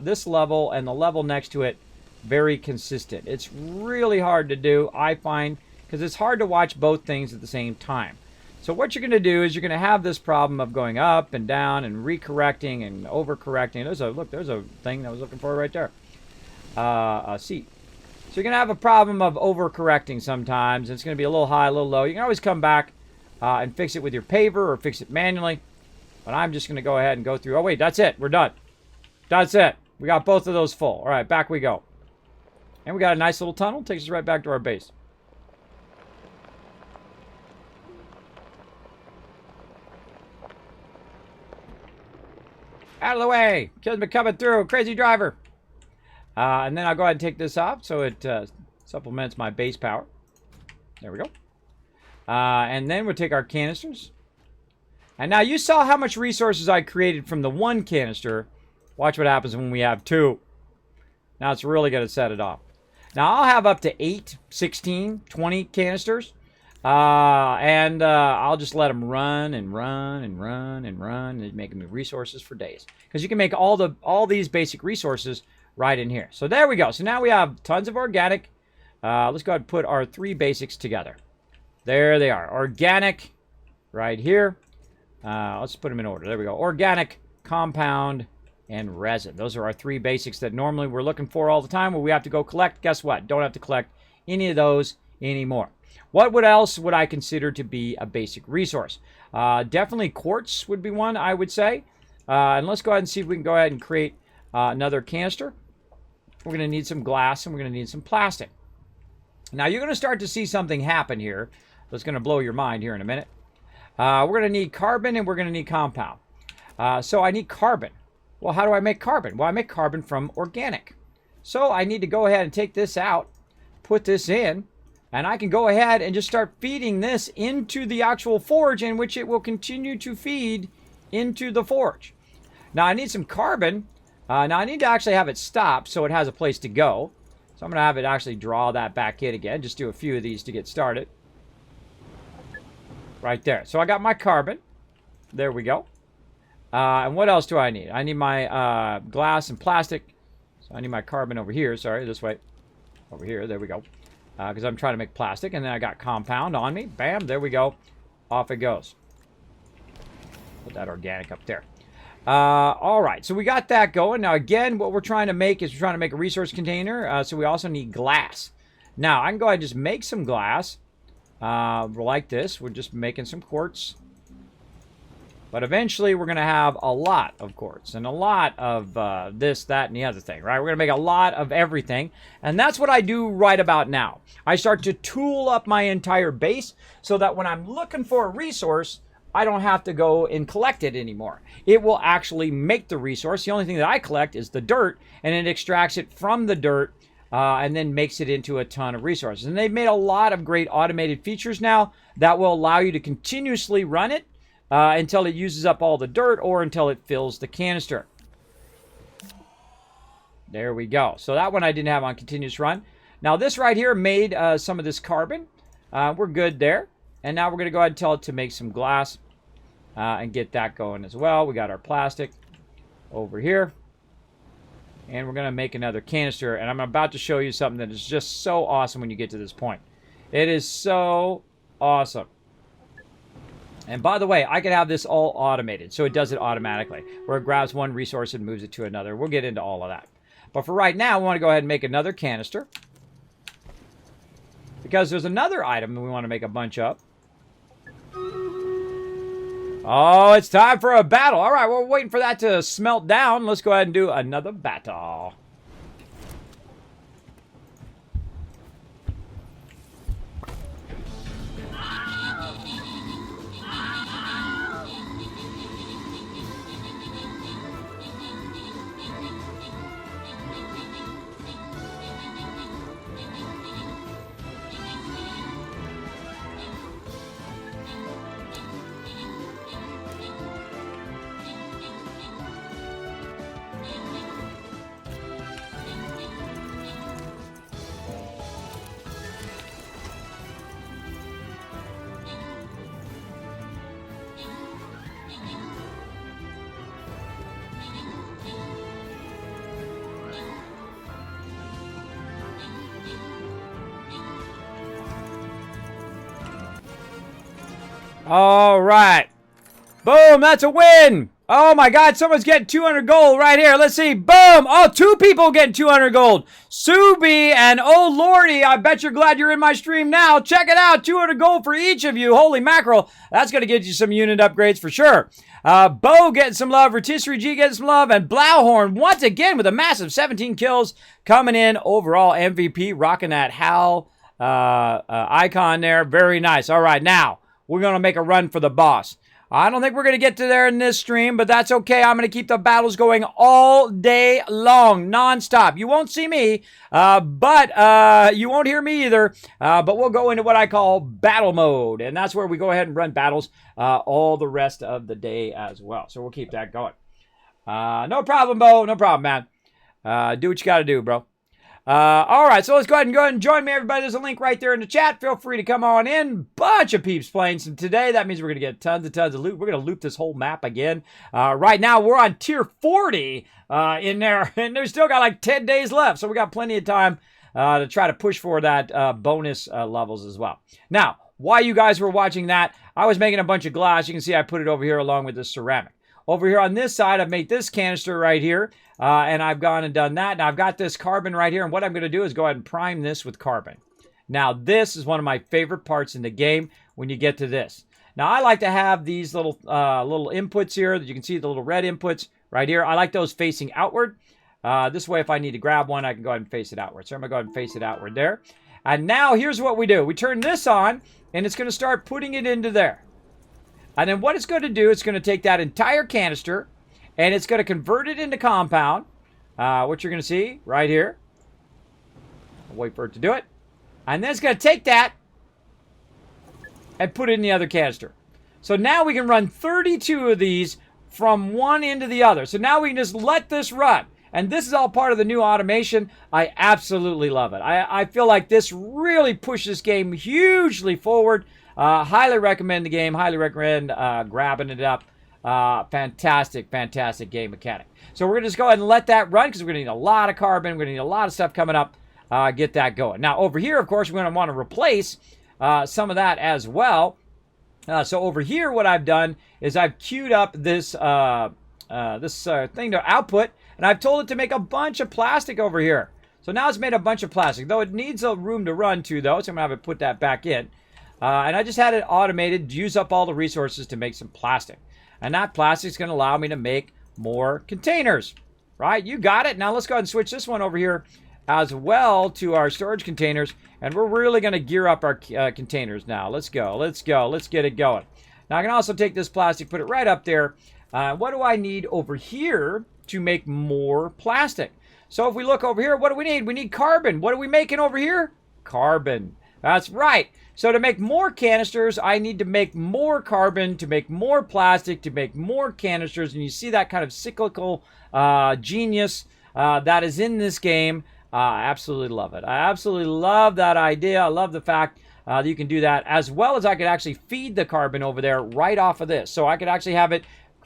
this level and the level next to it very consistent. It's really hard to do, I find, because it's hard to watch both things at the same time. So what you're going to do is you're going to have this problem of going up and down and recorrecting and overcorrecting. There's a thing that I was looking for right there. A seat. So you're going to have a problem of overcorrecting sometimes. It's going to be a little high, a little low. You can always come back and fix it with your paver or fix it manually. But I'm just going to go ahead and go through. Oh, wait, that's it. We're done. That's it. We got both of those full. All right, back we go. And we got a nice little tunnel. Takes us right back to our base. Out of the way. Kismet coming through. Crazy driver. And then I'll go ahead and take this off so it supplements my base power. There we go. And then we'll take our canisters. And now you saw how much resources I created from the one canister. Watch what happens when we have two. Now it's really going to set it off. Now I'll have up to 8, 16, 20 canisters. I'll just let them run and run and run and run. And making me resources for days. Because you can make all these basic resources right in here. So there we go. So now we have tons of organic. Let's go ahead and put our 3 basics together. There they are. Organic right here. Let's put them in order. There we go. Organic, compound, and resin. Those are our 3 basics that normally we're looking for all the time where we have to go collect. Guess what? Don't have to collect any of those anymore. What else would I consider to be a basic resource? Definitely quartz would be one, I would say. And let's go ahead and see if we can go ahead and create another canister. We're going to need some glass and we're going to need some plastic. Now you're going to start to see something happen here that's going to blow your mind here in a minute. We're going to need carbon and we're going to need compound. So I need carbon. Well, how do I make carbon? Well, I make carbon from organic. So I need to go ahead and take this out, put this in, and I can go ahead and just start feeding this into the actual forge in which it will continue to feed into the forge. Now I need some carbon. Now I need to actually have it stop so it has a place to go. So I'm going to have it actually draw that back in again. Just do a few of these to get started. Right there. So I got my carbon. There we go. And what else do I need? I need my glass and plastic. So I need my carbon over here. Sorry, this way. Over here. There we go. Because I'm trying to make plastic. And then I got compound on me. Bam. There we go. Off it goes. Put that organic up there. All right. So we got that going. Now, again, what we're trying to make is we're trying to make a resource container. So we also need glass. Now, I can go ahead and just make some glass. Like this. We're just making some quartz. But eventually, we're going to have a lot of quartz and a lot of this, that, and the other thing, right? We're going to make a lot of everything. And that's what I do right about now. I start to tool up my entire base so that when I'm looking for a resource, I don't have to go and collect it anymore. It will actually make the resource. The only thing that I collect is the dirt, and it extracts it from the dirt and then makes it into a ton of resources. And they've made a lot of great automated features now that will allow you to continuously run it until it uses up all the dirt or until it fills the canister. There we go. So that one I didn't have on continuous run. Now this right here made some of this carbon. We're good there. And now we're going to go ahead and tell it to make some glass and get that going as well. We got our plastic over here. And we're going to make another canister. And I'm about to show you something that is just so awesome when you get to this point. It is so awesome. And by the way, I can have this all automated. So it does it automatically. Where it grabs one resource and moves it to another. We'll get into all of that. But for right now, we want to go ahead and make another canister. Because there's another item that we want to make a bunch of. Oh, it's time for a battle. All right, we're waiting for that to smelt down. Let's go ahead and do another battle. All right. Boom, that's a win. Oh my God, someone's getting 200 gold right here. Let's see. Boom. Oh, 2 people getting 200 gold. Subi and oh Lordy, I bet you're glad you're in my stream now. Check it out. 200 gold for each of you. Holy mackerel. That's going to get you some unit upgrades for sure. Bo getting some love. Rotisserie G getting some love. And Blauhorn once again with a massive 17 kills coming in. Overall MVP, rocking that HAL icon there. Very nice. All right, now we're going to make a run for the boss. I don't think we're going to get to there in this stream, but that's okay. I'm going to keep the battles going all day long, nonstop. You won't see me, but you won't hear me either. But we'll go into what I call battle mode, and that's where we go ahead and run battles all the rest of the day as well. So we'll keep that going. No problem, Bo. No problem, man. Do what you got to do, bro. All right, so let's go ahead and join me, everybody. There's a link right there in the chat. Feel free to come on in. Bunch of peeps playing some today. That means we're going to get tons of loot. We're going to loot this whole map again. Right now, we're on tier 40 in there, and there's still got like 10 days left, so we got plenty of time to try to push for that bonus levels as well. Now, while you guys were watching that, I was making a bunch of glass. You can see I put it over here along with this ceramic. Over here on this side, I've made this canister right here, and I've gone and done that. Now, I've got this carbon right here, and what I'm going to do is go ahead and prime this with carbon. Now, this is one of my favorite parts in the game when you get to this. Now, I like to have these little inputs here that you can see, the little red inputs right here. I like those facing outward. This way, if I need to grab one, I can go ahead and face it outward. So I'm going to go ahead and face it outward there. And now, here's what we do. We turn this on, and it's going to start putting it into there. And then what it's going to do, it's going to take that entire canister, and it's going to convert it into compound, what you're going to see right here. I'll wait for it to do it. And then it's going to take that and put it in the other canister. So now we can run 32 of these from one end to the other. So now we can just let this run. And this is all part of the new automation. I absolutely love it. I feel like this really pushed this game hugely forward. Highly recommend the game. Highly recommend grabbing it up. Fantastic game mechanic. So we're going to just go ahead and let that run because we're going to need a lot of carbon. We're going to need a lot of stuff coming up. Get that going. Now, over here, of course, we're going to want to replace some of that as well. So over here, what I've done is I've queued up this thing to output, and I've told it to make a bunch of plastic over here. So now it's made a bunch of plastic, though it needs a room to run to, though, so I'm going to have it put that back in. And I just had it automated, use up all the resources to make some plastic. And that plastic is going to allow me to make more containers, right? You got it. Now let's go ahead and switch this one over here as well to our storage containers. And we're really going to gear up our containers now. Let's go. Let's get it going. Now I can also take this plastic, put it right up there. What do I need over here to make more plastic? So if we look over here, what do we need? We need carbon. What are we making over here? Carbon. That's right. So to make more canisters, I need to make more carbon, to make more plastic, to make more canisters. And you see that kind of cyclical genius that is in this game. I absolutely love it. I absolutely love that idea. I love the fact that you can do that, as well as I could actually feed the carbon over there right off of this. So I could actually have it,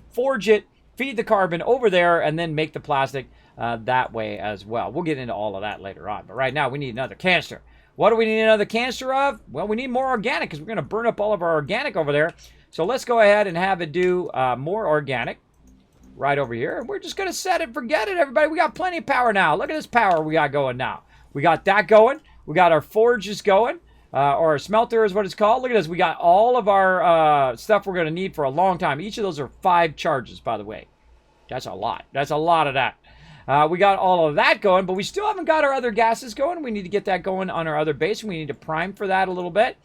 forge it, feed the carbon over there, and then make the plastic that way as well. We'll get into all of that later on. But right now, we need another canister. What do we need another canister of? Well, we need more organic because we're going to burn up all of our organic over there. So let's go ahead and have it do more organic right over here. And we're just going to set it, forget it, everybody. We got plenty of power now. Look at this power we got going now. We got that going. We got our forges going, or our smelter is what it's called. Look at this. We got all of our stuff we're going to need for a long time. Each of those are 5 charges, by the way. That's a lot. That's a lot of that. We got all of that going, but we still haven't got our other gases going. We need to get that going on our other base. We need to prime for that a little bit,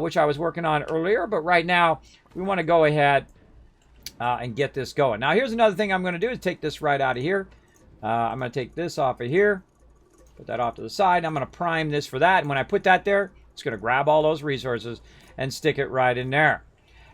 which I was working on earlier. But right now, we want to go ahead and get this going. Now, here's another thing I'm going to do is take this right out of here. I'm going to take this off of here, put that off to the side. I'm going to prime this for that. And when I put that there, it's going to grab all those resources and stick it right in there.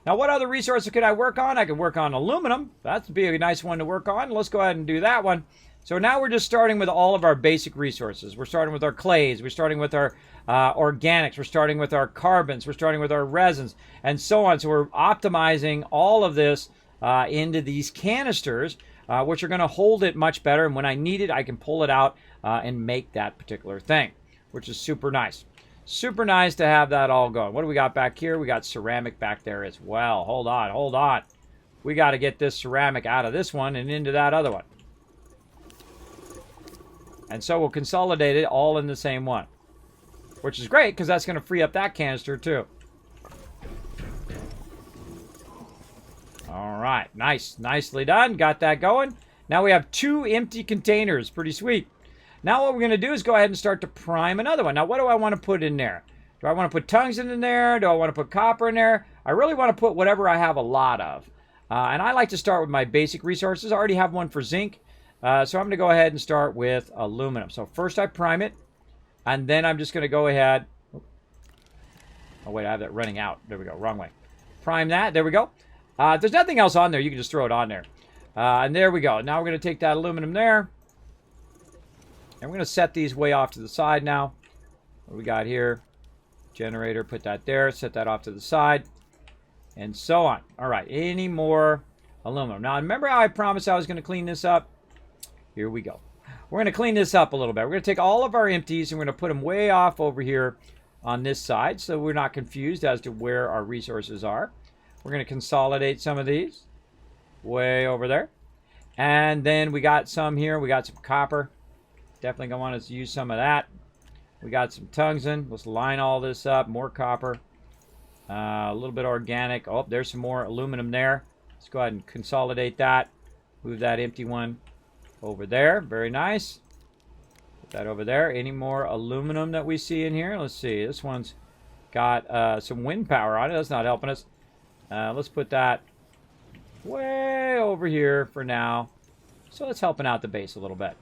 Now, what other resources could I work on? I could work on aluminum. That'd be a nice one to work on. Let's go ahead and do that one. So now we're just starting with all of our basic resources. We're starting with our clays. We're starting with our organics. We're starting with our carbons. We're starting with our resins, and so on. So we're optimizing all of this into these canisters, which are going to hold it much better. And when I need it, I can pull it out and make that particular thing, which is super nice. Super nice to have that all going. What do we got back here? We got ceramic back there as well. Hold on, hold on. We got to get this ceramic out of this one and into that other one. And so we'll consolidate it all in the same one. Which is great, because that's going to free up that canister too. All right, nice. Nicely done. Got that going. Now we have 2 empty containers. Pretty sweet. Now what we're going to do is go ahead and start to prime another one. Now what do I want to put in there? Do I want to put tungsten in there? Do I want to put copper in there? I really want to put whatever I have a lot of. And I like to start with my basic resources. I already have one for zinc. So I'm going to go ahead and start with aluminum. So first I prime it. And then I'm just going to go ahead. Oh, wait, I have that running out. There we go. Wrong way. Prime that. There we go. If there's nothing else on there, you can just throw it on there. And there we go. Now we're going to take that aluminum there. And we're going to set these way off to the side now. What do we got here? Generator, put that there. Set that off to the side. And so on. All right, any more aluminum. Now, remember how I promised I was going to clean this up? Here we go. We're going to clean this up a little bit. We're going to take all of our empties and we're going to put them way off over here on this side so we're not confused as to where our resources are. We're going to consolidate some of these way over there. And then we got some here. We got some copper. Definitely going to want to use some of that. We got some tungsten. Let's line all this up. More copper. A little bit organic. Oh, there's some more aluminum there. Let's go ahead and consolidate that. Move that empty one over there. Very nice. Put that over there. Any more aluminum that we see in here? Let's see. This one's got some wind power on it. That's not helping us. Let's put that way over here for now. So it's helping out the base a little bit.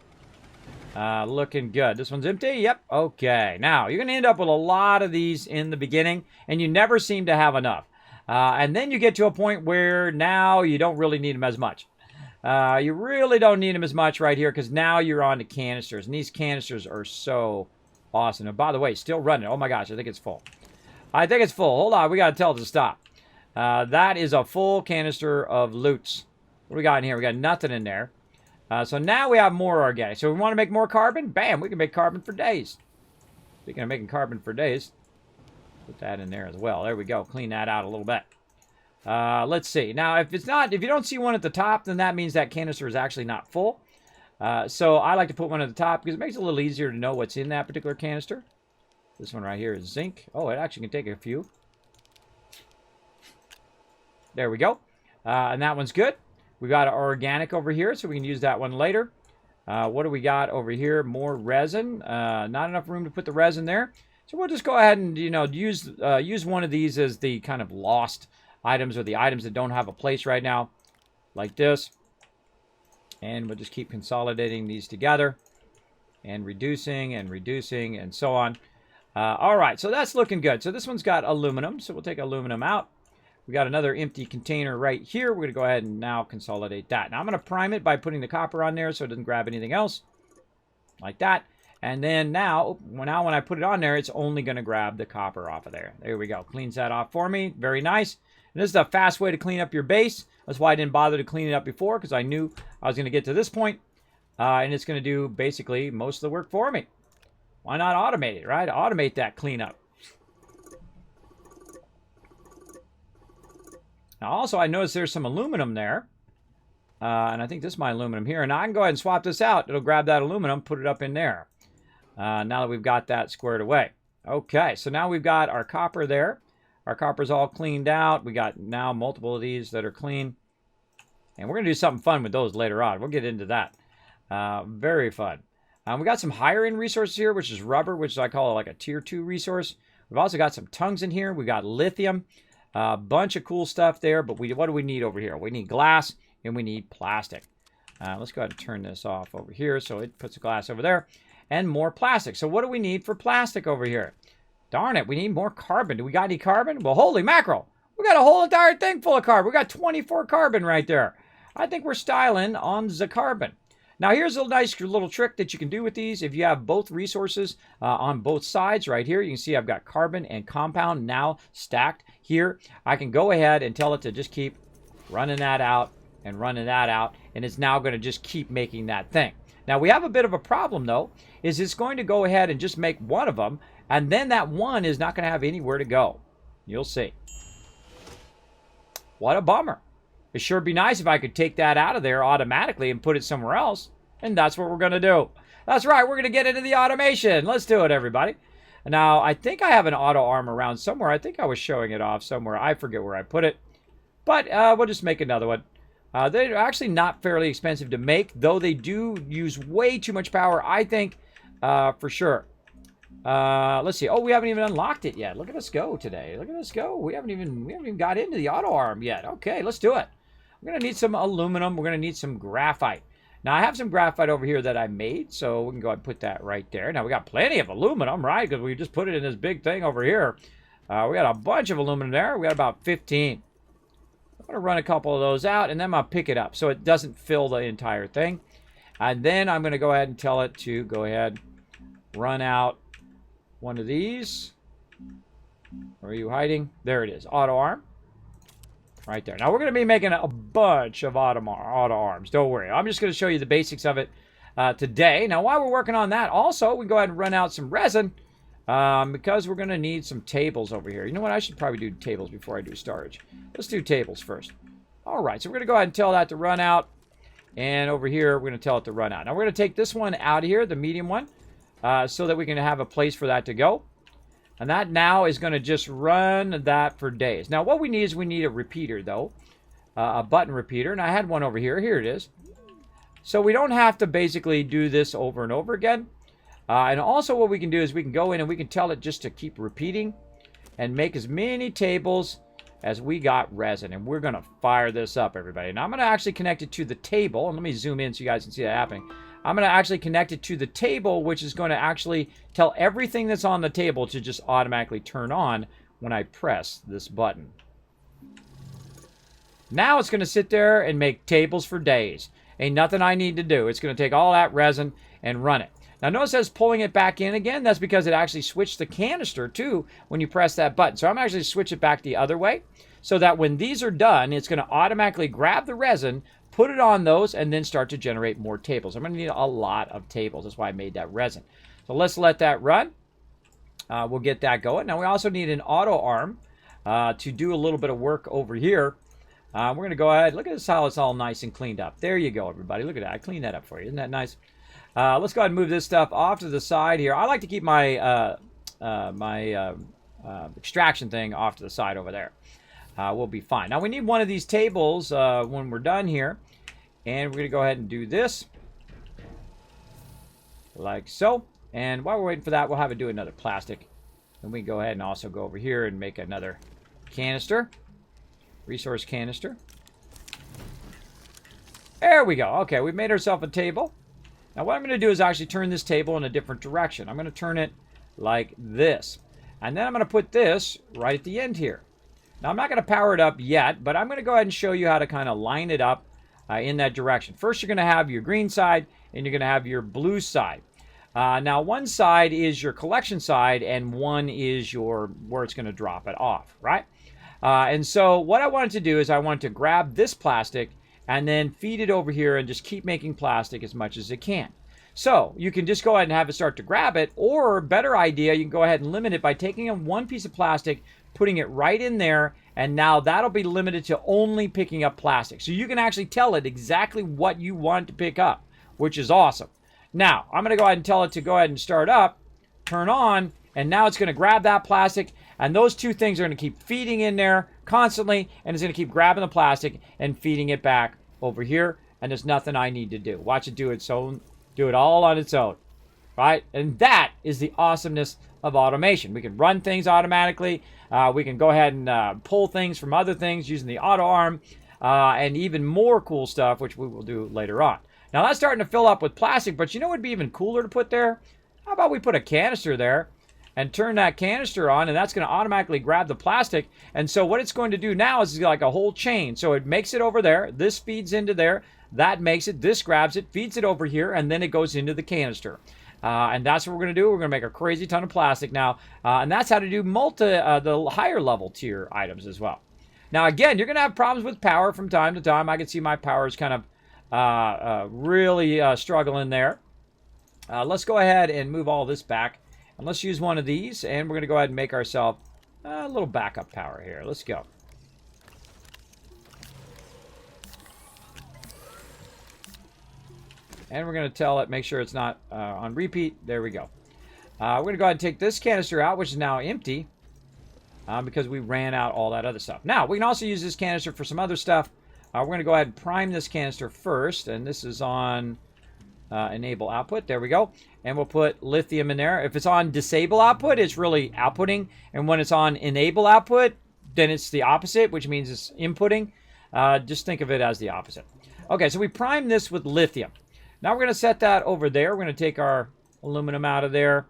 Looking good. This one's empty? Yep. Okay. Now, you're going to end up with a lot of these in the beginning, and you never seem to have enough. And then you get to a point where now you don't really need them as much. You really don't need them as much right here, because now you're on to canisters, and these canisters are so awesome. And by the way, still running. Oh my gosh, I think it's full. I think it's full. Hold on. We got to tell it to stop. That is a full canister of loots. What do we got in here? We got nothing in there. So now we have more organic. So we want to make more carbon? Bam, we can make carbon for days. Speaking of making carbon for days, put that in there as well. There we go. Clean that out a little bit. Let's see. Now, if you don't see one at the top, then that means that canister is actually not full. So I like to put one at the top because it makes it a little easier to know what's in that particular canister. This one right here is zinc. Oh, it actually can take a few. There we go. And that one's good. We got our organic over here, so we can use that one later. What do we got over here? More resin. Not enough room to put the resin there. So we'll just go ahead and, use one of these as the kind of lost items, or the items that don't have a place right now, like this. And we'll just keep consolidating these together and reducing and so on. All right, so that's looking good. So this one's got aluminum, so we'll take aluminum out. We got another empty container right here. We're going to go ahead and now consolidate that. Now I'm going to prime it by putting the copper on there so it doesn't grab anything else. Like that. And then now when I put it on there, it's only going to grab the copper off of there. There we go. Cleans that off for me. Very nice. And this is a fast way to clean up your base. That's why I didn't bother to clean it up before, because I knew I was going to get to this point. And it's going to do basically most of the work for me. Why not automate it, right? Automate that cleanup. Now, also, I noticed there's some aluminum there. And I think this is my aluminum here. And I can go ahead and swap this out. It'll grab that aluminum, put it up in there. Now that we've got that squared away. Okay, so now we've got our copper there. Our copper's all cleaned out. We got now multiple of these that are clean. And we're going to do something fun with those later on. We'll get into that. Very fun. We got some higher end resources here, which is rubber, which I call like a tier 2 resource. We've also got some tungsten here. We got lithium. A bunch of cool stuff there, but what do we need over here? We need glass and we need plastic. Let's go ahead and turn this off over here so it puts the glass over there. And more plastic. So what do we need for plastic over here? Darn it, we need more carbon. Do we got any carbon? Well, holy mackerel. We got a whole entire thing full of carbon. We got 24 carbon right there. I think we're styling on the carbon. Now, here's a nice little trick that you can do with these. If you have both resources on both sides right here, you can see I've got carbon and compound now stacked here. I can go ahead and tell it to just keep running that out and running that out, and it's now going to just keep making that thing. Now, we have a bit of a problem, though, is it's going to go ahead and just make one of them, And then that 1 is not going to have anywhere to go. You'll see. What a bummer. It sure be nice if I could take that out of there automatically and put it somewhere else. And that's what we're going to do. That's right. We're going to get into the automation. Let's do it, everybody. Now, I think I have an auto arm around somewhere. I think I was showing it off somewhere. I forget where I put it. But we'll just make another one. They're actually not fairly expensive to make, though they do use way too much power, I think, for sure. Let's see. Oh, we haven't even unlocked it yet. Look at us go today. Look at us go. We haven't even got into the auto arm yet. Okay, let's do it. We're going to need some aluminum. We're going to need some graphite. Now, I have some graphite over here that I made, so we can go ahead and put that right there. Now, we got plenty of aluminum, right? Because we just put it in this big thing over here. We got a bunch of aluminum there. We got about 15. I'm going to run a couple of those out, and then I'll pick it up so it doesn't fill the entire thing. And then I'm going to go ahead and tell it to go ahead, run out one of these. Where are you hiding? There it is. Auto arm. Right there. Now, we're going to be making a bunch of auto arms. Don't worry. I'm just going to show you the basics of it today. Now, while we're working on that, also, we can go ahead and run out some resin because we're going to need some tables over here. You know what? I should probably do tables before I do storage. Let's do tables first. All right. So, we're going to go ahead and tell that to run out. And over here, we're going to tell it to run out. Now, we're going to take this one out of here, the medium one, so that we can have a place for that to go. And that now is going to just run that for days. Now, what we need is we need a repeater, though. A button repeater. And I had one over here. Here it is. So we don't have to basically do this over and over again. And also what we can do is we can go in and we can tell it just to keep repeating and make as many tables as we got resin. And we're going to fire this up, everybody. Now, I'm going to actually connect it to the table. And let me zoom in so you guys can see that happening. I'm going to actually connect it to the table, which is going to actually tell everything that's on the table to just automatically turn on when I press this button. Now it's going to sit there and make tables for days. Ain't nothing I need to do. It's going to take all that resin and run it. Now notice that's pulling it back in again. That's because it actually switched the canister too when you press that button. So I'm actually switch it back the other way so that when these are done, it's going to automatically grab the resin, put it on those, and then start to generate more tables. I'm going to need a lot of tables. That's why I made that resin. So let's let that run. We'll get that going. Now we also need an auto arm to do a little bit of work over here. We're going to go ahead. Look at this, how it's all nice and cleaned up. There you go, everybody. Look at that. I cleaned that up for you. Isn't that nice? Let's go ahead and move this stuff off to the side here. I like to keep my extraction thing off to the side over there. We'll be fine. Now we need one of these tables when we're done here. And we're going to go ahead and do this. Like so. And while we're waiting for that, we'll have it do another plastic. And we can go ahead and also go over here and make another canister. Resource canister. There we go. Okay, we've made ourselves a table. Now what I'm going to do is actually turn this table in a different direction. I'm going to turn it like this. And then I'm going to put this right at the end here. Now I'm not going to power it up yet, but I'm going to go ahead and show you how to kind of line it up in that direction. First, you're going to have your green side, and you're going to have your blue side. Now, one side is your collection side, and one is your where it's going to drop it off, right? And so what I wanted to do is I wanted to grab this plastic and then feed it over here and just keep making plastic as much as it can. So you can just go ahead and have it start to grab it, or better idea, you can go ahead and limit it by taking one piece of plastic, putting it right in there, and now that'll be limited to only picking up plastic. So you can actually tell it exactly what you want to pick up, which is awesome. Now, I'm going to go ahead and tell it to go ahead and start up, turn on, and now it's going to grab that plastic, and those two things are going to keep feeding in there constantly, and it's going to keep grabbing the plastic and feeding it back over here, and there's nothing I need to do. Watch it do its own, do it all on its own, right? And that is the awesomeness of automation. We can run things automatically. We can go ahead and pull things from other things using the auto arm, and even more cool stuff, which we will do later on. Now that's starting to fill up with plastic, but you know what would be even cooler to put there? How about we put a canister there and turn that canister on, and that's going to automatically grab the plastic. And so what it's going to do now is like a whole chain. So it makes it over there. This feeds into there. That makes it. This grabs it, feeds it over here, and then it goes into the canister. And that's what we're going to do. We're going to make a crazy ton of plastic now. And that's how to do the higher level tier items as well. Now, again, you're going to have problems with power from time to time. I can see my power is kind of really struggling there. Let's go ahead and move all this back. let's use one of these, and we're going to go ahead and make ourselves a little backup power here. Let's go. And we're going to tell it, make sure it's not on repeat. There we go. We're going to go ahead and take this canister out, which is now empty, because we ran out all that other stuff. Now, we can also use this canister for some other stuff. We're going to go ahead and prime this canister first, and this is on enable output. There we go. And we'll put lithium in there. If it's on disable output, it's really outputting. And when it's on enable output, then it's the opposite, which means it's inputting. Just think of it as the opposite. Okay, so we prime this with lithium. Now we're going to set that over there. We're going to take our aluminum out of there.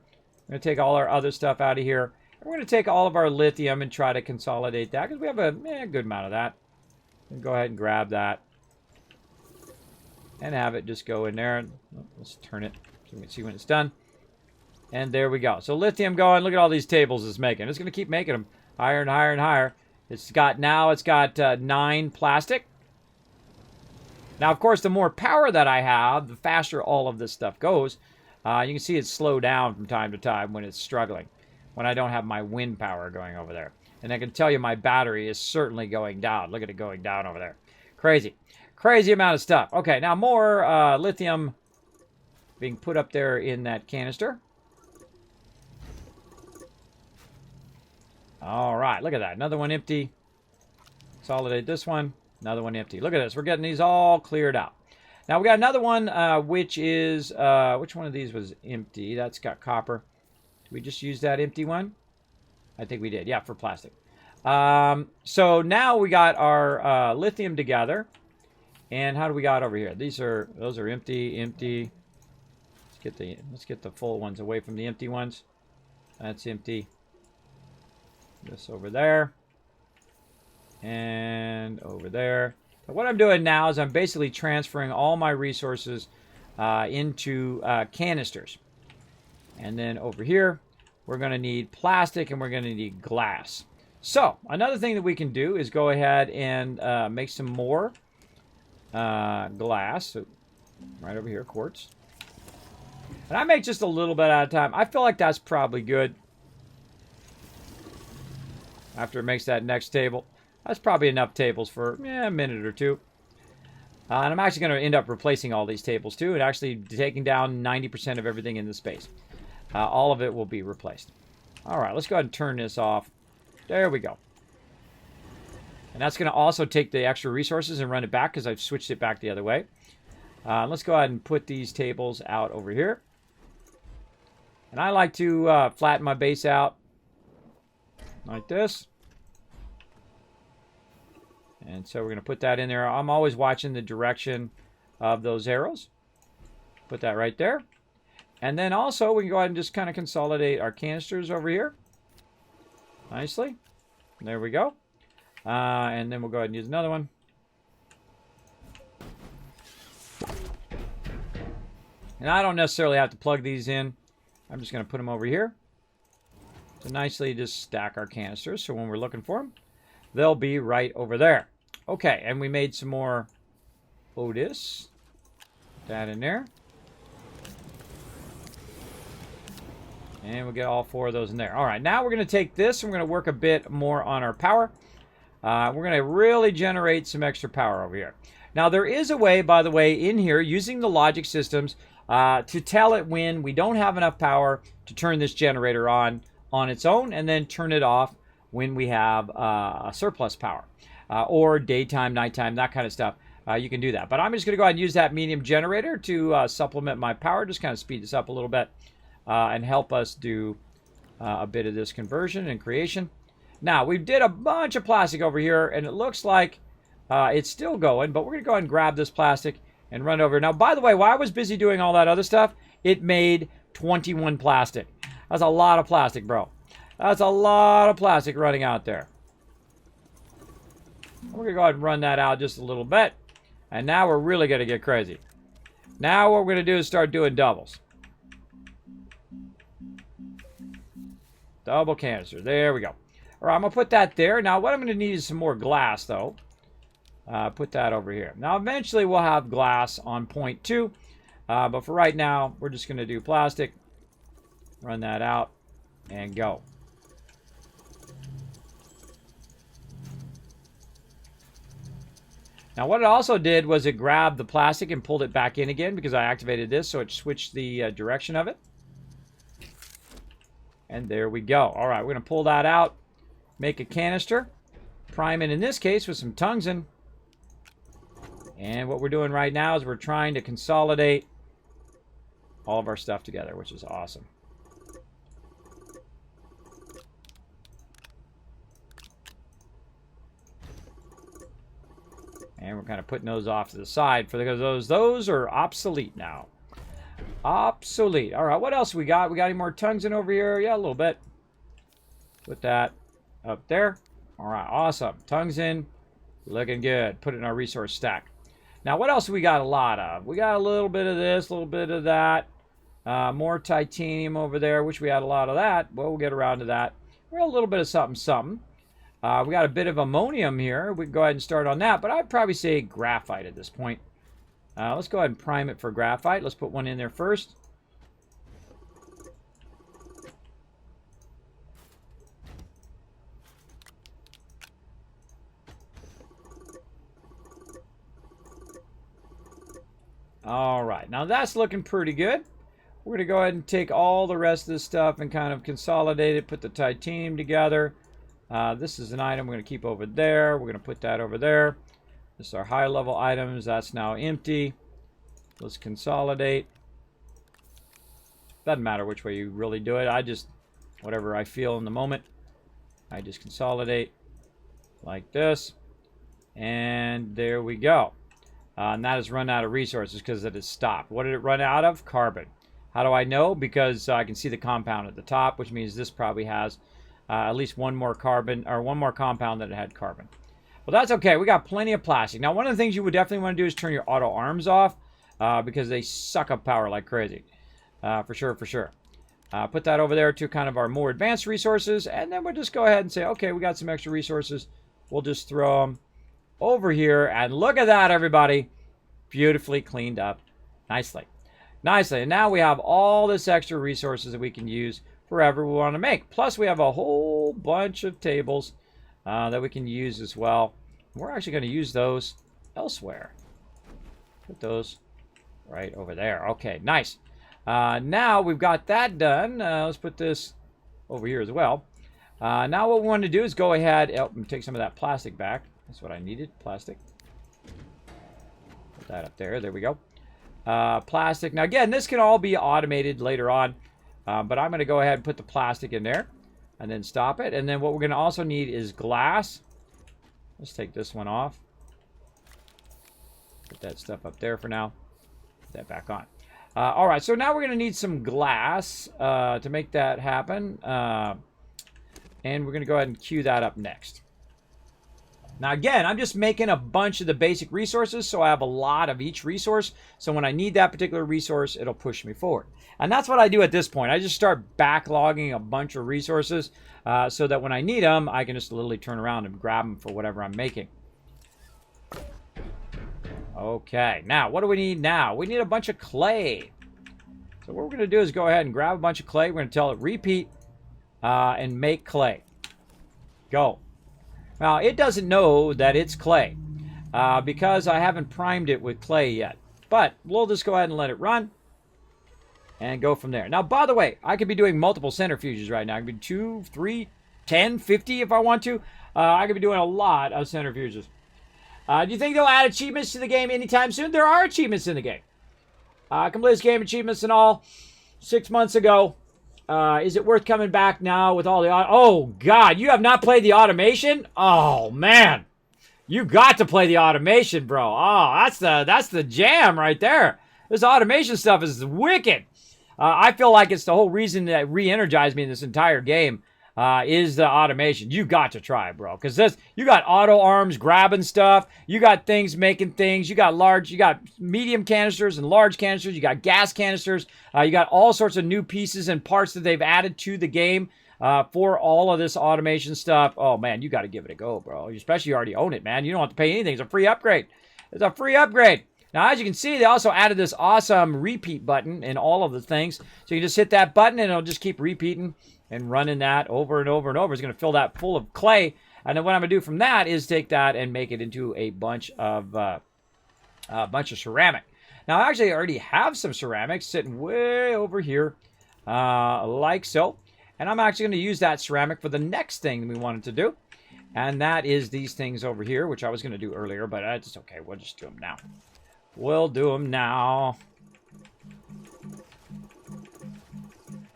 We're going to take all our other stuff out of here. We're going to take all of our lithium and try to consolidate that because we have a good amount of that. And go ahead and grab that and have it just go in there. Let's turn it so we can see when it's done. And there we go. So lithium going. Look at all these tables it's making. It's going to keep making them higher and higher and higher. It's got 9 plastic. Now, of course, the more power that I have, the faster all of this stuff goes. You can see it slow down from time to time when it's struggling, when I don't have my wind power going over there. And I can tell you my battery is certainly going down. Look at it going down over there. Crazy. Crazy amount of stuff. Okay, now more lithium being put up there in that canister. All right, look at that. Another one empty. Consolidate this one. Another one empty. Look at this. We're getting these all cleared out. Now, we got another one, which is... which one of these was empty? That's got copper. Did we just use that empty one? I think we did. Yeah, for plastic. So now we got our lithium together. And how do we got over here? Those are empty, empty. Let's get the full ones away from the empty ones. That's empty. This over there. And over there. So what I'm doing now is I'm basically transferring all my resources into canisters. And then over here, we're going to need plastic and we're going to need glass. So another thing that we can do is go ahead and make some more glass. So right over here, quartz. And I make just a little bit at a time. I feel like that's probably good. After it makes that next table. That's probably enough tables for a minute or two. And I'm actually going to end up replacing all these tables too and actually taking down 90% of everything in the space. All of it will be replaced. All right, let's go ahead and turn this off. There we go. And that's going to also take the extra resources and run it back because I've switched it back the other way. Let's go ahead and put these tables out over here. And I like to flatten my base out like this. And so we're going to put that in there. I'm always watching the direction of those arrows. Put that right there. And then also we can go ahead and just kind of consolidate our canisters over here. Nicely. There we go. And then we'll go ahead and use another one. And I don't necessarily have to plug these in. I'm just going to put them over here. To nicely just stack our canisters. So when we're looking for them, they'll be right over there. Okay, and we made some more Otis. Put that in there. And we'll get all 4 of those in there. All right, now we're going to take this and we're going to work a bit more on our power. We're going to really generate some extra power over here. Now, there is a way, by the way, in here, using the logic systems, to tell it when we don't have enough power to turn this generator on its own and then turn it off when we have a surplus power. Or daytime, nighttime, that kind of stuff. You can do that. But I'm just going to go ahead and use that medium generator to supplement my power. Just kind of speed this up a little bit and help us do a bit of this conversion and creation. Now, we did a bunch of plastic over here, and it looks like it's still going. But we're going to go ahead and grab this plastic and run over. Now, by the way, while I was busy doing all that other stuff, it made 21 plastic. That's a lot of plastic, bro. That's a lot of plastic running out there. We're going to go ahead and run that out just a little bit. And now we're really going to get crazy. Now what we're going to do is start doing doubles. Double canister. There we go. All right, I'm going to put that there. Now what I'm going to need is some more glass, though. Put that over here. Now eventually we'll have glass on point 2. But for right now, we're just going to do plastic. Run that out. And go. Now what it also did was it grabbed the plastic and pulled it back in again because I activated this, so it switched the direction of it. And there we go. All right, we're going to pull that out, make a canister, prime it in this case with some tungsten. And what we're doing right now is we're trying to consolidate all of our stuff together, which is awesome. And we're kind of putting those off to the side because those are obsolete now. Obsolete. All right, what else we got? We got any more tungsten over here? Yeah, a little bit. Put that up there. All right, awesome. Tungsten, looking good. Put it in our resource stack. Now, what else we got a lot of? We got a little bit of this, a little bit of that. More titanium over there. Wish we had a lot of that. Well, we'll get around to that. We're a little bit of something, something. We got a bit of ammonium here. We can go ahead and start on that, but I'd probably say graphite at this point. Let's go ahead and prime it for graphite. Let's put one in there first. All right, now that's looking pretty good. We're going to go ahead and take all the rest of this stuff and kind of consolidate it, put the titanium together. This is an item we're going to keep over there. We're going to put that over there. This is our high-level items. That's now empty. Let's consolidate. Doesn't matter which way you really do it. I just, whatever I feel in the moment, I just consolidate like this. And there we go. And that has run out of resources because it has stopped. What did it run out of? Carbon. How do I know? Because I can see the compound at the top, which means this probably has at least one more carbon, or one more compound that it had carbon. Well, that's okay. We got plenty of plastic. Now, one of the things you would definitely want to do is turn your auto arms off because they suck up power like crazy. For sure, for sure. Put that over there to kind of our more advanced resources, and then we'll just go ahead and say, okay, we got some extra resources. We'll just throw them over here, and look at that, everybody. Beautifully cleaned up. Nicely. Nicely. And now we have all this extra resources that we can use for whatever we want to make. Plus, we have a whole bunch of tables that we can use as well. We're actually going to use those elsewhere. Put those right over there. Okay, nice. Now we've got that done. Let's put this over here as well. Now what we want to do is go ahead and take some of that plastic back. That's what I needed, plastic. Put that up there. There we go. Plastic. Now, again, this can all be automated later on, but I'm going to go ahead and put the plastic in there and then stop it. And then what we're going to also need is glass. Let's take this one off. Put that stuff up there for now. Put that back on. All right, so now we're going to need some glass to make that happen. And we're going to go ahead and queue that up next. Now, again, I'm just making a bunch of the basic resources, so I have a lot of each resource. So when I need that particular resource, it'll push me forward. And that's what I do at this point. I just start backlogging a bunch of resources so that when I need them, I can just literally turn around and grab them for whatever I'm making. Okay, now, what do we need now? We need a bunch of clay. So what we're going to do is go ahead and grab a bunch of clay. We're going to tell it repeat and make clay. Go. Now, it doesn't know that it's clay because I haven't primed it with clay yet. But we'll just go ahead and let it run and go from there. Now, by the way, I could be doing multiple centrifuges right now. I could be 2, 3, 10, 50 if I want to. I could be doing a lot of centrifuges. Do you think they'll add achievements to the game anytime soon? There are achievements in the game. Complete this game achievements and all 6 months ago. Is it worth coming back now with all the... Oh, God, you have not played the automation? Oh, man. You got to play the automation, bro. Oh, that's the jam right there. This automation stuff is wicked. I feel like it's the whole reason that re-energized me in this entire game is the automation. You got to try, bro. Because this, you got auto arms grabbing stuff. You got things making things. You got medium canisters and large canisters. You got gas canisters. You got all sorts of new pieces and parts that they've added to the game for all of this automation stuff. Oh, man, you got to give it a go, bro. Especially you already own it, man. You don't have to pay anything. It's a free upgrade. It's a free upgrade. Now, as you can see, they also added this awesome repeat button in all of the things. So you just hit that button and it'll just keep repeating and running that over and over and over is going to fill that full of clay. And then what I'm going to do from that is take that and make it into a bunch of ceramic. Now, actually, I already have some ceramics sitting way over here, like so. And I'm actually going to use that ceramic for the next thing we wanted to do. And that is these things over here, which I was going to do earlier, but it's okay. We'll just do them now. We'll do them now.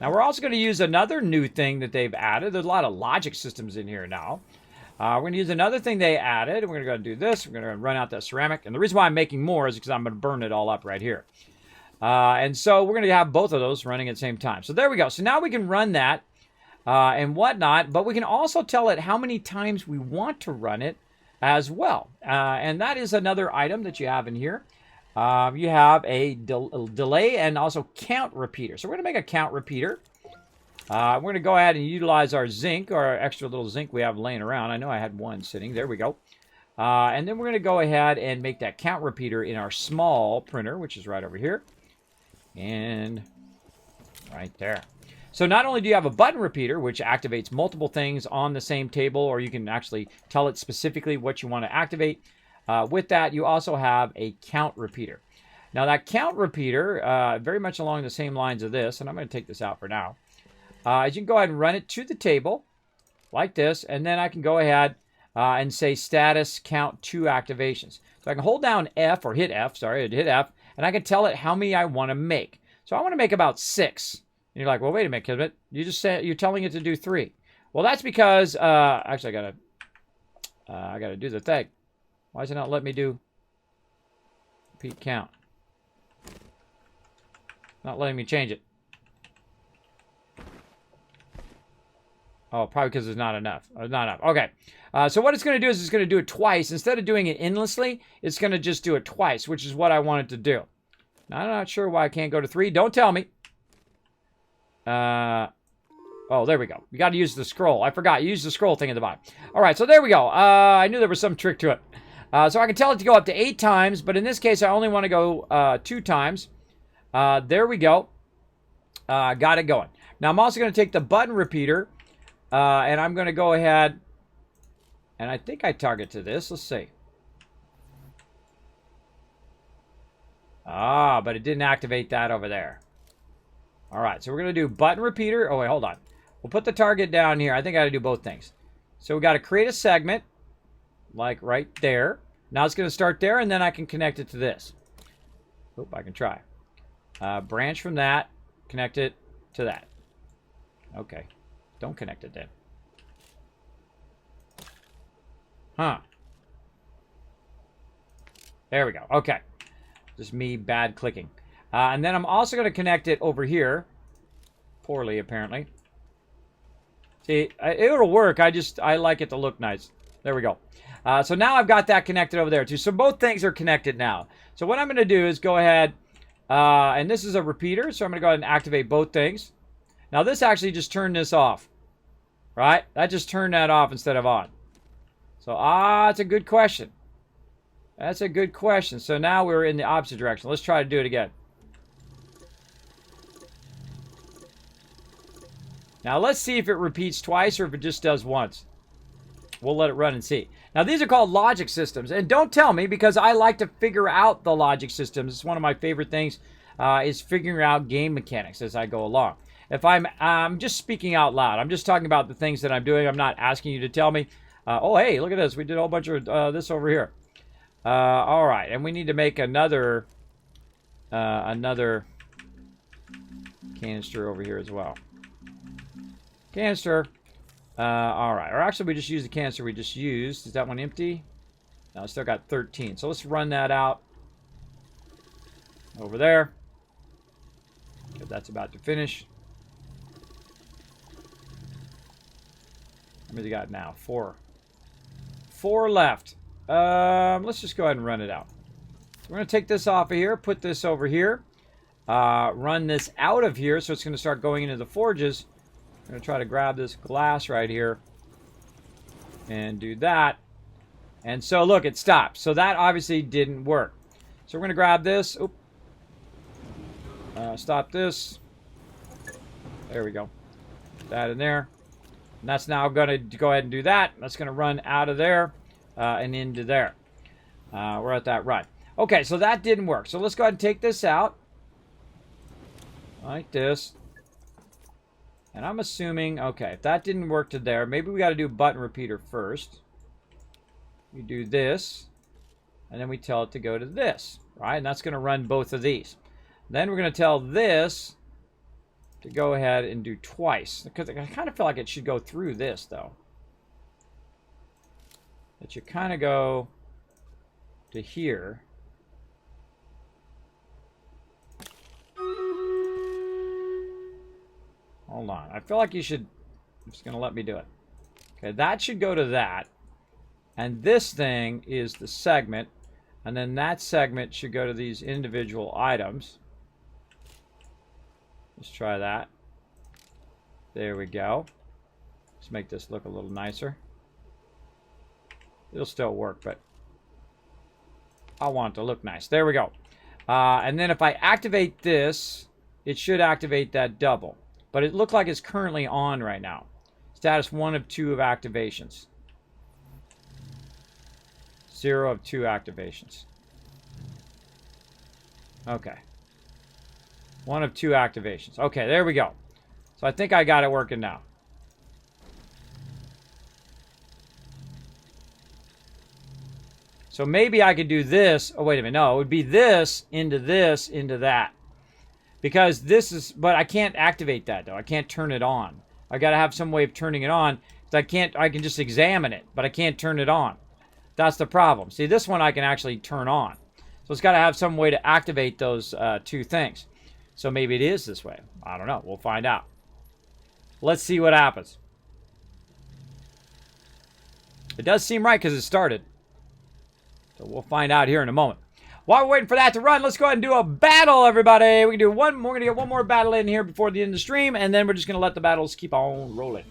Now, we're also going to use another new thing that they've added. There's a lot of logic systems in here now. We're going to use another thing they added. We're going to go and do this. We're going to run out that ceramic. And the reason why I'm making more is because I'm going to burn it all up right here. And so we're going to have both of those running at the same time. So there we go. So now we can run that and whatnot. But we can also tell it how many times we want to run it as well. And that is another item that you have in here. You have a delay and also count repeater. So we're going to make a count repeater. We're going to go ahead and utilize our zinc, or our extra little zinc we have laying around. I know I had one sitting. There we go. And then we're going to go ahead and make that count repeater in our small printer, which is right over here. And right there. So not only do you have a button repeater, which activates multiple things on the same table, or you can actually tell it specifically what you want to activate. With that, you also have a count repeater. Now that count repeater, very much along the same lines of this, and I'm going to take this out for now. You can go ahead and run it to the table like this, and then I can go ahead and say status count 2 activations. So I can hold down F, or hit F, sorry, hit F, and I can tell it how many I want to make. So I want to make about 6. And you're like, well, wait a minute, Kismet. You just said you're telling it to do 3. Well, that's because actually I gotta do the thing. Why does it not let me do repeat count? Not letting me change it. Oh, probably because it's not enough. It's not enough. Okay. So what it's going to do is it's going to do it twice. Instead of doing it endlessly, it's going to just do it twice, which is what I want it to do. Now, I'm not sure why I can't go to 3. Don't tell me. Oh, there we go. You got to use the scroll. I forgot. You use the scroll thing at the bottom. All right, so there we go. I knew there was some trick to it. So I can tell it to go up to 8 times, but in this case, I only want to go 2 times. There we go. Got it going. Now, I'm also going to take the button repeater, and I'm going to go ahead, and I think I target to this. Let's see. But it didn't activate that over there. All right, so we're going to do button repeater. Oh, wait, hold on. We'll put the target down here. I think I got to do both things. So we got to create a segment, like right there. Now it's going to start there, and then I can connect it to this. Oop, I can try. Branch from that, connect it to that. Okay. Don't connect it then. Huh. There we go. Okay. Just me bad clicking. And then I'm also going to connect it over here. Poorly, apparently. See, it'll work. I like it to look nice. There we go. So now I've got that connected over there too. So both things are connected now. So what I'm going to do is go ahead, and this is a repeater, so I'm going to go ahead and activate both things. Now this actually just turned this off, right? That just turned that off instead of on. So, that's a good question. That's a good question. So now we're in the opposite direction. Let's try to do it again. Now let's see if it repeats twice or if it just does once. We'll let it run and see. Now these are called logic systems. And don't tell me, because I like to figure out the logic systems. It's one of my favorite things, is figuring out game mechanics as I go along. If I'm just speaking out loud. I'm just talking about the things that I'm doing. I'm not asking you to tell me. Oh, hey, look at this. We did a whole bunch of this over here. All right. And we need to make another canister over here as well. Canister. All right. Or actually, we just used the canister we just used. Is that one empty? No, I still got 13. So let's run that out over there. Because that's about to finish. How many we got now? 4. 4 left. Let's just go ahead and run it out. So we're going to take this off of here, put this over here, run this out of here, so it's going to start going into the forges. I'm going to try to grab this glass right here and do that. And so, look, it stopped. So that obviously didn't work. So we're going to grab this. Oop. Stop this. There we go. That in there. And that's now going to go ahead and do that. That's going to run out of there and into there. We're at that run. Okay, so that didn't work. So let's go ahead and take this out. Like this. And I'm assuming, okay, if that didn't work to there, maybe we got to do button repeater first. We do this. And then we tell it to go to this. Right? And that's going to run both of these. Then we're going to tell this to go ahead and do twice. Because I kind of feel like it should go through this, though. It should kind of go to here. Hold on. I feel like you should... It's going to let me do it. Okay, that should go to that. And this thing is the segment. And then that segment should go to these individual items. Let's try that. There we go. Let's make this look a little nicer. It'll still work, but I want it to look nice. There we go. And then if I activate this, it should activate that double. But it looks like it's currently on right now. Status 1 of 2 of activations. 0 of 2 activations. Okay. 1 of 2 activations. Okay, there we go. So I think I got it working now. So maybe I could do this. Oh, wait a minute. No, it would be this, into that. Because this is... But I can't activate that, though. I can't turn it on. I got to have some way of turning it on. I can just examine it, but I can't turn it on. That's the problem. See, this one I can actually turn on. So it's got to have some way to activate those two things. So maybe it is this way. I don't know. We'll find out. Let's see what happens. It does seem right because it started. So we'll find out here in a moment. While we're waiting for that to run, let's go ahead and do a battle, everybody. We can do one. We're going to get one more battle in here before the end of the stream, and then we're just going to let the battles keep on rolling.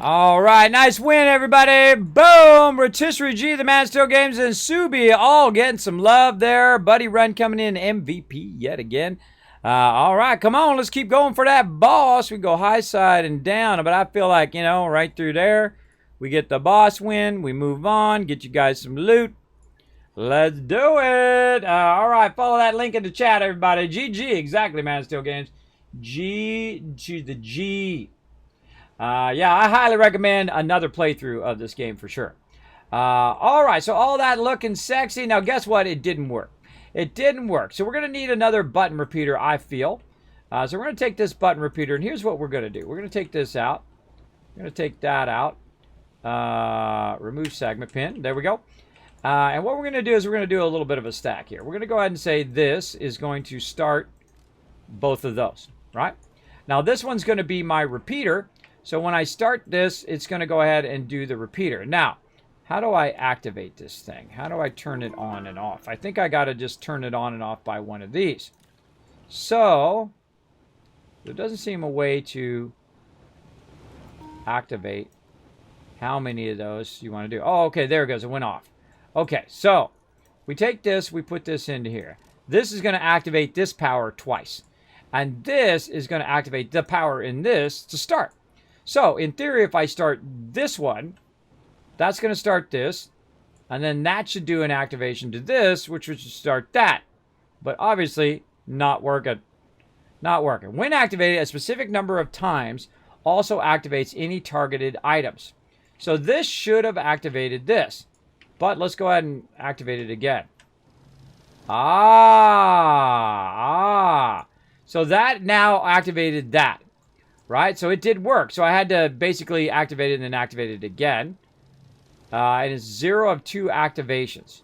All right, nice win, everybody. Boom! Rotisserie G, the Man Still Games, and Subi all getting some love there. Buddy Run coming in MVP yet again. All right, come on. Let's keep going for that boss. We go high side and down, but I feel like, you know, right through there, we get the boss win. We move on, get you guys some loot. Let's do it. All right, follow that link in the chat, everybody. GG, exactly, Man Still Games. G to the G. Yeah, I highly recommend another playthrough of this game for sure. All right, so all that looking sexy. Now, guess what? It didn't work. It didn't work. So we're going to need another button repeater, I feel. So we're going to take this button repeater, and here's what we're going to do. We're going to take this out. We're going to take that out. Remove segment pin. There we go. And what we're going to do is we're going to do a little bit of a stack here. We're going to go ahead and say this is going to start both of those, right? Now, this one's going to be my repeater. So when I start this, it's going to go ahead and do the repeater. Now, how do I activate this thing? How do I turn it on and off? I think I got to just turn it on and off by one of these. So, there doesn't seem a way to activate how many of those you want to do. Oh, okay, there it goes. It went off. Okay, so we take this, we put this into here. This is going to activate this power twice. And this is going to activate the power in this to start. So, in theory, if I start this one, that's going to start this. And then that should do an activation to this, which would start that. But obviously, not working. Not working. When activated, a specific number of times also activates any targeted items. So this should have activated this. But let's go ahead and activate it again. Ah. So that now activated that, right? So it did work. So I had to basically activate it and then activate it again. And it's 0 of 2 activations.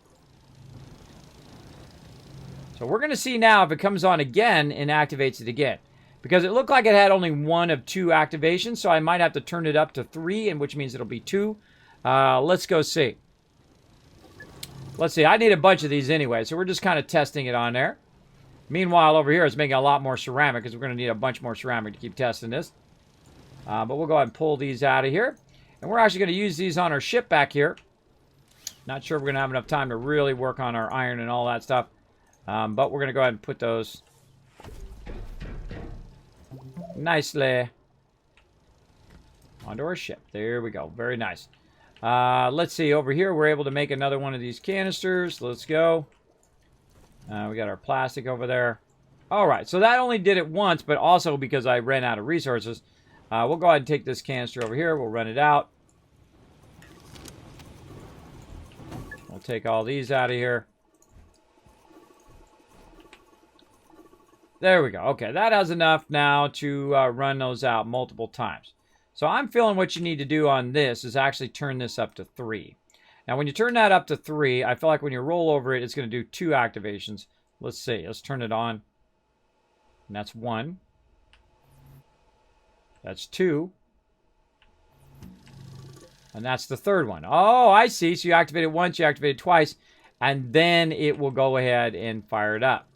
So we're going to see now if it comes on again and activates it again. Because it looked like it had only 1 of 2 activations, so I might have to turn it up to 3, and which means it'll be 2. Let's go see. Let's see. I need a bunch of these anyway, so we're just kind of testing it on there. Meanwhile, over here, it's making a lot more ceramic, because we're going to need a bunch more ceramic to keep testing this. But we'll go ahead and pull these out of here. And we're actually going to use these on our ship back here. Not sure if we're going to have enough time to really work on our iron and all that stuff. But we're going to go ahead and put those nicely onto our ship. There we go. Very nice. Let's see. Over here, we're able to make another one of these canisters. Let's go. We got our plastic over there. All right. So that only did it once, but also because I ran out of resources. We'll go ahead and take this canister over here. We'll run it out. We'll take all these out of here. There we go. Okay, that has enough now to run those out multiple times. So I'm feeling what you need to do on this is actually turn this up to 3. Now, when you turn that up to 3, I feel like when you roll over it, it's going to do 2 activations. Let's see. Let's turn it on. And that's 1. That's 2. And that's the third one. Oh, I see. So you activate it once, you activate it twice, and then it will go ahead and fire it up.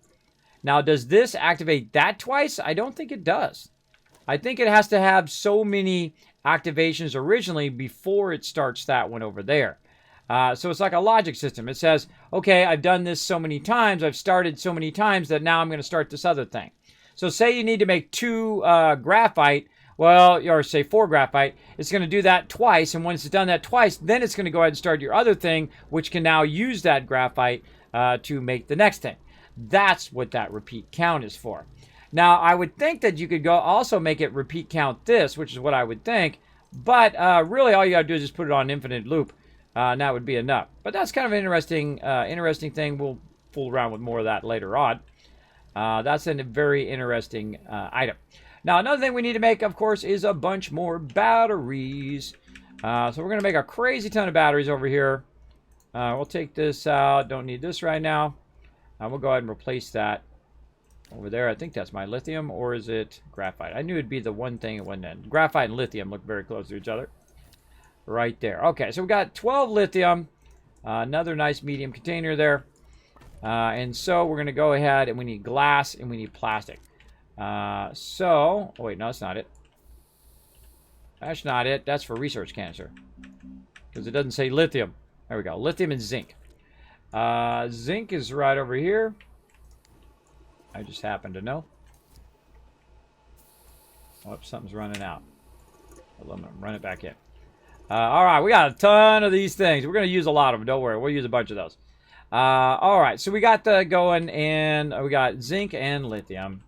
Now, does this activate that twice? I don't think it does. I think it has to have so many activations originally before it starts that one over there. So it's like a logic system. It says, okay, I've done this so many times, I've started so many times that now I'm going to start this other thing. So say you need to make 2 graphite, well, or say 4 graphite, it's going to do that twice, and once it's done that twice, then it's going to go ahead and start your other thing, which can now use that graphite to make the next thing. That's what that repeat count is for. Now, I would think that you could go also make it repeat count this, which is what I would think. But really, all you got to do is just put it on infinite loop. And that would be enough. But that's kind of an interesting thing. We'll fool around with more of that later on. That's a very interesting item. Now, another thing we need to make, of course, is a bunch more batteries. So we're going to make a crazy ton of batteries over here. We'll take this out. Don't need this right now. We'll go ahead and replace that over there. I think that's my lithium, or is it graphite? I knew it'd be the one thing it wasn't in. Graphite and lithium look very close to each other. Right there. Okay, so we've got 12 lithium. Another nice medium container there. And so we're going to go ahead, and we need glass, and we need plastic. Oh wait, no, that's not it. That's not it. That's for research canister. Because it doesn't say lithium. There we go. Lithium and zinc. Zinc is right over here. I just happen to know. Whoops, something's running out. Aluminum, run it back in. All right, we got a ton of these things. We're going to use a lot of them. Don't worry, we'll use a bunch of those. All right, so we got the going, and we got zinc and lithium.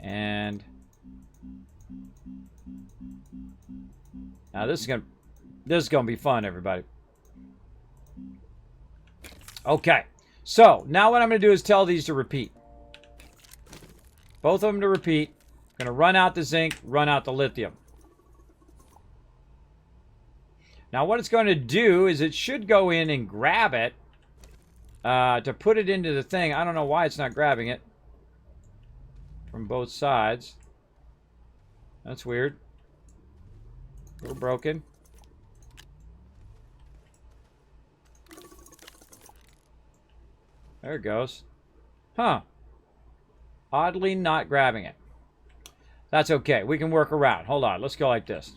And now this is gonna be fun, everybody. Okay, so now what I'm going to do is tell these to repeat. Both of them to repeat. I'm going to run out the zinc, run out the lithium. Now what it's going to do is it should go in and grab it to put it into the thing. I don't know why it's not grabbing it from both sides. That's weird. A little broken. There it goes. Huh. Oddly not grabbing it. That's okay. We can work around. Hold on. Let's go like this.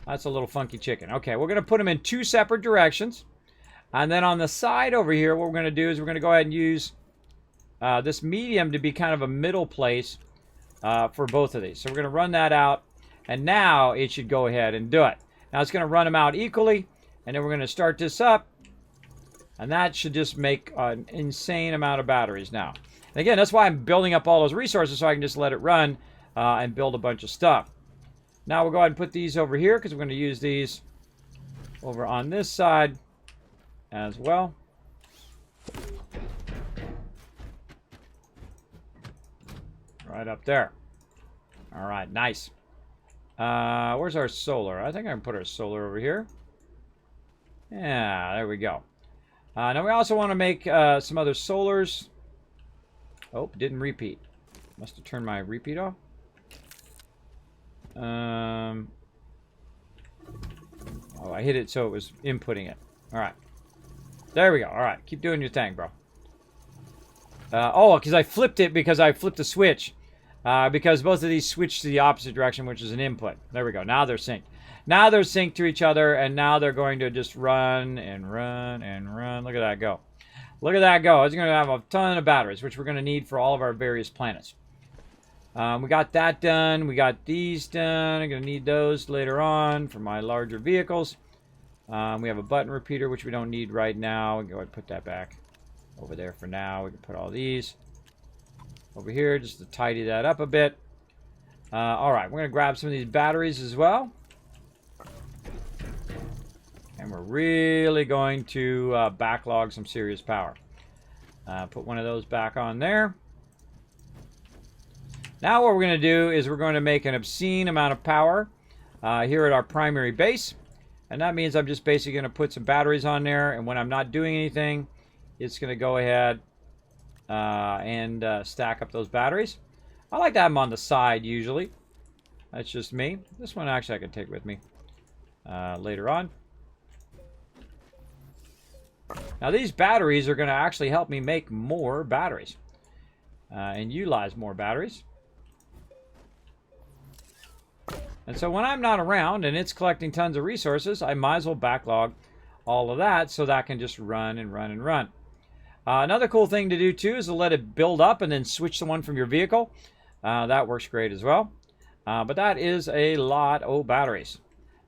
That's a little funky chicken. Okay, we're going to put them in 2 separate directions. And then on the side over here, what we're going to do is we're going to go ahead and use this medium to be kind of a middle place for both of these. So we're going to run that out. And now it should go ahead and do it. Now it's going to run them out equally. And then we're going to start this up. And that should just make an insane amount of batteries now. And again, that's why I'm building up all those resources so I can just let it run and build a bunch of stuff. Now we'll go ahead and put these over here because we're going to use these over on this side as well. Right up there. All right, nice. Where's our solar? I think I can put our solar over here. Yeah, there we go. Now we also want to make some other solars. Oh, didn't repeat. Must have turned my repeat off. Oh, I hit it so it was inputting it. All right. There we go. All right, keep doing your thing, bro. Oh, because I flipped it because I flipped the switch. Because both of these switch to the opposite direction, which is an input. There we go. Now they're synced. Now they're synced to each other, and now they're going to just run and run and run. Look at that go. Look at that go. It's going to have a ton of batteries, which we're going to need for all of our various planets. We got that done. We got these done. I'm going to need those later on for my larger vehicles. We have a button repeater, which we don't need right now. We can go ahead and put that back over there for now. We can put all these over here just to tidy that up a bit. All right, we're going to grab some of these batteries as well. And we're really going to backlog some serious power. Put one of those back on there. Now what we're going to do is we're going to make an obscene amount of power here at our primary base. And that means I'm just basically going to put some batteries on there. And when I'm not doing anything, it's going to go ahead and stack up those batteries. I like to have them on the side usually. That's just me. This one actually I can take with me later on. Now these batteries are going to actually help me make more batteries and utilize more batteries. And so when I'm not around and it's collecting tons of resources, I might as well backlog all of that so that can just run and run and run. Another cool thing to do too is to let it build up and then switch the one from your vehicle. That works great as well. But that is a lot of batteries.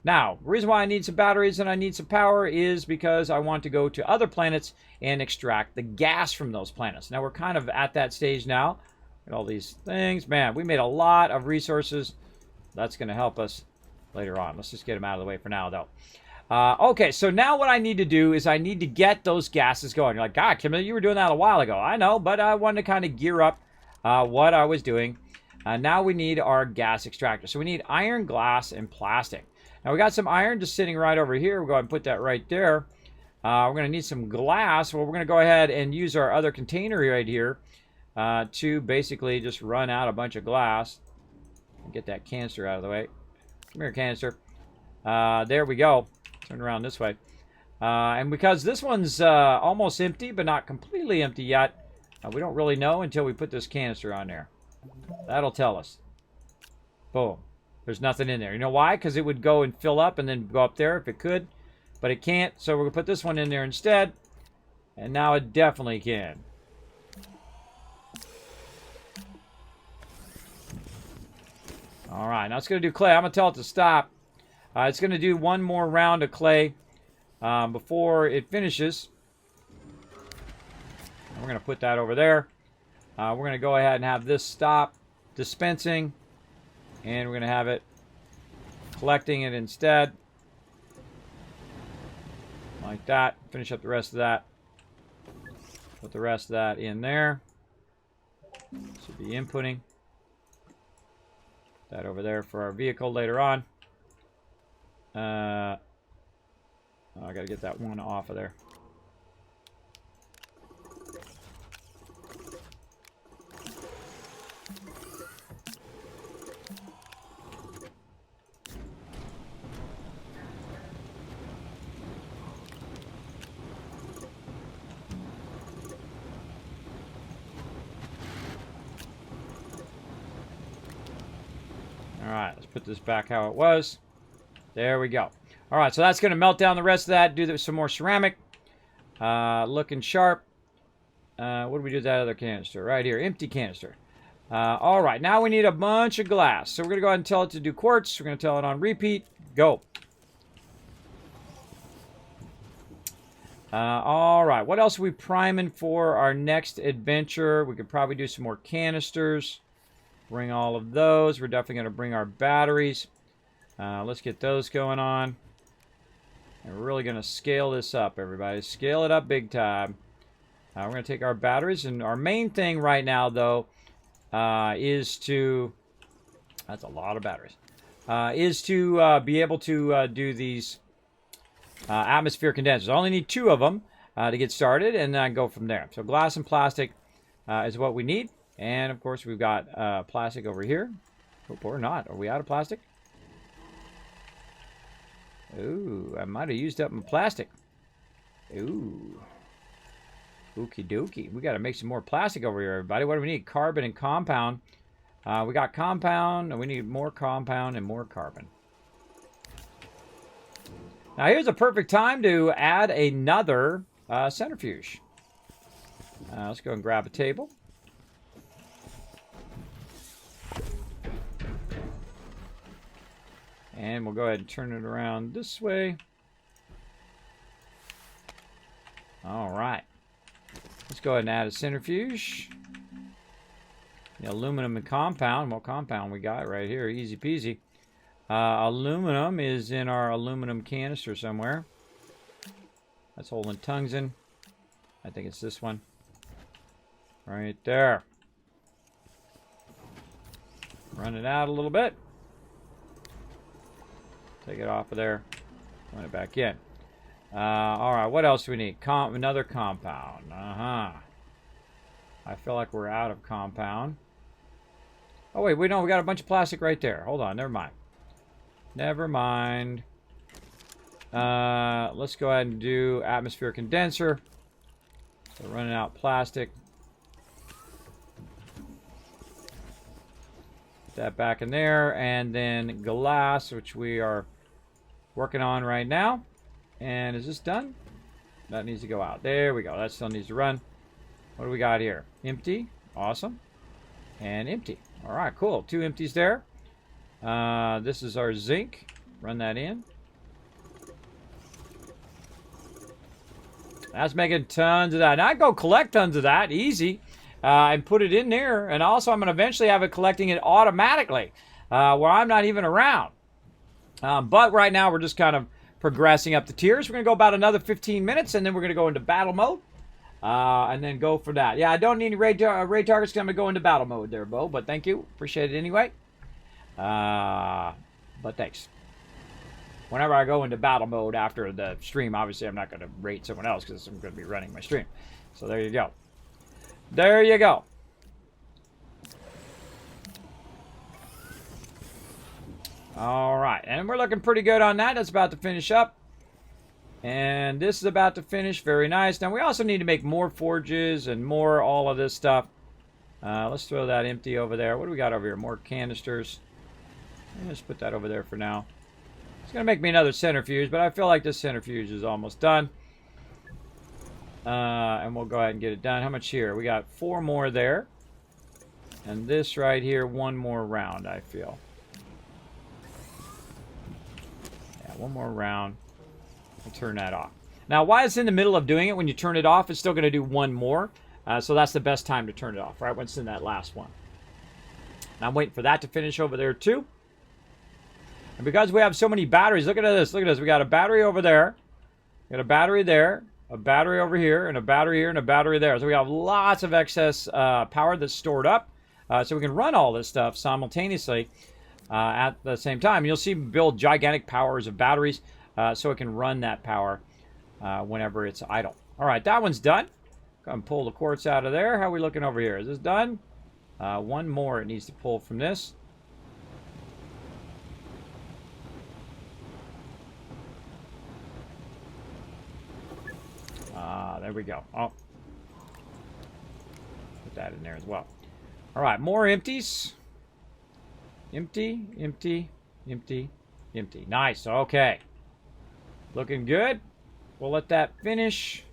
Now, the reason why I need some batteries and I need some power is because I want to go to other planets and extract the gas from those planets. Now, we're kind of at that stage now. Look at all these things. Man, we made a lot of resources. That's going to help us later on. Let's just get them out of the way for now, though. Okay, so now what I need to do is I need to get those gases going. You're like, God, Kim, you were doing that a while ago. I know, but I wanted to kind of gear up what I was doing. Now we need our gas extractor. So we need iron, glass, and plastic. Now we got some iron just sitting right over here. We'll go ahead and put that right there. We're going to need some glass. Well, we're going to go ahead and use our other container right here to basically just run out a bunch of glass. Get that canister out of the way. Come here, canister. There we go. Turn around this way. And because this one's almost empty, but not completely empty yet, we don't really know until we put this canister on there. That'll tell us. Boom. There's nothing in there. You know why? Because it would go and fill up and then go up there if it could. But it can't, so we're going to put this one in there instead. And now it definitely can. All right, now it's going to do clay. I'm going to tell it to stop. It's going to do one more round of clay before it finishes. And we're going to put that over there. We're going to go ahead and have this stop dispensing. And we're going to have it collecting it instead. Like that. Finish up the rest of that. Put the rest of that in there. Should be inputting. That over there for our vehicle later on. I got to get that one off of there. Alright, let's put this back how it was. There we go. Alright, so that's going to melt down the rest of that. Do some more ceramic. Looking sharp. What do we do with that other canister? Right here, empty canister. Alright, now we need a bunch of glass. So we're going to go ahead and tell it to do quartz. We're going to tell it on repeat. Go. Alright, what else are we priming for our next adventure? We could probably do some more canisters. Bring all of those. We're definitely going to bring our batteries. Let's get those going on. And we're really going to scale this up, everybody. Scale it up big time. We're going to take our batteries. And our main thing right now, though, is to... That's a lot of batteries. Is to be able to do these atmosphere condensers. I only need 2 of them to get started, and then go from there. So glass and plastic is what we need. And, of course, we've got plastic over here. Oh, or not. Are we out of plastic? Ooh, I might have used up my plastic. Ooh. Okie dokie. We got to make some more plastic over here, everybody. What do we need? Carbon and compound. We got compound, and we need more compound and more carbon. Now, here's a perfect time to add another centrifuge. Let's go and grab a table. And we'll go ahead and turn it around this way. All right. Let's go ahead and add a centrifuge. The aluminum and compound. What compound we got right here? Easy peasy. Aluminum is in our aluminum canister somewhere. That's holding tungsten. I think it's this one. Right there. Run it out a little bit. Take it off of there. Run it back in. All right, what else do we need? Another compound. I feel like we're out of compound. Oh, wait, we got a bunch of plastic right there. Hold on, never mind. Never mind. Let's go ahead and do atmosphere condenser. So running out plastic. Put that back in there, and then glass, which we are working on right now. And is this done? That needs to go out. There we go. That still needs to run. What do we got here? Empty. Awesome. And empty. All right, cool. 2 empties there. This is our zinc. Run that in. That's making tons of that. Now I go collect tons of that. Easy. And put it in there. And also I'm going to eventually have it collecting it automatically. Where I'm not even around. But right now we're just kind of progressing up the tiers. We're going to go about another 15 minutes. And then we're going to go into battle mode. And then go for that. Yeah, I don't need any raid targets because I'm going to go into battle mode there, Bo. But thank you. Appreciate it anyway. But thanks. Whenever I go into battle mode after the stream, obviously I'm not going to raid someone else because I'm going to be running my stream. So there you go. There you go. All right. And we're looking pretty good on that. That's about to finish up. And this is about to finish. Very nice. Now, we also need to make more forges and more all of this stuff. Let's throw that empty over there. What do we got over here? More canisters. Let's put that over there for now. It's going to make me another centrifuge, but I feel like this centrifuge is almost done. And we'll go ahead and get it done. How much here? We got 4 more there. And this right here, 1 more round, I feel. Yeah, 1 more round. We'll turn that off. Now, while it's in the middle of doing it, when you turn it off, it's still going to do 1 more. So that's the best time to turn it off, right? When it's in that last one. And I'm waiting for that to finish over there, too. And because we have so many batteries, look at this. Look at this. We got a battery over there. We got a battery there. A battery over here. And a battery here. And a battery there. So we have lots of excess power that's stored up. So we can run all this stuff simultaneously at the same time. You'll see me build gigantic powers of batteries. So it can run that power whenever it's idle. All right, that one's done. Go and pull the quartz out of there. How are we looking over here? Is this done? 1 more it needs to pull from this. There we go. Oh, put that in there as well. All right, more empties. Empty, empty, empty, empty. Nice. Okay. Looking good. We'll let that finish.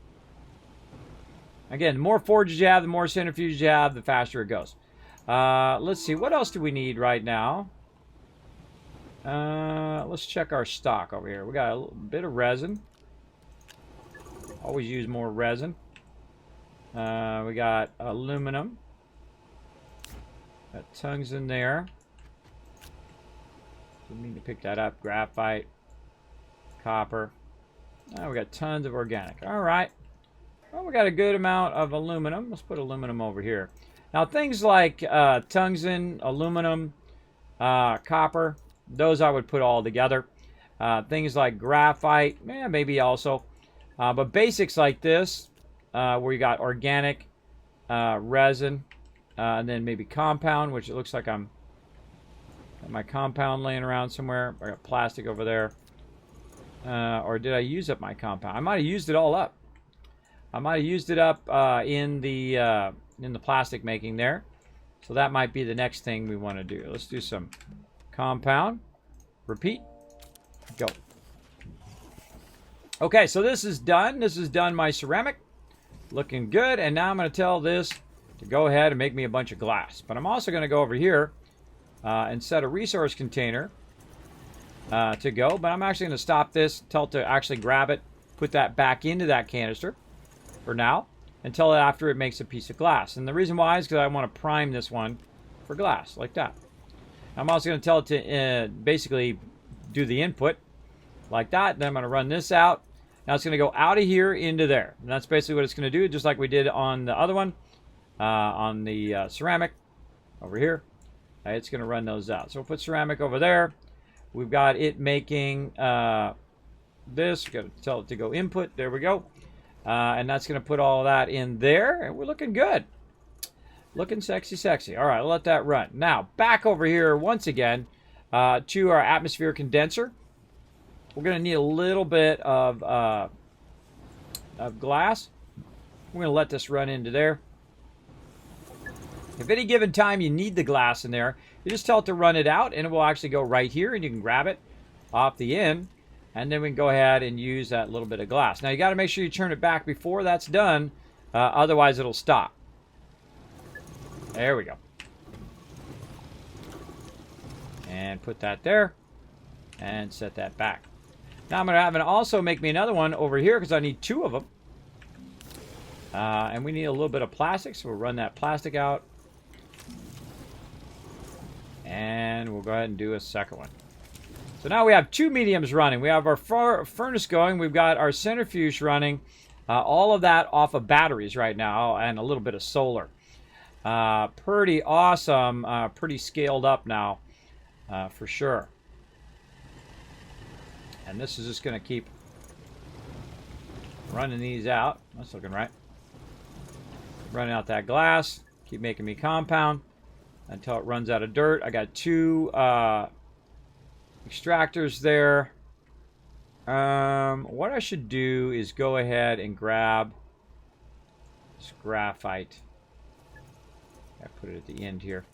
Again, the more forges you have, the more centrifuges you have, the faster it goes. Let's see. What else do we need right now? Let's check our stock over here. We got a bit of resin. Always use more resin. We got aluminum. Got tungsten there. Didn't mean to pick that up. Graphite. Copper. Oh, we got tons of organic. All right. Well, we got a good amount of aluminum. Let's put aluminum over here. Now, things like tungsten, aluminum, copper, those I would put all together. Things like graphite, maybe also. But basics like this, where you got organic, resin, and then maybe compound, which it looks like I'm got my compound laying around somewhere. I got plastic over there. Or did I use up my compound? I might have used it all up. I might have used it up in the plastic making there. So that might be the next thing we want to do. Let's do some compound. Repeat. Go. Okay, so this is done. This is done my ceramic. Looking good. And now I'm going to tell this to go ahead and make me a bunch of glass. But I'm also going to go over here and set a resource container to go. But I'm actually going to stop this, tell it to actually grab it, put that back into that canister for now, until after it makes a piece of glass. And the reason why is because I want to prime this one for glass, like that. I'm also going to tell it to basically do the input, like that. Then I'm going to run this out. Now it's going to go out of here into there. And that's basically what it's going to do, just like we did on the other one, on the ceramic over here. It's going to run those out. So we'll put ceramic over there. We've got it making this. We've got to tell it to go input. There we go. And that's going to put all of that in there. And we're looking good. Looking sexy, sexy. All right, I'll let that run. Now, back over here once again to our atmosphere condenser. We're going to need a little bit of glass. We're going to let this run into there. If any given time you need the glass in there, you just tell it to run it out, and it will actually go right here, and you can grab it off the end, and then we can go ahead and use that little bit of glass. Now, you got to make sure you turn it back before that's done, otherwise it'll stop. There we go. And put that there, and set that back. Now, I'm going to have it also make me another one over here, because I need two of them. And we need a little bit of plastic, so we'll run that plastic out. And we'll go ahead and do a second one. So now we have two mediums running. We have our furnace going. We've got our centrifuge running. All of that off of batteries right now and a little bit of solar. Pretty awesome. Pretty scaled up now for sure. And this is just going to keep running these out. That's looking right. Running out that glass. Keep making me compound until it runs out of dirt. I got two extractors there. What I should do is go ahead and grab this graphite. I put it at the end here.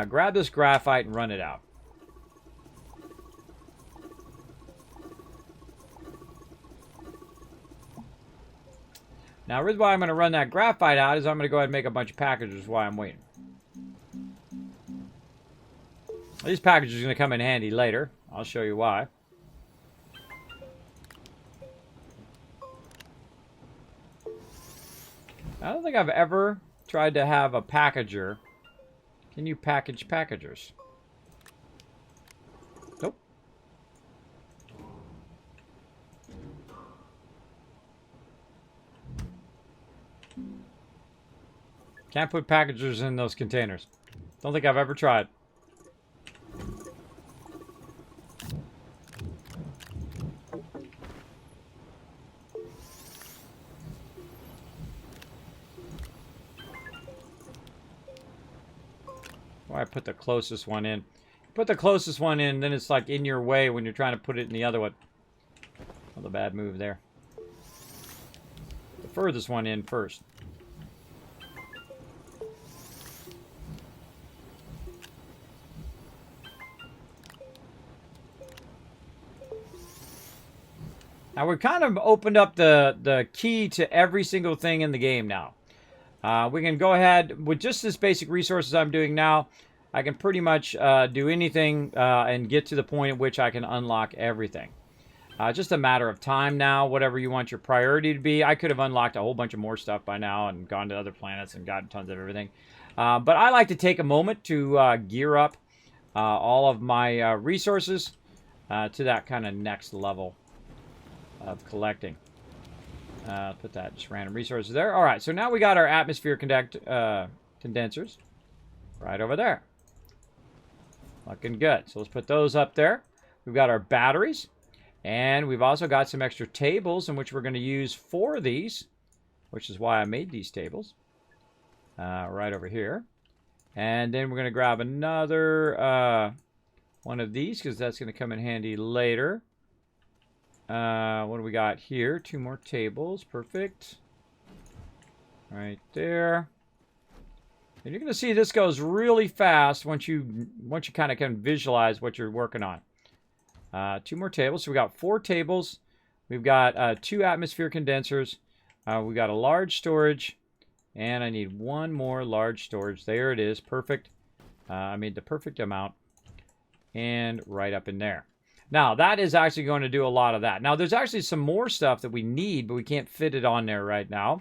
Grab this graphite and run it out. Now, the reason why I'm going to run that graphite out is I'm going to go ahead and make a bunch of packages while I'm waiting. These packages are going to come in handy later. I'll show you why. I don't think I've ever tried to have a packager. Can you package packagers? Nope. Can't put packagers in those containers. Don't think I've ever tried. Why I put the closest one in. Put the closest one in, then it's like in your way when you're trying to put it in the other one. Well, the bad move there. The furthest one in first. Now we've kind of opened up the key to every single thing in the game now. We can go ahead with just this basic resources I'm doing now. I can pretty much do anything and get to the point at which I can unlock everything. Just a matter of time now, whatever you want your priority to be. I could have unlocked a whole bunch of more stuff by now and gone to other planets and gotten tons of everything. But I like to take a moment to gear up all of my resources to that kind of next level of collecting. Put that just random resources there. All right, so now we got our atmosphere condensers right over there. Looking good. So let's put those up there. We've got our batteries, and we've also got some extra tables in which we're going to use for these, which is why I made these tables right over here. And then we're going to grab another one of these because that's going to come in handy later. What do we got here? 2 more tables. Perfect. Right there. And you're going to see this goes really fast once you kind of can visualize what you're working on. 2 more tables. So we got 4 tables. We've got 2 atmosphere condensers. We've got a large storage. And I need 1 more large storage. There it is. Perfect. I made the perfect amount. And right up in there. Now, that is actually going to do a lot of that. Now, there's actually some more stuff that we need, but we can't fit it on there right now.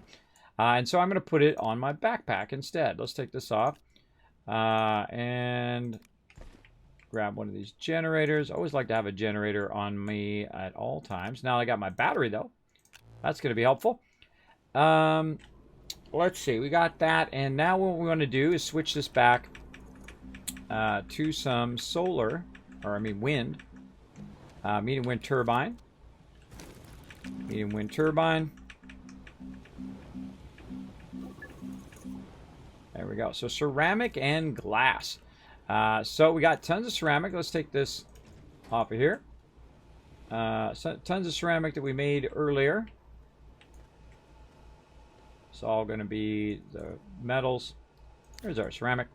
And so I'm going to put it on my backpack instead. Let's take this off. And grab one of these generators. I always like to have a generator on me at all times. Now I got my battery, though. That's going to be helpful. Let's see. We got that. And now what we're going to do is switch this back to some solar, or I mean wind. Medium wind turbine. Medium wind turbine. There we go. So ceramic and glass. So we got tons of ceramic. Let's take this off of here. So tons of ceramic that we made earlier. It's all going to be the metals. Here's our ceramic.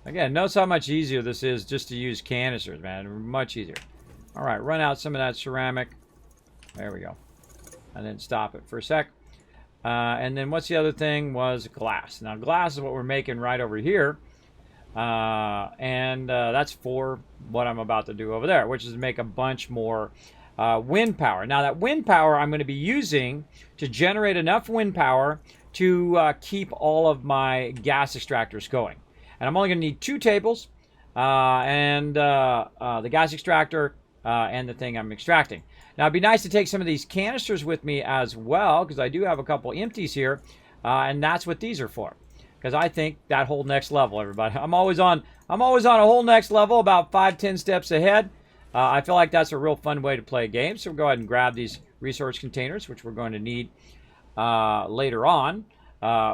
Again, notice how much easier this is just to use canisters, man. Much easier. All right, run out some of that ceramic. There we go. And then stop it for a sec. And then what's the other thing was glass. Now, glass is what we're making right over here. That's for what I'm about to do over there, which is make a bunch more wind power. Now, that wind power I'm going to be using to generate enough wind power to keep all of my gas extractors going. And I'm only going to need 2 tables the gas extractor and the thing I'm extracting. Now, it'd be nice to take some of these canisters with me as well, because I do have a couple empties here, and that's what these are for. Because I think that whole next level, everybody. I'm always on a whole next level, about 5-10 steps ahead. I feel like that's a real fun way to play a game. So we'll go ahead and grab these resource containers, which we're going to need later on.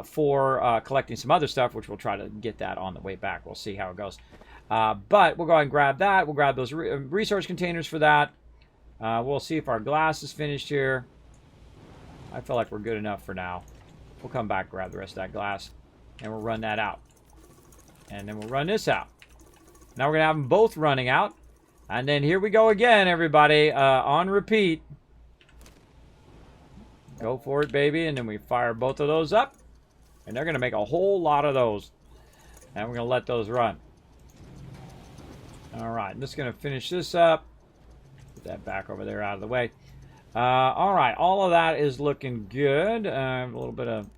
For collecting some other stuff, which we'll try to get that on the way back. We'll see how it goes. But we'll go ahead and grab that. We'll grab those resource containers for that. We'll see if our glass is finished here. I feel like we're good enough for now. We'll come back, grab the rest of that glass, and we'll run that out. And then we'll run this out. Now we're going to have them both running out. And then here we go again, everybody, on repeat. Go for it, baby. And then we fire both of those up. And they're going to make a whole lot of those. And we're going to let those run. All right. I'm just going to finish this up. Put that back over there out of the way. All right. All of that is looking good. A little bit of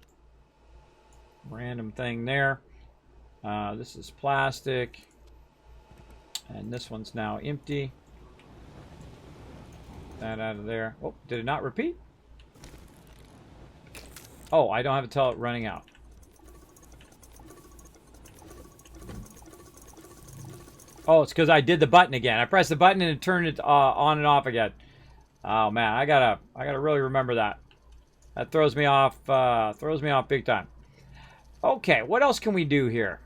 random thing there. This is plastic. And this one's now empty. That out of there. Oh, did it not repeat? Oh, I don't have to tell it running out. Oh, it's because I did the button again. I pressed the button and it turned it on and off again. Oh man, I gotta really remember that. That throws me off big time. Okay, what else can we do here?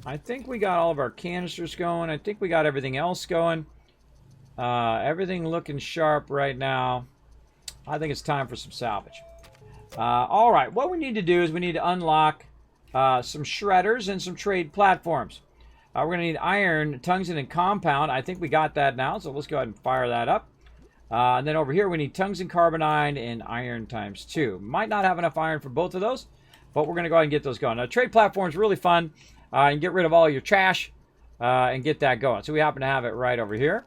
I think we got all of our canisters going. I think we got everything else going. Everything looking sharp right now. I think it's time for some salvage. All right, what we need to do is we need to unlock some shredders and some trade platforms. We're going to need iron, tungsten, and compound. I think we got that now, so let's go ahead and fire that up. And then over here, we need tungsten, carbonide, and iron times 2. Might not have enough iron for both of those, but we're going to go ahead and get those going. Now, trade platform is really fun. And get rid of all your trash and get that going. So we happen to have it right over here.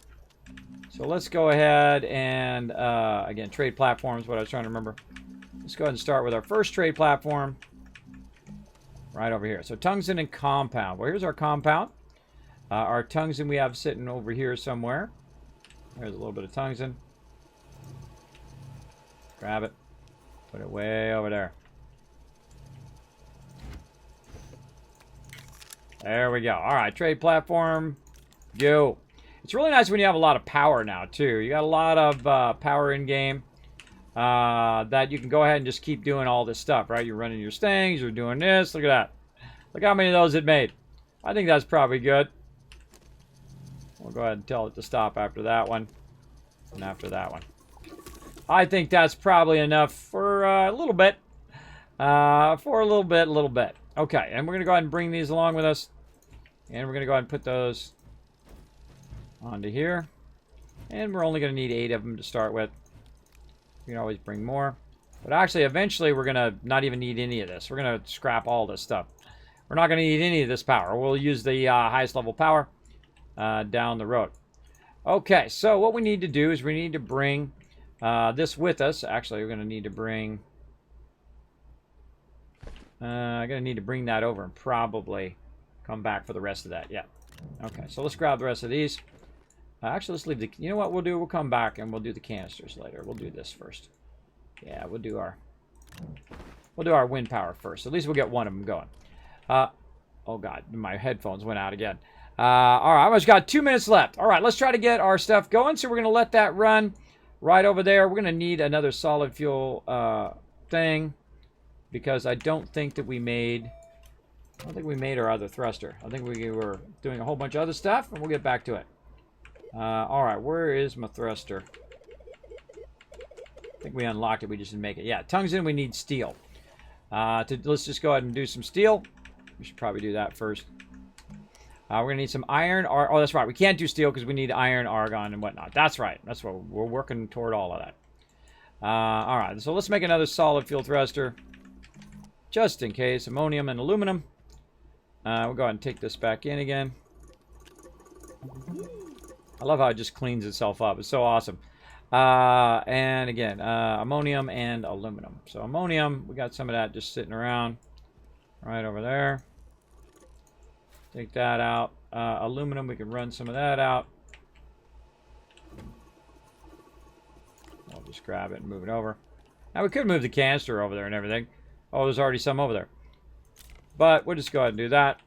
So let's go ahead and, again, trade platforms, what I was trying to remember. Let's go ahead and start with our first trade platform right over here. So tungsten and compound. Well, here's our compound. Our tungsten we have sitting over here somewhere. There's a little bit of tungsten. Grab it. Put it way over there. There we go. All right, trade platform. Go. It's really nice when you have a lot of power now, too. You got a lot of power in-game that you can go ahead and just keep doing all this stuff, right? You're running your stings, you're doing this. Look at that. Look how many of those it made. I think that's probably good. We'll go ahead and tell it to stop after that one. And after that one. I think that's probably enough for a little bit. For a little bit. Okay, and we're going to go ahead and bring these along with us. And we're going to go ahead and put those onto here. And we're only going to need 8 of them to start with. We can always bring more. But actually, eventually, we're going to not even need any of this. We're going to scrap all this stuff. We're not going to need any of this power. We'll use the highest level power down the road. Okay, so what we need to do is we need to bring this with us. Actually, we're going to need to bring... I'm going to need to bring that over and probably come back for the rest of that. Yeah. Okay, so let's grab the rest of these. Actually, let's leave the... You know what we'll do? We'll come back and we'll do the canisters later. We'll do this first. Yeah, we'll do our wind power first. At least we'll get one of them going. Oh, God. My headphones went out again. All right, I've just got 2 minutes left. All right, let's try to get our stuff going. So we're going to let that run right over there. We're going to need another solid fuel thing because I don't think we made our other thruster. I think we were doing a whole bunch of other stuff, and we'll get back to it. All right, where is my thruster? I think we unlocked it. We just didn't make it. Yeah, tungsten, we need steel. Let's just go ahead and do some steel. We should probably do that first. We're going to need some iron. Oh, that's right. We can't do steel because we need iron, argon, and whatnot. That's right. That's what we're working toward all of that. All right. So let's make another solid fuel thruster. Just in case. Ammonium and aluminum. We'll go ahead and take this back in again. I love how it just cleans itself up. It's so awesome. And again, ammonium and aluminum. So ammonium, we got some of that just sitting around right over there. Take that out. Aluminum, we can run some of that out. I'll just grab it and move it over. Now, we could move the canister over there and everything. Oh, there's already some over there. But we'll just go ahead and do that.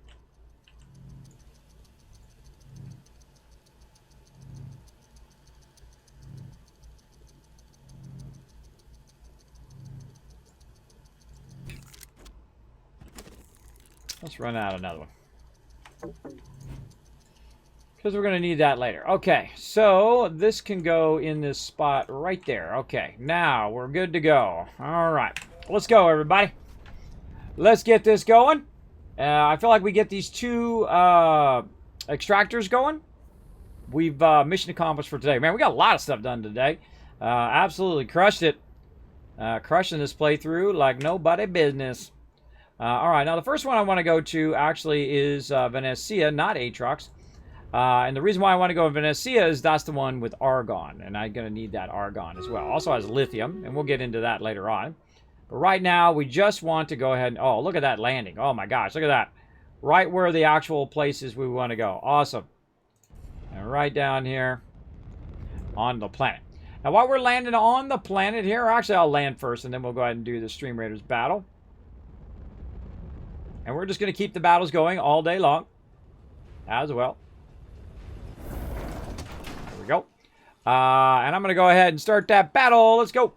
Let's run out another one. Because we're going to need that later. Okay, so this can go in this spot right there. Okay, now we're good to go. All right, let's go, everybody. Let's get this going. I feel like we get these 2 extractors going. We've mission accomplished for today. Man, we got a lot of stuff done today. Absolutely crushed it. Crushing this playthrough like nobody business. All right, now the first one I want to go to actually is Venecia, not Atrox. And the reason why I want to go to Venecia is that's the one with argon, and I'm going to need that argon as well. Also has lithium, and we'll get into that later on. But right now, we just want to go ahead and... Oh, look at that landing. Oh, my gosh, look at that. Right where the actual places we want to go. Awesome. And right down here on the planet. Now, while we're landing on the planet here, actually, I'll land first, and then we'll go ahead and do the Stream Raiders battle. And we're just going to keep the battles going all day long as well. There we go. And I'm going to go ahead and start that battle. Let's go.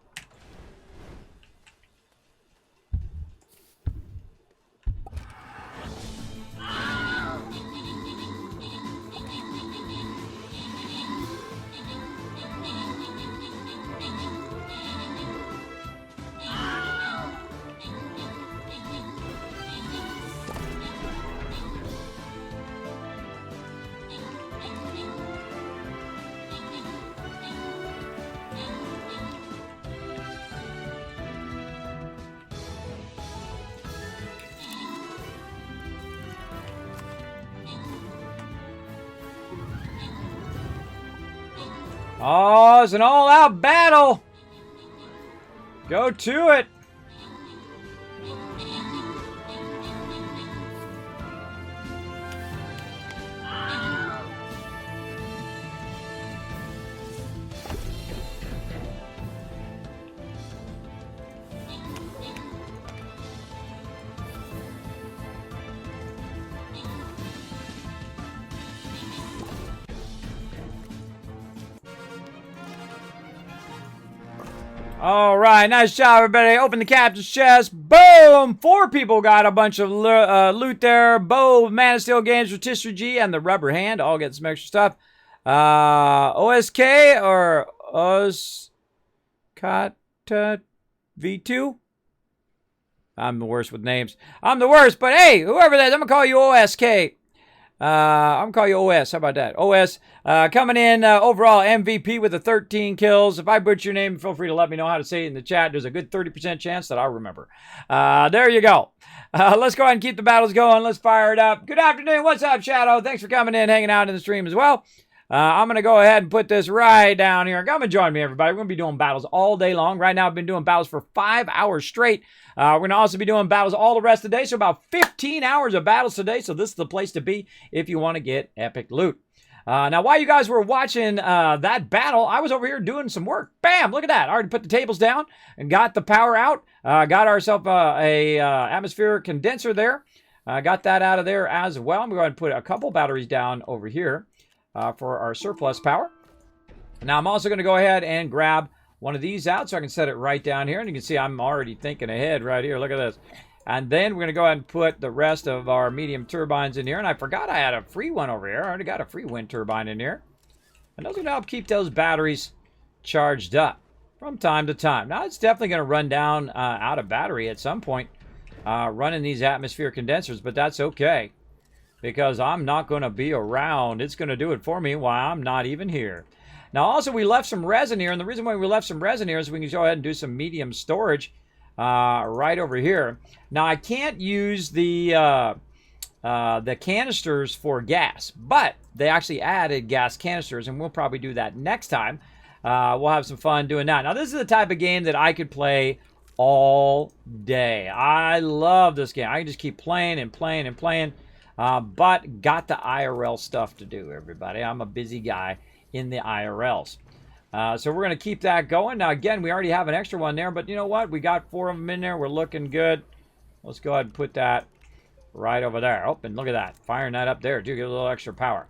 Oh, it's an all-out battle. Go to it. All right, nice job, everybody. Open the captain's chest. Boom! 4 people got a bunch of loot there. Bo, Man of Steel Games, Rotisserie G, and the Rubber Hand all get some extra stuff. OSK or Oskata V2? I'm the worst with names. I'm the worst, but hey, whoever that is, I'm going to call you OSK. I'm going to call you OS. How about that? OS coming in overall MVP with the 13 kills. If I butcher your name, feel free to let me know how to say it in the chat. There's a good 30% chance that I'll remember. There you go. Let's go ahead and keep the battles going. Let's fire it up. Good afternoon. What's up, Shadow? Thanks for coming in, hanging out in the stream as well. I'm going to go ahead and put this right down here. Come and join me, everybody. We're going to be doing battles all day long. Right now, I've been doing battles for 5 hours straight. We're going to also be doing battles all the rest of the day, so about 15 hours of battles today. So this is the place to be if you want to get epic loot. Now, while you guys were watching that battle, I was over here doing some work. Bam! Look at that. I already put the tables down and got the power out. Got ourselves a atmospheric condenser there. Got that out of there as well. I'm going to put a couple batteries down over here for our surplus power. Now, I'm also going to go ahead and grab one of these out so I can set it right down here. And you can see I'm already thinking ahead right here. Look at this. And then we're going to go ahead and put the rest of our medium turbines in here. And I forgot I had a free one over here. I already got a free wind turbine in here. And those are going to help keep those batteries charged up from time to time. Now, it's definitely going to run down out of battery at some point running these atmosphere condensers. But that's okay, because I'm not going to be around. It's going to do it for me while I'm not even here. Now, also, we left some resin here, and the reason why we left some resin here is we can go ahead and do some medium storage right over here. Now, I can't use the canisters for gas, but they actually added gas canisters, and we'll probably do that next time. We'll have some fun doing that. Now, this is the type of game that I could play all day. I love this game. I can just keep playing and playing and playing, but got the IRL stuff to do, everybody. I'm a busy guy in the IRLs. So we're going to keep that going. Now, again, we already have an extra one there, but you know what? We got 4 of them in there. We're looking good. Let's go ahead and put that right over there. Oh, and look at that. Firing that up there, too. Get a little extra power.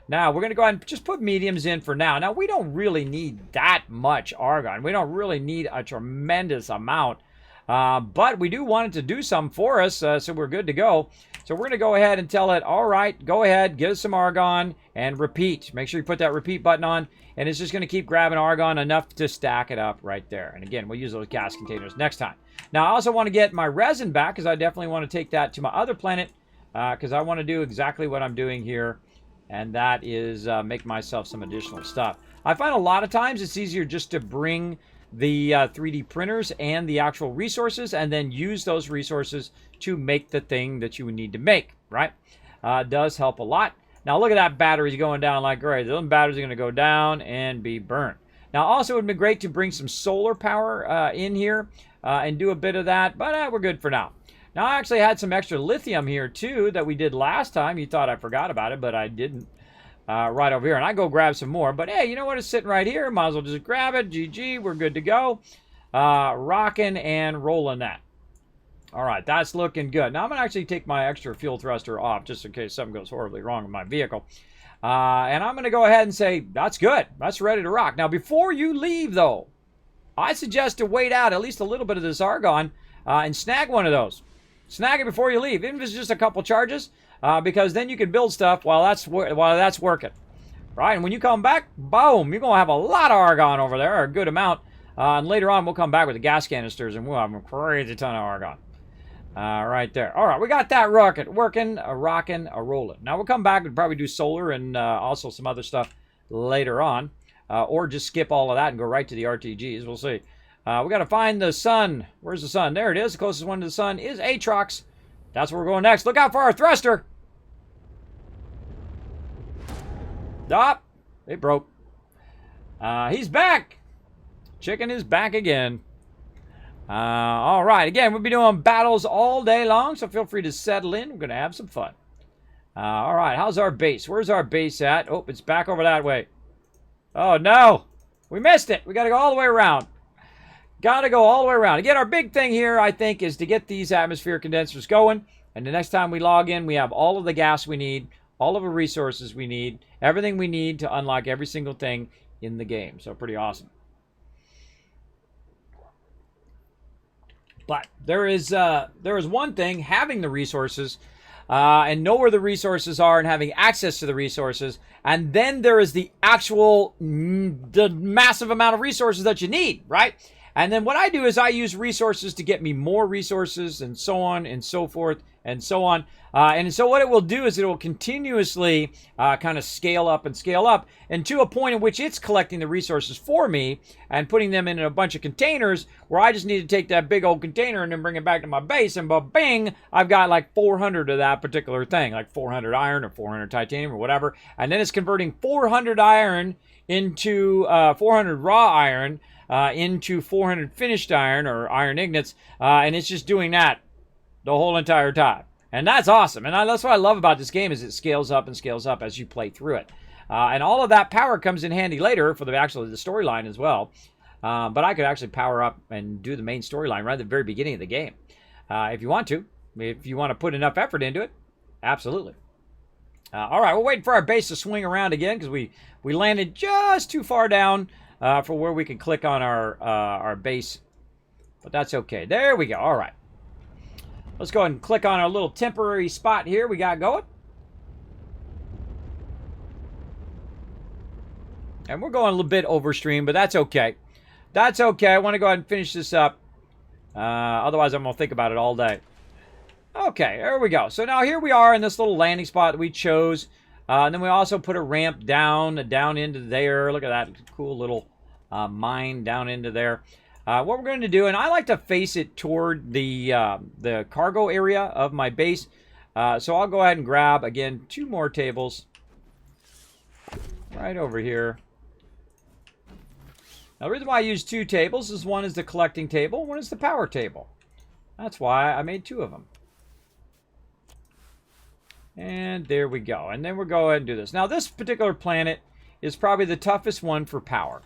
Now, we're going to go ahead and just put mediums in for now. Now, we don't really need that much argon. We don't really need a tremendous amount. But we do want it to do something for us, so we're good to go. So we're going to go ahead and tell it, all right, go ahead, get us some argon, and repeat. Make sure you put that repeat button on, and it's just going to keep grabbing argon enough to stack it up right there. And again, we'll use those gas containers next time. Now, I also want to get my resin back, because I definitely want to take that to my other planet, because I want to do exactly what I'm doing here, and that is make myself some additional stuff. I find a lot of times it's easier just to bring the 3D printers and the actual resources, and then use those resources to make the thing that you need to make, right? It does help a lot. Now, look at that batteries going down like crazy. Those batteries are going to go down and be burned. Now, also, it would be great to bring some solar power in here and do a bit of that, but we're good for now. Now, I actually had some extra lithium here, too, that we did last time. You thought I forgot about it, but I didn't. Right over here, and I go grab some more, but hey, you know what, it's sitting right here, might as well just grab it. GG, we're good to go. Rocking and rolling that. All right, that's looking good. Now I'm gonna actually take my extra fuel thruster off just in case something goes horribly wrong with my vehicle, and I'm gonna go ahead and say that's good, that's ready to rock. Now, before you leave though, I suggest to wait out at least a little bit of this argon and snag one of those. Snag it before you leave, even if it's just a couple charges. Because then you can build stuff while that's working, right? And when you come back, boom, you're going to have a lot of argon over there, or a good amount. And later on, we'll come back with the gas canisters, and we'll have a crazy ton of argon right there. All right, we got that rocket working, rocking, rolling. Now, we'll come back and probably do solar and also some other stuff later on, or just skip all of that and go right to the RTGs. We'll see. We got to find the sun. Where's the sun? There it is. The closest one to the sun is Atrox. That's where we're going next. Look out for our thruster. Stop. It broke. He's back. Chicken is back again. All right. Again, we'll be doing battles all day long, so feel free to settle in. We're going to have some fun. All right. How's our base? Where's our base at? Oh, it's back over that way. Oh, no. We missed it. We got to go all the way around. Got to go all the way around. Again, our big thing here, I think, is to get these atmosphere condensers going. And the next time we log in, we have all of the gas we need, all of the resources we need, everything we need to unlock every single thing in the game. So pretty awesome. But there is one thing, having the resources and know where the resources are and having access to the resources. And then there is the actual the massive amount of resources that you need, right? And then what I do is I use resources to get me more resources and so on and so forth and so on. And so what it will do is it will continuously kind of scale up and to a point in which it's collecting the resources for me and putting them in a bunch of containers where I just need to take that big old container and then bring it back to my base, and bing, I've got like 400 of that particular thing, like 400 iron or 400 titanium or whatever. And then it's converting 400 iron into 400 raw iron into 400 finished iron or iron ingots, and it's just doing that the whole entire time. And that's awesome. And that's what I love about this game is it scales up and scales up as you play through it. And all of that power comes in handy later for the storyline as well. But I could actually power up and do the main storyline right at the very beginning of the game. If you want to. If you want to put enough effort into it, absolutely. All right, we're waiting for our base to swing around again because we landed just too far down for where we can click on our base. But that's okay. There we go. All right. Let's go ahead and click on our little temporary spot here we got going. And we're going a little bit overstream, but that's okay. That's okay. I want to go ahead and finish this up. Otherwise, I'm going to think about it all day. Okay, there we go. So now here we are in this little landing spot that we chose. And then we also put a ramp down into there. Look at that cool little mine down into there. What we're going to do, and I like to face it toward the cargo area of my base. So I'll go ahead and grab, again, 2 more tables right over here. Now, the reason why I use 2 tables is one is the collecting table, one is the power table. That's why I made 2 of them. And there we go. And then we'll go ahead and do this. Now, this particular planet is probably the toughest one for power.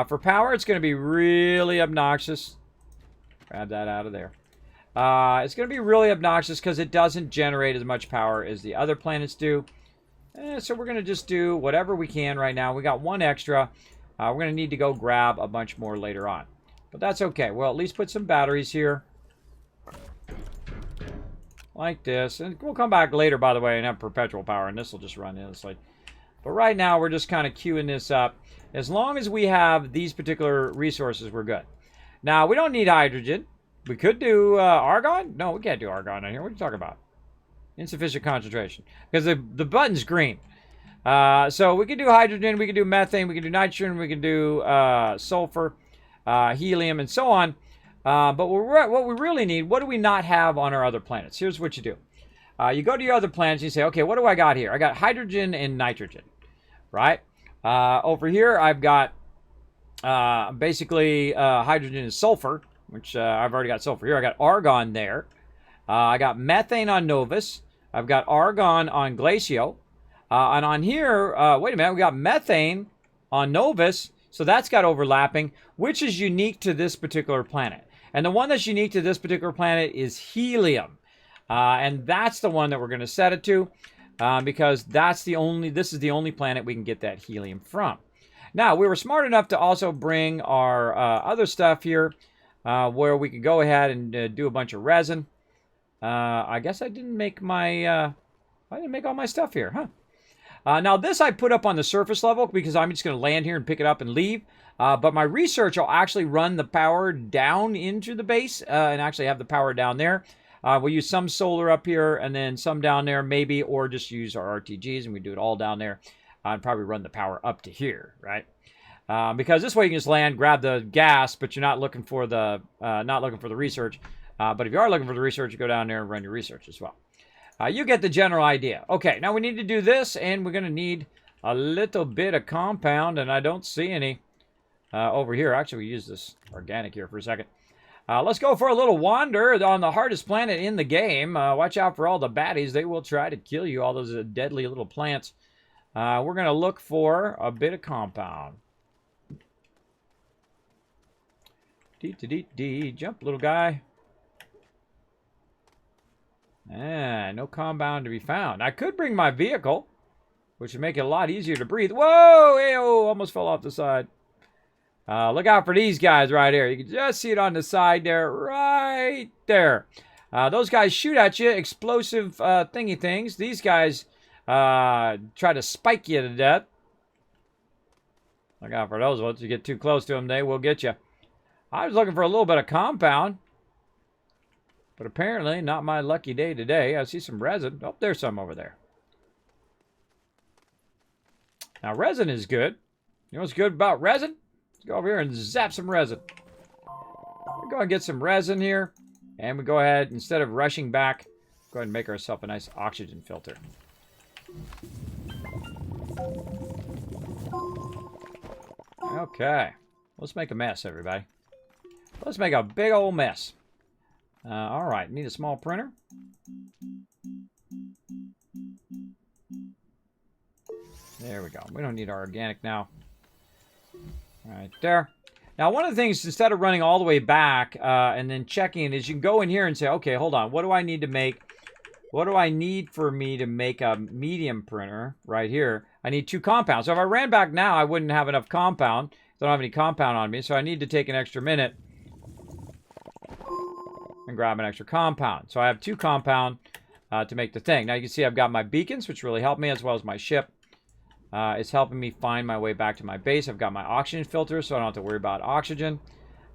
For power, it's going to be really obnoxious. Grab that out of there. It's going to be really obnoxious because it doesn't generate as much power as the other planets do. So we're going to just do whatever we can right now. We got 1 extra. We're going to need to go grab a bunch more later on. But that's okay. We'll at least put some batteries here. Like this. And we'll come back later, by the way, and have perpetual power. And this will just run endlessly. But right now, we're just kind of queuing this up. As long as we have these particular resources, we're good. Now, we don't need hydrogen. We could do argon. No, we can't do argon in here. What are you talking about? Insufficient concentration. Because the button's green. So we can do hydrogen, we can do methane, we can do nitrogen, we can do sulfur, helium, and so on. But what we really need, what do we not have on our other planets? Here's what you do. You go to your other planets and you say, okay, what do I got here? I got hydrogen and nitrogen, right? Over here, I've got basically hydrogen and sulfur, which I've already got sulfur here. I got argon there. I got methane on Novus. I've got argon on Glacio. And on here, wait a minute, we got methane on Novus. So that's got overlapping, which is unique to this particular planet. And the one that's unique to this particular planet is helium. And that's the one that we're going to set it to because this is the only planet we can get that helium from. Now, we were smart enough to also bring our other stuff here where we could go ahead and do a bunch of resin. I guess I didn't make I didn't make all my stuff here, huh? Now, this I put up on the surface level because I'm just going to land here and pick it up and leave. But my research will actually run the power down into the base and actually have the power down there. We'll use some solar up here and then some down there maybe, or just use our RTGs and we do it all down there and probably run the power up to here, right? Because this way you can just land, grab the gas, but you're not looking for the research. But if you are looking for the research, you go down there and run your research as well. You get the general idea. Okay, now we need to do this, and we're going to need a little bit of compound, and I don't see any over here. Actually, we use this organic here for a second. Let's go for a little wander on the hardest planet in the game. Watch out for all the baddies. They will try to kill you, all those deadly little plants. We're going to look for a bit of compound. Dee-dee-dee-dee. Jump, little guy. No compound to be found. I could bring my vehicle, which would make it a lot easier to breathe. Whoa! Ayo! Almost fell off the side. Look out for these guys right here. You can just see it on the side there, right there. Those guys shoot at you, explosive thingy things. These guys try to spike you to death. Look out for those ones. You get too close to them, they will get you. I was looking for a little bit of compound, but apparently not my lucky day today. I see some resin. Oh, there's some over there. Now, resin is good. You know what's good about resin? Let's go over here and zap some resin. We go and get some resin here. And we go ahead, instead of rushing back, go ahead and make ourselves a nice oxygen filter. Okay. Let's make a mess, everybody. Let's make a big old mess. All right. Need a small printer. There we go. We don't need our organic now. Right there. Now, one of the things, instead of running all the way back and then checking, is you can go in here and say, okay, hold on. What do I need to make? What do I need for me to make a medium printer right here? I need 2 compounds. So if I ran back now, I wouldn't have enough compound. I don't have any compound on me, so I need to take an extra minute and grab an extra compound. So I have 2 compound to make the thing. Now, you can see I've got my beacons, which really help me, as well as my ship. It's helping me find my way back to my base. I've got my oxygen filter, so I don't have to worry about oxygen.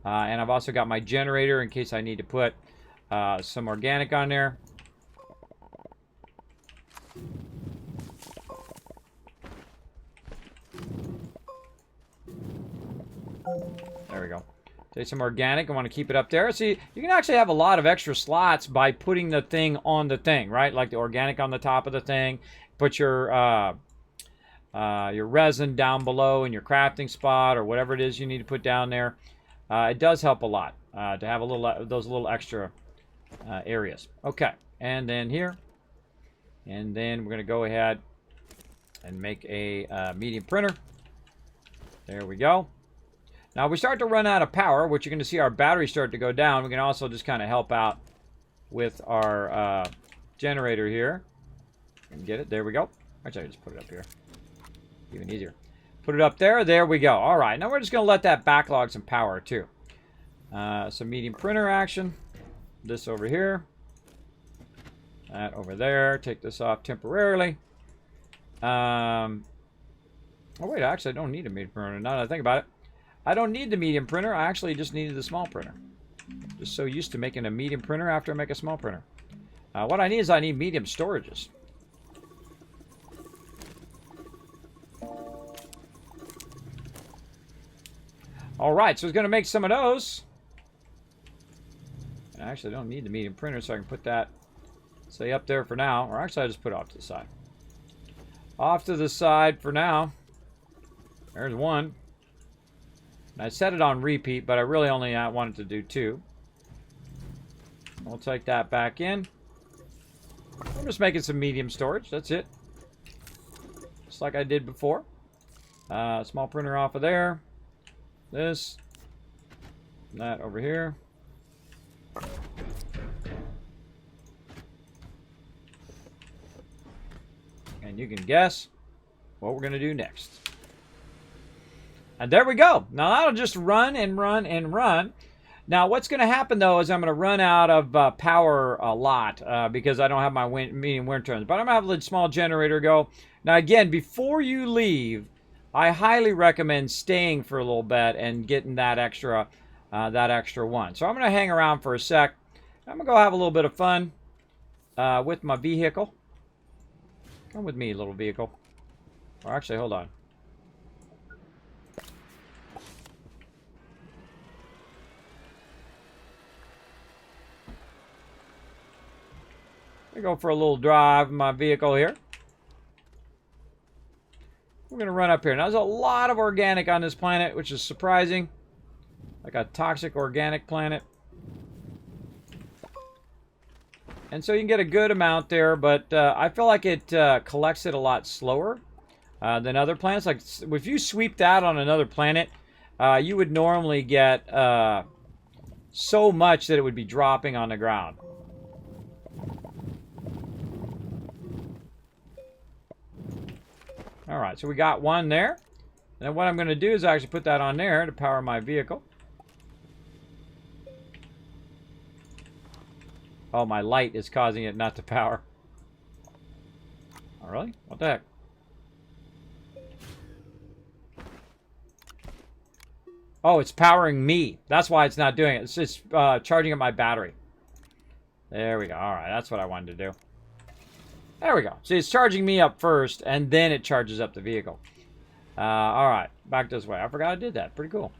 And I've also got my generator in case I need to put some organic on there. There we go. Take some organic. I want to keep it up there. See, you can actually have a lot of extra slots by putting the thing on the thing, right? Like the organic on the top of the thing. Put your resin down below in your crafting spot or whatever it is you need to put down there. It does help a lot to have a little those little extra areas. Okay, and then here, and then we're going to go ahead and make a medium printer. There we go. Now we start to run out of power, which you're going to see our battery start to go down. We can also just kind of help out with our generator here. And get it. There we go. Actually, I just put it up here. Even easier. Put it up there. There we go. All right. Now we're just going to let that backlog some power too. Some medium printer action. This over here. That over there. Take this off temporarily. Oh wait, actually I don't need a medium printer. Now that I think about it. I don't need the medium printer. I actually just needed the small printer. Just so used to making a medium printer after I make a small printer. What I need is I need medium storages. All right, so it's going to make some of those. I actually don't need the medium printer, so I can put that, say, up there for now. Or actually, I just put it off to the side. Off to the side for now. There's one. And I set it on repeat, but I really only wanted to do 2. We'll take that back in. I'm just making some medium storage. That's it. Just like I did before. Small printer off of there. This. That over here. And you can guess what we're going to do next. And there we go. Now that'll just run and run and run. Now what's going to happen though is I'm going to run out of power a lot because I don't have my medium wind turbines. But I'm going to have a small generator go. Now again, before you leave, I highly recommend staying for a little bit and getting that extra one. So I'm going to hang around for a sec. I'm going to go have a little bit of fun with my vehicle. Come with me, little vehicle. Or actually, hold on. Go for a little drive in my vehicle here. We're going to run up here. Now, there's a lot of organic on this planet, which is surprising. Like a toxic organic planet. And so you can get a good amount there, but I feel like it collects it a lot slower than other planets. Like if you sweep that on another planet, you would normally get so much that it would be dropping on the ground. All right, so we got one there. And what I'm going to do is actually put that on there to power my vehicle. Oh, my light is causing it not to power. Oh, really? What the heck? Oh, it's powering me. That's why it's not doing it. It's just charging up my battery. There we go. All right, that's what I wanted to do. There we go. See, it's charging me up first, and then it charges up the vehicle. All right, back this way. I forgot I did that. Pretty cool.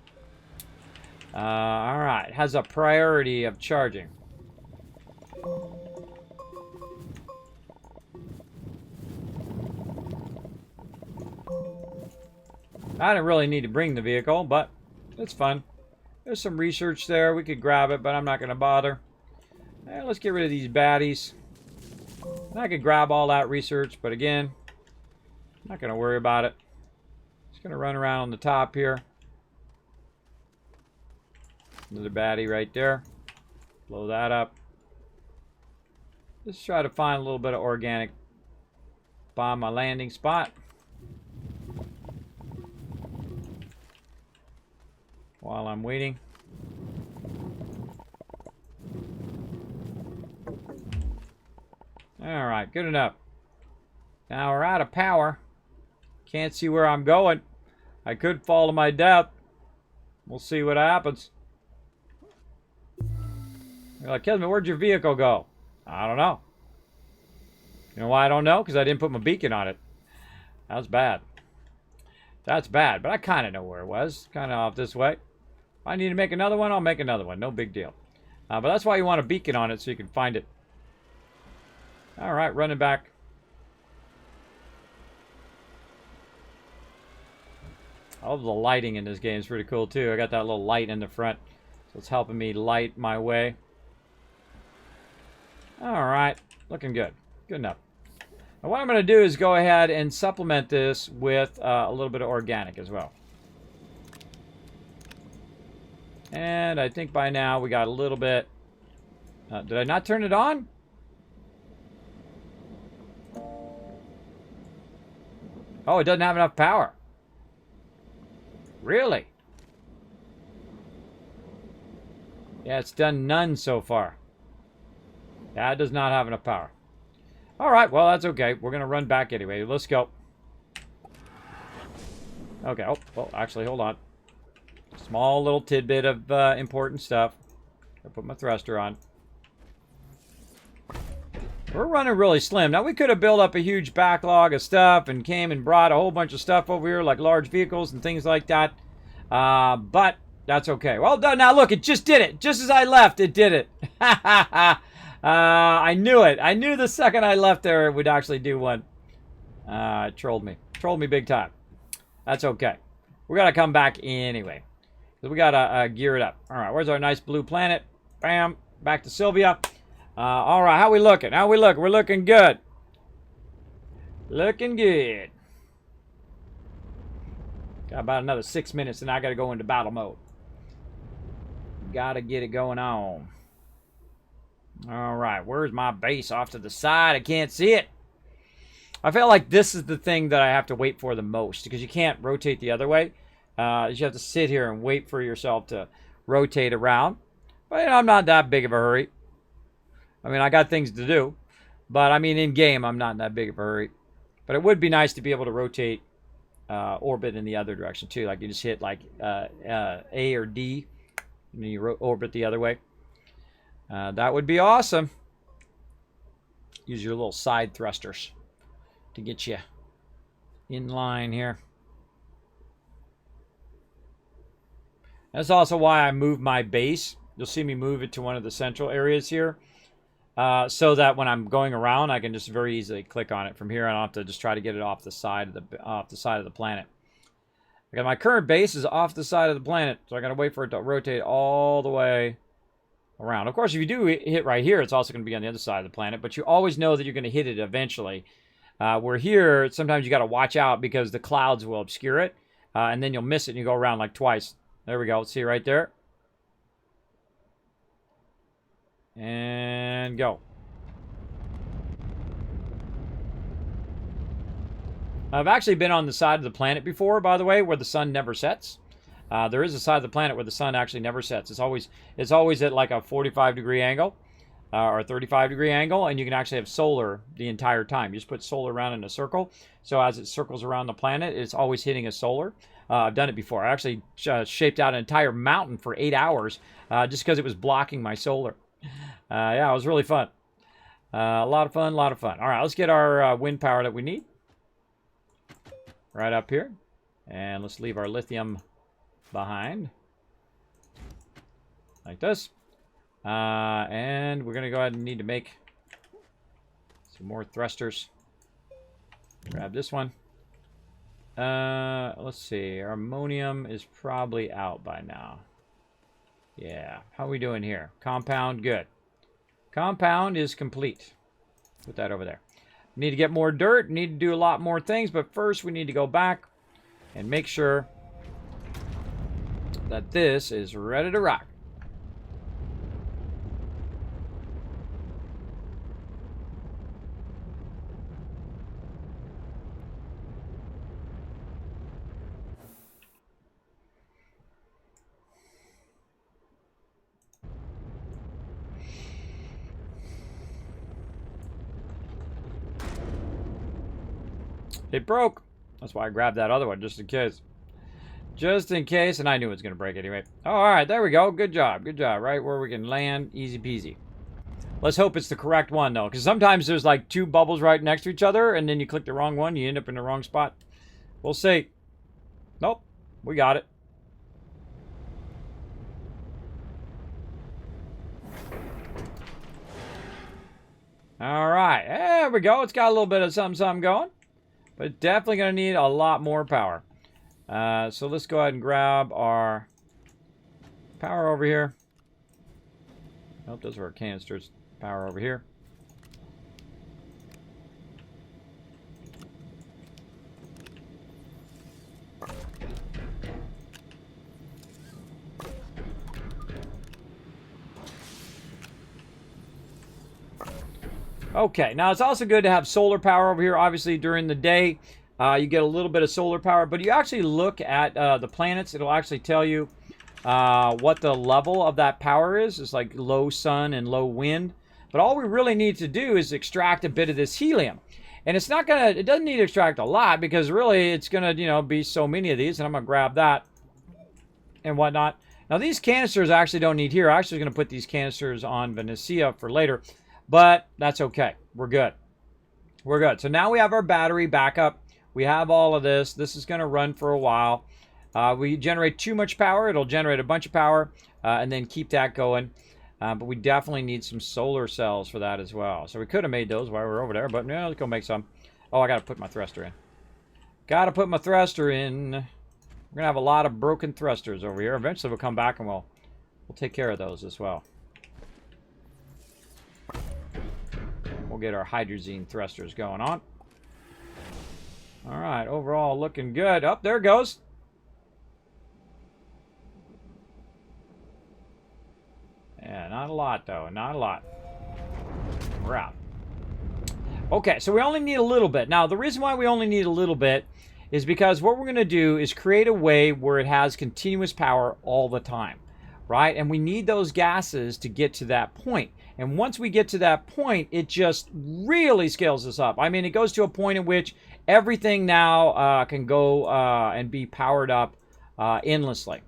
All right, has a priority of charging. I didn't really need to bring the vehicle, but it's fun. There's some research there. We could grab it, but I'm not going to bother. Let's get rid of these baddies. And I could grab all that research, but again, I'm not going to worry about it. Just going to run around on the top here. Another baddie right there. Blow that up. Let's try to find a little bit of organic by my landing spot. While I'm waiting. Alright, good enough. Now we're out of power. Can't see where I'm going. I could fall to my death. We'll see what happens. You're like, Kismet, where'd your vehicle go? I don't know. You know why I don't know? Because I didn't put my beacon on it. That's bad. That's bad, but I kind of know where it was. Kind of off this way. If I need to make another one, I'll make another one. No big deal. But that's why you want a beacon on it so you can find it. Alright, running back. I love the lighting in this game. It's pretty cool too. I got that little light in the front. So it's helping me light my way. Alright, looking good. Good enough. Now what I'm going to do is go ahead and supplement this with a little bit of organic as well. And I think by now we got a little bit... did I not turn it on? Oh, it doesn't have enough power. Really? Yeah, it's done none so far. Yeah, it does not have enough power. Alright, well, that's okay. We're going to run back anyway. Let's go. Okay, oh, well, actually, hold on. Small little tidbit of important stuff. I'll put my thruster on. We're running really slim. Now, we could have built up a huge backlog of stuff and came and brought a whole bunch of stuff over here, like large vehicles and things like that. But that's okay. Well done. Now, look, it just did it. Just as I left, it did it. I knew it. I knew the second I left there it would actually do one. It trolled me. Trolled me big time. That's okay. We got to come back anyway. We got to gear it up. All right, where's our nice blue planet? Bam. Back to Sylvia. All right, how we looking? How we look? We're looking good. Looking good. Got about another 6 minutes and I got to go into battle mode. Got to get it going on. All right, where's my base off to the side? I can't see it. I feel like this is the thing that I have to wait for the most because you can't rotate the other way. You have to sit here and wait for yourself to rotate around. But you know, I'm not that big of a hurry. I mean, I got things to do. But I mean, in game, I'm not in that big of a hurry. But it would be nice to be able to rotate orbit in the other direction too. Like you just hit like A or D and then you orbit the other way. That would be awesome. Use your little side thrusters to get you in line here. That's also why I moved my base. You'll see me move it to one of the central areas here. So that when I'm going around, I can just very easily click on it from here. I don't have to just try to get it off the side of the planet. Okay, my current base is off the side of the planet, so I got to wait for it to rotate all the way around. Of course, if you do hit right here, it's also going to be on the other side of the planet, but you always know that you're going to hit it eventually. Where here, sometimes you got to watch out because the clouds will obscure it, and then you'll miss it and you go around like twice. There we go. See right there? And go. I've actually been on the side of the planet before, by the way, where the sun never sets. There is a side of the planet where the sun actually never sets. It's always at like a 45-degree angle or a 35-degree angle, and you can actually have solar the entire time. You just put solar around in a circle, so as it circles around the planet, it's always hitting a solar. I've done it before. I actually shaped out an entire mountain for 8 hours just because it was blocking my solar. Yeah, it was really fun. A lot of fun, a lot of fun. All right, let's get our wind power that we need. Right up here. And let's leave our lithium behind. Like this. And we're going to go ahead and need to make some more thrusters. Grab this one. Let's see. Our ammonium is probably out by now. Yeah. How are we doing here? Compound, good. Compound is complete. Put that over there. We need to get more dirt. Need to do a lot more things. But first, we need to go back and make sure that this is ready to rock. It broke. That's why I grabbed that other one, just in case. Just in case, and I knew it was going to break anyway. Oh, all right, there we go. Good job. Good job. Right where we can land. Easy peasy. Let's hope it's the correct one, though, because sometimes there's like two bubbles right next to each other, and then you click the wrong one, you end up in the wrong spot. We'll see. Nope. We got it. All right. There we go. It's got a little bit of something going. But definitely going to need a lot more power. So let's go ahead and grab our power over here. Nope, those are our canisters. Power over here. Okay, now it's also good to have solar power over here. Obviously, during the day, you get a little bit of solar power. But you actually look at the planets. It'll actually tell you what the level of that power is. It's like low sun and low wind. But all we really need to do is extract a bit of this helium. And it's not going to, it doesn't need to extract a lot because really it's going to, you know, be so many of these. And I'm going to grab that and whatnot. Now, these canisters I actually don't need here. I'm actually going to put these canisters on Venetia for later. But that's okay. We're good. We're good. So now we have our battery backup. We have all of this. This is going to run for a while. We generate too much power. It'll generate a bunch of power and then keep that going. But we definitely need some solar cells for that as well. So we could have made those while we were over there. But yeah, let's go make some. Oh, I got to put my thruster in. Got to put my thruster in. We're going to have a lot of broken thrusters over here. Eventually we'll come back and we'll take care of those as well. We'll get our hydrazine thrusters going on. All right, overall looking good. Oh, there it goes. Yeah, not a lot though, not a lot. We're out. Okay, so we only need a little bit. Now, the reason why we only need a little bit is because what we're going to do is create a way where it has continuous power all the time, right? And we need those gases to get to that point. And once we get to that point, it just really scales us up. I mean, it goes to a point in which everything now can go and be powered up endlessly.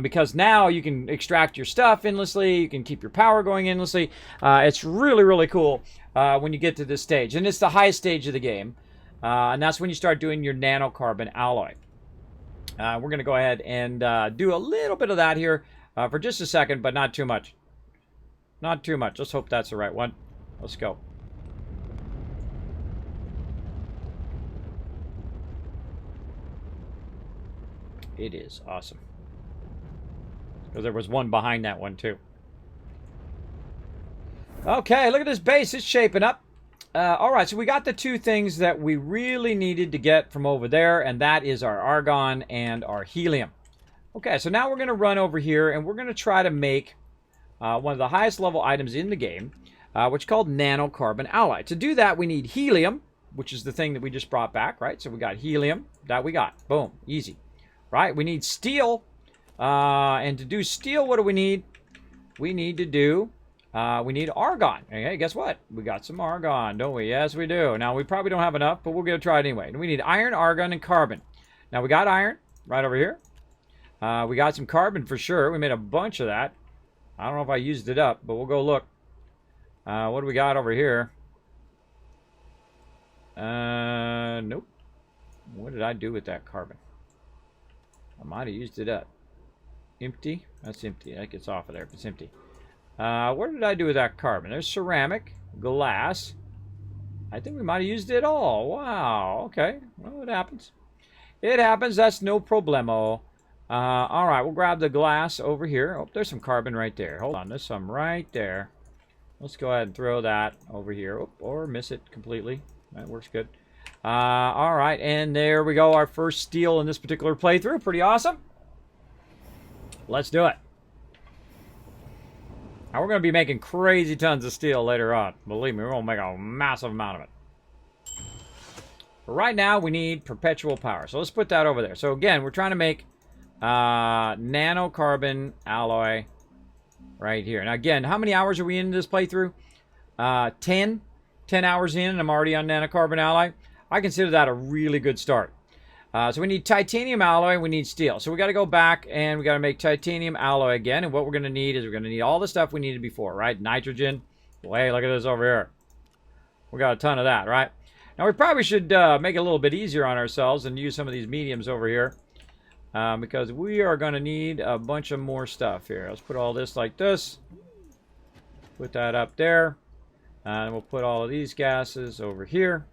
Because now you can extract your stuff endlessly. You can keep your power going endlessly. It's really, really cool when you get to this stage. And it's the highest stage of the game. And that's when you start doing your nanocarbon alloy. We're going to go ahead and do a little bit of that here for just a second, but not too much. Not too much. Let's hope that's the right one. Let's go. It is awesome. Because there was one behind that one too. Okay, look at this base. It's shaping up. All right, so we got the two things that we really needed to get from over there, and that is our argon and our helium. Okay, so now we're going to run over here, and we're going to try to make one of the highest level items in the game, which is called nanocarbon alloy. To do that, we need helium, which is the thing that we just brought back, right? So we got helium. That we got. Boom. Easy. Right? We need steel. And to do steel, what do we need? We need to do... we need argon. Okay, guess what? We got some argon, don't we? Yes, we do. Now, we probably don't have enough, but we'll get a try anyway. We need iron, argon, and carbon. Now, we got iron right over here. We got some carbon for sure. We made a bunch of that. I don't know if I used it up, but we'll go look. What do we got over here? Nope. What did I do with that carbon? I might have used it up. Empty? That's empty. That gets off of there if it's empty. What did I do with that carbon? There's ceramic, glass. I think we might have used it all. Wow. Okay. Well, it happens. It happens. That's no problemo. All right. We'll grab the glass over here. Oh, there's some carbon right there. Hold on. There's some right there. Let's go ahead and throw that over here. Oh, or miss it completely. That works good. All right. And there we go. Our first steel in this particular playthrough. Pretty awesome. Let's do it. Now, we're going to be making crazy tons of steel later on. Believe me, we're going to make a massive amount of it. But right now, we need perpetual power. So let's put that over there. So again, we're trying to make nanocarbon alloy right here. Now again, how many hours are we in this playthrough? 10 hours in, and I'm already on nanocarbon alloy. I consider that a really good start. So we need titanium alloy, we need steel. So we got to go back and we got to make titanium alloy again. And what we're going to need is we're going to need all the stuff we needed before, right? Nitrogen. Well, hey, look at this over here. We got a ton of that, right? Now we probably should make it a little bit easier on ourselves and use some of these mediums over here. Because we are going to need a bunch of more stuff here. Let's put all this like this. Put that up there. And we'll put all of these gases over here.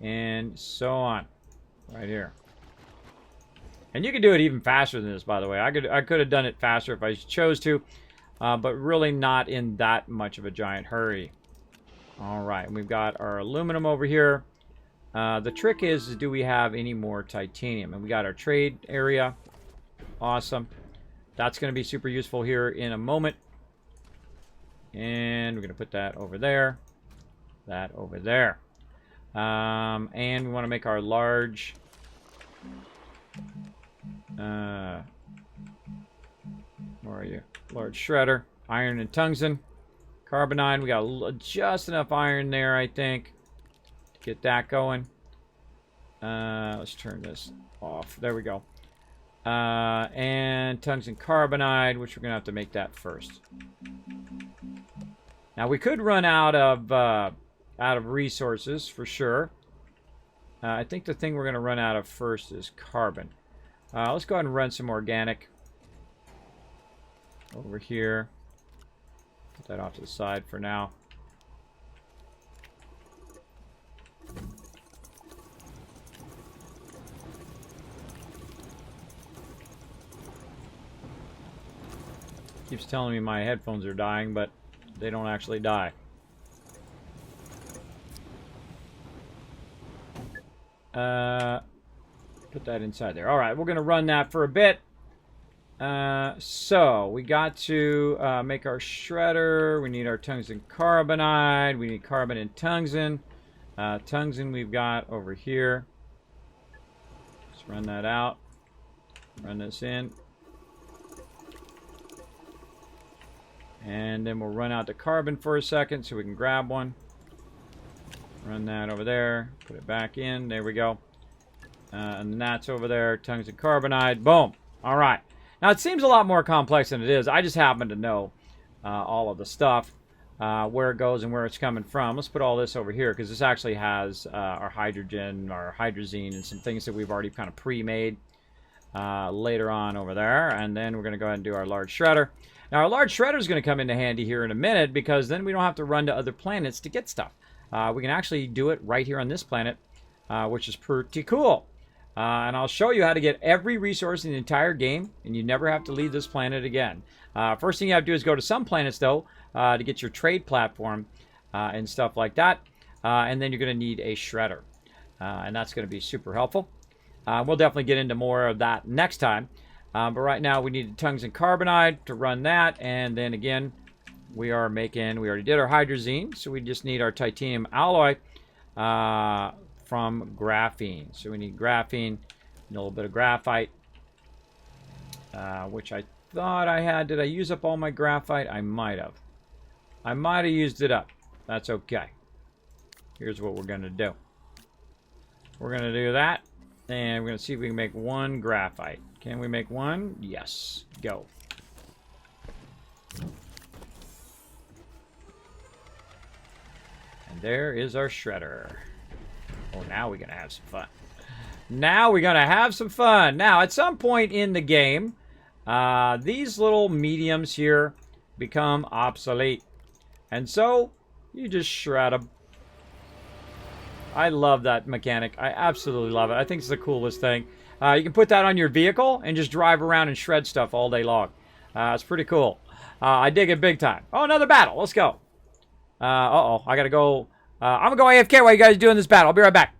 And so on. Right here. And you can do it even faster than this, by the way. I could have done it faster if I chose to. But really not in that much of a giant hurry. Alright, we've got our aluminum over here. The trick is, do we have any more titanium? And we got our trade area. Awesome. That's going to be super useful here in a moment. And we're going to put that over there. That over there. And we want to make our large... where are you? Large shredder. Iron and tungsten. Carbonide. We got just enough iron there, I think, to get that going. Let's turn this off. There we go. And tungsten carbonide, which we're going to have to make that first. Now, we could run out of resources, for sure. I think the thing we're going to run out of first is carbon. Let's go ahead and run some organic over here. Put that off to the side for now. Keeps telling me my headphones are dying, but they don't actually die. Put that inside there. All right, we're going to run that for a bit. So we got to make our shredder. We need our tungsten carbonide. We need carbon and tungsten. Tungsten we've got over here. Let's run that out. Run this in. And then we'll run out the carbon for a second so we can grab one. Run that over there. Put it back in. There we go. And that's over there. Tungsten carbonide. Boom. All right. Now, it seems a lot more complex than it is. I just happen to know all of the stuff, where it goes and where it's coming from. Let's put all this over here because this actually has our hydrogen, our hydrazine, and some things that we've already kind of pre-made later on over there. And then we're going to go ahead and do our large shredder. Now, our large shredder is going to come into handy here in a minute because then we don't have to run to other planets to get stuff. We can actually do it right here on this planet, which is pretty cool. And I'll show you how to get every resource in the entire game, and you never have to leave this planet again. First thing you have to do is go to some planets, though, to get your trade platform and stuff like that. And then you're going to need a shredder. And that's going to be super helpful. We'll definitely get into more of that next time. But right now, we need tungsten carbonide to run that. And then again, we already did our hydrazine, so we just need our titanium alloy. from graphene. So we need graphene, a little bit of graphite, which I thought I had. Did I use up all my graphite? I might have. I might have used it up. That's okay. Here's what we're going to do. We're going to do that, and we're going to see if we can make one graphite. Can we make one? Yes. Go. And there is our shredder. Oh, now we're going to have some fun. Now we're going to have some fun. Now, at some point in the game, these little mediums here become obsolete. And so, you just shred them. I love that mechanic. I absolutely love it. I think it's the coolest thing. You can put that on your vehicle and just drive around and shred stuff all day long. It's pretty cool. I dig it big time. Oh, another battle. Let's go. Uh-oh. I got to go. I'm going to go AFK while you guys are doing this battle. I'll be right back.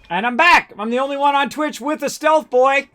And I'm back. I'm the only one on Twitch with a stealth boy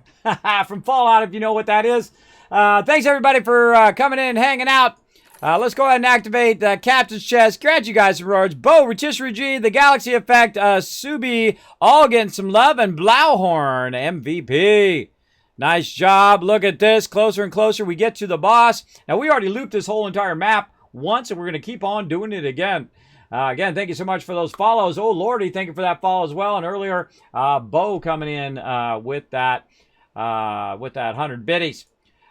from Fallout, if you know what that is. Thanks, everybody, for coming in and hanging out. Let's go ahead and activate the Captain's Chest. Grant you guys some rewards. Bo, Rotisserie G, The Galaxy Effect, Subi, all getting some love, and Blauhorn, MVP. Nice job. Look at this. Closer and closer we get to the boss. Now, we already looped this whole entire map once, and we're going to keep on doing it again. Again, thank you so much for those follows. Oh, Lordy, thank you for that follow as well. And earlier, Bo coming in with that 100 biddies.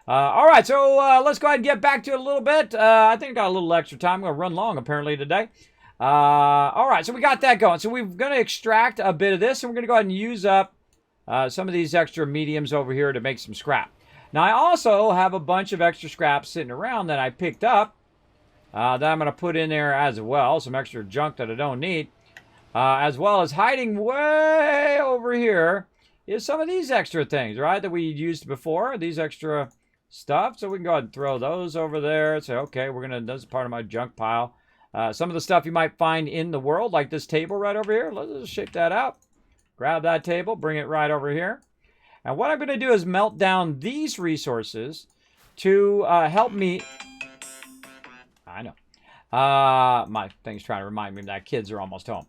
All right, so let's go ahead and get back to it a little bit. I think I got a little extra time. I'm going to run long, apparently, today. All right, so we got that going. So we're going to extract a bit of this, and we're going to go ahead and use up some of these extra mediums over here to make some scrap. Now, I also have a bunch of extra scrap sitting around that I picked up. That I'm going to put in there as well. Some extra junk that I don't need. As well as hiding way over here is some of these extra things, right? That we used before. These extra stuff. So we can go ahead and throw those over there. Say, okay, this is part of my junk pile. Some of the stuff you might find in the world, like this table right over here. Let's just shape that out. Grab that table, bring it right over here. And what I'm going to do is melt down these resources to help me... I know. My thing's trying to remind me that kids are almost home.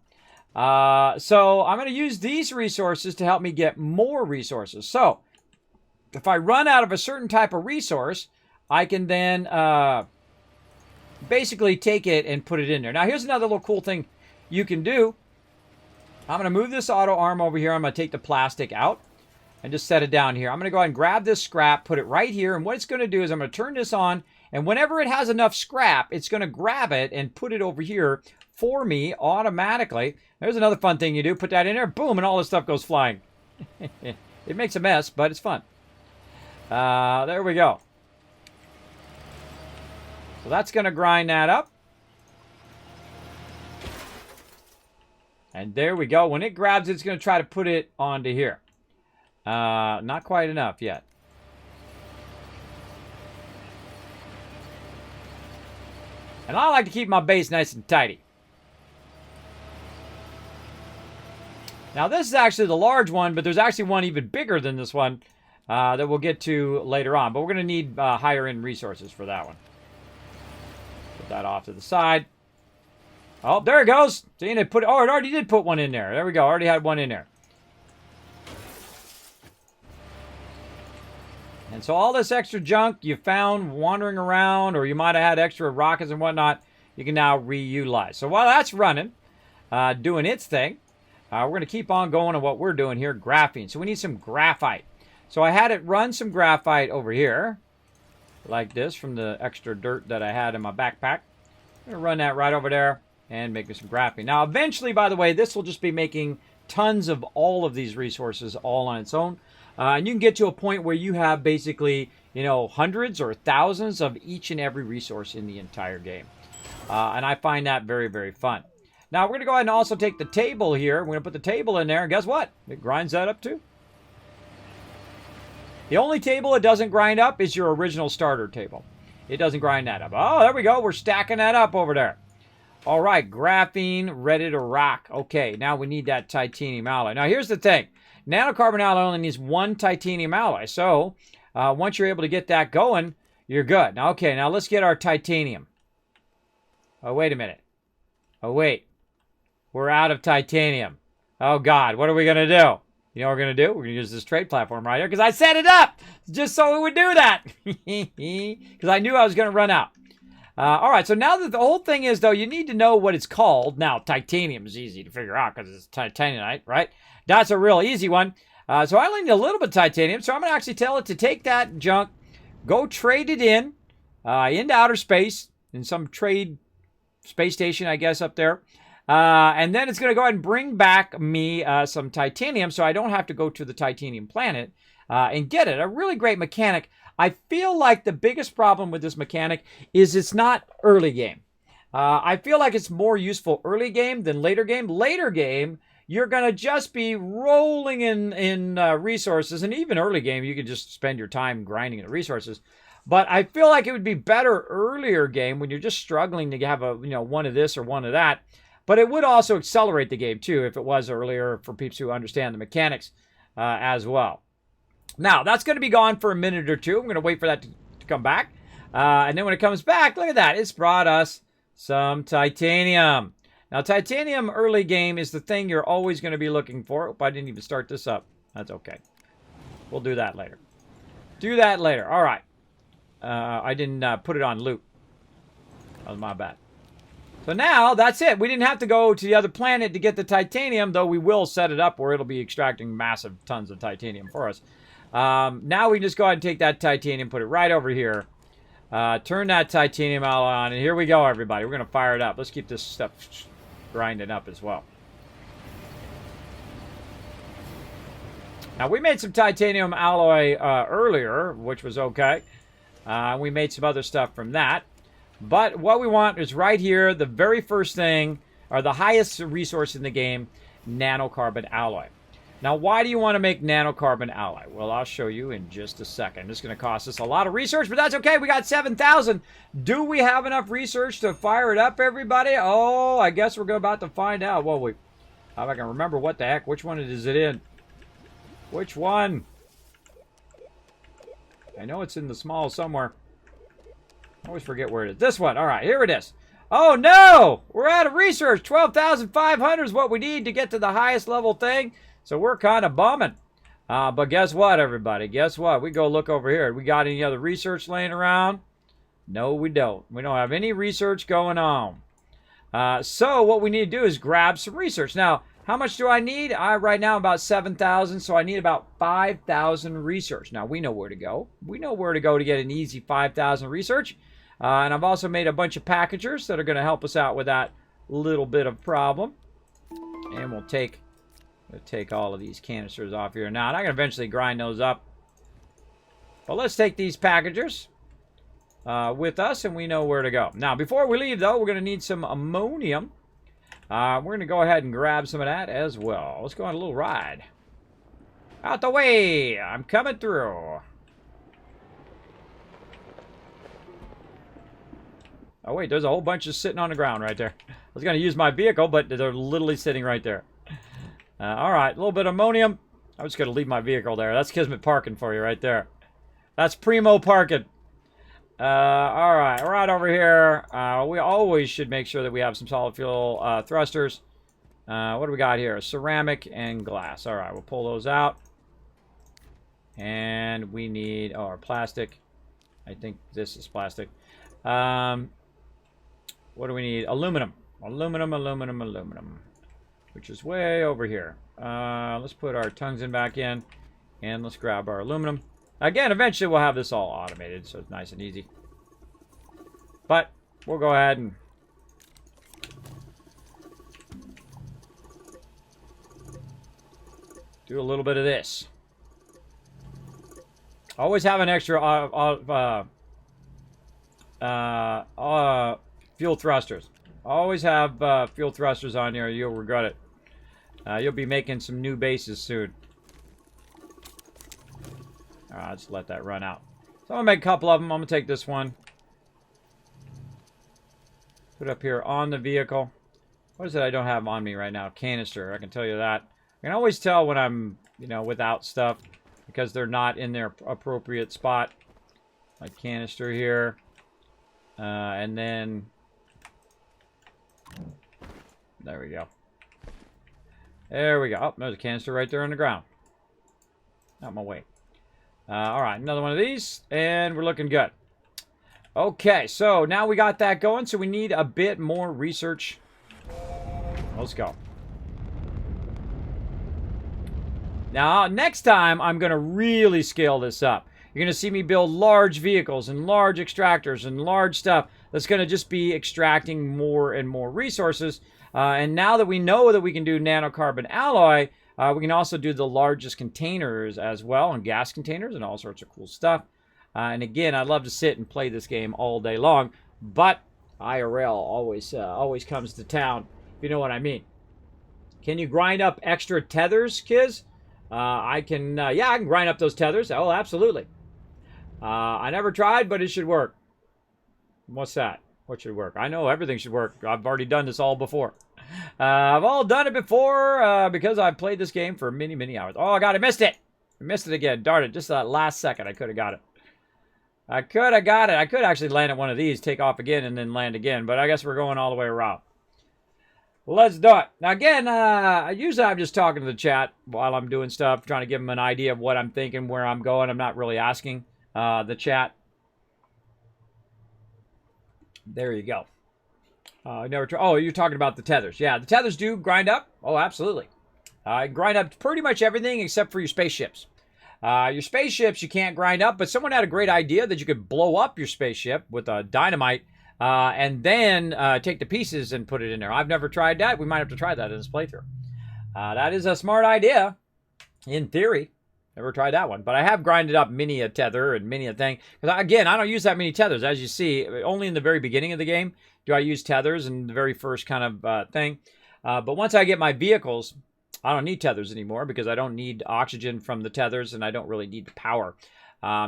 So I'm going to use these resources to help me get more resources. So if I run out of a certain type of resource, I can then basically take it and put it in there. Now, here's another little cool thing you can do. I'm going to move this auto arm over here. I'm going to take the plastic out and just set it down here. I'm going to go ahead and grab this scrap, put it right here. And what it's going to do is I'm going to turn this on. And whenever it has enough scrap, it's going to grab it and put it over here for me automatically. There's another fun thing you do. Put that in there, boom, and all this stuff goes flying. It makes a mess, but it's fun. There we go. So that's going to grind that up. And there we go. When it grabs it, it's going to try to put it onto here. Not quite enough yet. And I like to keep my base nice and tidy. Now, this is actually the large one, but there's actually one even bigger than this one that we'll get to later on. But we're going to need higher end resources for that one. Put that off to the side. Oh, there it goes. See, it put. Oh, it already did put one in there. There we go. Already had one in there. And so all this extra junk you found wandering around, or you might have had extra rockets and whatnot, you can now reutilize. So while that's running, doing its thing, we're going to keep on going on what we're doing here, graphene. So we need some graphite. So I had it run some graphite over here, like this, from the extra dirt that I had in my backpack. I'm going to run that right over there and make me some graphene. Now, eventually, by the way, this will just be making tons of all of these resources all on its own. And you can get to a point where you have basically, you know, hundreds or thousands of each and every resource in the entire game. And I find that very, very fun. Now, we're going to go ahead and also take the table here. We're going to put the table in there, and guess what? It grinds that up too. The only table it doesn't grind up is your original starter table. It doesn't grind that up. Oh, there we go. We're stacking that up over there. All right, graphene ready to rock. Okay, now we need that titanium alloy. Now, here's the thing. Nanocarbon alloy only needs one titanium alloy. So, once you're able to get that going, you're good. Now, okay, now let's get our titanium. Oh, wait a minute. Oh, wait. We're out of titanium. Oh, God. What are we going to do? You know what we're going to do? We're going to use this trade platform right here because I set it up just so it would do that. Because I knew I was going to run out. All right, so now that the whole thing is, though, you need to know what it's called. Now, titanium is easy to figure out because it's titanite, right? That's a real easy one. So I only need a little bit of titanium, so I'm going to actually tell it to take that junk, go trade it into outer space, in some trade space station, I guess, up there. And then it's going to go ahead and bring back me some titanium, so I don't have to go to the titanium planet and get it. A really great mechanic. I feel like the biggest problem with this mechanic is it's not early game. I feel like it's more useful early game than later game. Later game, you're going to just be rolling in resources. And even early game, you could just spend your time grinding the resources. But I feel like it would be better earlier game when you're just struggling to have one of this or one of that. But it would also accelerate the game, too, if it was earlier for people who understand the mechanics as well. Now, that's going to be gone for a minute or two. I'm going to wait for that to come back. And then when it comes back, look at that. It's brought us some titanium. Now, titanium early game is the thing you're always going to be looking for. Oh, I didn't even start this up. That's okay. We'll do that later. Do that later. All right. I didn't put it on loop. That was my bad. So now, that's it. We didn't have to go to the other planet to get the titanium, though we will set it up where it'll be extracting massive tons of titanium for us. Now we can just go ahead and take that titanium, put it right over here. Turn that titanium alloy on, and here we go, everybody. We're going to fire it up. Let's keep this stuff grinding up as well. Now, we made some titanium alloy earlier, which was okay. We made some other stuff from that. But what we want is right here, the very first thing, or the highest resource in the game, nanocarbon alloy. Now, why do you want to make nanocarbon alloy? Well, I'll show you in just a second. It's going to cost us a lot of research, but that's okay. We got 7,000. Do we have enough research to fire it up, everybody? Oh, I guess we're about to find out. Well, if I can remember what the heck, which one is it in? Which one? I know it's in the small somewhere. I always forget where it is. This one. All right, here it is. Oh, no! We're out of research. 12,500 is what we need to get to the highest level thing. So we're kind of bumming. But guess what, everybody? Guess what? We go look over here. We got any other research laying around? No, we don't. We don't have any research going on. So what we need to do is grab some research. Now, how much do I need? Right now, about 7,000. So I need about 5,000 research. Now, we know where to go. We know where to go to get an easy 5,000 research. And I've also made a bunch of packagers that are going to help us out with that little bit of problem. And we'll take all of these canisters off here now. And I can eventually grind those up. But let's take these packagers with us, and we know where to go. Now, before we leave, though, we're going to need some ammonium. We're going to go ahead and grab some of that as well. Let's go on a little ride. Out the way! I'm coming through. Oh, wait, there's a whole bunch just sitting on the ground right there. I was going to use my vehicle, but they're literally sitting right there. All right, a little bit of ammonium. I'm just going to leave my vehicle there. That's Kismet parking for you right there. That's primo parking. All right over here. We always should make sure that we have some solid fuel thrusters. What do we got here? Ceramic and glass. All right, we'll pull those out. And we need, oh, our plastic. I think this is plastic. What do we need? Aluminum. Aluminum. Which is way over here. Let's put our tungsten back in. And let's grab our aluminum. Again, eventually we'll have this all automated, so it's nice and easy. But we'll go ahead and do a little bit of this. Always have an extra fuel thrusters. Always have fuel thrusters on here. You'll regret it. You'll be making some new bases soon. Alright, let's let that run out. So I'm going to make a couple of them. I'm going to take this one. Put it up here on the vehicle. What is it I don't have on me right now? Canister. I can tell you that. I can always tell when I'm, without stuff. Because they're not in their appropriate spot. Like canister here. And then... There we go. There we go. Oh, there's a canister right there on the ground. Out my way. Alright, another one of these. And we're looking good. Okay, so now we got that going. So we need a bit more research. Let's go. Now, next time, I'm going to really scale this up. You're going to see me build large vehicles and large extractors and large stuff that's going to just be extracting more and more resources. And now that we know that we can do nanocarbon alloy, we can also do the largest containers as well, and gas containers and all sorts of cool stuff. And again, I'd love to sit and play this game all day long, but IRL always comes to town, if you know what I mean. Can you grind up extra tethers, Kiz? I can grind up those tethers. Oh, absolutely. I never tried, but it should work. What's that? What should work? I know everything should work. I've already done this all before. I've all done it before because I've played this game for many, many hours. Oh, God, I missed it. I missed it again. Darn it. Just that last second, I could have got it. I could have got it. I could actually land at one of these, take off again, and then land again. But I guess we're going all the way around. Let's do it. Now, again, usually I'm just talking to the chat while I'm doing stuff, trying to give them an idea of what I'm thinking, where I'm going. I'm not really asking the chat. There you go. Oh, you're talking about the tethers. Yeah, the tethers do grind up. Oh, absolutely. Grind up pretty much everything except for your spaceships. Your spaceships you can't grind up, but someone had a great idea that you could blow up your spaceship with a dynamite and then take the pieces and put it in there. I've never tried that. We might have to try that in this playthrough. That is a smart idea, in theory. Never tried that one. But I have grinded up many a tether and many a thing. Because, again, I don't use that many tethers. As you see, only in the very beginning of the game do I use tethers in the very first kind of thing. But once I get my vehicles, I don't need tethers anymore because I don't need oxygen from the tethers and I don't really need the power.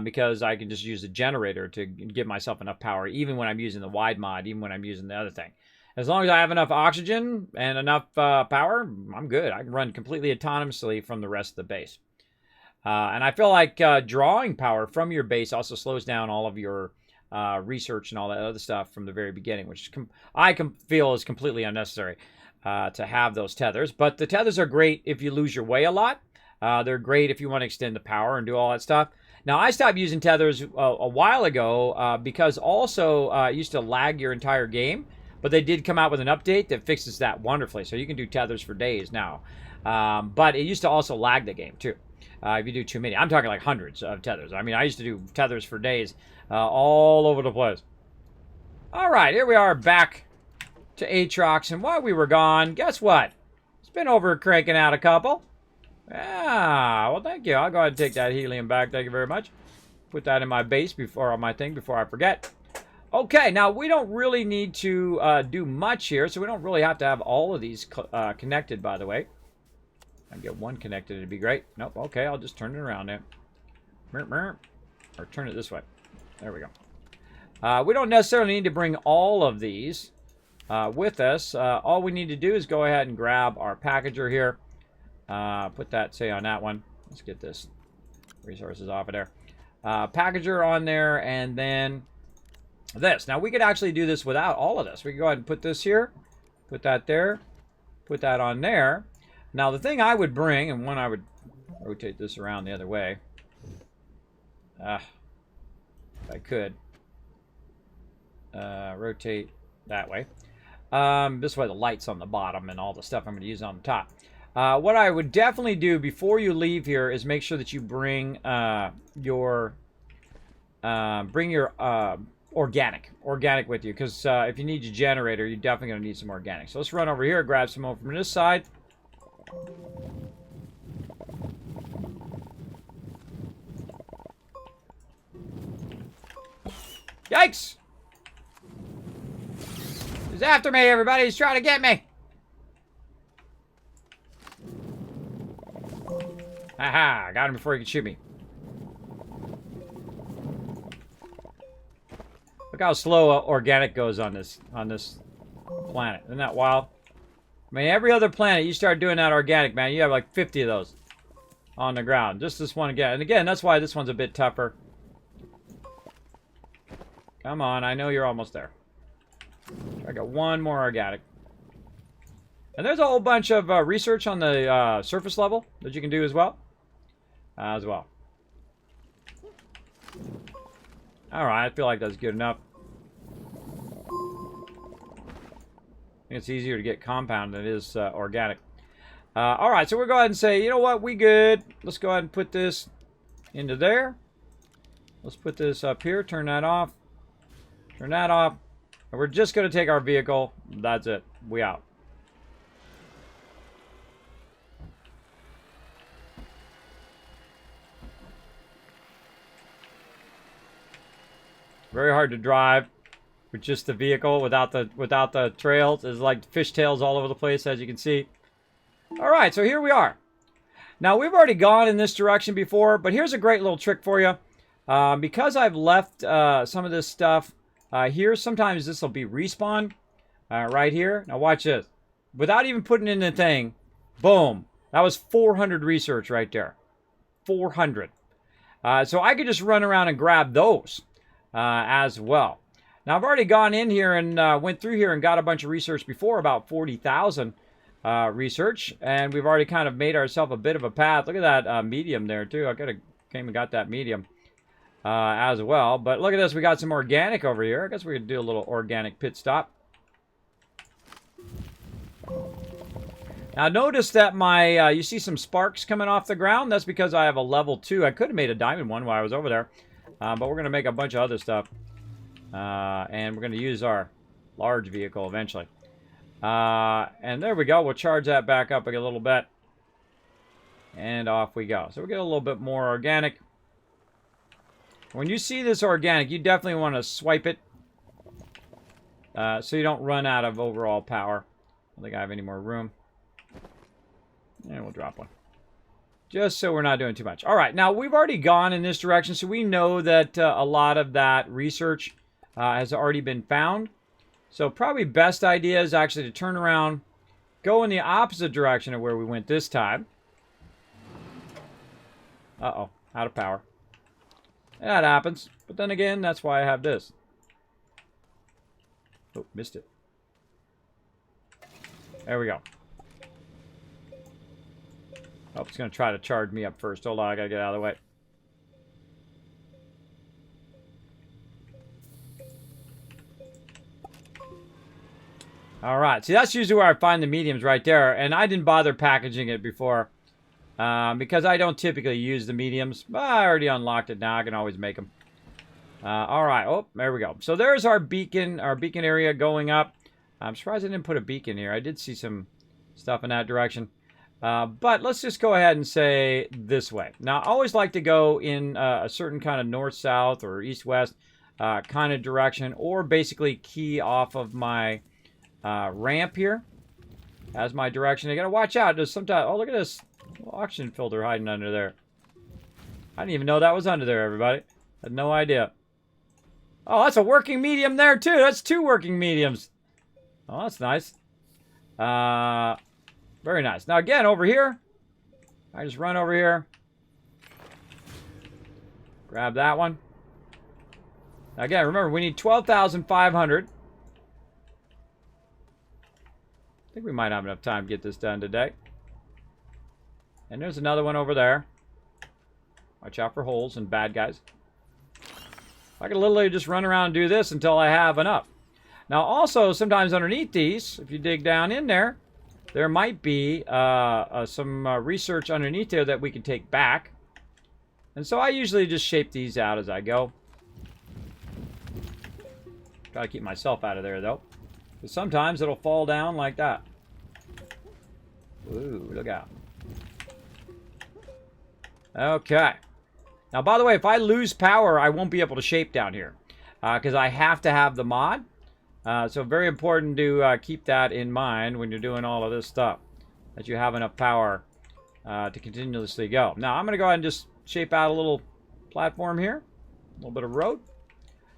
Because I can just use a generator to give myself enough power, even when I'm using the wide mod, even when I'm using the other thing. As long as I have enough oxygen and enough power, I'm good. I can run completely autonomously from the rest of the base. And I feel like drawing power from your base also slows down all of your research and all that other stuff from the very beginning, which I feel is completely unnecessary to have those tethers. But the tethers are great if you lose your way a lot. They're great if you want to extend the power and do all that stuff. Now, I stopped using tethers a while ago because also it used to lag your entire game. But they did come out with an update that fixes that wonderfully. So you can do tethers for days now. But it used to also lag the game, too. If you do too many. I'm talking like hundreds of tethers. I mean, I used to do tethers for days all over the place. All right, here we are back to Aatrox. And while we were gone, guess what? It's been over cranking out a couple. Yeah, well, thank you. I'll go ahead and take that helium back. Thank you very much. Put that in my base on my thing before I forget. Okay, now we don't really need to do much here, so we don't really have to have all of these connected, by the way. I can get one connected, it'd be great. Nope, okay, I'll just turn it around there. Or turn it this way. There we go. We don't necessarily need to bring all of these with us. All we need to do is go ahead and grab our packager here. Put that, say, on that one. Let's get this resources off of there. Packager on there, and then this. Now, we could actually do this without all of this. We could go ahead and put this here, put that there, put that on there. Now, the thing I would bring, and one I would rotate this around the other way. If I could. Rotate that way. This way the light's on the bottom and all the stuff I'm going to use on the top. What I would definitely do before you leave here is make sure that you bring your organic with you, because if you need your generator, you're definitely going to need some organic. So let's run over here, grab some more from this side. Yikes! He's after me, everybody. He's trying to get me. Haha, I got him before he could shoot me. Look how slow organic goes on this planet. Isn't that wild? I mean, every other planet, you start doing that organic, man, you have like 50 of those on the ground. Just this one again. And again, that's why this one's a bit tougher. Come on, I know you're almost there. I got one more organic. And there's a whole bunch of research on the surface level that you can do as well. Alright, I feel like that's good enough. I think it's easier to get compound than it is organic. Alright, so we'll go ahead and say, you know what, we good. Let's go ahead and put this into there. Let's put this up here, turn that off. Turn that off. And we're just going to take our vehicle. That's it. We out. Very hard to drive with just the vehicle without the trails. It's like fishtails all over the place, as you can see. All right, so here we are. Now, we've already gone in this direction before, but here's a great little trick for you. Because I've left some of this stuff here, sometimes this will be respawn right here. Now, watch this. Without even putting in the thing, boom. That was 400 research right there. 400. So I could just run around and grab those as well. Now, I've already gone in here and went through here and got a bunch of research before, about 40,000 research. And we've already kind of made ourselves a bit of a path. Look at that medium there, too. I could have came and got that medium as well. But look at this. We got some organic over here. I guess we could do a little organic pit stop. Now, notice that my, you see some sparks coming off the ground. That's because I have a level 2. I could have made a diamond one while I was over there. But we're going to make a bunch of other stuff. And we're going to use our large vehicle eventually. And there we go. We'll charge that back up a little bit. And off we go. So we get a little bit more organic. When you see this organic, you definitely want to swipe it. So you don't run out of overall power. I don't think I have any more room. And we'll drop one. Just so we're not doing too much. All right, now we've already gone in this direction, so we know that a lot of that research has already been found. So probably best idea is actually to turn around, go in the opposite direction of where we went this time. Uh-oh, out of power. That happens. But then again, that's why I have this. Oh, missed it. There we go. Oh, it's going to try to charge me up first. Hold on, I got to get out of the way. All right, see, that's usually where I find the mediums right there. And I didn't bother packaging it before because I don't typically use the mediums. But I already unlocked it now. I can always make them. All right, oh, there we go. So there's our beacon area going up. I'm surprised I didn't put a beacon here. I did see some stuff in that direction. But let's just go ahead and say this way. Now, I always like to go in a certain kind of north-south or east-west kind of direction, or basically key off of my ramp here as my direction. You got to watch out. There's sometimes, oh, look at this oxygen filter hiding under there. I didn't even know that was under there, everybody. Had no idea. Oh, that's a working medium there, too. That's 2 working mediums. Oh, that's nice. Very nice. Now, again, over here, I just run over here. Grab that one. Again, remember, we need 12,500. I think we might have enough time to get this done today. And there's another one over there. Watch out for holes and bad guys. I can literally just run around and do this until I have enough. Now, also, sometimes underneath these, if you dig down in there, there might be some research underneath there that we can take back. And so I usually just shape these out as I go. Gotta keep myself out of there, though. Because sometimes it'll fall down like that. Ooh, look out. Okay. Now, by the way, if I lose power, I won't be able to shape down here. Because I have to have the mod. So very important to keep that in mind when you're doing all of this stuff. That you have enough power to continuously go. Now, I'm going to go ahead and just shape out a little platform here. A little bit of road.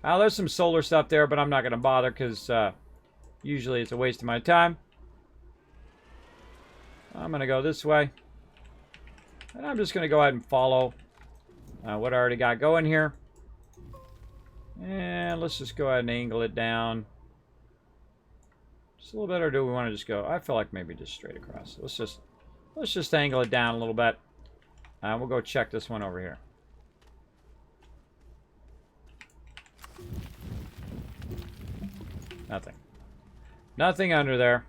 Now, there's some solar stuff there, but I'm not going to bother because usually it's a waste of my time. I'm going to go this way. And I'm just going to go ahead and follow what I already got going here. And let's just go ahead and angle it down. Just a little bit, or do we want to just go? I feel like maybe just straight across. Let's just angle it down a little bit. We'll go check this one over here. Nothing. Nothing under there.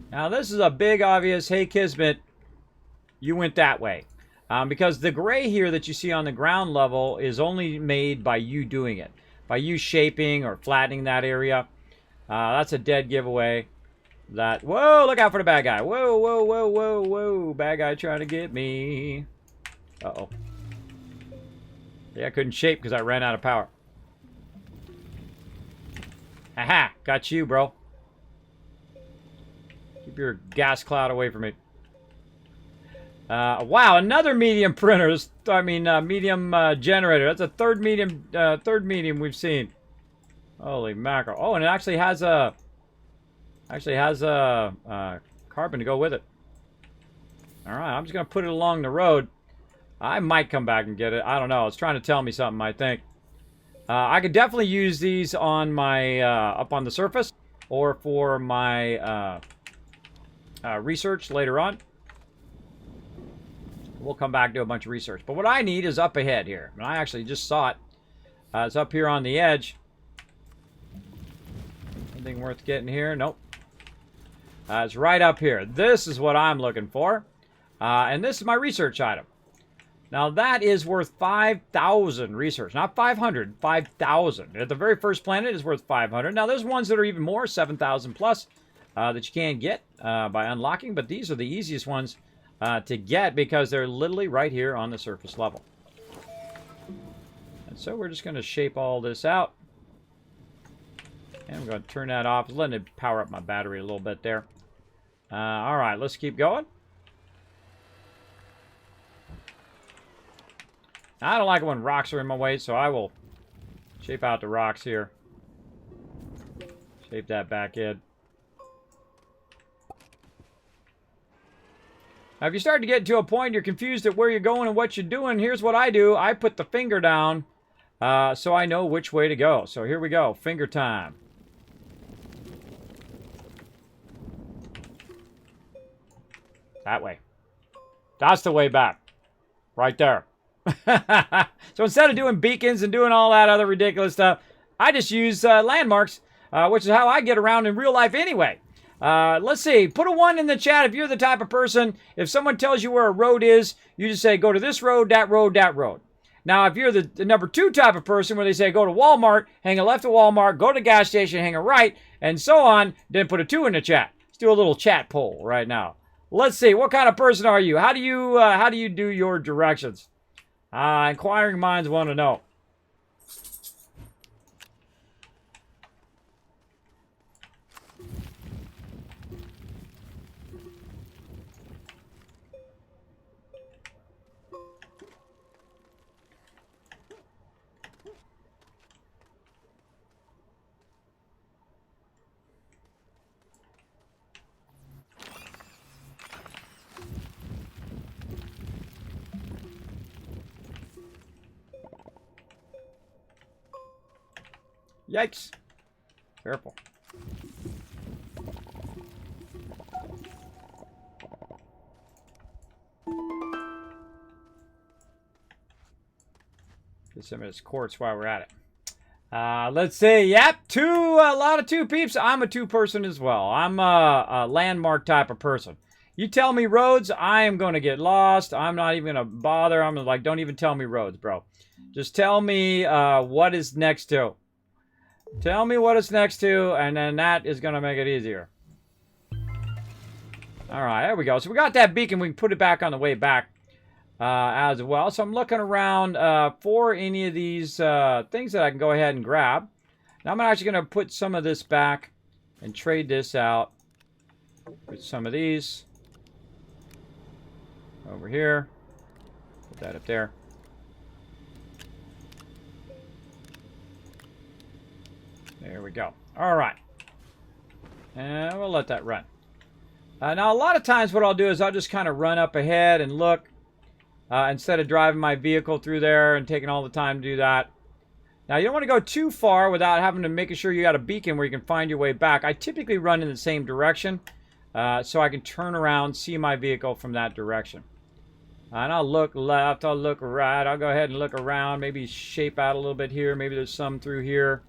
Now this is a big obvious, hey Kismet, you went that way. Because the gray here that you see on the ground level is only made by you doing it. By you shaping or flattening that area. That's a dead giveaway. Whoa, look out for the bad guy. Whoa, whoa, whoa, whoa, whoa. Bad guy trying to get me. Uh-oh. Yeah, I couldn't shape because I ran out of power. Aha, got you, bro. Keep your gas cloud away from me. Wow, another medium printer. Medium generator. That's a third medium we've seen. Holy mackerel! Oh, and it actually has a carbon to go with it. All right, I'm just gonna put it along the road. I might come back and get it. I don't know. It's trying to tell me something, I think. I could definitely use these on my up on the surface, or for my research later on. We'll come back and do a bunch of research. But what I need is up ahead here. And I actually just saw it. It's up here on the edge. Anything worth getting here? Nope. It's right up here. This is what I'm looking for. And this is my research item. Now that is worth 5,000 research. Not 500, 5,000. At the very first planet is worth 500. Now there's ones that are even more, 7,000 plus, that you can get by unlocking. But these are the easiest ones to get because they're literally right here on the surface level. And so we're just going to shape all this out. And I'm going to turn that off. Letting it power up my battery a little bit there. All right, let's keep going. I don't like it when rocks are in my way, so I will shape out the rocks here. Shape that back in. Now, if you start to get to a point you're confused at where you're going and what you're doing, here's what I do. I put the finger down so I know which way to go. So here we go. Finger time. That way. That's the way back. Right there. So instead of doing beacons and doing all that other ridiculous stuff, I just use landmarks, which is how I get around in real life anyway. Let's see. Put a 1 in the chat if you're the type of person, if someone tells you where a road is, you just say, go to this road, that road, that road. Now, if you're the number 2 type of person where they say, go to Walmart, hang a left at Walmart, go to the gas station, hang a right, and so on, then put a 2 in the chat. Let's do a little chat poll right now. Let's see. What kind of person are you? How do you do your directions? Inquiring minds want to know. Yikes. Careful. Get some of this quartz while we're at it. Let's see. Yep, a lot of two peeps. I'm a two person as well. I'm a landmark type of person. You tell me roads, I am going to get lost. I'm not even going to bother. I'm like, don't even tell me roads, bro. Just tell me what is next to. Tell me what it's next to, and then that is going to make it easier. All right, there we go. So we got that beacon. We can put it back on the way back as well. So I'm looking around for any of these things that I can go ahead and grab. Now I'm actually going to put some of this back and trade this out with some of these. Over here. Put that up there. There we go. All right. And we'll let that run. Now, a lot of times what I'll do is I'll just kind of run up ahead and look instead of driving my vehicle through there and taking all the time to do that. Now, you don't want to go too far without having to make sure you got a beacon where you can find your way back. I typically run in the same direction so I can turn around, see my vehicle from that direction. And I'll look left, I'll look right, I'll go ahead and look around, maybe shape out a little bit here, maybe there's some through here.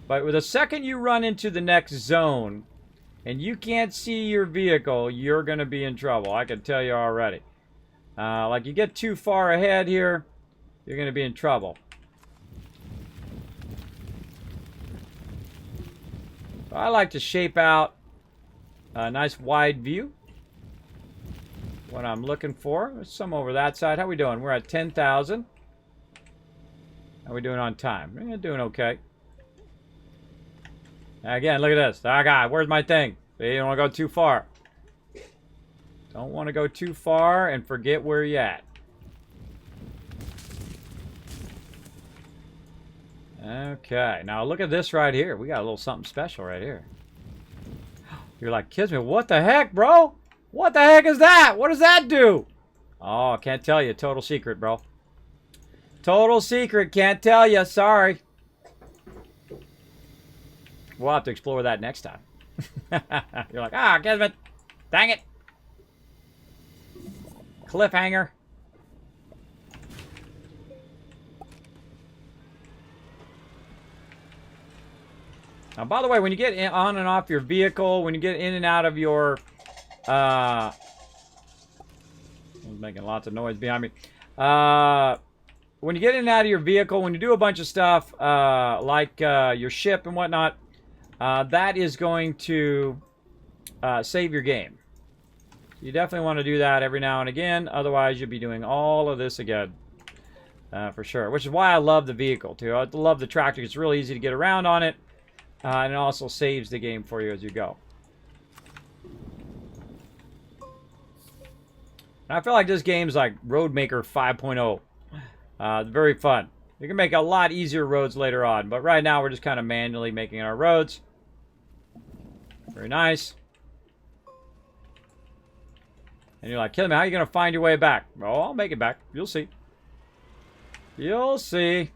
But with the second you run into the next zone and you can't see your vehicle, you're going to be in trouble. I can tell you already. Like you get too far ahead here, you're going to be in trouble. So I like to shape out a nice wide view. What I'm looking for. There's some over that side. How we doing? We're at 10,000. How we doing on time? We're doing okay. Again, look at this. Oh, God, where's my thing? You don't want to go too far. Don't want to go too far and forget where you're at. Okay, now look at this right here. We got a little something special right here. You're like, Kismet, what the heck, bro? What the heck is that? What does that do? Oh, can't tell you. Total secret, bro. Total secret. Can't tell you. Sorry. We'll have to explore that next time. You're like, ah, Kismet. Dang it. Cliffhanger. Now, by the way, when you get on and off your vehicle, when you get in and out of your... I was making lots of noise behind me. When you get in and out of your vehicle, when you do a bunch of stuff, like your ship and whatnot, that is going to save your game. You definitely want to do that every now and again. Otherwise, you'll be doing all of this again. For sure. Which is why I love the vehicle, too. I love the tractor. It's really easy to get around on it. And it also saves the game for you as you go. And I feel like this game's like Roadmaker 5.0. Very fun. You can make a lot easier roads later on. But right now, we're just kind of manually making our roads. Very nice. And you're like, Kismet, how are you going to find your way back? Oh, I'll make it back. You'll see. You'll see.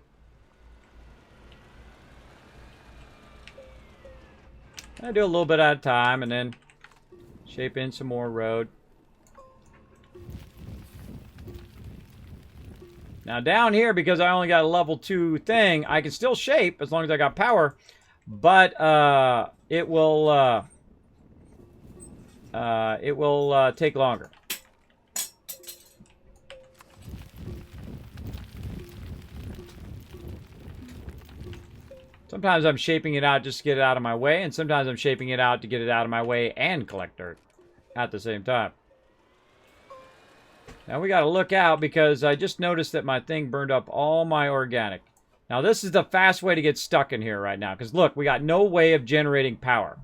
I do a little bit at a time and then shape in some more road. Now down here, because I only got a level 2 thing, I can still shape as long as I got power, but it will take longer. Sometimes I'm shaping it out just to get it out of my way, and sometimes I'm shaping it out to get it out of my way and collect dirt at the same time. Now we got to look out because I just noticed that my thing burned up all my organic. Now this is the fast way to get stuck in here right now, because look, we got no way of generating power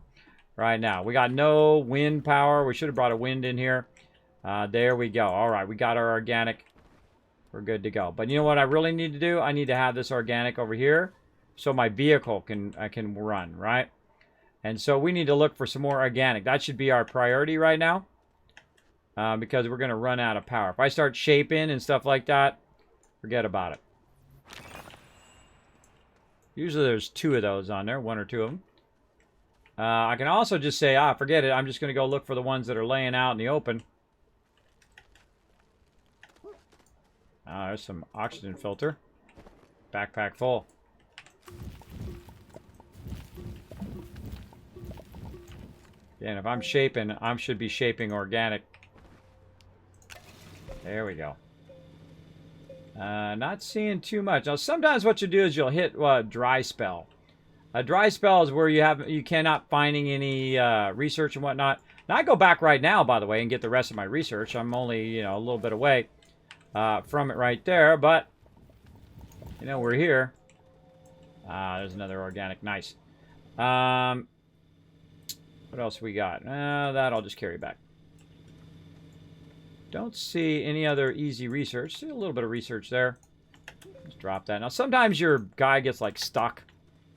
right now. We got no wind power. We should have brought a wind in here. There we go. All right, we got our organic. We're good to go. But you know what I really need to do? I need to have this organic over here, so my vehicle can run, right? And so we need to look for some more organic. That should be our priority right now, because we're going to run out of power. If I start shaping and stuff like that, forget about it. Usually there's 2 of those on there, 1 or 2 of them. I can also just say, forget it. I'm just going to go look for the ones that are laying out in the open. There's some oxygen filter. Backpack full. And if I'm shaping, I should be shaping organic. There we go. Not seeing too much. Now, sometimes what you do is you'll hit dry spell. A dry spell is where you cannot finding any research and whatnot. Now, I go back right now, by the way, and get the rest of my research. I'm only, a little bit away from it right there, but, we're here. There's another organic. Nice. What else we got? That I'll just carry back. Don't see any other easy research. See a little bit of research there. Just drop that. Now, sometimes your guy gets, stuck.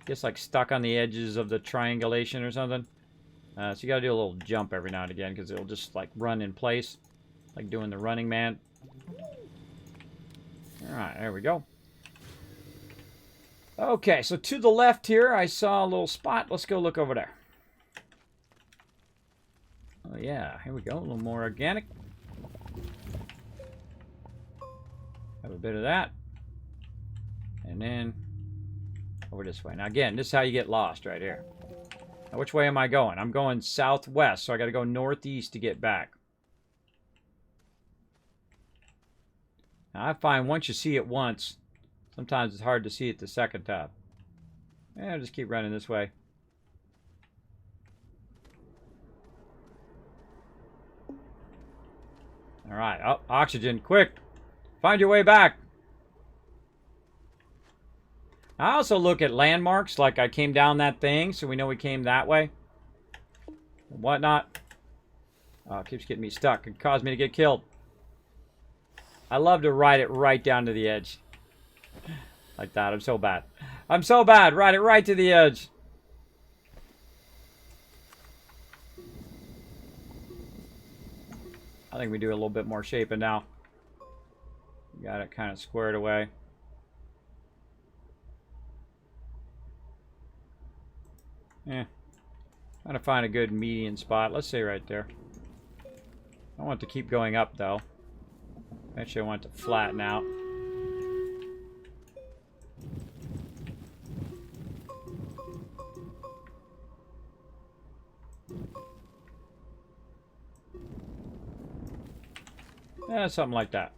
Gets, stuck on the edges of the triangulation or something. So you got to do a little jump every now and again because it'll just, run in place. Like doing the Running Man. Alright, there we go. Okay, so to the left here, I saw a little spot. Let's go look over there. Oh, yeah. Here we go. A little more organic. Have a bit of that. And then over this way. Now, again, this is how you get lost right here. Now, which way am I going? I'm going southwest, so I got to go northeast to get back. Now, I find once you see it once, sometimes it's hard to see it the second time. I'll just keep running this way. All right. Oh, oxygen. Quick. Find your way back. I also look at landmarks, like I came down that thing, so we know we came that way. And whatnot. Oh, it keeps getting me stuck. It caused me to get killed. I love to ride it right down to the edge. Like that. I'm so bad. I'm so bad. Ride it right to the edge. I think we do a little bit more shaping now. Got it kind of squared away. Trying to find a good median spot. Let's say right there. I want to keep going up though. Actually, I want it to flatten out. Yeah, something like that.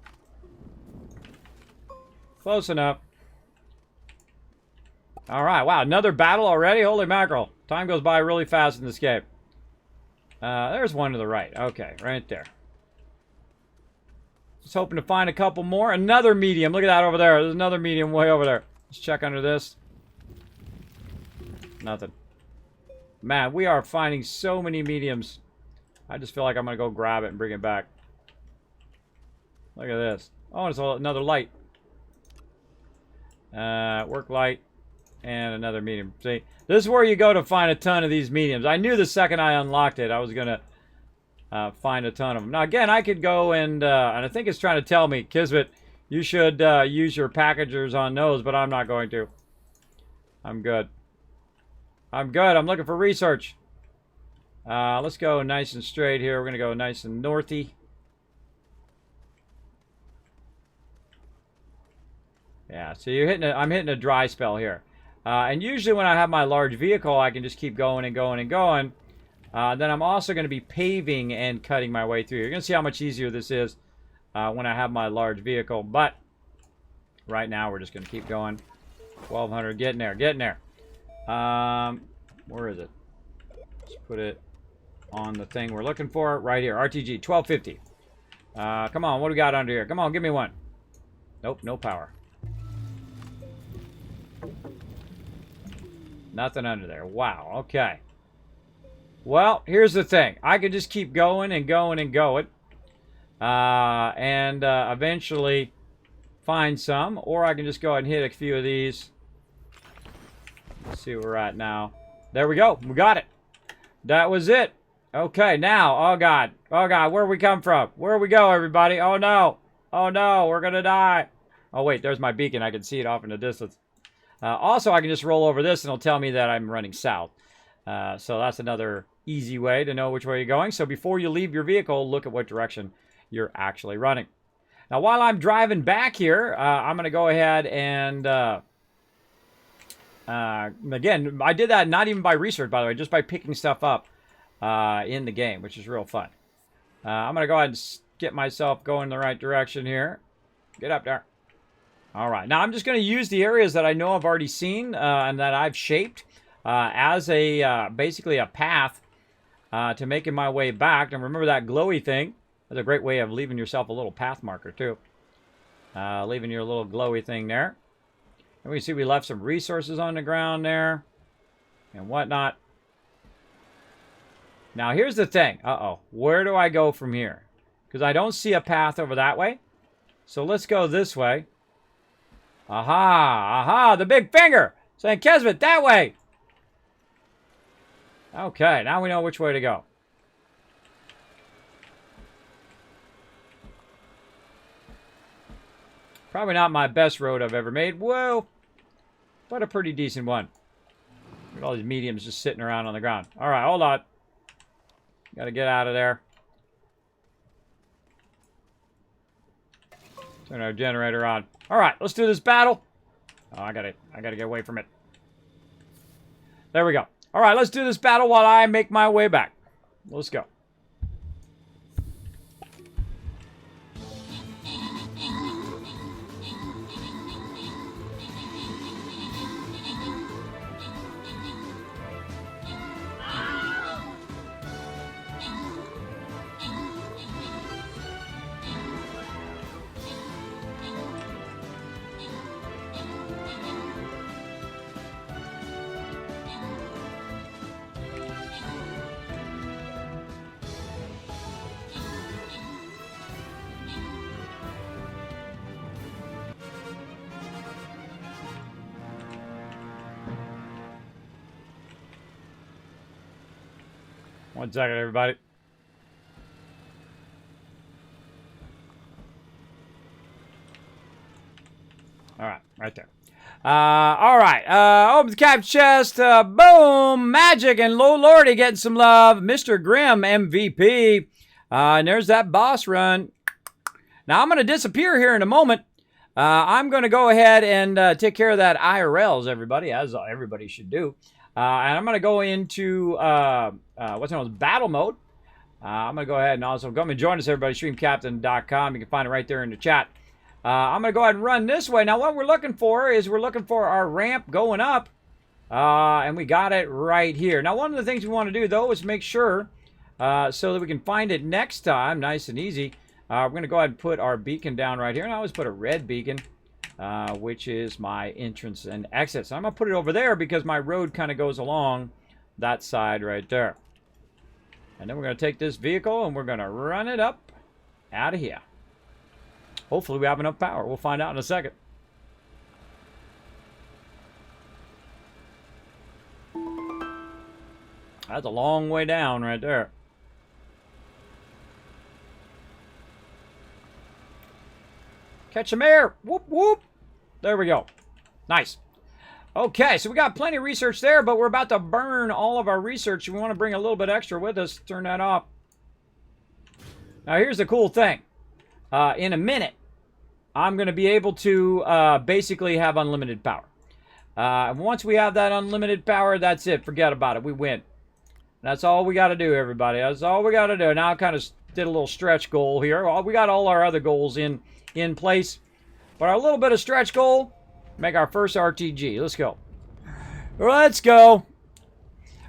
Close enough. Alright, wow, another battle already? Holy mackerel. Time goes by really fast in this game. There's one to the right. Okay, right there. Just hoping to find a couple more. Another medium. Look at that over there. There's another medium way over there. Let's check under this. Nothing. Man, we are finding so many mediums. I just feel like I'm going to go grab it and bring it back. Look at this. Oh, it's another light. Work light. And another medium. See, this is where you go to find a ton of these mediums. I knew the second I unlocked it, I was going to find a ton of them. Now, again, I could go and I think it's trying to tell me, Kismet, you should use your packagers on those, but I'm not going to. I'm good. I'm good. I'm looking for research. Let's go nice and straight here. We're going to go nice and northy. Yeah, so I'm hitting a dry spell here. And usually when I have my large vehicle, I can just keep going and going and going. Then I'm also going to be paving and cutting my way through. You're going to see how much easier this is when I have my large vehicle. But right now, we're just going to keep going. 1,200, getting there, getting there. Where is it? Let's put it on the thing we're looking for. Right here, RTG, 1250. Come on, what do we got under here? Come on, give me one. Nope, no power. Nothing under there. Wow, okay. Well, here's the thing. I could just keep going and going and going. And eventually find some. Or I can just go ahead and hit a few of these. Let's see where we're at now. There we go. We got it. That was it. Okay, now. Oh, God. Oh, God. Where we come from? Where we go, everybody? Oh, no. Oh, no. We're going to die. Oh, wait. There's my beacon. I can see it off in the distance. Also, I can just roll over this and it'll tell me that I'm running south. So that's another easy way to know which way you're going. So before you leave your vehicle, look at what direction you're actually running. Now, while I'm driving back here, I'm going to go ahead and, again, I did that not even by research, by the way, just by picking stuff up in the game, which is real fun. I'm going to go ahead and get myself going in the right direction here. Get up there. All right. Now, I'm just going to use the areas that I know I've already seen and that I've shaped as a basically a path to making my way back. And remember that glowy thing? That's a great way of leaving yourself a little path marker, too. Leaving your little glowy thing there. And we see we left some resources on the ground there and whatnot. Now, here's the thing. Uh-oh. Where do I go from here? Because I don't see a path over that way. So let's go this way. Aha! Aha! The big finger! Saying, Kismet, that way! Okay, now we know which way to go. Probably not my best road I've ever made. Whoa! But a pretty decent one. Look at all these mediums just sitting around on the ground. Alright, hold on. Gotta get out of there. Turn our generator on. Alright, let's do this battle. Oh, I gotta get away from it. There we go. Alright, let's do this battle while I make my way back. Let's go. One second, everybody. All right there. All right. Open the cap chest. Boom. Magic and Low Lordy getting some love. Mr. Grimm MVP. And there's that boss run. Now, I'm going to disappear here in a moment. I'm going to go ahead and take care of that IRLs, everybody, as everybody should do. And I'm going to go into what's known as battle mode. I'm going to go ahead and also come and join us, everybody, streamcaptain.com. You can find it right there in the chat. I'm going to go ahead and run this way. Now, what we're looking for is we're looking for our ramp going up. And we got it right here. Now, one of the things we want to do, though, is make sure so that we can find it next time, nice and easy. We're going to go ahead and put our beacon down right here. And I always put a red beacon, which is my entrance and exit. So I'm going to put it over there because my road kind of goes along that side right there. And then we're going to take this vehicle and we're going to run it up out of here. Hopefully we have enough power. We'll find out in a second. That's a long way down right there. Catch some air. Whoop, whoop. There we go. Nice. Okay, so we got plenty of research there, but we're about to burn all of our research. We want to bring a little bit extra with us. Turn that off. Now, here's the cool thing. In a minute, I'm going to be able to basically have unlimited power. Once we have that unlimited power, that's it. Forget about it. We win. That's all we got to do, everybody. That's all we got to do. Now I kind of did a little stretch goal here. We got all our other goals in place. But our little bit of stretch goal, make our first RTG. Let's go. Let's go.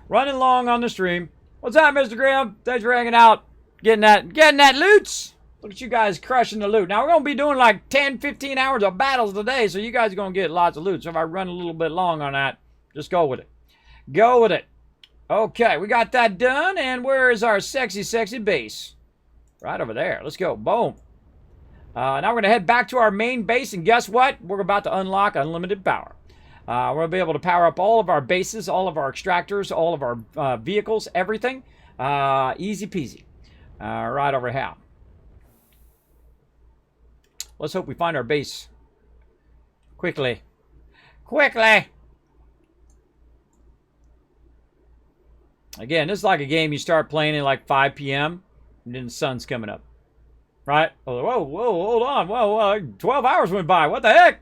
Running long on the stream. What's up, Mr. Grimm? Thanks for hanging out. Getting that loot. Look at you guys crushing the loot. Now, we're going to be doing like 10, 15 hours of battles today, so you guys are going to get lots of loot. So if I run a little bit long on that, just go with it. Go with it. Okay, we got that done, and where is our sexy, sexy base? Right over there. Let's go. Boom. Now we're going to head back to our main base, and guess what? We're about to unlock unlimited power. We're going to be able to power up all of our bases, all of our extractors, all of our vehicles, everything. Easy peasy. Right over here. Let's hope we find our base quickly. Quickly! Again, this is like a game you start playing at like 5 p.m. and then the sun's coming up. Right? Oh, whoa, whoa, hold on. Whoa, 12 hours went by. What the heck?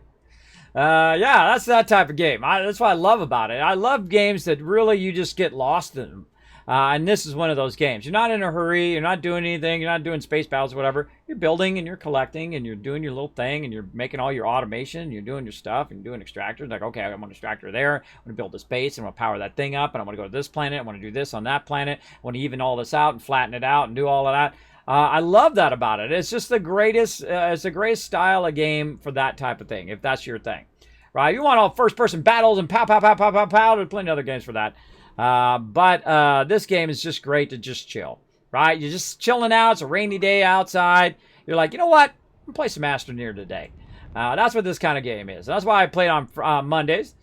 Yeah, that's that type of game. That's what I love about it. I love games that really you just get lost in them. And this is one of those games. You're not in a hurry. You're not doing anything. You're not doing space battles or whatever. You're building and you're collecting and you're doing your little thing and you're making all your automation. And you're doing your stuff and you're doing extractors. Like, okay, I want an extractor there. I'm going to build this base and I'm going to power that thing up. And I want to go to this planet. I want to do this on that planet. I want to even all this out and flatten it out and do all of that. I love that about it. It's just the greatest. It's the greatest style of game for that type of thing, if that's your thing. Right? You want all first-person battles and pow, pow, pow, pow, pow, pow. There's plenty of other games for that. But this game is just great to just chill, right? You're just chilling out. It's a rainy day outside. You're like, you know what? I'm going to play some Astroneer today. That's what this kind of game is. That's why I play it on Mondays,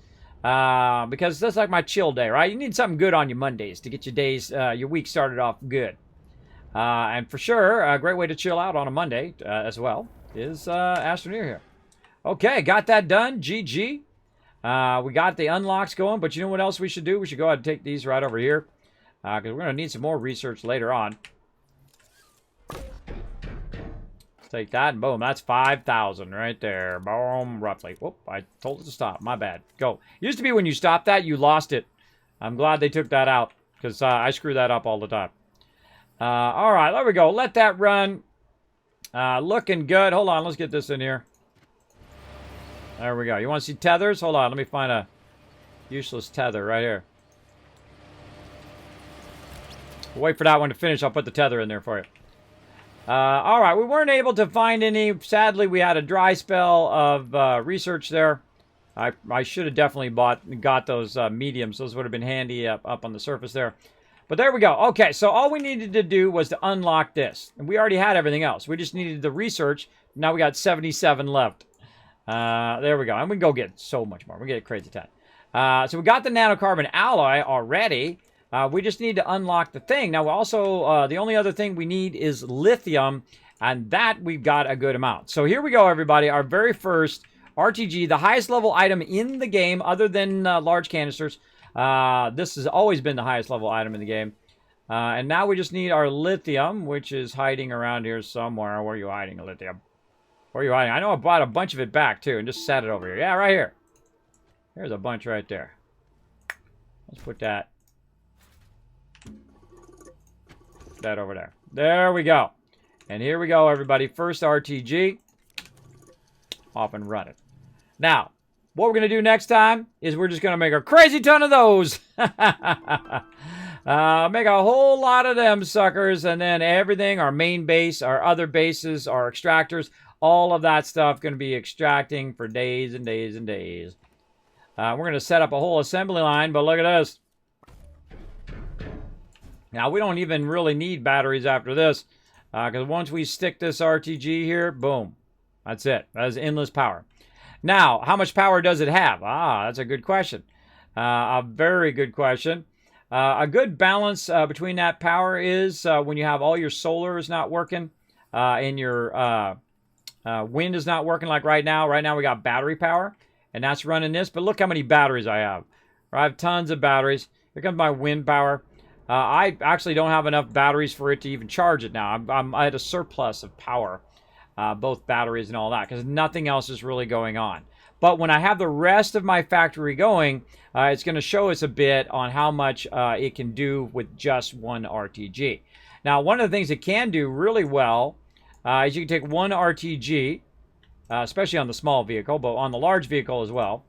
because that's like my chill day, right? You need something good on your Mondays to get your days, your week started off good. And for sure, a great way to chill out on a Monday as well is Astroneer here. Okay, got that done. GG. We got the unlocks going, but you know what else we should do? We should go ahead and take these right over here, because we're going to need some more research later on. Let's take that, and boom, that's 5,000 right there. Boom, roughly. Whoop, I told it to stop. My bad. Go. Used to be when you stopped that, you lost it. I'm glad they took that out, because I screw that up all the time. All right, there we go. Let that run. Looking good. Hold on, let's get this in here. There we go. You want to see tethers? Hold on. Let me find a useless tether right here. Wait for that one to finish. I'll put the tether in there for you. All right. We weren't able to find any. Sadly, we had a dry spell of research there. I should have definitely got those mediums. Those would have been handy up on the surface there. But there we go. Okay, so all we needed to do was to unlock this. And we already had everything else. We just needed the research. Now we got 77 left. There we go. And we can go get so much more. We get a crazy ton. So we got the nanocarbon alloy already. We just need to unlock the thing. Now, also, the only other thing we need is lithium. And that we've got a good amount. So here we go, everybody. Our very first RTG, the highest level item in the game, other than large canisters. This has always been the highest level item in the game. And now we just need our lithium, which is hiding around here somewhere. Where are you hiding, lithium? Where are you hiding? I know I brought a bunch of it back, too, and just set it over here. Yeah, right here. There's a bunch right there. Let's put that over there. There we go. And here we go, everybody. First RTG. Off and running. Now, what we're going to do next time is we're just going to make a crazy ton of those. Make a whole lot of them suckers, and then everything, our main base, our other bases, our extractors, all of that stuff going to be extracting for days and days and days. We're going to set up a whole assembly line, but look at this. Now, we don't even really need batteries after this, because once we stick this RTG here, boom. That's it. That is endless power. Now, how much power does it have? That's a good question. A very good question. A good balance between that power is when you have all your solar is not working and your wind is not working like right now. Right now we got battery power, and that's running this. But look how many batteries I have. I have tons of batteries. Here comes my wind power. I actually don't have enough batteries for it to even charge it now. I had a surplus of power, both batteries and all that, because nothing else is really going on. But when I have the rest of my factory going, it's going to show us a bit on how much it can do with just one RTG. Now, one of the things it can do really well is you can take one RTG, especially on the small vehicle, but on the large vehicle as well.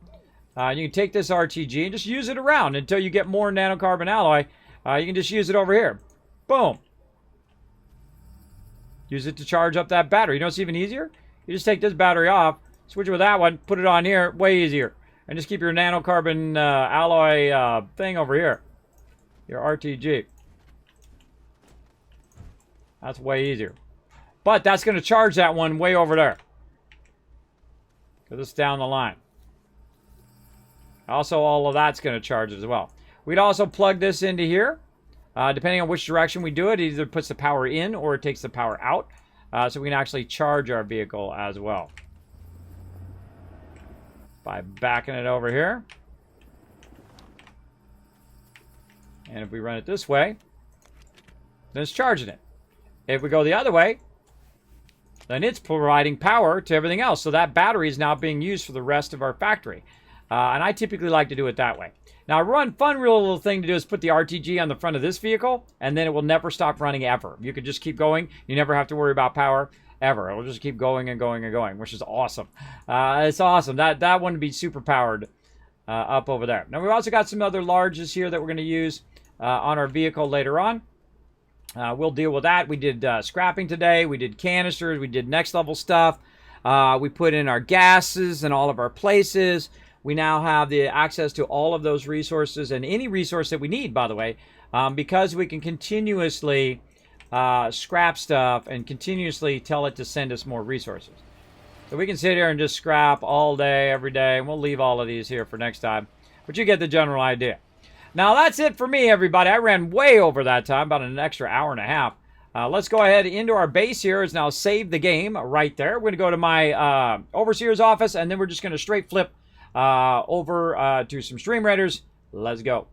You can take this RTG and just use it around until you get more nanocarbon alloy. You can just use it over here. Boom. Use it to charge up that battery. You know what's even easier? You just take this battery off, switch it with that one, put it on here, way easier. And just keep your nanocarbon alloy thing over here. Your RTG. That's way easier. But that's going to charge that one way over there. Because it's down the line. Also, all of that's going to charge it as well. We'd also plug this into here. Depending on which direction we do it, it either puts the power in or it takes the power out. So we can actually charge our vehicle as well. by backing it over here. And if we run it this way, then it's charging it. If we go the other way, then it's providing power to everything else. So that battery is now being used for the rest of our factory. And I typically like to do it that way. Now, a fun real little thing to do is put the RTG on the front of this vehicle, and then it will never stop running ever. You could just keep going. You never have to worry about power ever. It'll just keep going and going and going, which is awesome. It's awesome. That one would be super powered up over there. Now, we've also got some other larges here that we're going to use on our vehicle later on. We'll deal with that. We did scrapping today. We did canisters. We did next level stuff. We put in our gases in all of our places. We now have the access to all of those resources and any resource that we need, by the way, because we can continuously scrap stuff and continuously tell it to send us more resources. So we can sit here and just scrap all day, every day, and we'll leave all of these here for next time. But you get the general idea. Now, that's it for me, everybody. I ran way over that time, about an extra hour and a half. Let's go ahead into our base here. It's now save the game right there. We're going to go to my overseer's office, and then we're just going to straight flip over to some Stream Raiders. Let's go.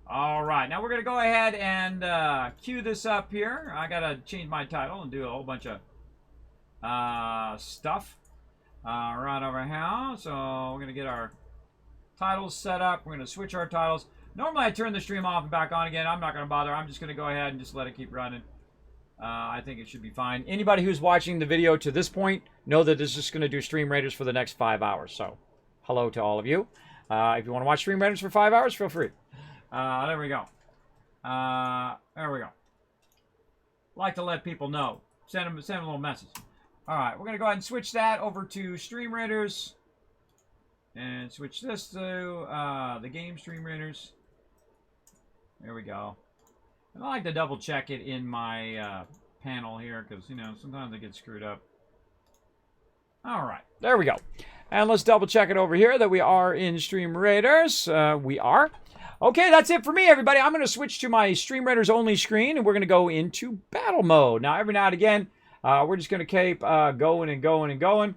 All right, now we're going to go ahead and cue this up here. I got to change my title and do a whole bunch of stuff right over here. So we're going to get our titles set up. We're going to switch our titles. Normally I turn the stream off and back on again. I'm not going to bother. I'm just going to go ahead and just let it keep running. I think it should be fine. Anybody who's watching the video to this point, know that this is just going to do Stream Raiders for the next 5 hours. So, hello to all of you. If you want to watch Stream Raiders for 5 hours, feel free. There we go. There we go. Like to let people know. Send them a little message. All right, we're going to go ahead and switch that over to Stream Raiders. And switch this to the game Stream Raiders. There we go. And I like to double check it in my panel here because, you know, sometimes it gets screwed up. All right, there we go. And let's double check it over here that we are in Stream Raiders. We are. Okay, that's it for me, everybody. I'm going to switch to my Stream Raiders only screen, and we're going to go into battle mode. Now, every now and again, we're just going to keep going and going and going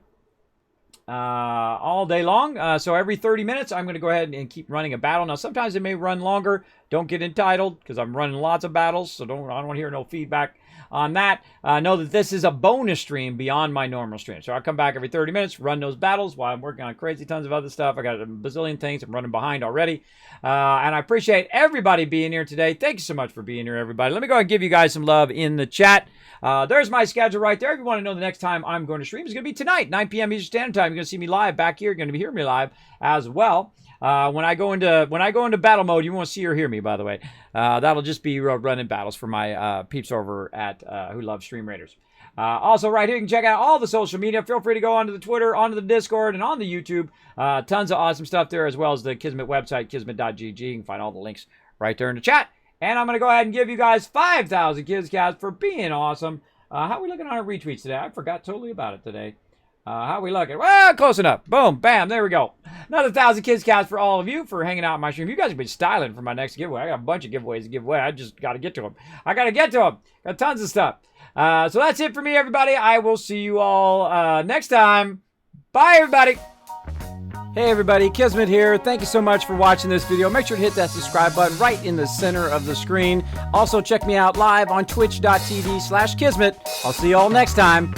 all day long. So every 30 minutes, I'm going to go ahead and keep running a battle. Now, sometimes it may run longer. Don't get entitled because I'm running lots of battles, so I don't want to hear no feedback on that. Know that this is a bonus stream beyond my normal stream. So I'll come back every 30 minutes, run those battles while I'm working on crazy tons of other stuff. I got a bazillion things. I'm running behind already. And I appreciate everybody being here today. Thank you so much for being here, everybody. Let me go ahead and give you guys some love in the chat. There's my schedule right there. If you want to know the next time I'm going to stream, it's going to be tonight, 9 p.m. Eastern Standard Time. You're going to see me live back here. You're going to be hearing me live as well. When I go into battle mode, you won't see or hear me, by the way. That'll just be running battles for my peeps over at who love Stream Raiders. Also, right here, you can check out all the social media. Feel free to go onto the Twitter, onto the Discord, and on the YouTube. Tons of awesome stuff there, as well as the Kismet website, kismet.gg. You can find all the links right there in the chat. And I'm going to go ahead and give you guys 5,000 KizCats for being awesome. How are we looking on our retweets today? I forgot totally about it today. How we looking? Well, close enough. Boom, bam, there we go. Another 1,000 KizCats for all of you for hanging out on my stream. You guys have been styling for my next giveaway. I got a bunch of giveaways to give away. I just got to get to them. Got tons of stuff. So that's it for me, everybody. I will see you all next time. Bye, everybody. Hey everybody, Kismet here. Thank you so much for watching this video. Make sure to hit that subscribe button right in the center of the screen. Also, check me out live on twitch.tv/Kismet. I'll see you all next time.